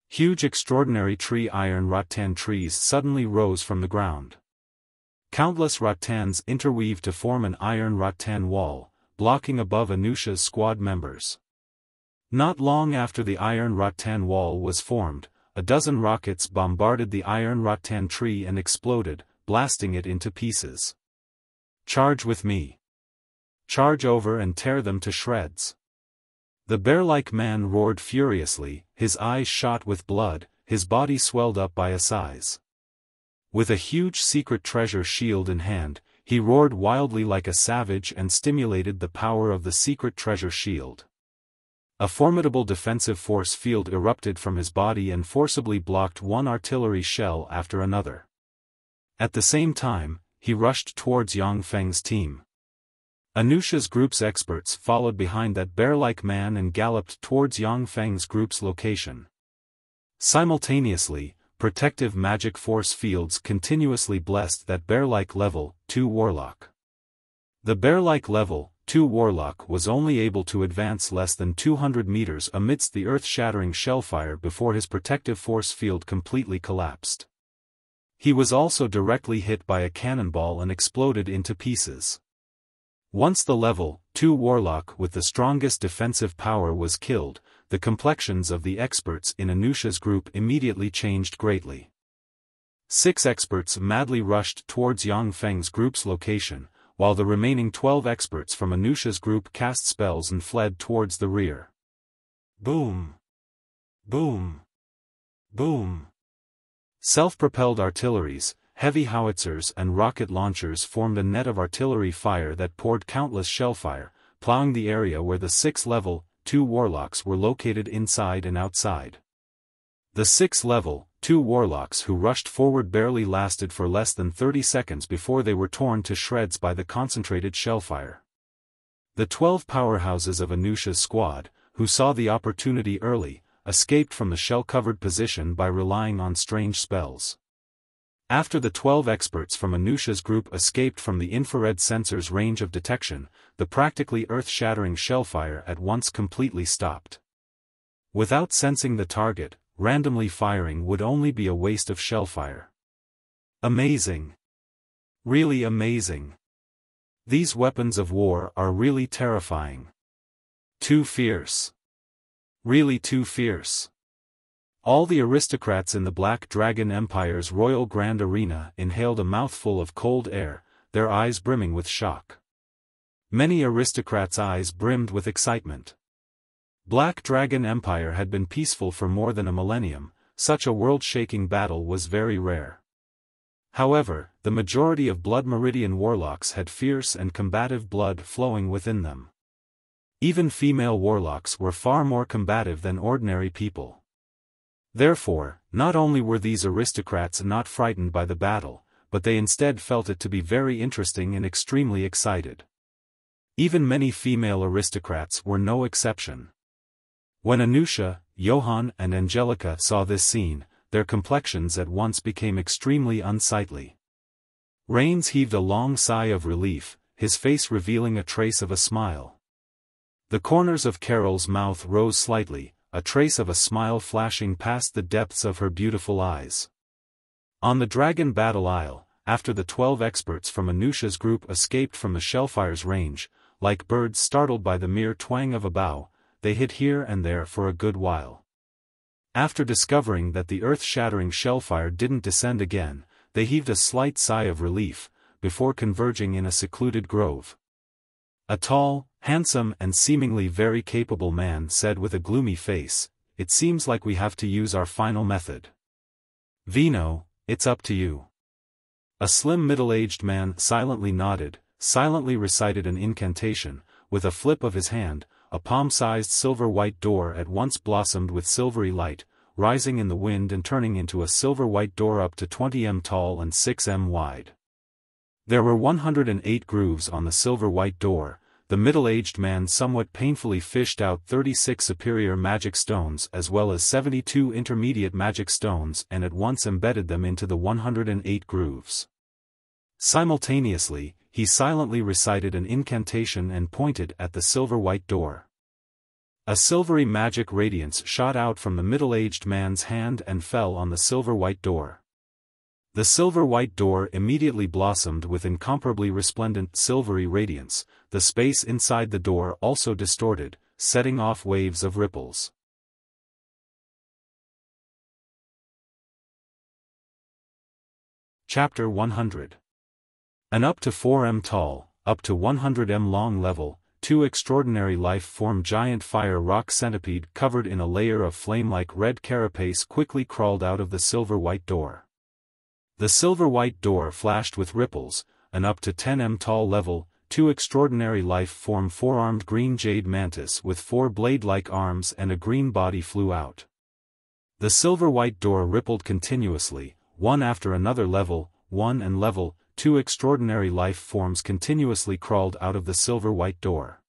Huge extraordinary tree iron rattan trees suddenly rose from the ground. Countless rattans interweaved to form an iron rattan wall, blocking above Anusha's squad members. Not long after the iron rattan wall was formed, a dozen rockets bombarded the iron rattan tree and exploded, blasting it into pieces. Charge with me. Charge over and tear them to shreds. The bear-like man roared furiously, his eyes shot with blood, his body swelled up by a size. With a huge secret treasure shield in hand, he roared wildly like a savage and stimulated the power of the secret treasure shield. A formidable defensive force field erupted from his body and forcibly blocked one artillery shell after another. At the same time, he rushed towards Yang Feng's team. Anusha's group's experts followed behind that bear-like man and galloped towards Yang Feng's group's location. Simultaneously, protective magic force fields continuously blessed that bear-like level 2 warlock. The bear-like level 2 warlock was only able to advance less than 200 meters amidst the earth-shattering shellfire before his protective force field completely collapsed. He was also directly hit by a cannonball and exploded into pieces. Once the level 2 warlock with the strongest defensive power was killed, the complexions of the experts in Anusha's group immediately changed greatly. 6 experts madly rushed towards Yang Feng's group's location, while the remaining 12 experts from Anusha's group cast spells and fled towards the rear. Boom! Boom! Boom! Self-propelled artilleries, heavy howitzers and rocket launchers formed a net of artillery fire that poured countless shellfire, plowing the area where the 6 level 2 warlocks were located inside and outside. The 6 level 2 warlocks who rushed forward barely lasted for less than 30 seconds before they were torn to shreds by the concentrated shellfire. The 12 powerhouses of Anusha's squad, who saw the opportunity early, escaped from the shell-covered position by relying on strange spells. After the 12 experts from Anusha's group escaped from the infrared sensor's range of detection, the practically earth-shattering shellfire at once completely stopped. Without sensing the target, randomly firing would only be a waste of shellfire. Amazing! Really amazing! These weapons of war are really terrifying. Too fierce. Really too fierce. All the aristocrats in the Black Dragon Empire's Royal Grand Arena inhaled a mouthful of cold air, their eyes brimming with shock. Many aristocrats' eyes brimmed with excitement. Black Dragon Empire had been peaceful for more than a millennium, such a world-shaking battle was very rare. However, the majority of Blood Meridian warlocks had fierce and combative blood flowing within them. Even female warlocks were far more combative than ordinary people. Therefore, not only were these aristocrats not frightened by the battle, but they instead felt it to be very interesting and extremely excited. Even many female aristocrats were no exception. When Anusha, Johann and Angelica saw this scene, their complexions at once became extremely unsightly. Rains heaved a long sigh of relief, his face revealing a trace of a smile. The corners of Carol's mouth rose slightly, a trace of a smile flashing past the depths of her beautiful eyes. On the Dragon Battle Isle, after the 12 experts from Anusha's group escaped from the shellfire's range, like birds startled by the mere twang of a bow, they hid here and there for a good while. After discovering that the earth-shattering shellfire didn't descend again, they heaved a slight sigh of relief, before converging in a secluded grove. A tall, handsome and seemingly very capable man said with a gloomy face, "It seems like we have to use our final method. Vino, it's up to you." A slim middle-aged man silently nodded, silently recited an incantation, with a flip of his hand, a palm-sized silver-white door at once blossomed with silvery light, rising in the wind and turning into a silver-white door up to 20 m tall and 6 m wide. There were 108 grooves on the silver-white door. The middle-aged man somewhat painfully fished out 36 superior magic stones as well as 72 intermediate magic stones and at once embedded them into the 108 grooves. Simultaneously, he silently recited an incantation and pointed at the silver-white door. A silvery magic radiance shot out from the middle-aged man's hand and fell on the silver-white door. The silver-white door immediately blossomed with incomparably resplendent silvery radiance. The space inside the door also distorted, setting off waves of ripples. Chapter 100. An up to 4 m tall, up to 100 m long level, 2 extraordinary life-form giant fire rock centipede covered in a layer of flame-like red carapace quickly crawled out of the silver-white door. The silver-white door flashed with ripples. An up to 10 m tall level, 2 extraordinary life-form 4-armed green jade mantis with 4 blade-like arms and a green body flew out. The silver-white door rippled continuously, one after another. Level 1 and level 2 extraordinary life forms continuously crawled out of the silver-white door.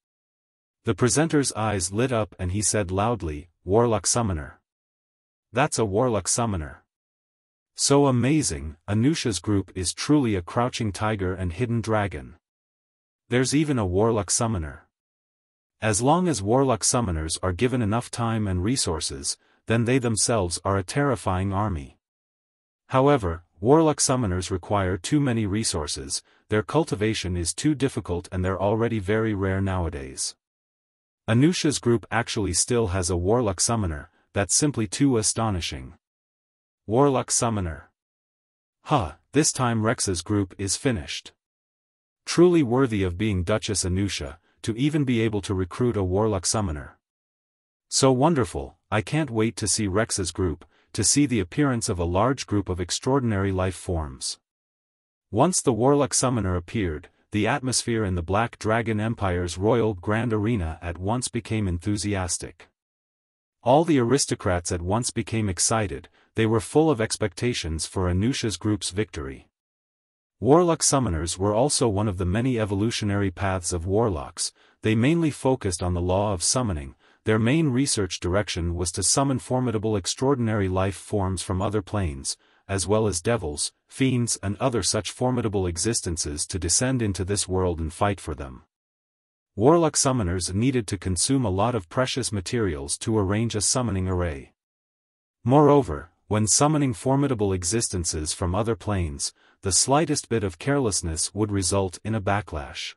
The presenter's eyes lit up and he said loudly, "Warlock Summoner. That's a Warlock Summoner. So amazing, Anusha's group is truly a crouching tiger and hidden dragon. There's even a Warlock Summoner. As long as Warlock Summoners are given enough time and resources, then they themselves are a terrifying army. However, Warlock Summoners require too many resources, their cultivation is too difficult and they're already very rare nowadays. Anusha's group actually still has a Warlock Summoner, that's simply too astonishing. Warlock Summoner. This time Rex's group is finished. Truly worthy of being Duchess Anusha, to even be able to recruit a warlock summoner. So wonderful, I can't wait to see Rex's group, to see the appearance of a large group of extraordinary life forms. Once the warlock summoner appeared, the atmosphere in the Black Dragon Empire's royal grand arena at once became enthusiastic. All the aristocrats at once became excited, they were full of expectations for Anusha's group's victory. Warlock summoners were also one of the many evolutionary paths of warlocks. They mainly focused on the law of summoning. Their main research direction was to summon formidable extraordinary life forms from other planes, as well as devils, fiends and other such formidable existences to descend into this world and fight for them. Warlock summoners needed to consume a lot of precious materials to arrange a summoning array. Moreover, when summoning formidable existences from other planes, the slightest bit of carelessness would result in a backlash.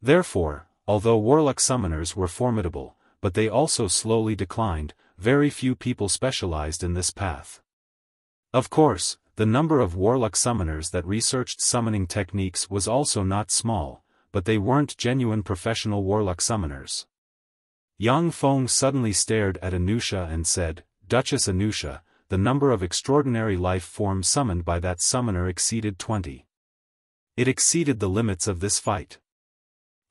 Therefore, although warlock summoners were formidable, but they also slowly declined, very few people specialized in this path. Of course, the number of warlock summoners that researched summoning techniques was also not small, but they weren't genuine professional warlock summoners. Yang Feng suddenly stared at Anusha and said, "Duchess Anusha, the number of extraordinary life forms summoned by that summoner exceeded 20. It exceeded the limits of this fight."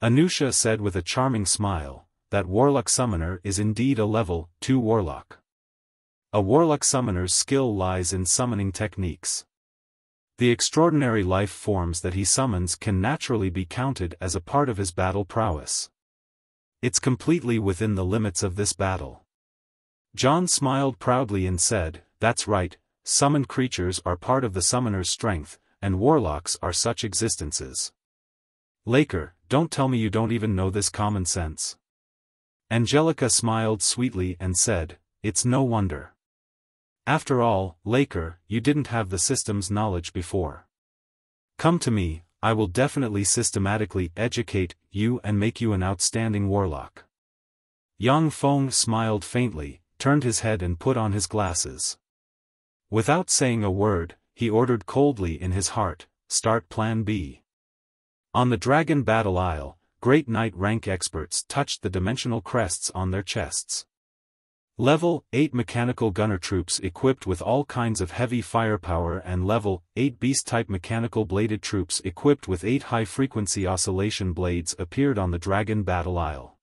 Anusha said with a charming smile, "That warlock summoner is indeed a level 2 warlock. A warlock summoner's skill lies in summoning techniques. The extraordinary life forms that he summons can naturally be counted as a part of his battle prowess. It's completely within the limits of this battle." John smiled proudly and said, "That's right, summoned creatures are part of the summoner's strength, and warlocks are such existences." "Laker, don't tell me you don't even know this common sense." Angelica smiled sweetly and said, "It's no wonder. After all, Laker, you didn't have the system's knowledge before. Come to me, I will definitely systematically educate you and make you an outstanding warlock." Yang Feng smiled faintly, turned his head and put on his glasses. Without saying a word, he ordered coldly in his heart, "Start Plan B." On the Dragon Battle Isle, great Knight rank experts touched the dimensional crests on their chests. Level 8 mechanical gunner troops equipped with all kinds of heavy firepower and Level 8 beast-type mechanical bladed troops equipped with 8 high-frequency oscillation blades appeared on the Dragon Battle Isle.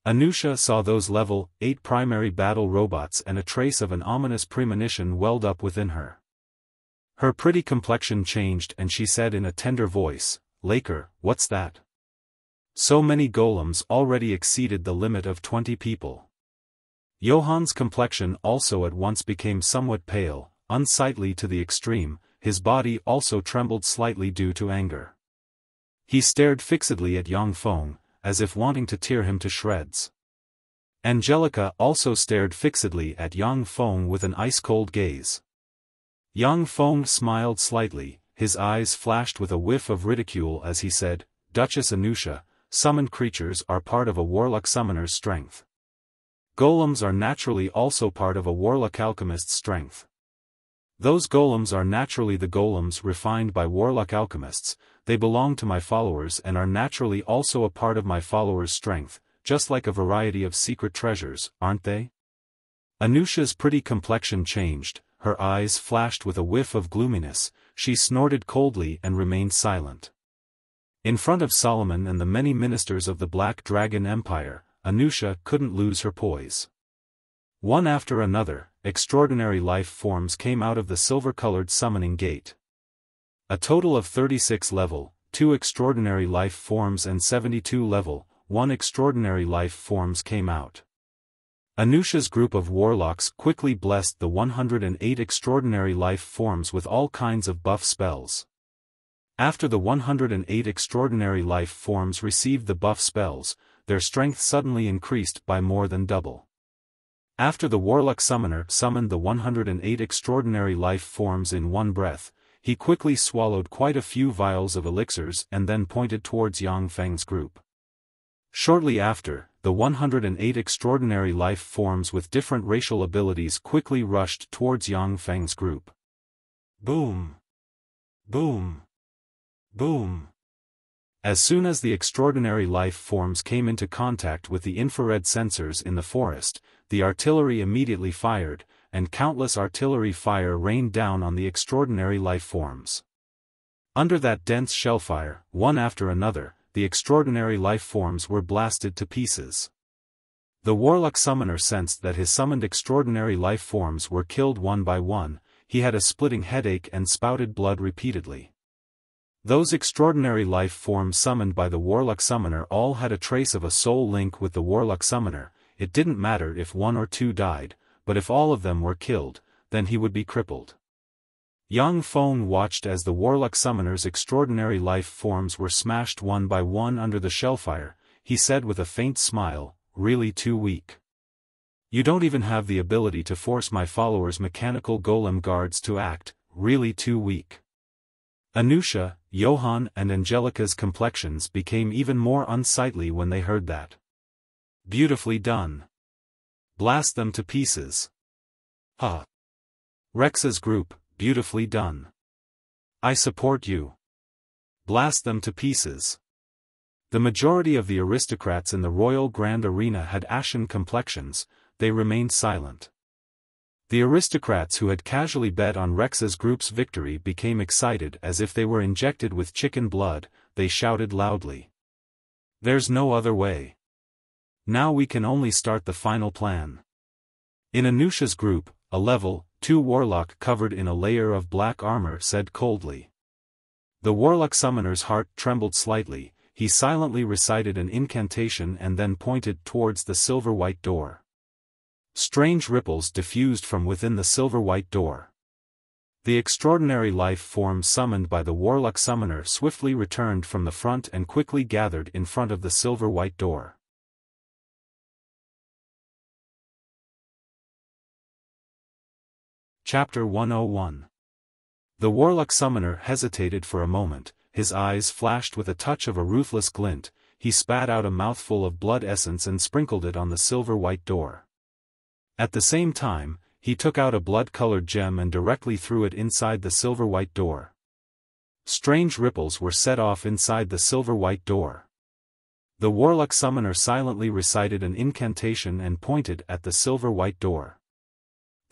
Anusha saw those Level 8 primary battle robots and a trace of an ominous premonition welled up within her. Her pretty complexion changed and she said in a tender voice, "Laker, what's that?" So many golems already exceeded the limit of 20 people. Johan's complexion also at once became somewhat pale, unsightly to the extreme, his body also trembled slightly due to anger. He stared fixedly at Yang Feng, as if wanting to tear him to shreds. Angelica also stared fixedly at Yang Feng with an ice-cold gaze. Yang Feng smiled slightly, his eyes flashed with a whiff of ridicule as he said, "Duchess Anusha, summoned creatures are part of a warlock summoner's strength. Golems are naturally also part of a warlock alchemist's strength. Those golems are naturally the golems refined by warlock alchemists, they belong to my followers and are naturally also a part of my followers' strength, just like a variety of secret treasures, aren't they?" Anusha's pretty complexion changed, her eyes flashed with a whiff of gloominess, she snorted coldly and remained silent. In front of Solomon and the many ministers of the Black Dragon Empire, Anusha couldn't lose her poise. One after another, extraordinary life forms came out of the silver-colored summoning gate. A total of 36 level 2 extraordinary life forms and 72 level 1 extraordinary life forms came out. Anusha's group of warlocks quickly blessed the 108 extraordinary life forms with all kinds of buff spells. After the 108 extraordinary life forms received the buff spells, their strength suddenly increased by more than double. After the warlock summoner summoned the 108 extraordinary life forms in one breath, he quickly swallowed quite a few vials of elixirs and then pointed towards Yang Feng's group. Shortly after, the 108 extraordinary life forms with different racial abilities quickly rushed towards Yang Feng's group. Boom! Boom! Boom! As soon as the extraordinary life forms came into contact with the infrared sensors in the forest, the artillery immediately fired, and countless artillery fire rained down on the extraordinary life forms. Under that dense shellfire, one after another, the extraordinary life forms were blasted to pieces. The warlock summoner sensed that his summoned extraordinary life forms were killed one by one. He had a splitting headache and spouted blood repeatedly. Those extraordinary life forms summoned by the warlock summoner all had a trace of a soul link with the warlock summoner. It didn't matter if one or two died, but if all of them were killed, then he would be crippled. Xiaofan watched as the warlock summoner's extraordinary life forms were smashed one by one under the shellfire. He said with a faint smile, "Really too weak. You don't even have the ability to force my followers' mechanical golem guards to act, really too weak." Anusha, Johann and Angelica's complexions became even more unsightly when they heard that. Beautifully done. Blast them to pieces. Ha! Rex's group, beautifully done. I support you. Blast them to pieces. The majority of the aristocrats in the royal grand arena had ashen complexions. They remained silent. The aristocrats who had casually bet on Rex's group's victory became excited as if they were injected with chicken blood. They shouted loudly. "There's no other way. Now we can only start the final plan." In Anusha's group, a level 2 warlock covered in a layer of black armor said coldly. The warlock summoner's heart trembled slightly. He silently recited an incantation and then pointed towards the silver-white door. Strange ripples diffused from within the silver-white door. The extraordinary life forms summoned by the warlock summoner swiftly returned from the front and quickly gathered in front of the silver-white door. Chapter 101. The warlock summoner hesitated for a moment. His eyes flashed with a touch of a ruthless glint. He spat out a mouthful of blood essence and sprinkled it on the silver-white door. At the same time, he took out a blood-colored gem and directly threw it inside the silver-white door. Strange ripples were set off inside the silver-white door. The warlock summoner silently recited an incantation and pointed at the silver-white door.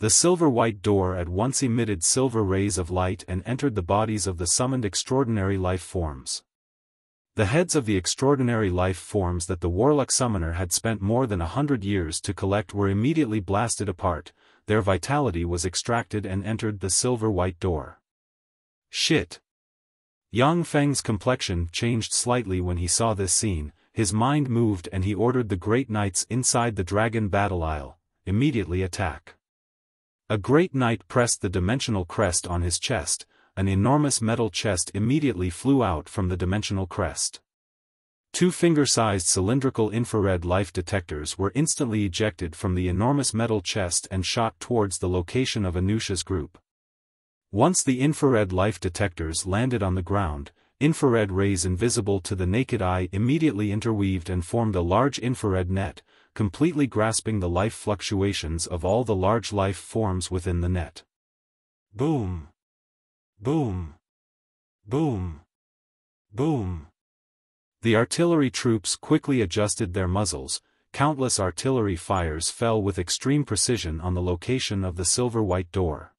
The silver-white door at once emitted silver rays of light and entered the bodies of the summoned extraordinary life forms. The heads of the extraordinary life forms that the warlock summoner had spent more than 100 years to collect were immediately blasted apart. Their vitality was extracted and entered the silver-white door. Shit! Yang Feng's complexion changed slightly when he saw this scene. His mind moved and he ordered the great knights inside the dragon battle isle, immediately attack. A great knight pressed the dimensional crest on his chest. An enormous metal chest immediately flew out from the dimensional crest. 2 finger-sized cylindrical infrared life detectors were instantly ejected from the enormous metal chest and shot towards the location of Anusha's group. Once the infrared life detectors landed on the ground, infrared rays invisible to the naked eye immediately interweaved and formed a large infrared net, completely grasping the life fluctuations of all the large life forms within the net. Boom! Boom! Boom! Boom! The artillery troops quickly adjusted their muzzles. Countless artillery fires fell with extreme precision on the location of the silver-white door.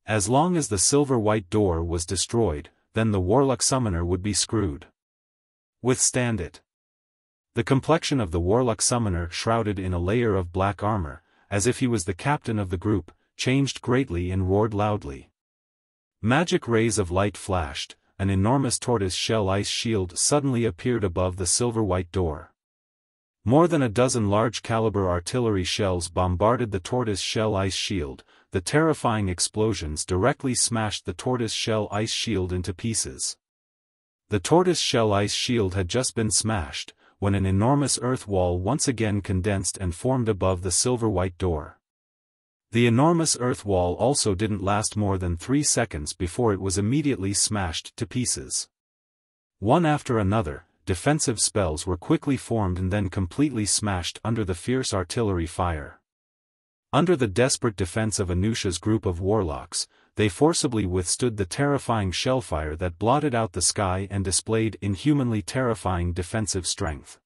As long as the silver-white door was destroyed, then the warlock summoner would be screwed. Withstand it. The complexion of the warlock summoner, shrouded in a layer of black armor, as if he was the captain of the group, changed greatly and roared loudly. Magic rays of light flashed. An enormous tortoise-shell ice shield suddenly appeared above the silver-white door. More than a dozen large-caliber artillery shells bombarded the tortoise-shell ice shield. The terrifying explosions directly smashed the tortoise-shell ice shield into pieces. The tortoise-shell ice shield had just been smashed, when an enormous earth wall once again condensed and formed above the silver-white door. The enormous earth wall also didn't last more than 3 seconds before it was immediately smashed to pieces. One after another, defensive spells were quickly formed and then completely smashed under the fierce artillery fire. Under the desperate defense of Anusha's group of warlocks, they forcibly withstood the terrifying shellfire that blotted out the sky and displayed inhumanly terrifying defensive strength.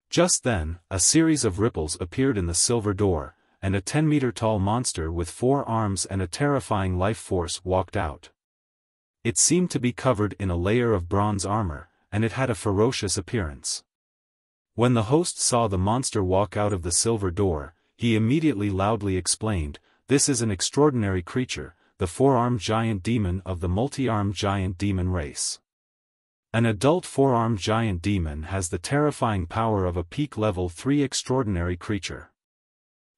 Just then, a series of ripples appeared in the silver door, and a 10-meter-tall monster with 4 arms and a terrifying life force walked out. It seemed to be covered in a layer of bronze armor, and it had a ferocious appearance. When the host saw the monster walk out of the silver door, he immediately loudly exclaimed, "This is an extraordinary creature, the 4-armed giant demon of the multi-armed giant demon race." An adult 4-armed giant demon has the terrifying power of a peak level 3 extraordinary creature.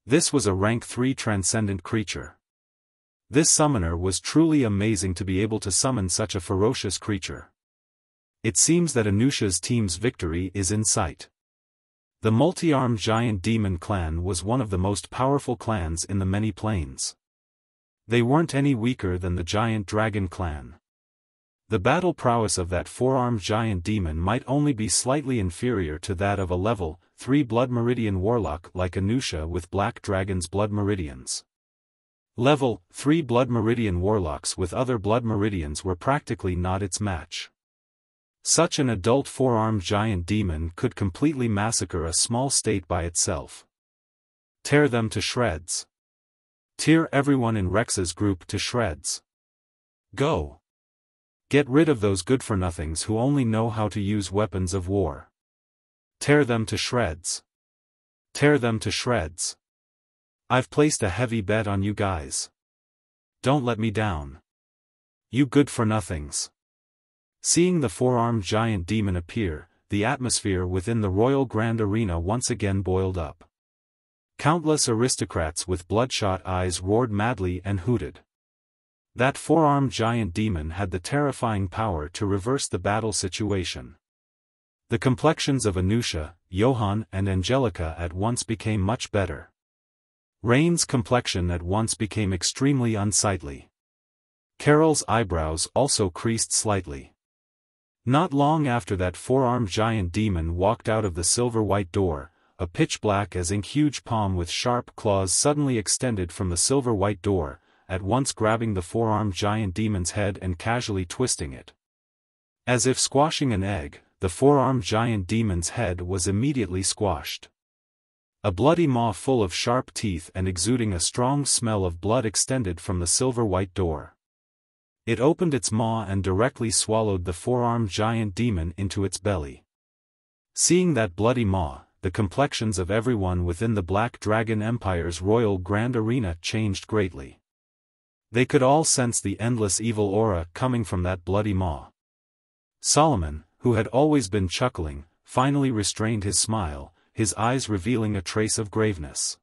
This was a rank 3 transcendent creature. This summoner was truly amazing to be able to summon such a ferocious creature. It seems that Anusha's team's victory is in sight. The multi-armed giant demon clan was one of the most powerful clans in the many planes. They weren't any weaker than the giant dragon clan. The battle prowess of that 4-armed giant demon might only be slightly inferior to that of a level 3 Blood Meridian warlock like Anusha with Black Dragon's Blood Meridians. Level 3 Blood Meridian warlocks with other Blood Meridians were practically not its match. Such an adult 4-armed giant demon could completely massacre a small state by itself. Tear them to shreds. Tear everyone in Rex's group to shreds. Go. Get rid of those good-for-nothings who only know how to use weapons of war. Tear them to shreds. Tear them to shreds. I've placed a heavy bet on you guys. Don't let me down. You good-for-nothings. Seeing the 4-armed giant demon appear, the atmosphere within the Royal Grand Arena once again boiled up. Countless aristocrats with bloodshot eyes roared madly and hooted. That 4-armed giant demon had the terrifying power to reverse the battle situation. The complexions of Anusha, Johann and Angelica at once became much better. Rain's complexion at once became extremely unsightly. Carol's eyebrows also creased slightly. Not long after that 4-armed giant demon walked out of the silver-white door, a pitch-black as ink huge palm with sharp claws suddenly extended from the silver-white door, at once grabbing the 4-armed giant demon's head and casually twisting it. As if squashing an egg, the 4-armed giant demon's head was immediately squashed. A bloody maw full of sharp teeth and exuding a strong smell of blood extended from the silver-white door. It opened its maw and directly swallowed the 4-armed giant demon into its belly. Seeing that bloody maw, the complexions of everyone within the Black Dragon Empire's Royal Grand Arena changed greatly. They could all sense the endless evil aura coming from that bloody maw. Solomon, who had always been chuckling, finally restrained his smile, his eyes revealing a trace of graveness.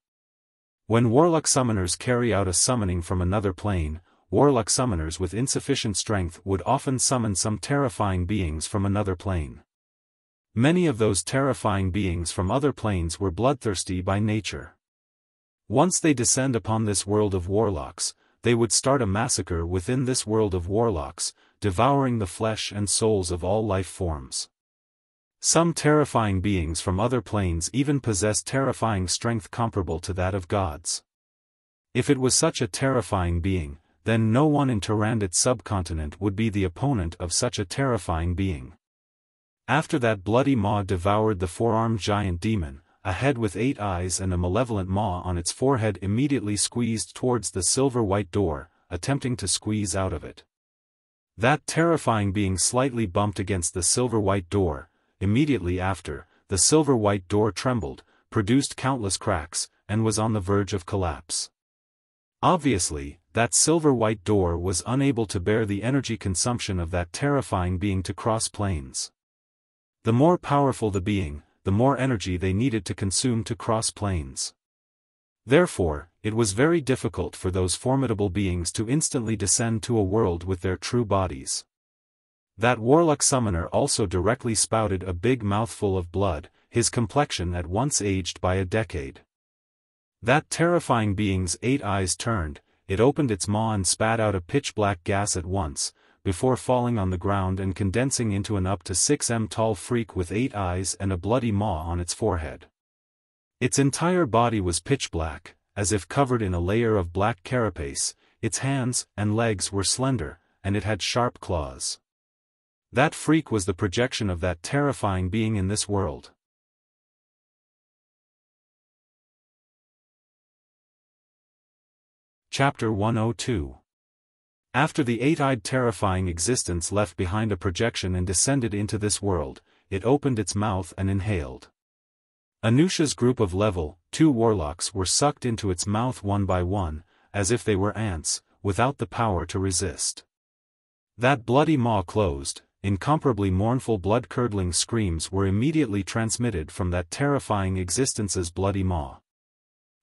When warlock summoners carry out a summoning from another plane, warlock summoners with insufficient strength would often summon some terrifying beings from another plane. Many of those terrifying beings from other planes were bloodthirsty by nature. Once they descend upon this world of warlocks, they would start a massacre within this world of warlocks, devouring the flesh and souls of all life forms. Some terrifying beings from other planes even possess terrifying strength comparable to that of gods. If it was such a terrifying being, then no one in Tyrannid subcontinent would be the opponent of such a terrifying being. After that bloody maw devoured the 4-armed giant demon, a head with 8 eyes and a malevolent maw on its forehead immediately squeezed towards the silver-white door, attempting to squeeze out of it. That terrifying being slightly bumped against the silver-white door. Immediately after, the silver-white door trembled, produced countless cracks, and was on the verge of collapse. Obviously, that silver-white door was unable to bear the energy consumption of that terrifying being to cross planes. The more powerful the being, the more energy they needed to consume to cross planes. Therefore, it was very difficult for those formidable beings to instantly descend to a world with their true bodies. That warlock summoner also directly spouted a big mouthful of blood, his complexion at once aged by a decade. That terrifying being's 8 eyes turned, it opened its maw and spat out a pitch-black gas at once, before falling on the ground and condensing into an up to 6 m tall freak with 8 eyes and a bloody maw on its forehead. Its entire body was pitch black, as if covered in a layer of black carapace, its hands and legs were slender, and it had sharp claws. That freak was the projection of that terrifying being in this world. Chapter 102. After the eight-eyed terrifying existence left behind a projection and descended into this world, it opened its mouth and inhaled. Anusha's group of level 2 warlocks were sucked into its mouth one by one, as if they were ants, without the power to resist. That bloody maw closed, incomparably mournful blood-curdling screams were immediately transmitted from that terrifying existence's bloody maw.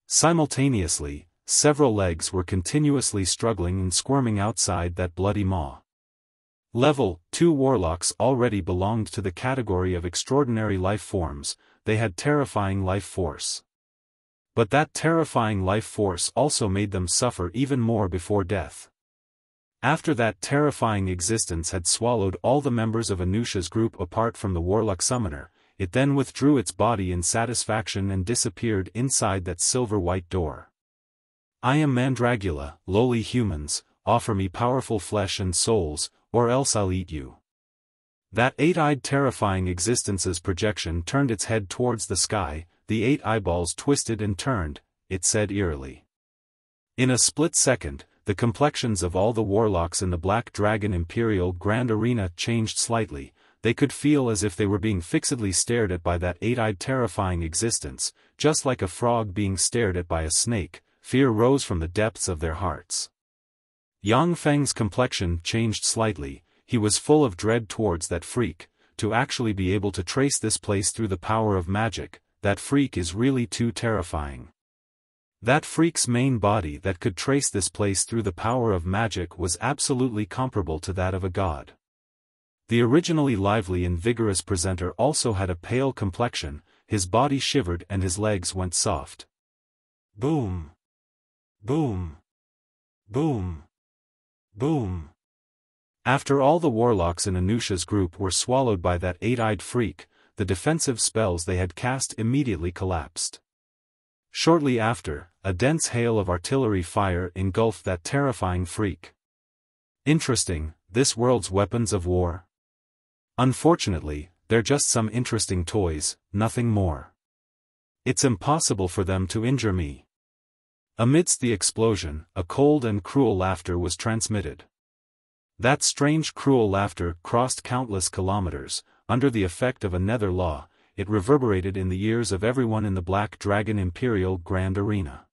Simultaneously, several legs were continuously struggling and squirming outside that bloody maw. Level 2 warlocks already belonged to the category of extraordinary life forms, they had terrifying life force. But that terrifying life force also made them suffer even more before death. After that terrifying existence had swallowed all the members of Anusha's group apart from the warlock summoner, it then withdrew its body in satisfaction and disappeared inside that silver-white door. I am Mandragula, lowly humans, offer me powerful flesh and souls, or else I'll eat you. That eight-eyed terrifying existence's projection turned its head towards the sky, the 8 eyeballs twisted and turned, it said eerily. In a split second, the complexions of all the warlocks in the Black Dragon Imperial Grand Arena changed slightly, they could feel as if they were being fixedly stared at by that eight-eyed terrifying existence, just like a frog being stared at by a snake. Fear rose from the depths of their hearts. Yang Feng's complexion changed slightly, he was full of dread towards that freak. To actually be able to trace this place through the power of magic, that freak is really too terrifying. That freak's main body that could trace this place through the power of magic was absolutely comparable to that of a god. The originally lively and vigorous presenter also had a pale complexion, his body shivered and his legs went soft. Boom! Boom! Boom! Boom! After all the warlocks in Anusha's group were swallowed by that eight-eyed freak, the defensive spells they had cast immediately collapsed. Shortly after, a dense hail of artillery fire engulfed that terrifying freak. Interesting, this world's weapons of war? Unfortunately, they're just some interesting toys, nothing more. It's impossible for them to injure me. Amidst the explosion, a cold and cruel laughter was transmitted. That strange cruel laughter crossed countless kilometers, under the effect of a nether law, it reverberated in the ears of everyone in the Black Dragon Imperial Grand Arena.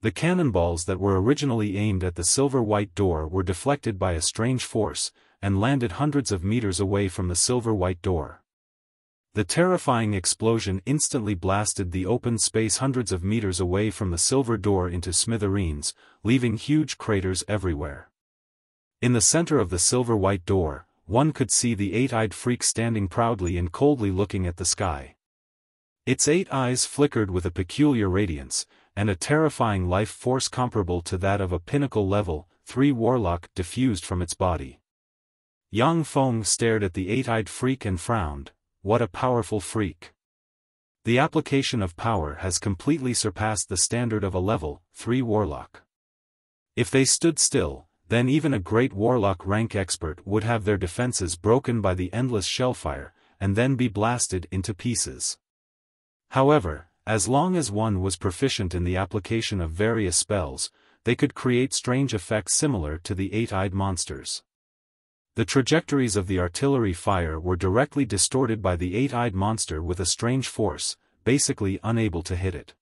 The cannonballs that were originally aimed at the silver-white door were deflected by a strange force, and landed hundreds of meters away from the silver-white door. The terrifying explosion instantly blasted the open space hundreds of meters away from the silver door into smithereens, leaving huge craters everywhere. In the center of the silver-white door, one could see the eight-eyed freak standing proudly and coldly looking at the sky. Its 8 eyes flickered with a peculiar radiance, and a terrifying life force comparable to that of a pinnacle level 3 warlock diffused from its body. Yang Feng stared at the eight-eyed freak and frowned. What a powerful freak. The application of power has completely surpassed the standard of a level 3 warlock. If they stood still, then even a great warlock rank expert would have their defenses broken by the endless shellfire, and then be blasted into pieces. However, as long as one was proficient in the application of various spells, they could create strange effects similar to the eight-eyed monsters. The trajectories of the artillery fire were directly distorted by the eight-eyed monster with a strange force, basically unable to hit it.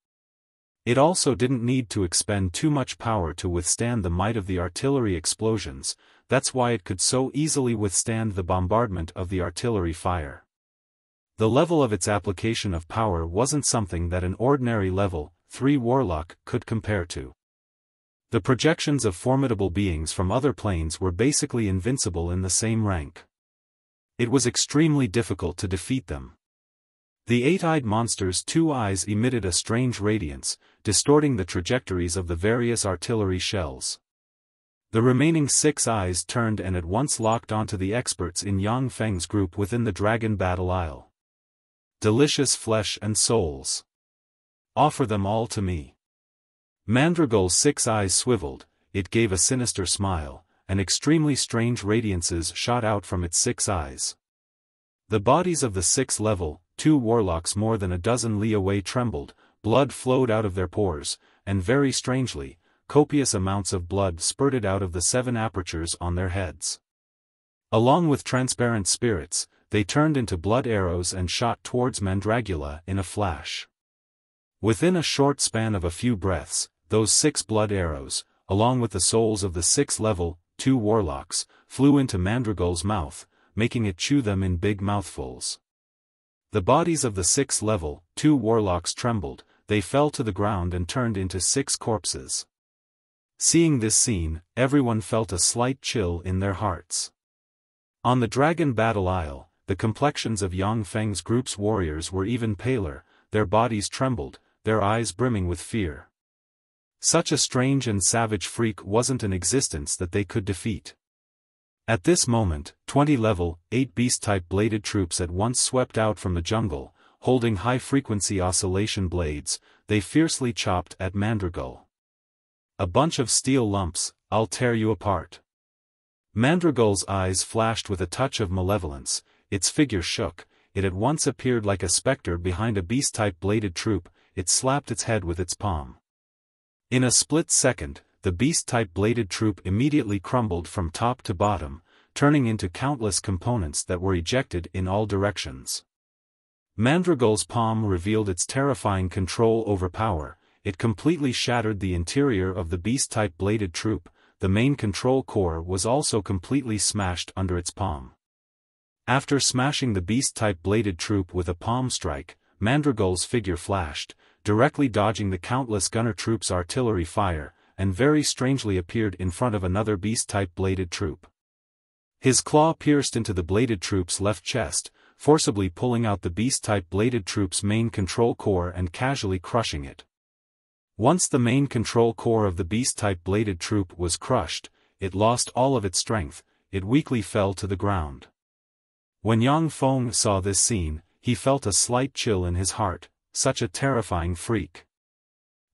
It also didn't need to expend too much power to withstand the might of the artillery explosions, that's why it could so easily withstand the bombardment of the artillery fire. The level of its application of power wasn't something that an ordinary level 3 warlock could compare to. The projections of formidable beings from other planes were basically invincible in the same rank. It was extremely difficult to defeat them. The eight-eyed monster's 2 eyes emitted a strange radiance, distorting the trajectories of the various artillery shells. The remaining 6 eyes turned and at once locked onto the experts in Yang Feng's group within the Dragon Battle Isle. Delicious flesh and souls. Offer them all to me. Mandragul's 6 eyes swiveled, it gave a sinister smile, and extremely strange radiances shot out from its 6 eyes. The bodies of the 6th level, 2 warlocks more than a dozen li away trembled, blood flowed out of their pores, and very strangely, copious amounts of blood spurted out of the 7 apertures on their heads. Along with transparent spirits, they turned into blood arrows and shot towards Mandragula in a flash. Within a short span of a few breaths, those 6 blood arrows, along with the souls of the 6th level, 2 warlocks, flew into Mandragul's mouth, making it chew them in big mouthfuls. The bodies of the 6th level, 2 warlocks trembled, they fell to the ground and turned into 6 corpses. Seeing this scene, everyone felt a slight chill in their hearts. On the Dragon Battle Isle, the complexions of Yang Feng's group's warriors were even paler, their bodies trembled, their eyes brimming with fear. Such a strange and savage freak wasn't in existence that they could defeat. At this moment, 20 level, 8 beast-type bladed troops at once swept out from the jungle, holding high-frequency oscillation blades, they fiercely chopped at Mandragul. A bunch of steel lumps, I'll tear you apart. Mandragul's eyes flashed with a touch of malevolence, its figure shook, it at once appeared like a specter behind a beast-type bladed troop, it slapped its head with its palm. In a split second, the beast-type bladed troop immediately crumbled from top to bottom, turning into countless components that were ejected in all directions. Mandragul's palm revealed its terrifying control over power, it completely shattered the interior of the beast-type bladed troop, the main control core was also completely smashed under its palm. After smashing the beast-type bladed troop with a palm strike, Mandragul's figure flashed, directly dodging the countless gunner troops' artillery fire, and very strangely appeared in front of another beast-type bladed troop. His claw pierced into the bladed troop's left chest, forcibly pulling out the beast-type bladed troop's main control core and casually crushing it. Once the main control core of the beast-type bladed troop was crushed, it lost all of its strength, it weakly fell to the ground. When Yang Feng saw this scene, he felt a slight chill in his heart, such a terrifying freak.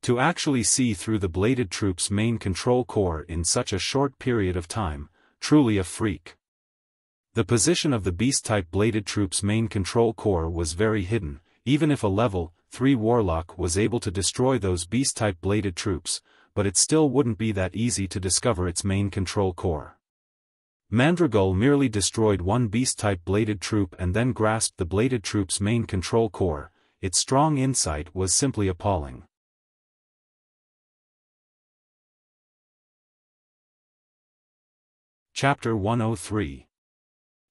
To actually see through the bladed troop's main control core in such a short period of time, truly a freak. The position of the beast-type bladed troop's main control core was very hidden, even if a level 3 warlock was able to destroy those beast-type bladed troops, but it still wouldn't be that easy to discover its main control core. Mandragul merely destroyed one beast-type bladed troop and then grasped the bladed troop's main control core, its strong insight was simply appalling. Chapter 103.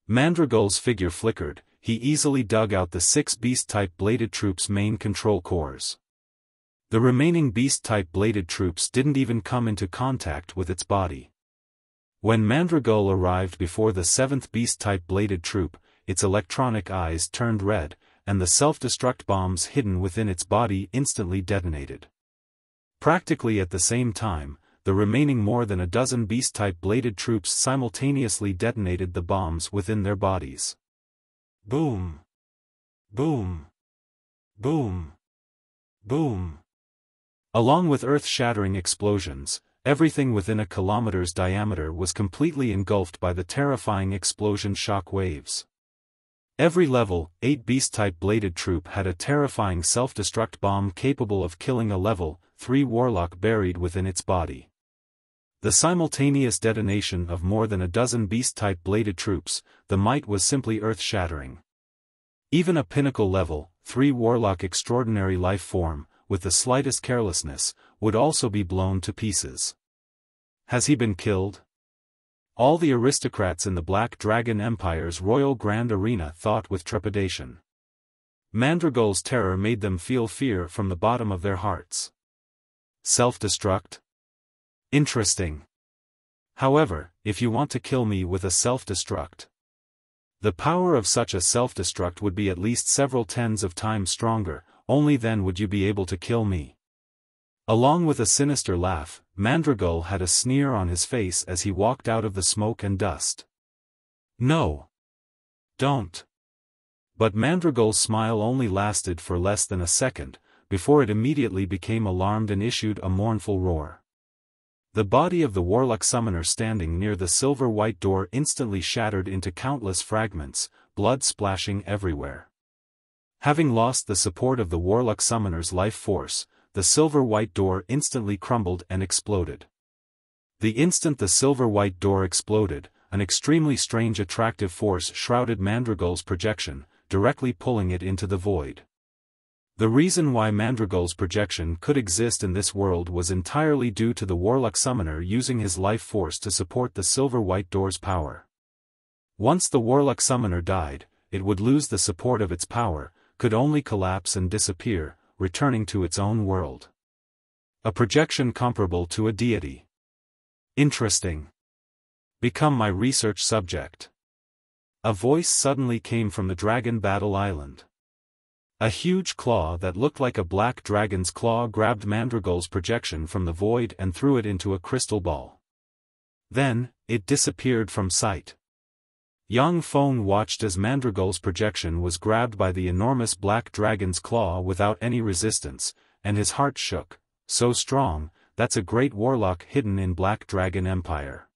Mandragul's figure flickered, he easily dug out the 6 beast-type bladed troops' main control cores. The remaining beast-type bladed troops didn't even come into contact with its body. When Mandragul arrived before the 7th beast-type bladed troop, its electronic eyes turned red, and the self-destruct bombs hidden within its body instantly detonated. Practically at the same time, the remaining more than a dozen beast-type bladed troops simultaneously detonated the bombs within their bodies. Boom! Boom! Boom! Boom! Along with earth-shattering explosions, everything within a kilometer's diameter was completely engulfed by the terrifying explosion shock waves. Every level 8 beast-type bladed troop had a terrifying self-destruct bomb capable of killing a level 3 warlock buried within its body. The simultaneous detonation of more than a dozen beast-type bladed troops, the might was simply earth-shattering. Even a pinnacle level 3 warlock extraordinary life form, with the slightest carelessness, would also be blown to pieces. Has he been killed? All the aristocrats in the Black Dragon Empire's Royal Grand Arena thought with trepidation. Mandragul's terror made them feel fear from the bottom of their hearts. Self-destruct? Interesting. However, if you want to kill me with a self-destruct, the power of such a self-destruct would be at least several tens of times stronger, only then would you be able to kill me. Along with a sinister laugh, Mandragul had a sneer on his face as he walked out of the smoke and dust. No. Don't. But Mandragul's smile only lasted for less than a second, before it immediately became alarmed and issued a mournful roar. The body of the warlock summoner standing near the silver-white door instantly shattered into countless fragments, blood splashing everywhere. Having lost the support of the warlock summoner's life force, the silver-white door instantly crumbled and exploded. The instant the silver-white door exploded, an extremely strange attractive force shrouded Mandragol's projection, directly pulling it into the void. The reason why Mandragol's projection could exist in this world was entirely due to the warlock summoner using his life force to support the silver-white door's power. Once the warlock summoner died, it would lose the support of its power, could only collapse and disappear, returning to its own world. A projection comparable to a deity. Interesting. Become my research subject. A voice suddenly came from the Dragon Battle Island. A huge claw that looked like a black dragon's claw grabbed Mandragol's projection from the void and threw it into a crystal ball. Then, it disappeared from sight. Yang Feng watched as Mandragol's projection was grabbed by the enormous black dragon's claw without any resistance, and his heart shook. So strong, that's a great warlock hidden in Black Dragon Empire.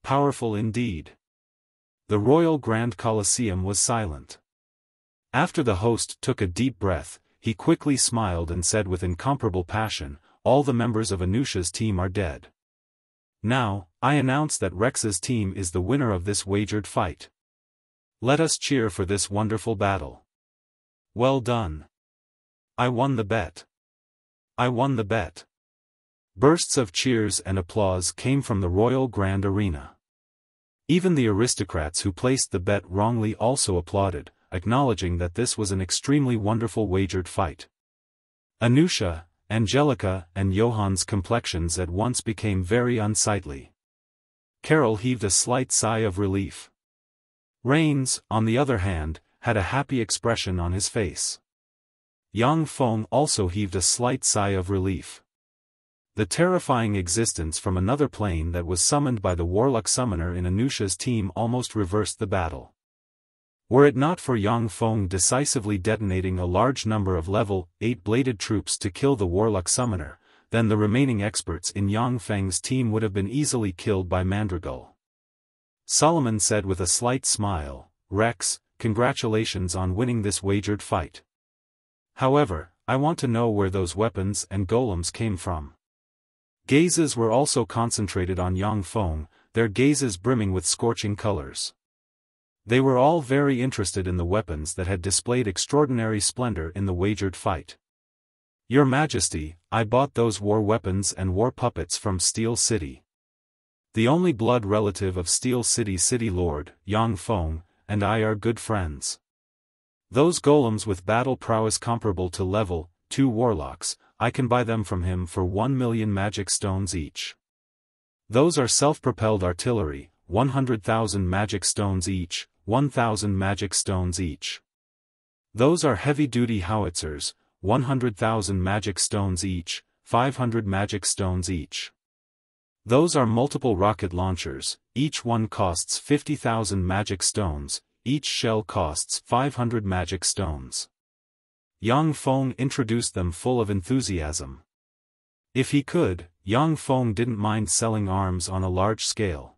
Powerful indeed. The Royal Grand Colosseum was silent. After the host took a deep breath, he quickly smiled and said with incomparable passion, "All the members of Anusha's team are dead. Now, I announce that Rex's team is the winner of this wagered fight. Let us cheer for this wonderful battle. Well done. I won the bet. I won the bet." Bursts of cheers and applause came from the Royal Grand Arena. Even the aristocrats who placed the bet wrongly also applauded, acknowledging that this was an extremely wonderful wagered fight. Anusha, Angelica, and Johan's complexions at once became very unsightly. Carol heaved a slight sigh of relief. Rains, on the other hand, had a happy expression on his face. Yang Feng also heaved a slight sigh of relief. The terrifying existence from another plane that was summoned by the warlock summoner in Anusha's team almost reversed the battle. Were it not for Yang Feng decisively detonating a large number of level 8 bladed troops to kill the warlock summoner, then the remaining experts in Yang Feng's team would have been easily killed by Mandragol. Solomon said with a slight smile, "Rex, congratulations on winning this wagered fight. However, I want to know where those weapons and golems came from." Gazes were also concentrated on Yang Feng, their gazes brimming with scorching colors. They were all very interested in the weapons that had displayed extraordinary splendor in the wagered fight. "Your Majesty, I bought those war weapons and war puppets from Steel City. The only blood relative of Steel City's city lord, Yang Feng, and I are good friends. Those golems with battle prowess comparable to level 2 warlocks, I can buy them from him for 1 million magic stones each. Those are self-propelled artillery, 100,000 magic stones each, 1,000 magic stones each. Those are heavy-duty howitzers, 100,000 magic stones each, 500 magic stones each. Those are multiple rocket launchers, each one costs 50,000 magic stones, each shell costs 500 magic stones." Yang Feng introduced them full of enthusiasm. If he could, Yang Feng didn't mind selling arms on a large scale.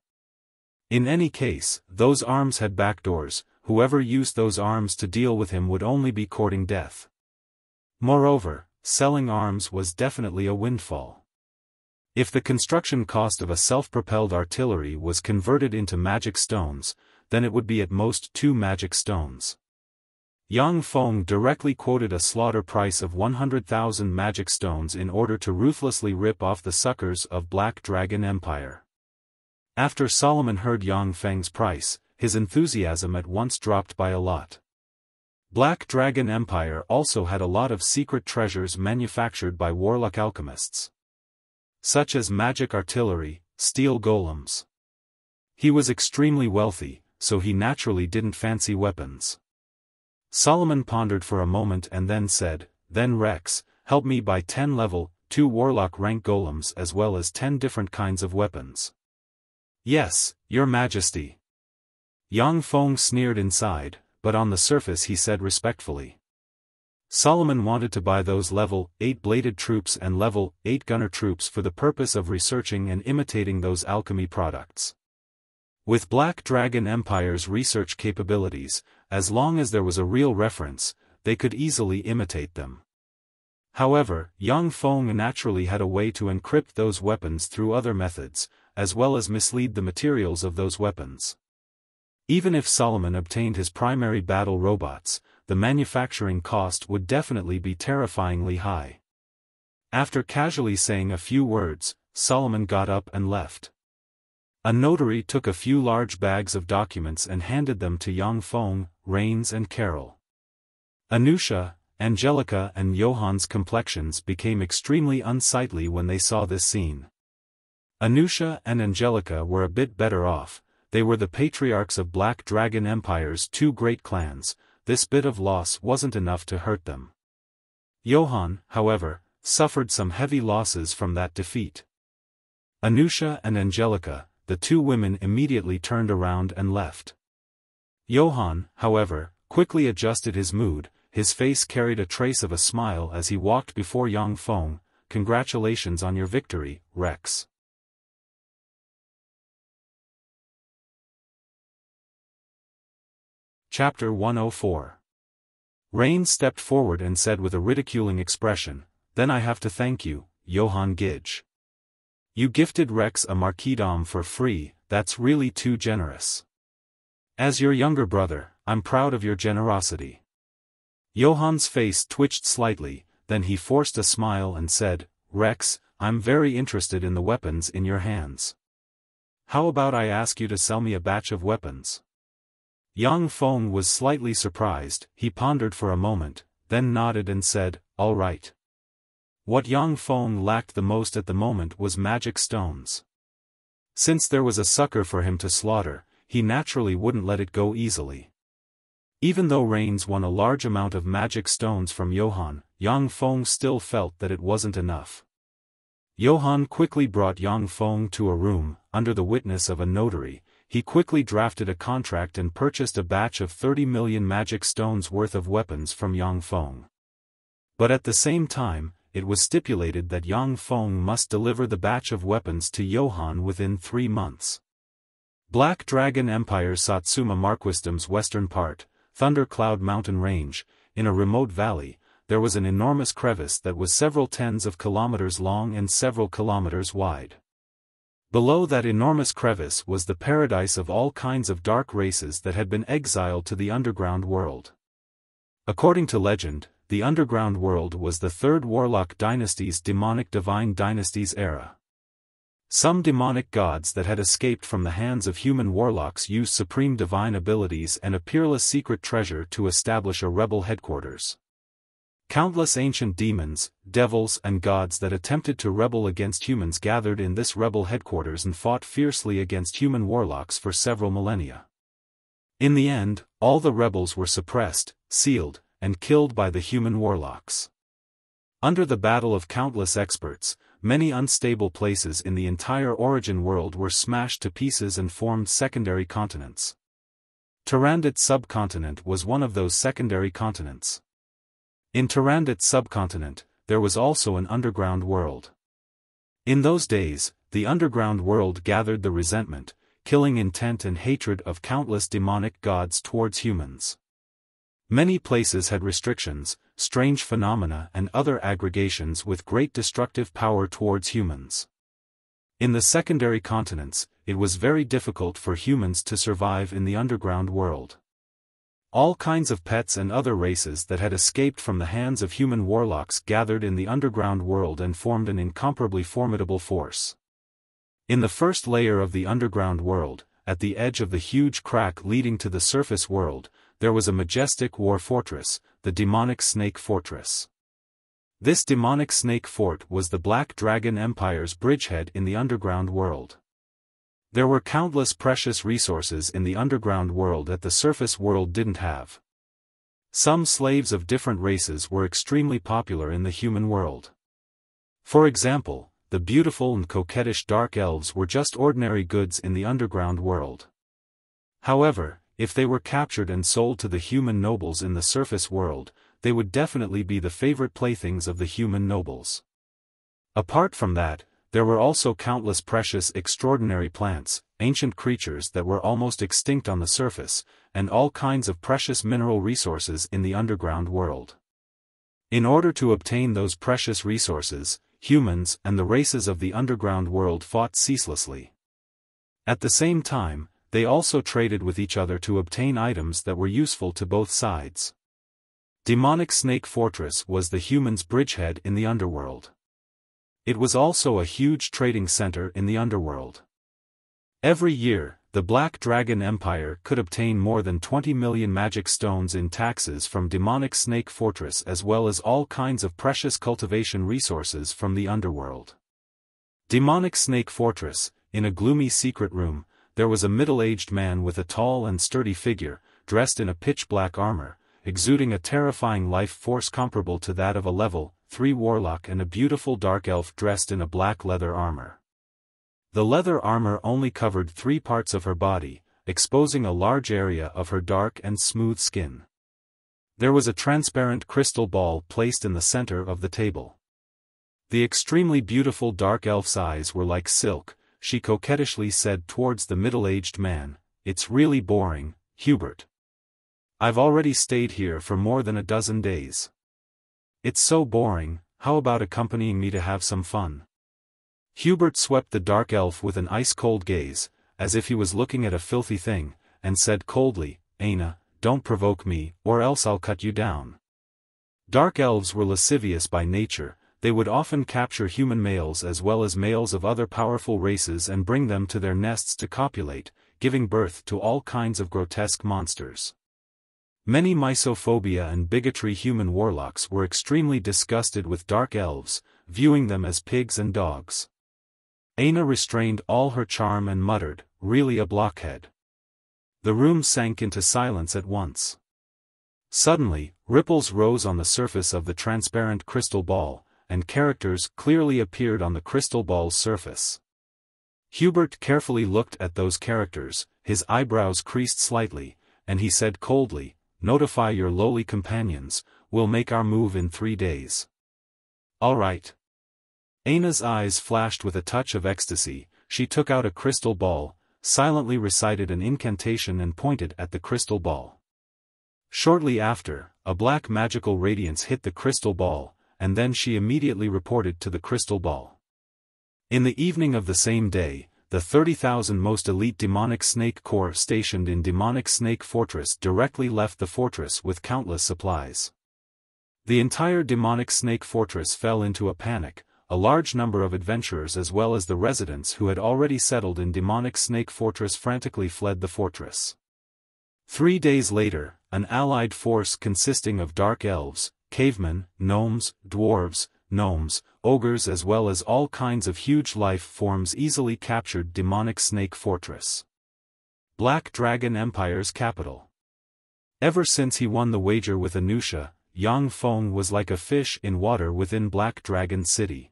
In any case, those arms had backdoors, whoever used those arms to deal with him would only be courting death. Moreover, selling arms was definitely a windfall. If the construction cost of a self-propelled artillery was converted into magic stones, then it would be at most 2 magic stones. Yang Feng directly quoted a slaughter price of 100,000 magic stones in order to ruthlessly rip off the suckers of Black Dragon Empire. After Solomon heard Yang Feng's price, his enthusiasm at once dropped by a lot. Black Dragon Empire also had a lot of secret treasures manufactured by warlock alchemists, such as magic artillery, steel golems. He was extremely wealthy, so he naturally didn't fancy weapons. Solomon pondered for a moment and then said, "Then Rex, help me buy 10 level 2 warlock rank golems as well as 10 different kinds of weapons." "Yes, Your Majesty." Yang Feng sneered inside, but on the surface he said respectfully, Solomon wanted to buy those level 8 bladed troops and level 8 gunner troops for the purpose of researching and imitating those alchemy products. With Black Dragon Empire's research capabilities, as long as there was a real reference, they could easily imitate them. However, Yang Feng naturally had a way to encrypt those weapons through other methods, as well as mislead the materials of those weapons. Even if Solomon obtained his primary battle robots, the manufacturing cost would definitely be terrifyingly high. After casually saying a few words, Solomon got up and left. A notary took a few large bags of documents and handed them to Yang Feng, Rains and Carol. Anusha, Angelica and Johan's complexions became extremely unsightly when they saw this scene. Anusha and Angelica were a bit better off. They were the patriarchs of Black Dragon Empire's two great clans. This bit of loss wasn't enough to hurt them. Johan, however, suffered some heavy losses from that defeat. Anusha and Angelica, the two women, immediately turned around and left. Johan, however, quickly adjusted his mood. His face carried a trace of a smile as he walked before Yang Feng. Congratulations on your victory, Rex. Chapter 104. Rain stepped forward and said with a ridiculing expression, "Then I have to thank you, Johann Gidge. You gifted Rex a marquisdom for free, that's really too generous. As your younger brother, I'm proud of your generosity." Johann's face twitched slightly, then he forced a smile and said, "Rex, I'm very interested in the weapons in your hands. How about I ask you to sell me a batch of weapons?" Yang Feng was slightly surprised. He pondered for a moment, then nodded and said, "All right." What Yang Feng lacked the most at the moment was magic stones. Since there was a sucker for him to slaughter, he naturally wouldn't let it go easily. Even though Rains won a large amount of magic stones from Johann, Yang Feng still felt that it wasn't enough. Johann quickly brought Yang Feng to a room. Under the witness of a notary, he quickly drafted a contract and purchased a batch of 30 million magic stones worth of weapons from Yang Feng. But at the same time, it was stipulated that Yang Feng must deliver the batch of weapons to Johann within 3 months. Black Dragon Empire's Satsuma Marquisdom's western part, Thunder Cloud Mountain Range, in a remote valley, there was an enormous crevice that was several tens of kilometers long and several kilometers wide. Below that enormous crevice was the paradise of all kinds of dark races that had been exiled to the underground world. According to legend, the underground world was the third Warlock dynasty's demonic divine dynasty's era. Some demonic gods that had escaped from the hands of human warlocks used supreme divine abilities and a peerless secret treasure to establish a rebel headquarters. Countless ancient demons, devils and gods that attempted to rebel against humans gathered in this rebel headquarters and fought fiercely against human warlocks for several millennia. In the end, all the rebels were suppressed, sealed, and killed by the human warlocks. Under the battle of countless experts, many unstable places in the entire origin world were smashed to pieces and formed secondary continents. Tyrandit subcontinent was one of those secondary continents. In Tyrandit subcontinent, there was also an underground world. In those days, the underground world gathered the resentment, killing intent and hatred of countless demonic gods towards humans. Many places had restrictions, strange phenomena and other aggregations with great destructive power towards humans. In the secondary continents, it was very difficult for humans to survive in the underground world. All kinds of pets and other races that had escaped from the hands of human warlocks gathered in the underground world and formed an incomparably formidable force. In the first layer of the underground world, at the edge of the huge crack leading to the surface world, there was a majestic war fortress, the demonic Snake Fortress. This demonic snake fort was the Black Dragon Empire's bridgehead in the underground world. There were countless precious resources in the underground world that the surface world didn't have. Some slaves of different races were extremely popular in the human world. For example, the beautiful and coquettish dark elves were just ordinary goods in the underground world. However, if they were captured and sold to the human nobles in the surface world, they would definitely be the favorite playthings of the human nobles. Apart from that, there were also countless precious extraordinary plants, ancient creatures that were almost extinct on the surface, and all kinds of precious mineral resources in the underground world. In order to obtain those precious resources, humans and the races of the underground world fought ceaselessly. At the same time, they also traded with each other to obtain items that were useful to both sides. Demonic Snake Fortress was the humans' bridgehead in the underworld. It was also a huge trading center in the underworld. Every year, the Black Dragon Empire could obtain more than 20 million magic stones in taxes from Demonic Snake Fortress, as well as all kinds of precious cultivation resources from the underworld. Demonic Snake Fortress, in a gloomy secret room, there was a middle-aged man with a tall and sturdy figure, dressed in a pitch-black armor, exuding a terrifying life force comparable to that of a level 3 warlock, and a beautiful dark elf dressed in a black leather armor. The leather armor only covered 3 parts of her body, exposing a large area of her dark and smooth skin. There was a transparent crystal ball placed in the center of the table. The extremely beautiful dark elf's eyes were like silk. She coquettishly said towards the middle-aged man, "It's really boring, Hubert. I've already stayed here for more than a dozen days. It's so boring, how about accompanying me to have some fun?" Hubert swept the dark elf with an ice-cold gaze, as if he was looking at a filthy thing, and said coldly, "Aina, don't provoke me, or else I'll cut you down." Dark elves were lascivious by nature. They would often capture human males as well as males of other powerful races and bring them to their nests to copulate, giving birth to all kinds of grotesque monsters. Many misophobia and bigotry human warlocks were extremely disgusted with dark elves, viewing them as pigs and dogs. Aina restrained all her charm and muttered, "Really a blockhead." The room sank into silence at once. Suddenly, ripples rose on the surface of the transparent crystal ball, and characters clearly appeared on the crystal ball's surface. Hubert carefully looked at those characters, his eyebrows creased slightly, and he said coldly, "Notify your lowly companions, we'll make our move in 3 days." "All right." Aina's eyes flashed with a touch of ecstasy. She took out a crystal ball, silently recited an incantation and pointed at the crystal ball. Shortly after, a black magical radiance hit the crystal ball, and then she immediately reported to the crystal ball. In the evening of the same day, the 30,000 most elite demonic snake corps stationed in Demonic Snake Fortress directly left the fortress with countless supplies. The entire Demonic Snake Fortress fell into a panic. A large number of adventurers as well as the residents who had already settled in Demonic Snake Fortress frantically fled the fortress. 3 days later, an allied force consisting of dark elves, cavemen, gnomes, dwarves, gnomes, ogres as well as all kinds of huge life forms easily captured Demonic Snake Fortress, Black Dragon Empire's capital. Ever since he won the wager with Anusha, Yang Feng was like a fish in water within Black Dragon City.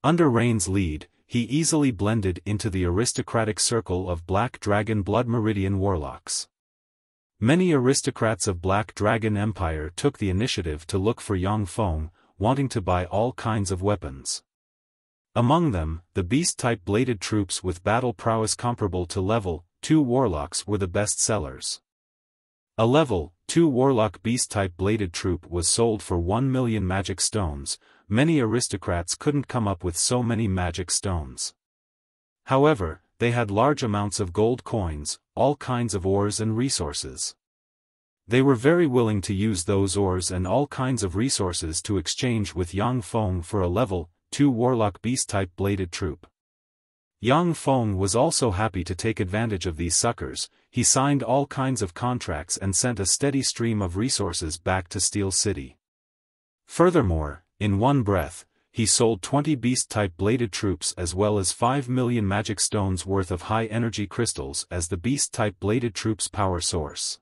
Under Rain's lead, he easily blended into the aristocratic circle of Black Dragon Blood Meridian warlocks. Many aristocrats of Black Dragon Empire took the initiative to look for Yang Feng, wanting to buy all kinds of weapons. Among them, the beast-type bladed troops with battle prowess comparable to level 2 warlocks were the best sellers. A level 2 warlock beast-type bladed troop was sold for 1 million magic stones. Many aristocrats couldn't come up with so many magic stones. However, they had large amounts of gold coins, all kinds of ores and resources. They were very willing to use those ores and all kinds of resources to exchange with Yang Feng for a level 2 warlock beast-type bladed troop. Yang Feng was also happy to take advantage of these suckers. He signed all kinds of contracts and sent a steady stream of resources back to Steel City. Furthermore, in one breath, he sold 20 beast-type bladed troops as well as 5 million magic stones worth of high-energy crystals as the beast-type bladed troops' power source.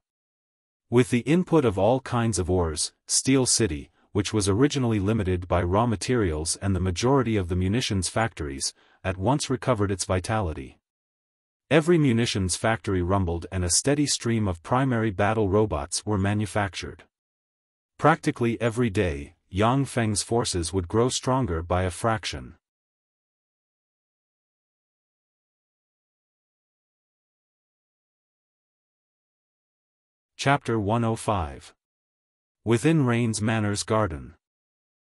With the input of all kinds of ores, Steel City, which was originally limited by raw materials and the majority of the munitions factories, at once recovered its vitality. Every munitions factory rumbled and a steady stream of primary battle robots were manufactured. Practically every day, Yang Feng's forces would grow stronger by a fraction. Chapter 105. Within Rain's Manor's Garden.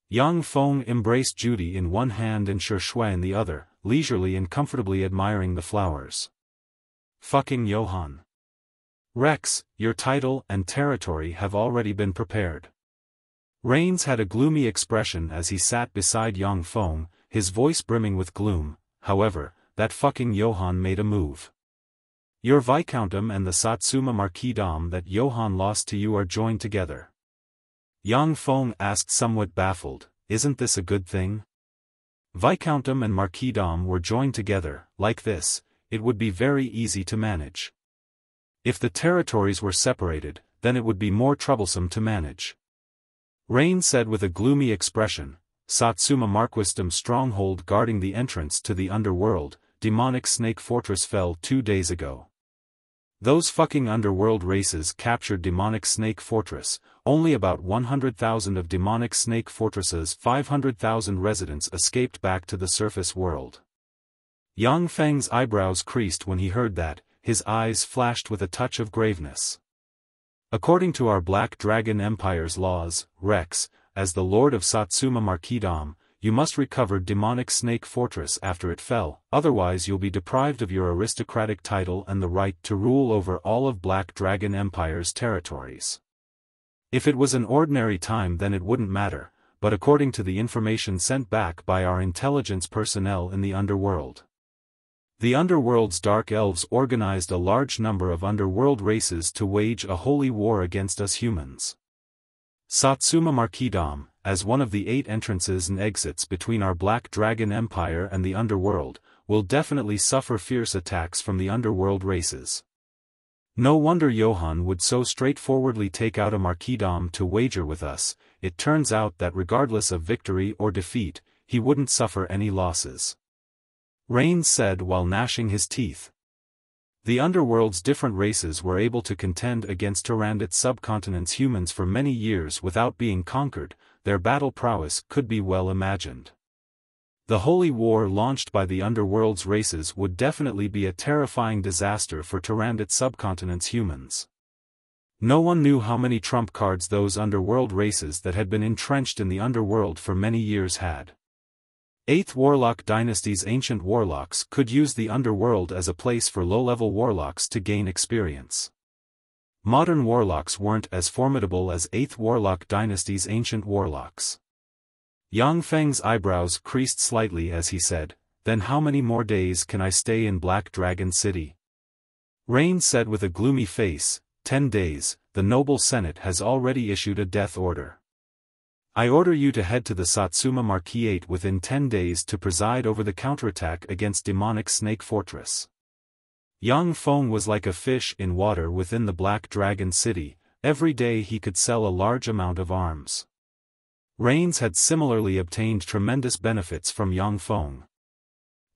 Yang Feng embraced Judy in one hand and Shui in the other, leisurely and comfortably admiring the flowers. Fucking Johann. Rex, your title and territory have already been prepared. Rains had a gloomy expression as he sat beside Yang Feng, his voice brimming with gloom. However, that fucking Johann made a move. Your Viscountdom and the Satsuma Marquisdom that Johann lost to you are joined together. Yang Feng asked somewhat baffled, isn't this a good thing? Viscountdom and Marquisdom were joined together, like this, it would be very easy to manage. If the territories were separated, then it would be more troublesome to manage. Rain said with a gloomy expression, Satsuma Marquisdom stronghold guarding the entrance to the underworld, demonic snake fortress fell 2 days ago. Those fucking underworld races captured demonic snake fortress, only about 100,000 of demonic snake fortress's 500,000 residents escaped back to the surface world. Yang Feng's eyebrows creased when he heard that, his eyes flashed with a touch of graveness. According to our Black Dragon Empire's laws, Rex, as the Lord of Satsuma Marquisdom, you must recover demonic snake fortress after it fell, otherwise you'll be deprived of your aristocratic title and the right to rule over all of Black Dragon Empire's territories. If it was an ordinary time then it wouldn't matter, but according to the information sent back by our intelligence personnel in the underworld. The underworld's dark elves organized a large number of underworld races to wage a holy war against us humans. Satsuma Marquisdom, as one of the 8 entrances and exits between our Black Dragon Empire and the underworld, will definitely suffer fierce attacks from the underworld races. No wonder Johann would so straightforwardly take out a Marquisdom to wager with us. It turns out that regardless of victory or defeat, he wouldn't suffer any losses. Rain said while gnashing his teeth. The underworld's different races were able to contend against Tyrannid subcontinent's humans for many years without being conquered. Their battle prowess could be well imagined. The holy war launched by the underworld's races would definitely be a terrifying disaster for Tyrannid subcontinent's humans. No one knew how many trump cards those underworld races that had been entrenched in the underworld for many years had. 8th Warlock Dynasty's ancient warlocks could use the underworld as a place for low-level warlocks to gain experience. Modern warlocks weren't as formidable as 8th Warlock Dynasty's ancient warlocks. Yang Feng's eyebrows creased slightly as he said, then how many more days can I stay in Black Dragon City? Rain said with a gloomy face, 10 days, the noble senate has already issued a death order. I order you to head to the Satsuma Marquis within 10 days to preside over the counterattack against demonic snake fortress. Yang Feng was like a fish in water within the Black Dragon City. Every day he could sell a large amount of arms. Rains had similarly obtained tremendous benefits from Yang Feng.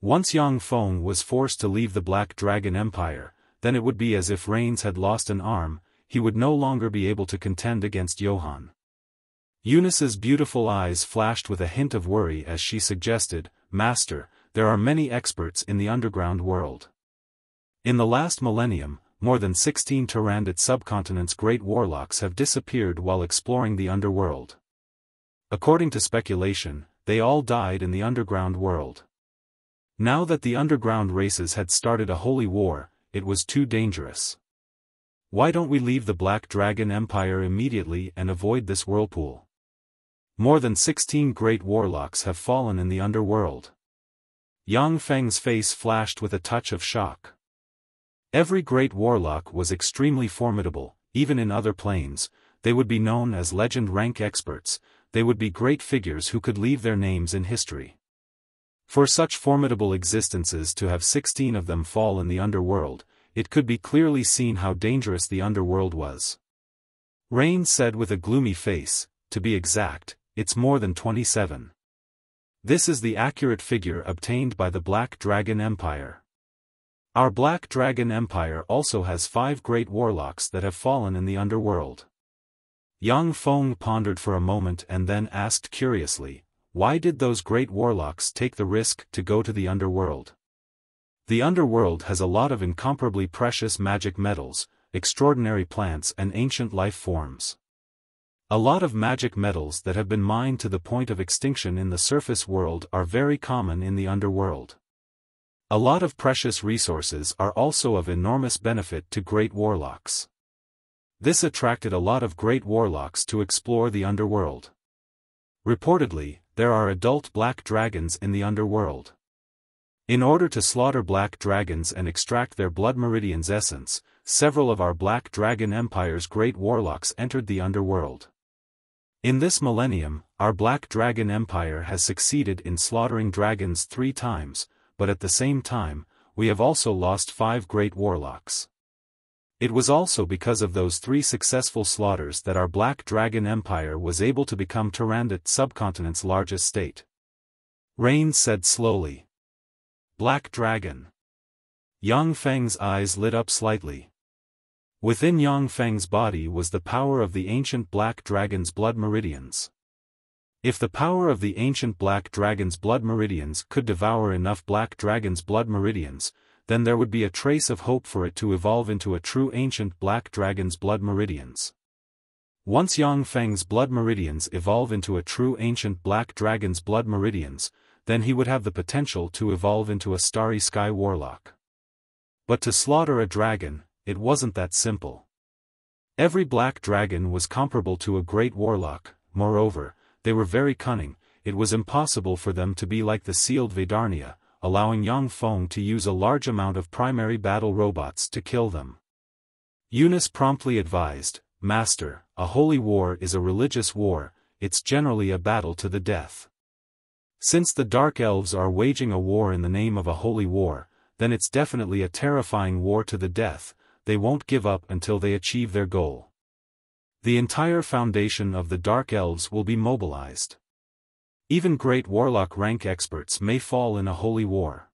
Once Yang Feng was forced to leave the Black Dragon Empire, then it would be as if Rains had lost an arm. He would no longer be able to contend against Johann. Eunice's beautiful eyes flashed with a hint of worry as she suggested, Master, there are many experts in the underground world. In the last millennium, more than 16 Tyrannid subcontinent's great warlocks have disappeared while exploring the underworld. According to speculation, they all died in the underground world. Now that the underground races had started a holy war, it was too dangerous. Why don't we leave the Black Dragon Empire immediately and avoid this whirlpool? More than 16 great warlocks have fallen in the underworld. Yang Feng's face flashed with a touch of shock. Every great warlock was extremely formidable, even in other planes. They would be known as legend rank experts. They would be great figures who could leave their names in history. For such formidable existences to have 16 of them fall in the underworld, it could be clearly seen how dangerous the underworld was. Rain said with a gloomy face, to be exact, it's more than 27. This is the accurate figure obtained by the Black Dragon Empire. Our Black Dragon Empire also has 5 great warlocks that have fallen in the underworld. Yang Feng pondered for a moment and then asked curiously, why did those great warlocks take the risk to go to the underworld? The underworld has a lot of incomparably precious magic metals, extraordinary plants and ancient life forms. A lot of magic metals that have been mined to the point of extinction in the surface world are very common in the underworld. A lot of precious resources are also of enormous benefit to great warlocks. This attracted a lot of great warlocks to explore the underworld. Reportedly, there are adult black dragons in the underworld. In order to slaughter black dragons and extract their blood meridian's essence, several of our Black Dragon Empire's great warlocks entered the underworld. In this millennium, our Black Dragon Empire has succeeded in slaughtering dragons 3 times, but at the same time, we have also lost 5 great warlocks. It was also because of those 3 successful slaughters that our Black Dragon Empire was able to become Tyrannid subcontinent's largest state. Rain said slowly. Black Dragon. Yang Feng's eyes lit up slightly. Within Yang Feng's body was the power of the ancient Black Dragon's blood meridians. If the power of the ancient Black Dragon's blood meridians could devour enough Black Dragon's blood meridians, then there would be a trace of hope for it to evolve into a true ancient Black Dragon's blood meridians. Once Yang Feng's blood meridians evolve into a true ancient Black Dragon's blood meridians, then he would have the potential to evolve into a Starry Sky Warlock. But to slaughter a dragon, it wasn't that simple. Every black dragon was comparable to a great warlock, moreover, they were very cunning. It was impossible for them to be like the sealed Vedarnia, allowing Yang Feng to use a large amount of primary battle robots to kill them. Eunice promptly advised, Master, a holy war is a religious war, it's generally a battle to the death. Since the Dark Elves are waging a war in the name of a holy war, then it's definitely a terrifying war to the death. They won't give up until they achieve their goal. The entire foundation of the Dark Elves will be mobilized. Even great warlock rank experts may fall in a holy war.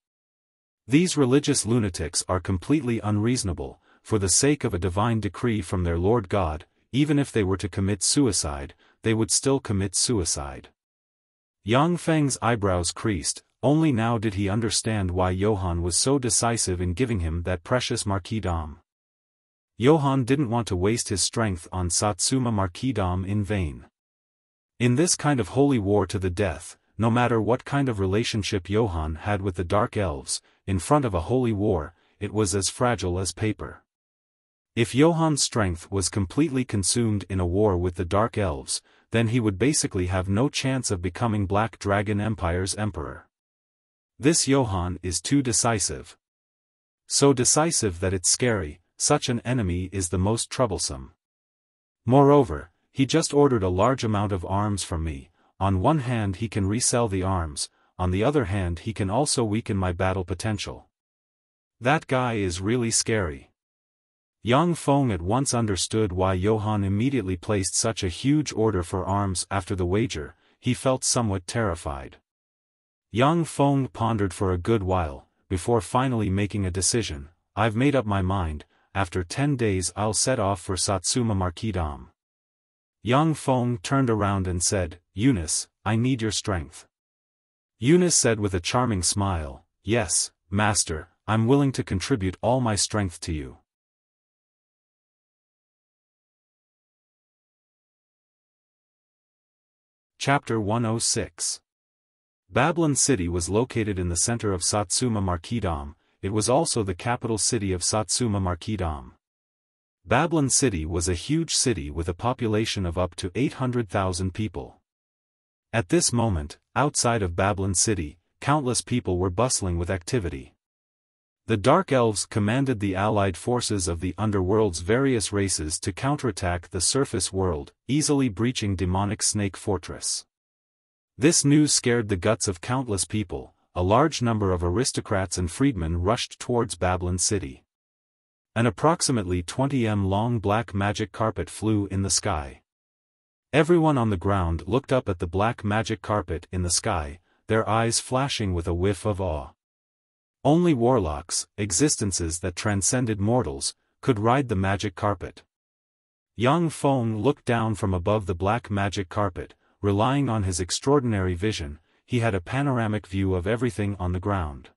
These religious lunatics are completely unreasonable. For the sake of a divine decree from their Lord God, even if they were to commit suicide, they would still commit suicide. Yang Feng's eyebrows creased. Only now did he understand why Johann was so decisive in giving him that precious marquisdom. Johann didn't want to waste his strength on Satsuma marquisdom in vain. In this kind of holy war to the death, no matter what kind of relationship Johann had with the Dark Elves, in front of a holy war, it was as fragile as paper. If Johann's strength was completely consumed in a war with the Dark Elves, then he would basically have no chance of becoming Black Dragon Empire's emperor. This Johann is too decisive. So decisive that it's scary. Such an enemy is the most troublesome. Moreover, he just ordered a large amount of arms from me. On one hand he can resell the arms, on the other hand he can also weaken my battle potential. That guy is really scary. Yang Feng at once understood why Johann immediately placed such a huge order for arms after the wager. He felt somewhat terrified. Yang Feng pondered for a good while, before finally making a decision. I've made up my mind. After 10 days I'll set off for Satsuma marquisdom. Yang Feng turned around and said, Eunice, I need your strength. Eunice said with a charming smile, Yes, Master, I'm willing to contribute all my strength to you. Chapter 106. Babylon City was located in the center of Satsuma marquisdom. It was also the capital city of Satsuma marquisdom. Babylon City was a huge city with a population of up to 800,000 people. At this moment, outside of Babylon City, countless people were bustling with activity. The Dark Elves commanded the allied forces of the underworld's various races to counterattack the surface world, easily breaching demonic Snake Fortress. This news scared the guts of countless people. A large number of aristocrats and freedmen rushed towards Babylon City. An approximately 20 m long black magic carpet flew in the sky. Everyone on the ground looked up at the black magic carpet in the sky, their eyes flashing with a whiff of awe. Only warlocks, existences that transcended mortals, could ride the magic carpet. Yang Feng looked down from above the black magic carpet, relying on his extraordinary vision. He had a panoramic view of everything on the ground.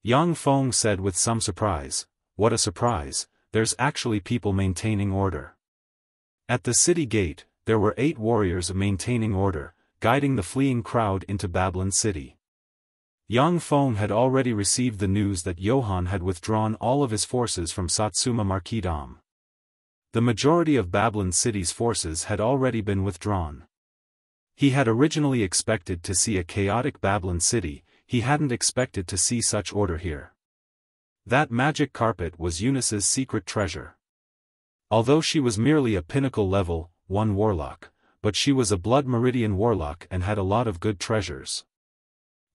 Yang Feng said with some surprise, "What a surprise, there's actually people maintaining order." At the city gate, there were 8 warriors maintaining order, guiding the fleeing crowd into Babylon City. Yang Feng had already received the news that Johann had withdrawn all of his forces from Satsuma Marquisdom. The majority of Babylon City's forces had already been withdrawn. He had originally expected to see a chaotic Babylon City. He hadn't expected to see such order here. That magic carpet was Eunice's secret treasure. Although she was merely a pinnacle level 1 warlock, but she was a blood meridian warlock and had a lot of good treasures.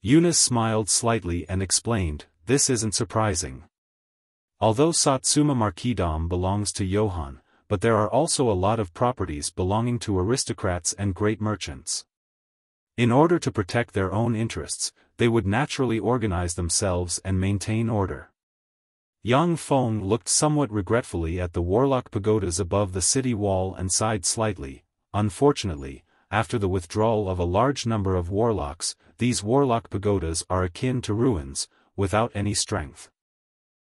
Eunice smiled slightly and explained, "This isn't surprising. Although Satsuma Marquisdom belongs to Johann, but there are also a lot of properties belonging to aristocrats and great merchants. In order to protect their own interests, they would naturally organize themselves and maintain order." Yang Feng looked somewhat regretfully at the warlock pagodas above the city wall and sighed slightly. Unfortunately, after the withdrawal of a large number of warlocks, these warlock pagodas are akin to ruins, without any strength.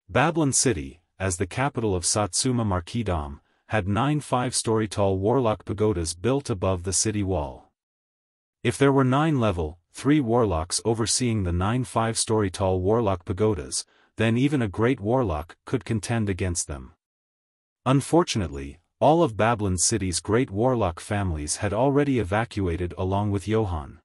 Babylon City, as the capital of Satsuma Marquisdom, had 9 5-story tall warlock pagodas built above the city wall. If there were 9 level 3 warlocks overseeing the 9 5-story tall warlock pagodas, then even a great warlock could contend against them. Unfortunately, all of Babylon City's great warlock families had already evacuated along with Johann.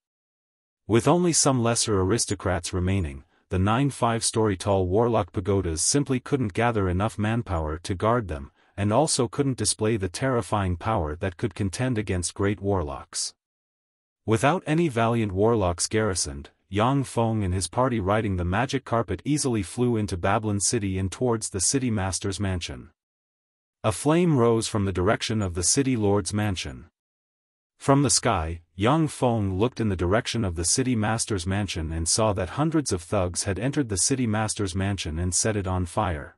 With only some lesser aristocrats remaining, the 9 5-story tall warlock pagodas simply couldn't gather enough manpower to guard them, and also couldn't display the terrifying power that could contend against great warlocks. Without any valiant warlocks garrisoned, Yang Feng and his party riding the magic carpet easily flew into Babylon City and towards the city master's mansion. A flame rose from the direction of the city lord's mansion. From the sky, Yang Feng looked in the direction of the city master's mansion and saw that hundreds of thugs had entered the city master's mansion and set it on fire.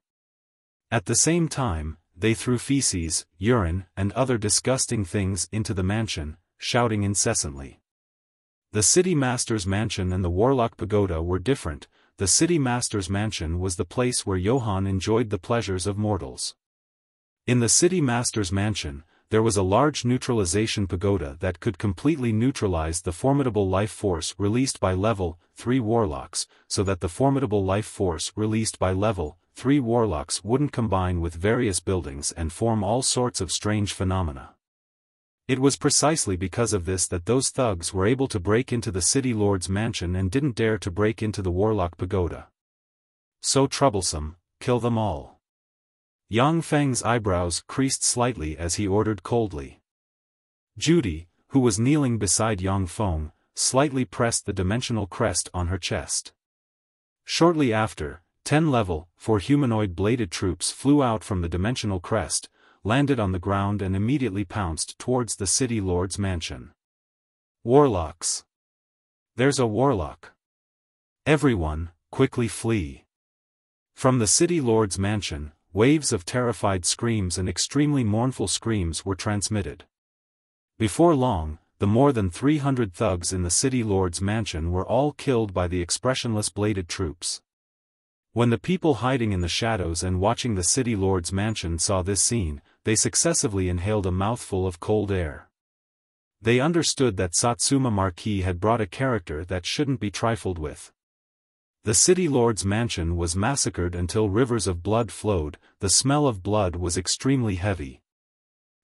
At the same time, they threw feces, urine, and other disgusting things into the mansion, shouting incessantly. The city master's mansion and the warlock pagoda were different. The city master's mansion was the place where Johann enjoyed the pleasures of mortals. In the city master's mansion, there was a large neutralization pagoda that could completely neutralize the formidable life force released by level 3 warlocks, so that the formidable life force released by level 3 warlocks wouldn't combine with various buildings and form all sorts of strange phenomena. It was precisely because of this that those thugs were able to break into the city lord's mansion and didn't dare to break into the warlock pagoda. So troublesome, kill them all. Yang Feng's eyebrows creased slightly as he ordered coldly. Judy, who was kneeling beside Yang Feng, slightly pressed the dimensional crest on her chest. Shortly after, 10 level 4 humanoid bladed troops flew out from the dimensional crest, landed on the ground and immediately pounced towards the city lord's mansion. Warlocks! There's a warlock! Everyone, quickly flee! From the city lord's mansion, waves of terrified screams and extremely mournful screams were transmitted. Before long, the more than 300 thugs in the city lord's mansion were all killed by the expressionless bladed troops. When the people hiding in the shadows and watching the city lord's mansion saw this scene, they successively inhaled a mouthful of cold air. They understood that Satsuma Marquis had brought a character that shouldn't be trifled with. The city lord's mansion was massacred until rivers of blood flowed. The smell of blood was extremely heavy.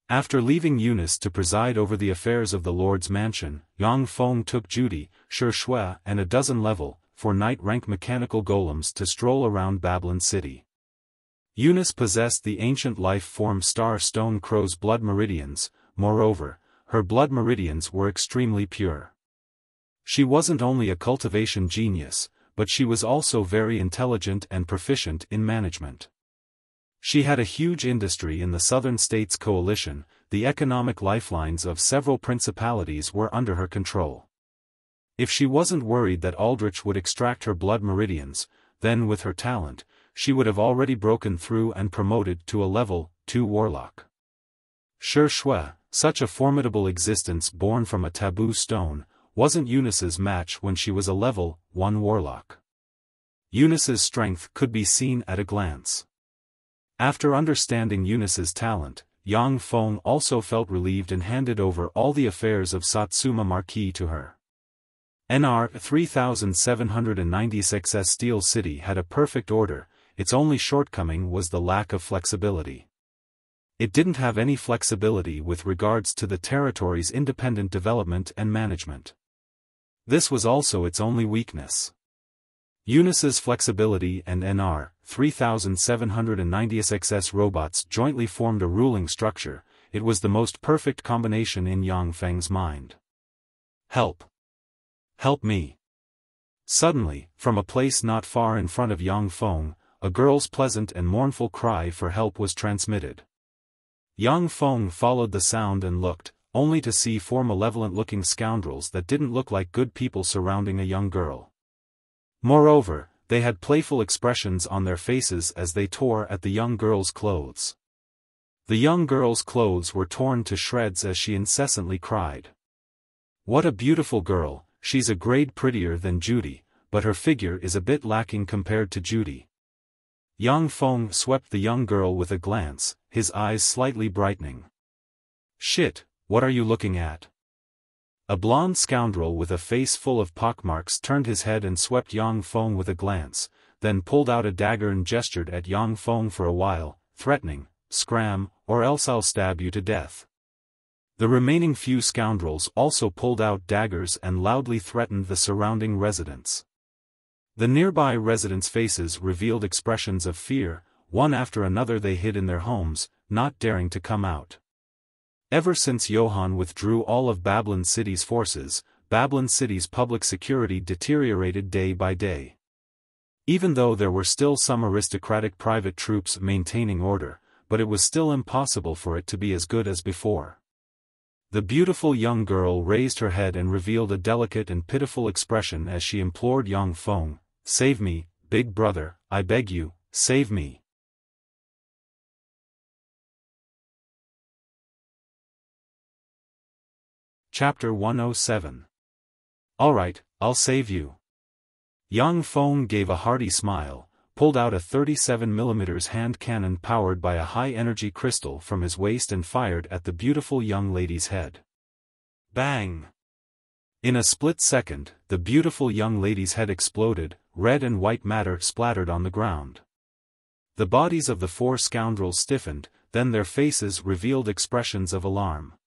After leaving Eunice to preside over the affairs of the lord's mansion, Yang Feng took Judy, Shi Shui and a dozen level 4 knight-rank mechanical golems to stroll around Babylon City. Eunice possessed the ancient life-form Star Stone Crow's blood meridians. Moreover, her blood meridians were extremely pure. She wasn't only a cultivation genius, but she was also very intelligent and proficient in management. She had a huge industry in the Southern States Coalition. The economic lifelines of several principalities were under her control. If she wasn't worried that Aldrich would extract her blood meridians, then with her talent, she would have already broken through and promoted to a level 2 warlock. Sure Shui, such a formidable existence born from a taboo stone, wasn't Eunice's match when she was a level 1 warlock. Eunice's strength could be seen at a glance. After understanding Eunice's talent, Yang Feng also felt relieved and handed over all the affairs of Satsuma Marquis to her. NR 3796's Steel City had a perfect order, its only shortcoming was the lack of flexibility. It didn't have any flexibility with regards to the territory's independent development and management. This was also its only weakness. Eunice's flexibility and NR 3796's robots jointly formed a ruling structure. It was the most perfect combination in Yang Feng's mind. Help! Help me! Suddenly, from a place not far in front of Yang Feng, a girl's pleasant and mournful cry for help was transmitted. Yang Feng followed the sound and looked, only to see 4 malevolent-looking scoundrels that didn't look like good people surrounding a young girl. Moreover, they had playful expressions on their faces as they tore at the young girl's clothes. The young girl's clothes were torn to shreds as she incessantly cried. "What a beautiful girl, she's a grade prettier than Judy, but her figure is a bit lacking compared to Judy." Yang Feng swept the young girl with a glance, his eyes slightly brightening. "Shit, what are you looking at?" A blonde scoundrel with a face full of pockmarks turned his head and swept Yang Feng with a glance, then pulled out a dagger and gestured at Yang Feng for a while, threatening, "Scram, or else I'll stab you to death." The remaining few scoundrels also pulled out daggers and loudly threatened the surrounding residents. The nearby residents' faces revealed expressions of fear. One after another they hid in their homes, not daring to come out. Ever since Johann withdrew all of Babylon City's forces, Babylon City's public security deteriorated day by day. Even though there were still some aristocratic private troops maintaining order, but it was still impossible for it to be as good as before. The beautiful young girl raised her head and revealed a delicate and pitiful expression as she implored Yang Feng, "Save me, big brother, I beg you, save me." Chapter 107. "Alright, I'll save you." Yang Feng gave a hearty smile, pulled out a 37mm hand cannon powered by a high-energy crystal from his waist and fired at the beautiful young lady's head. Bang! In a split second, the beautiful young lady's head exploded, red and white matter splattered on the ground. The bodies of the 4 scoundrels stiffened, then their faces revealed expressions of alarm.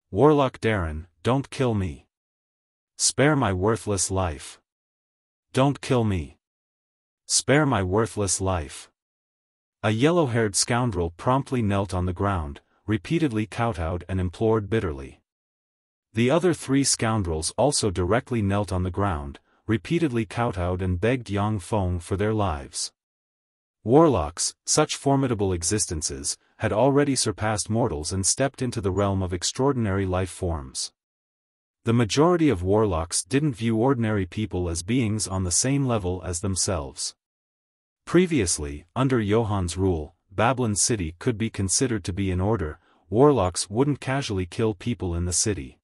"Warlock Darren, don't kill me. Spare my worthless life. Don't kill me. Spare my worthless life." A yellow-haired scoundrel promptly knelt on the ground, repeatedly kowtowed and implored bitterly. The other 3 scoundrels also directly knelt on the ground, repeatedly kowtowed and begged Yang Feng for their lives. Warlocks, such formidable existences, had already surpassed mortals and stepped into the realm of extraordinary life forms. The majority of warlocks didn't view ordinary people as beings on the same level as themselves. Previously, under Johann's rule, Babylon City could be considered to be in order. Warlocks wouldn't casually kill people in the city.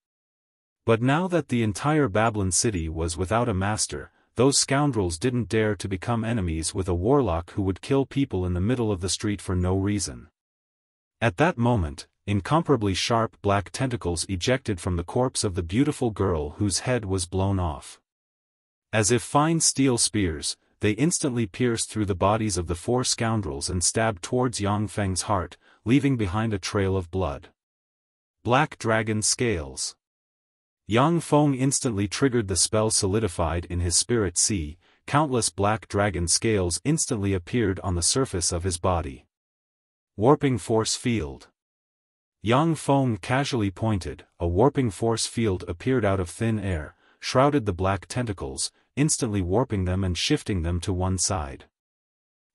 But now that the entire Babylon City was without a master, those scoundrels didn't dare to become enemies with a warlock who would kill people in the middle of the street for no reason. At that moment, incomparably sharp black tentacles ejected from the corpse of the beautiful girl whose head was blown off. As if fine steel spears, they instantly pierced through the bodies of the 4 scoundrels and stabbed towards Yang Feng's heart, leaving behind a trail of blood. Black Dragon Scales. Yang Feng instantly triggered the spell solidified in his spirit sea. Countless black dragon scales instantly appeared on the surface of his body. Warping Force Field. Yang Feng casually pointed, a warping force field appeared out of thin air, shrouded the black tentacles, instantly warping them and shifting them to one side.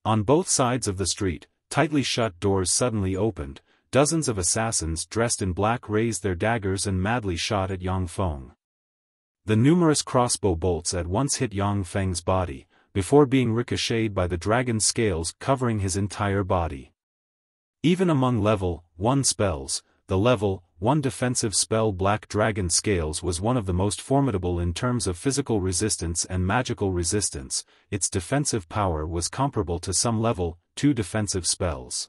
On both sides of the street, tightly shut doors suddenly opened. Dozens of assassins dressed in black raised their daggers and madly shot at Yang Feng. The numerous crossbow bolts at once hit Yang Feng's body, before being ricocheted by the dragon scales covering his entire body. Even among level 1 spells, the level 1 defensive spell Black Dragon Scales was one of the most formidable in terms of physical resistance and magical resistance. Its defensive power was comparable to some level 2 defensive spells.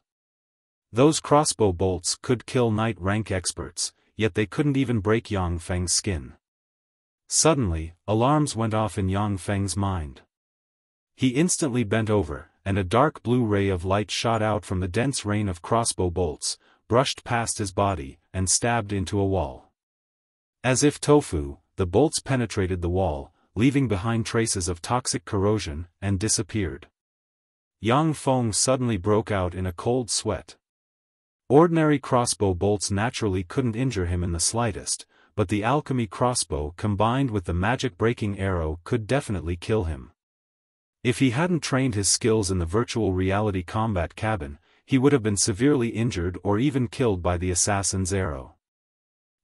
Those crossbow bolts could kill knight rank experts, yet they couldn't even break Yang Feng's skin. Suddenly, alarms went off in Yang Feng's mind. He instantly bent over, and a dark blue ray of light shot out from the dense rain of crossbow bolts, brushed past his body, and stabbed into a wall. As if tofu, the bolts penetrated the wall, leaving behind traces of toxic corrosion, and disappeared. Yang Feng suddenly broke out in a cold sweat. Ordinary crossbow bolts naturally couldn't injure him in the slightest, but the alchemy crossbow combined with the magic-breaking arrow could definitely kill him. If he hadn't trained his skills in the virtual reality combat cabin, he would have been severely injured or even killed by the assassin's arrow.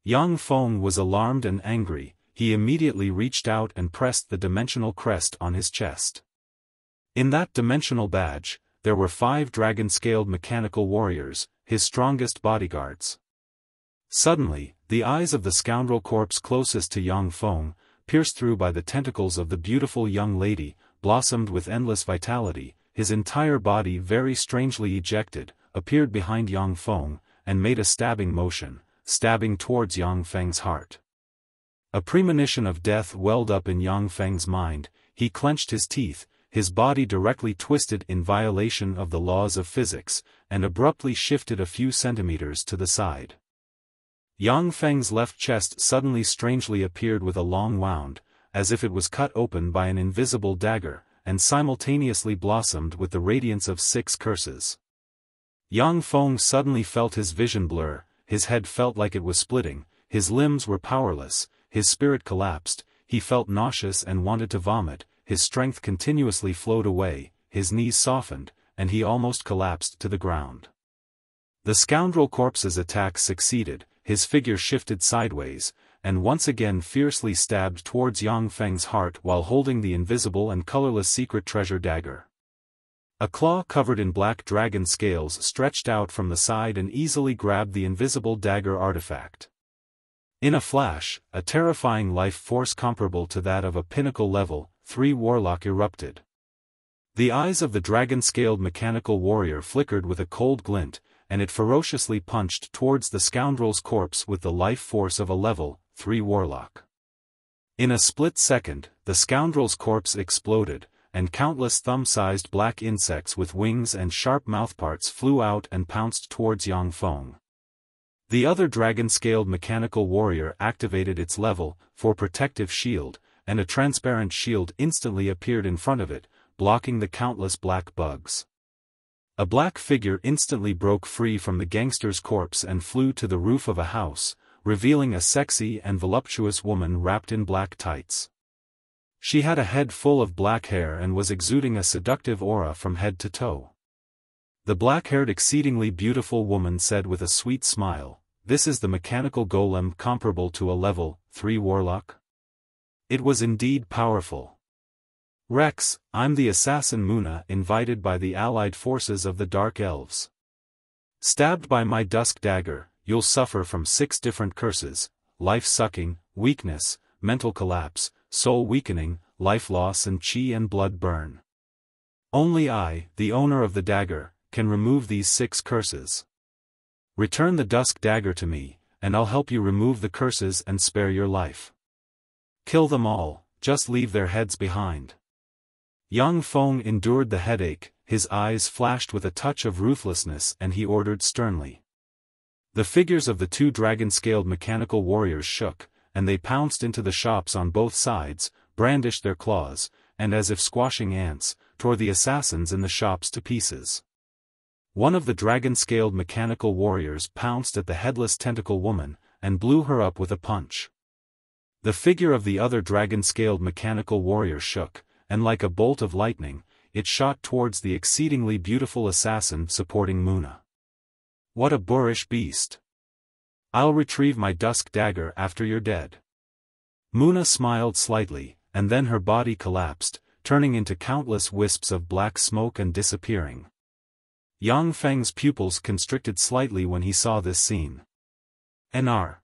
Yang Feng was alarmed and angry. He immediately reached out and pressed the dimensional crest on his chest. In that dimensional badge, there were 5 dragon-scaled mechanical warriors, his strongest bodyguards. Suddenly, the eyes of the scoundrel corpse closest to Yang Feng, pierced through by the tentacles of the beautiful young lady, blossomed with endless vitality. His entire body very strangely ejected, appeared behind Yang Feng, and made a stabbing motion, stabbing towards Yang Feng's heart. A premonition of death welled up in Yang Feng's mind. He clenched his teeth, his body directly twisted in violation of the laws of physics, and abruptly shifted a few centimeters to the side. Yang Feng's left chest suddenly strangely appeared with a long wound, as if it was cut open by an invisible dagger, and simultaneously blossomed with the radiance of 6 curses. Yang Feng suddenly felt his vision blur, his head felt like it was splitting, his limbs were powerless, his spirit collapsed, he felt nauseous and wanted to vomit, his strength continuously flowed away, his knees softened, and he almost collapsed to the ground. The scoundrel corpse's attack succeeded, his figure shifted sideways, and once again fiercely stabbed towards Yang Feng's heart while holding the invisible and colorless secret treasure dagger. A claw covered in black dragon scales stretched out from the side and easily grabbed the invisible dagger artifact. In a flash, a terrifying life force comparable to that of a pinnacle level 3 warlock erupted. The eyes of the dragon-scaled mechanical warrior flickered with a cold glint, and it ferociously punched towards the scoundrel's corpse with the life force of a level 3 warlock. In a split second, the scoundrel's corpse exploded, and countless thumb-sized black insects with wings and sharp mouthparts flew out and pounced towards Yang Feng. The other dragon-scaled mechanical warrior activated its level 4 protective shield, and a transparent shield instantly appeared in front of it, blocking the countless black bugs. A black figure instantly broke free from the gangster's corpse and flew to the roof of a house, revealing a sexy and voluptuous woman wrapped in black tights. She had a head full of black hair and was exuding a seductive aura from head to toe. The black-haired exceedingly beautiful woman said with a sweet smile, "This is the mechanical golem comparable to a level 3 warlock?" It was indeed powerful. "Rex, I'm the assassin Muna invited by the allied forces of the Dark Elves. Stabbed by my dusk dagger, you'll suffer from 6 different curses: life-sucking, weakness, mental collapse, soul weakening, life loss and chi and blood burn. Only I, the owner of the dagger, can remove these 6 curses. Return the dusk dagger to me, and I'll help you remove the curses and spare your life. Kill them all, just leave their heads behind." Yang Feng endured the headache, his eyes flashed with a touch of ruthlessness, and he ordered sternly. The figures of the 2 dragon-scaled mechanical warriors shook, and they pounced into the shops on both sides, brandished their claws, and as if squashing ants, tore the assassins in the shops to pieces. One of the dragon-scaled mechanical warriors pounced at the headless tentacle woman, and blew her up with a punch. The figure of the other dragon-scaled mechanical warrior shook, and like a bolt of lightning, it shot towards the exceedingly beautiful assassin supporting Muna. "What a boorish beast! I'll retrieve my dusk dagger after you're dead." Muna smiled slightly, and then her body collapsed, turning into countless wisps of black smoke and disappearing. Yang Feng's pupils constricted slightly when he saw this scene. NR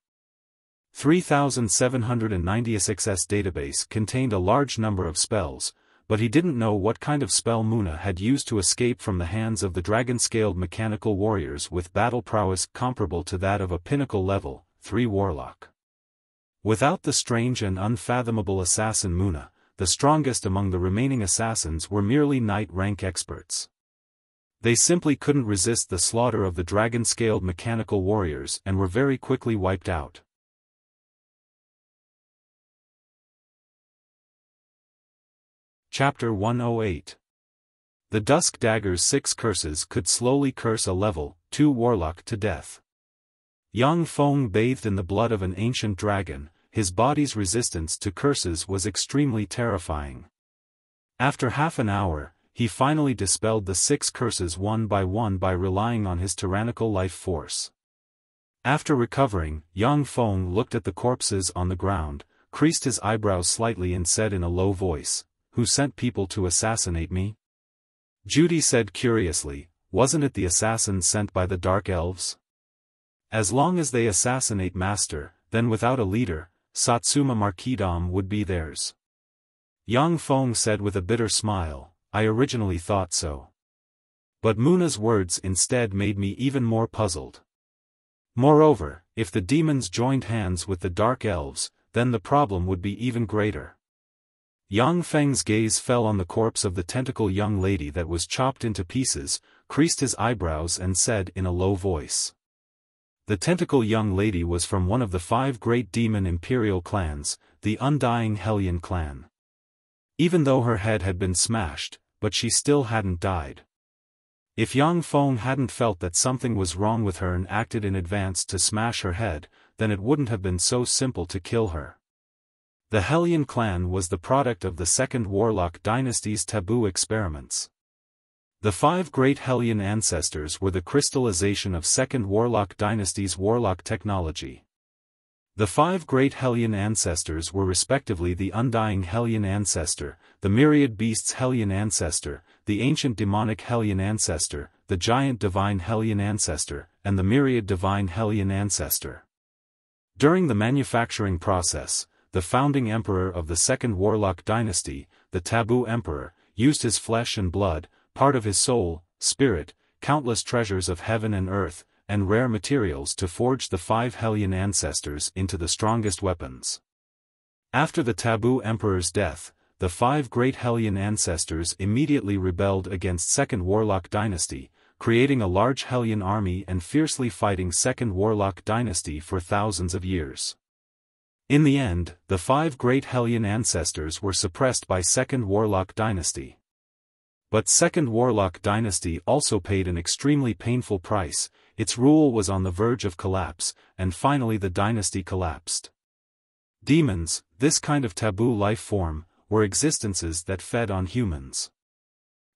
3796's database contained a large number of spells, but he didn't know what kind of spell Muna had used to escape from the hands of the dragon-scaled mechanical warriors with battle prowess comparable to that of a pinnacle level 3 warlock. Without the strange and unfathomable assassin Muna, the strongest among the remaining assassins were merely knight-rank experts. They simply couldn't resist the slaughter of the dragon-scaled mechanical warriors and were very quickly wiped out. Chapter 108. The Dusk Dagger's 6 curses could slowly curse a level 2 warlock to death. Yang Feng bathed in the blood of an ancient dragon, his body's resistance to curses was extremely terrifying. After half an hour, he finally dispelled the 6 curses one by relying on his tyrannical life force. After recovering, Yang Feng looked at the corpses on the ground, creased his eyebrows slightly and said in a low voice, "Who sent people to assassinate me?" Judy said curiously, "Wasn't it the assassins sent by the Dark Elves?" "As long as they assassinate Master, then without a leader, Satsuma Marquisdom would be theirs." Yang Feng said with a bitter smile, "I originally thought so. But Muna's words instead made me even more puzzled. Moreover, if the demons joined hands with the Dark Elves, then the problem would be even greater." Yang Feng's gaze fell on the corpse of the tentacle young lady that was chopped into pieces, creased his eyebrows and said in a low voice. The tentacle young lady was from one of the 5 great demon imperial clans, the Undying Hellion clan. Even though her head had been smashed, but she still hadn't died. If Yang Feng hadn't felt that something was wrong with her and acted in advance to smash her head, then it wouldn't have been so simple to kill her. The Hellion clan was the product of the Second Warlock Dynasty's taboo experiments. The 5 great Hellion ancestors were the crystallization of Second Warlock Dynasty's warlock technology. The 5 great Hellion ancestors were respectively the Undying Hellion ancestor, the Myriad Beasts Hellion ancestor, the Ancient Demonic Hellion ancestor, the Giant Divine Hellion ancestor, and the Myriad Divine Hellion ancestor. During the manufacturing process, the founding emperor of the Second Warlock Dynasty, the Taboo Emperor, used his flesh and blood, part of his soul, spirit, countless treasures of heaven and earth, and rare materials to forge the 5 Hellion ancestors into the strongest weapons. After the Taboo Emperor's death, the 5 great Hellion ancestors immediately rebelled against Second Warlock Dynasty, creating a large Hellion army and fiercely fighting Second Warlock Dynasty for thousands of years. In the end, the 5 great Hellion ancestors were suppressed by Second Warlock Dynasty. But Second Warlock Dynasty also paid an extremely painful price. Its rule was on the verge of collapse, and finally the dynasty collapsed. Demons, this kind of taboo life form, were existences that fed on humans.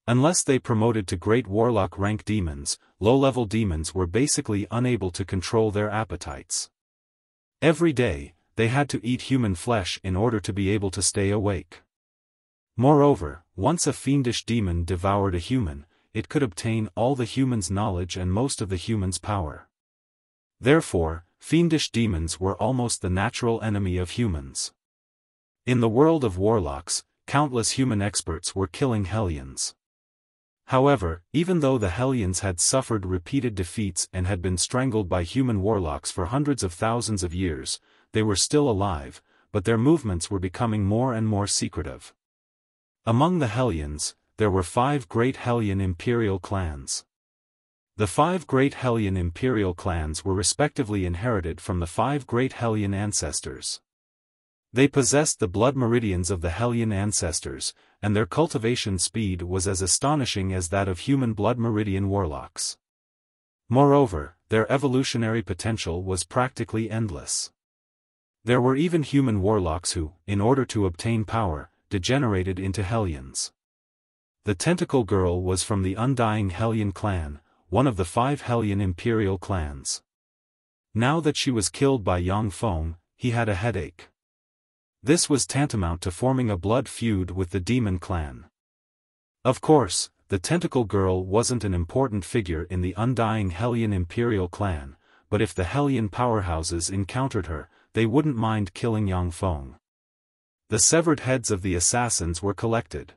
Unless they promoted to great warlock rank demons, low-level demons were basically unable to control their appetites. Every day, they had to eat human flesh in order to be able to stay awake. Moreover, once a fiendish demon devoured a human, it could obtain all the human's knowledge and most of the human's power. Therefore, fiendish demons were almost the natural enemy of humans. In the world of warlocks, countless human experts were killing Hellions. However, even though the Hellions had suffered repeated defeats and had been strangled by human warlocks for hundreds of thousands of years, they were still alive, but their movements were becoming more and more secretive. Among the Hellions, there were 5 great Hellion imperial clans. The 5 great Hellion imperial clans were respectively inherited from the 5 great Hellion ancestors. They possessed the blood meridians of the Hellion ancestors, and their cultivation speed was as astonishing as that of human blood meridian warlocks. Moreover, their evolutionary potential was practically endless. There were even human warlocks who, in order to obtain power, degenerated into Hellions. The Tentacle Girl was from the Undying Hellion clan, one of the 5 Hellion imperial clans. Now that she was killed by Yang Feng, he had a headache. This was tantamount to forming a blood feud with the Demon Clan. Of course, the Tentacle Girl wasn't an important figure in the Undying Hellion imperial clan, but if the Hellion powerhouses encountered her, they wouldn't mind killing Yang Feng. The severed heads of the assassins were collected.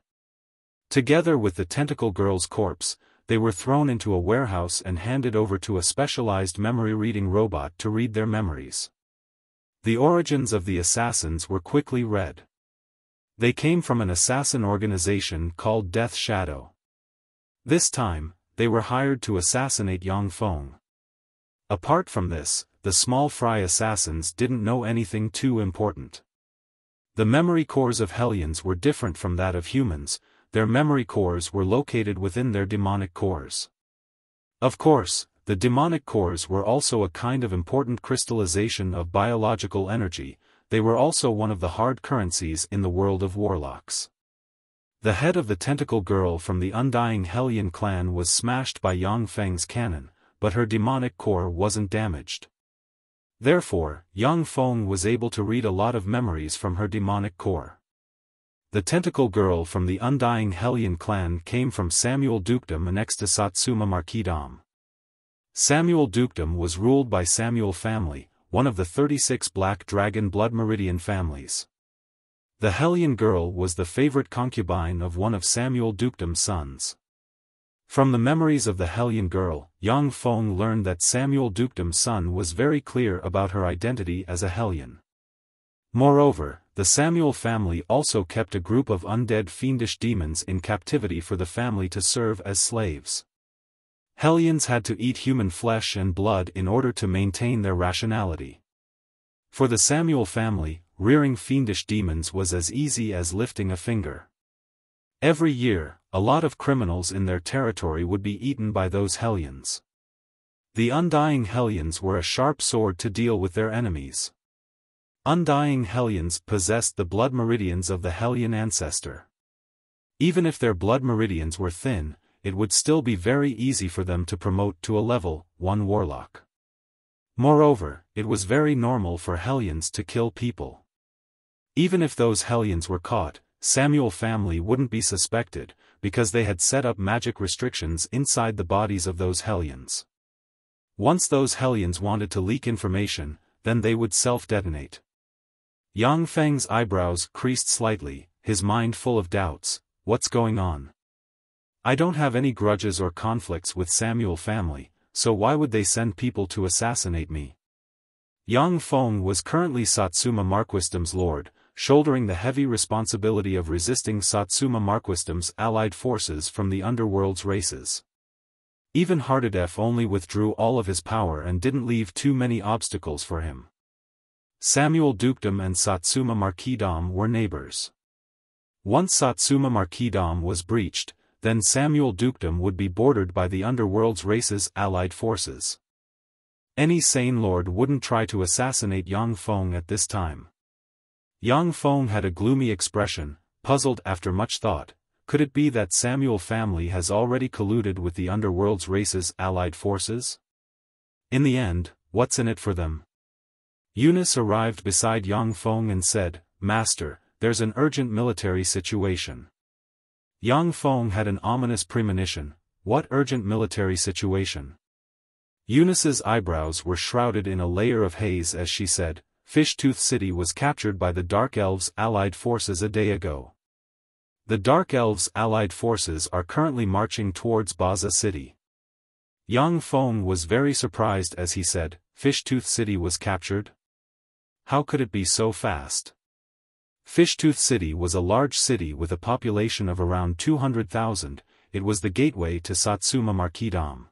Together with the tentacle girl's corpse, they were thrown into a warehouse and handed over to a specialized memory-reading robot to read their memories. The origins of the assassins were quickly read. They came from an assassin organization called Death Shadow. This time, they were hired to assassinate Yang Feng. Apart from this, the small fry assassins didn't know anything too important. The memory cores of Hellions were different from that of humans. Their memory cores were located within their demonic cores. Of course, the demonic cores were also a kind of important crystallization of biological energy. They were also one of the hard currencies in the world of warlocks. The head of the tentacle girl from the Undying Hellion clan was smashed by Yang Feng's cannon, but her demonic core wasn't damaged. Therefore, Yang Feng was able to read a lot of memories from her demonic core. The tentacle girl from the Undying Hellion clan came from Samuel Dukedom next to Satsuma Marquisdom. Samuel Dukedom was ruled by Samuel family, one of the 36 Black Dragon Blood Meridian families. The Hellion girl was the favorite concubine of one of Samuel Dukedom's sons. From the memories of the Hellion girl, Yang Feng learned that Samuel Dukedom's son was very clear about her identity as a Hellion. Moreover, the Samuel family also kept a group of undead fiendish demons in captivity for the family to serve as slaves. Hellions had to eat human flesh and blood in order to maintain their rationality. For the Samuel family, rearing fiendish demons was as easy as lifting a finger. Every year, a lot of criminals in their territory would be eaten by those Hellions. The Undying Hellions were a sharp sword to deal with their enemies. Undying Hellions possessed the blood meridians of the Hellion ancestor. Even if their blood meridians were thin, it would still be very easy for them to promote to a level 1 warlock. Moreover, it was very normal for Hellions to kill people. Even if those Hellions were caught, Samuel family wouldn't be suspected, because they had set up magic restrictions inside the bodies of those Hellions. Once those Hellions wanted to leak information, then they would self-detonate. Yang Feng's eyebrows creased slightly, his mind full of doubts. What's going on? I don't have any grudges or conflicts with Samuel family, so why would they send people to assassinate me? Yang Feng was currently Satsuma Marquisdom's lord, shouldering the heavy responsibility of resisting Satsuma Marquisdom's allied forces from the underworld's races. Even Hardedef only withdrew all of his power and didn't leave too many obstacles for him. Samuel Dukedom and Satsuma Marquisdom were neighbors. Once Satsuma Marquisdom was breached, then Samuel Dukedom would be bordered by the underworld's races' allied forces. Any sane lord wouldn't try to assassinate Yang Feng at this time. Yang Feng had a gloomy expression, puzzled after much thought. Could it be that Samuel family has already colluded with the underworld's races' allied forces? In the end, what's in it for them? Eunice arrived beside Yang Feng and said, "Master, there's an urgent military situation." Yang Feng had an ominous premonition. What urgent military situation? Eunice's eyebrows were shrouded in a layer of haze as she said, Fishtooth City was captured by the Dark Elves' allied forces a day ago. The Dark Elves' allied forces are currently marching towards Baza City. Yang Feng was very surprised as he said, Fishtooth City was captured? How could it be so fast? Fishtooth City was a large city with a population of around 200,000, it was the gateway to Satsuma Marquisdom.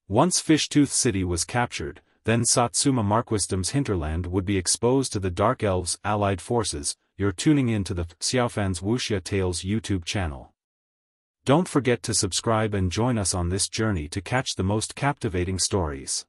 Once Fishtooth City was captured, then Satsuma Marquisdom's hinterland would be exposed to the Dark Elves' allied forces. You're tuning in to the Xiaofan's Wuxia Tales YouTube channel. Don't forget to subscribe and join us on this journey to catch the most captivating stories.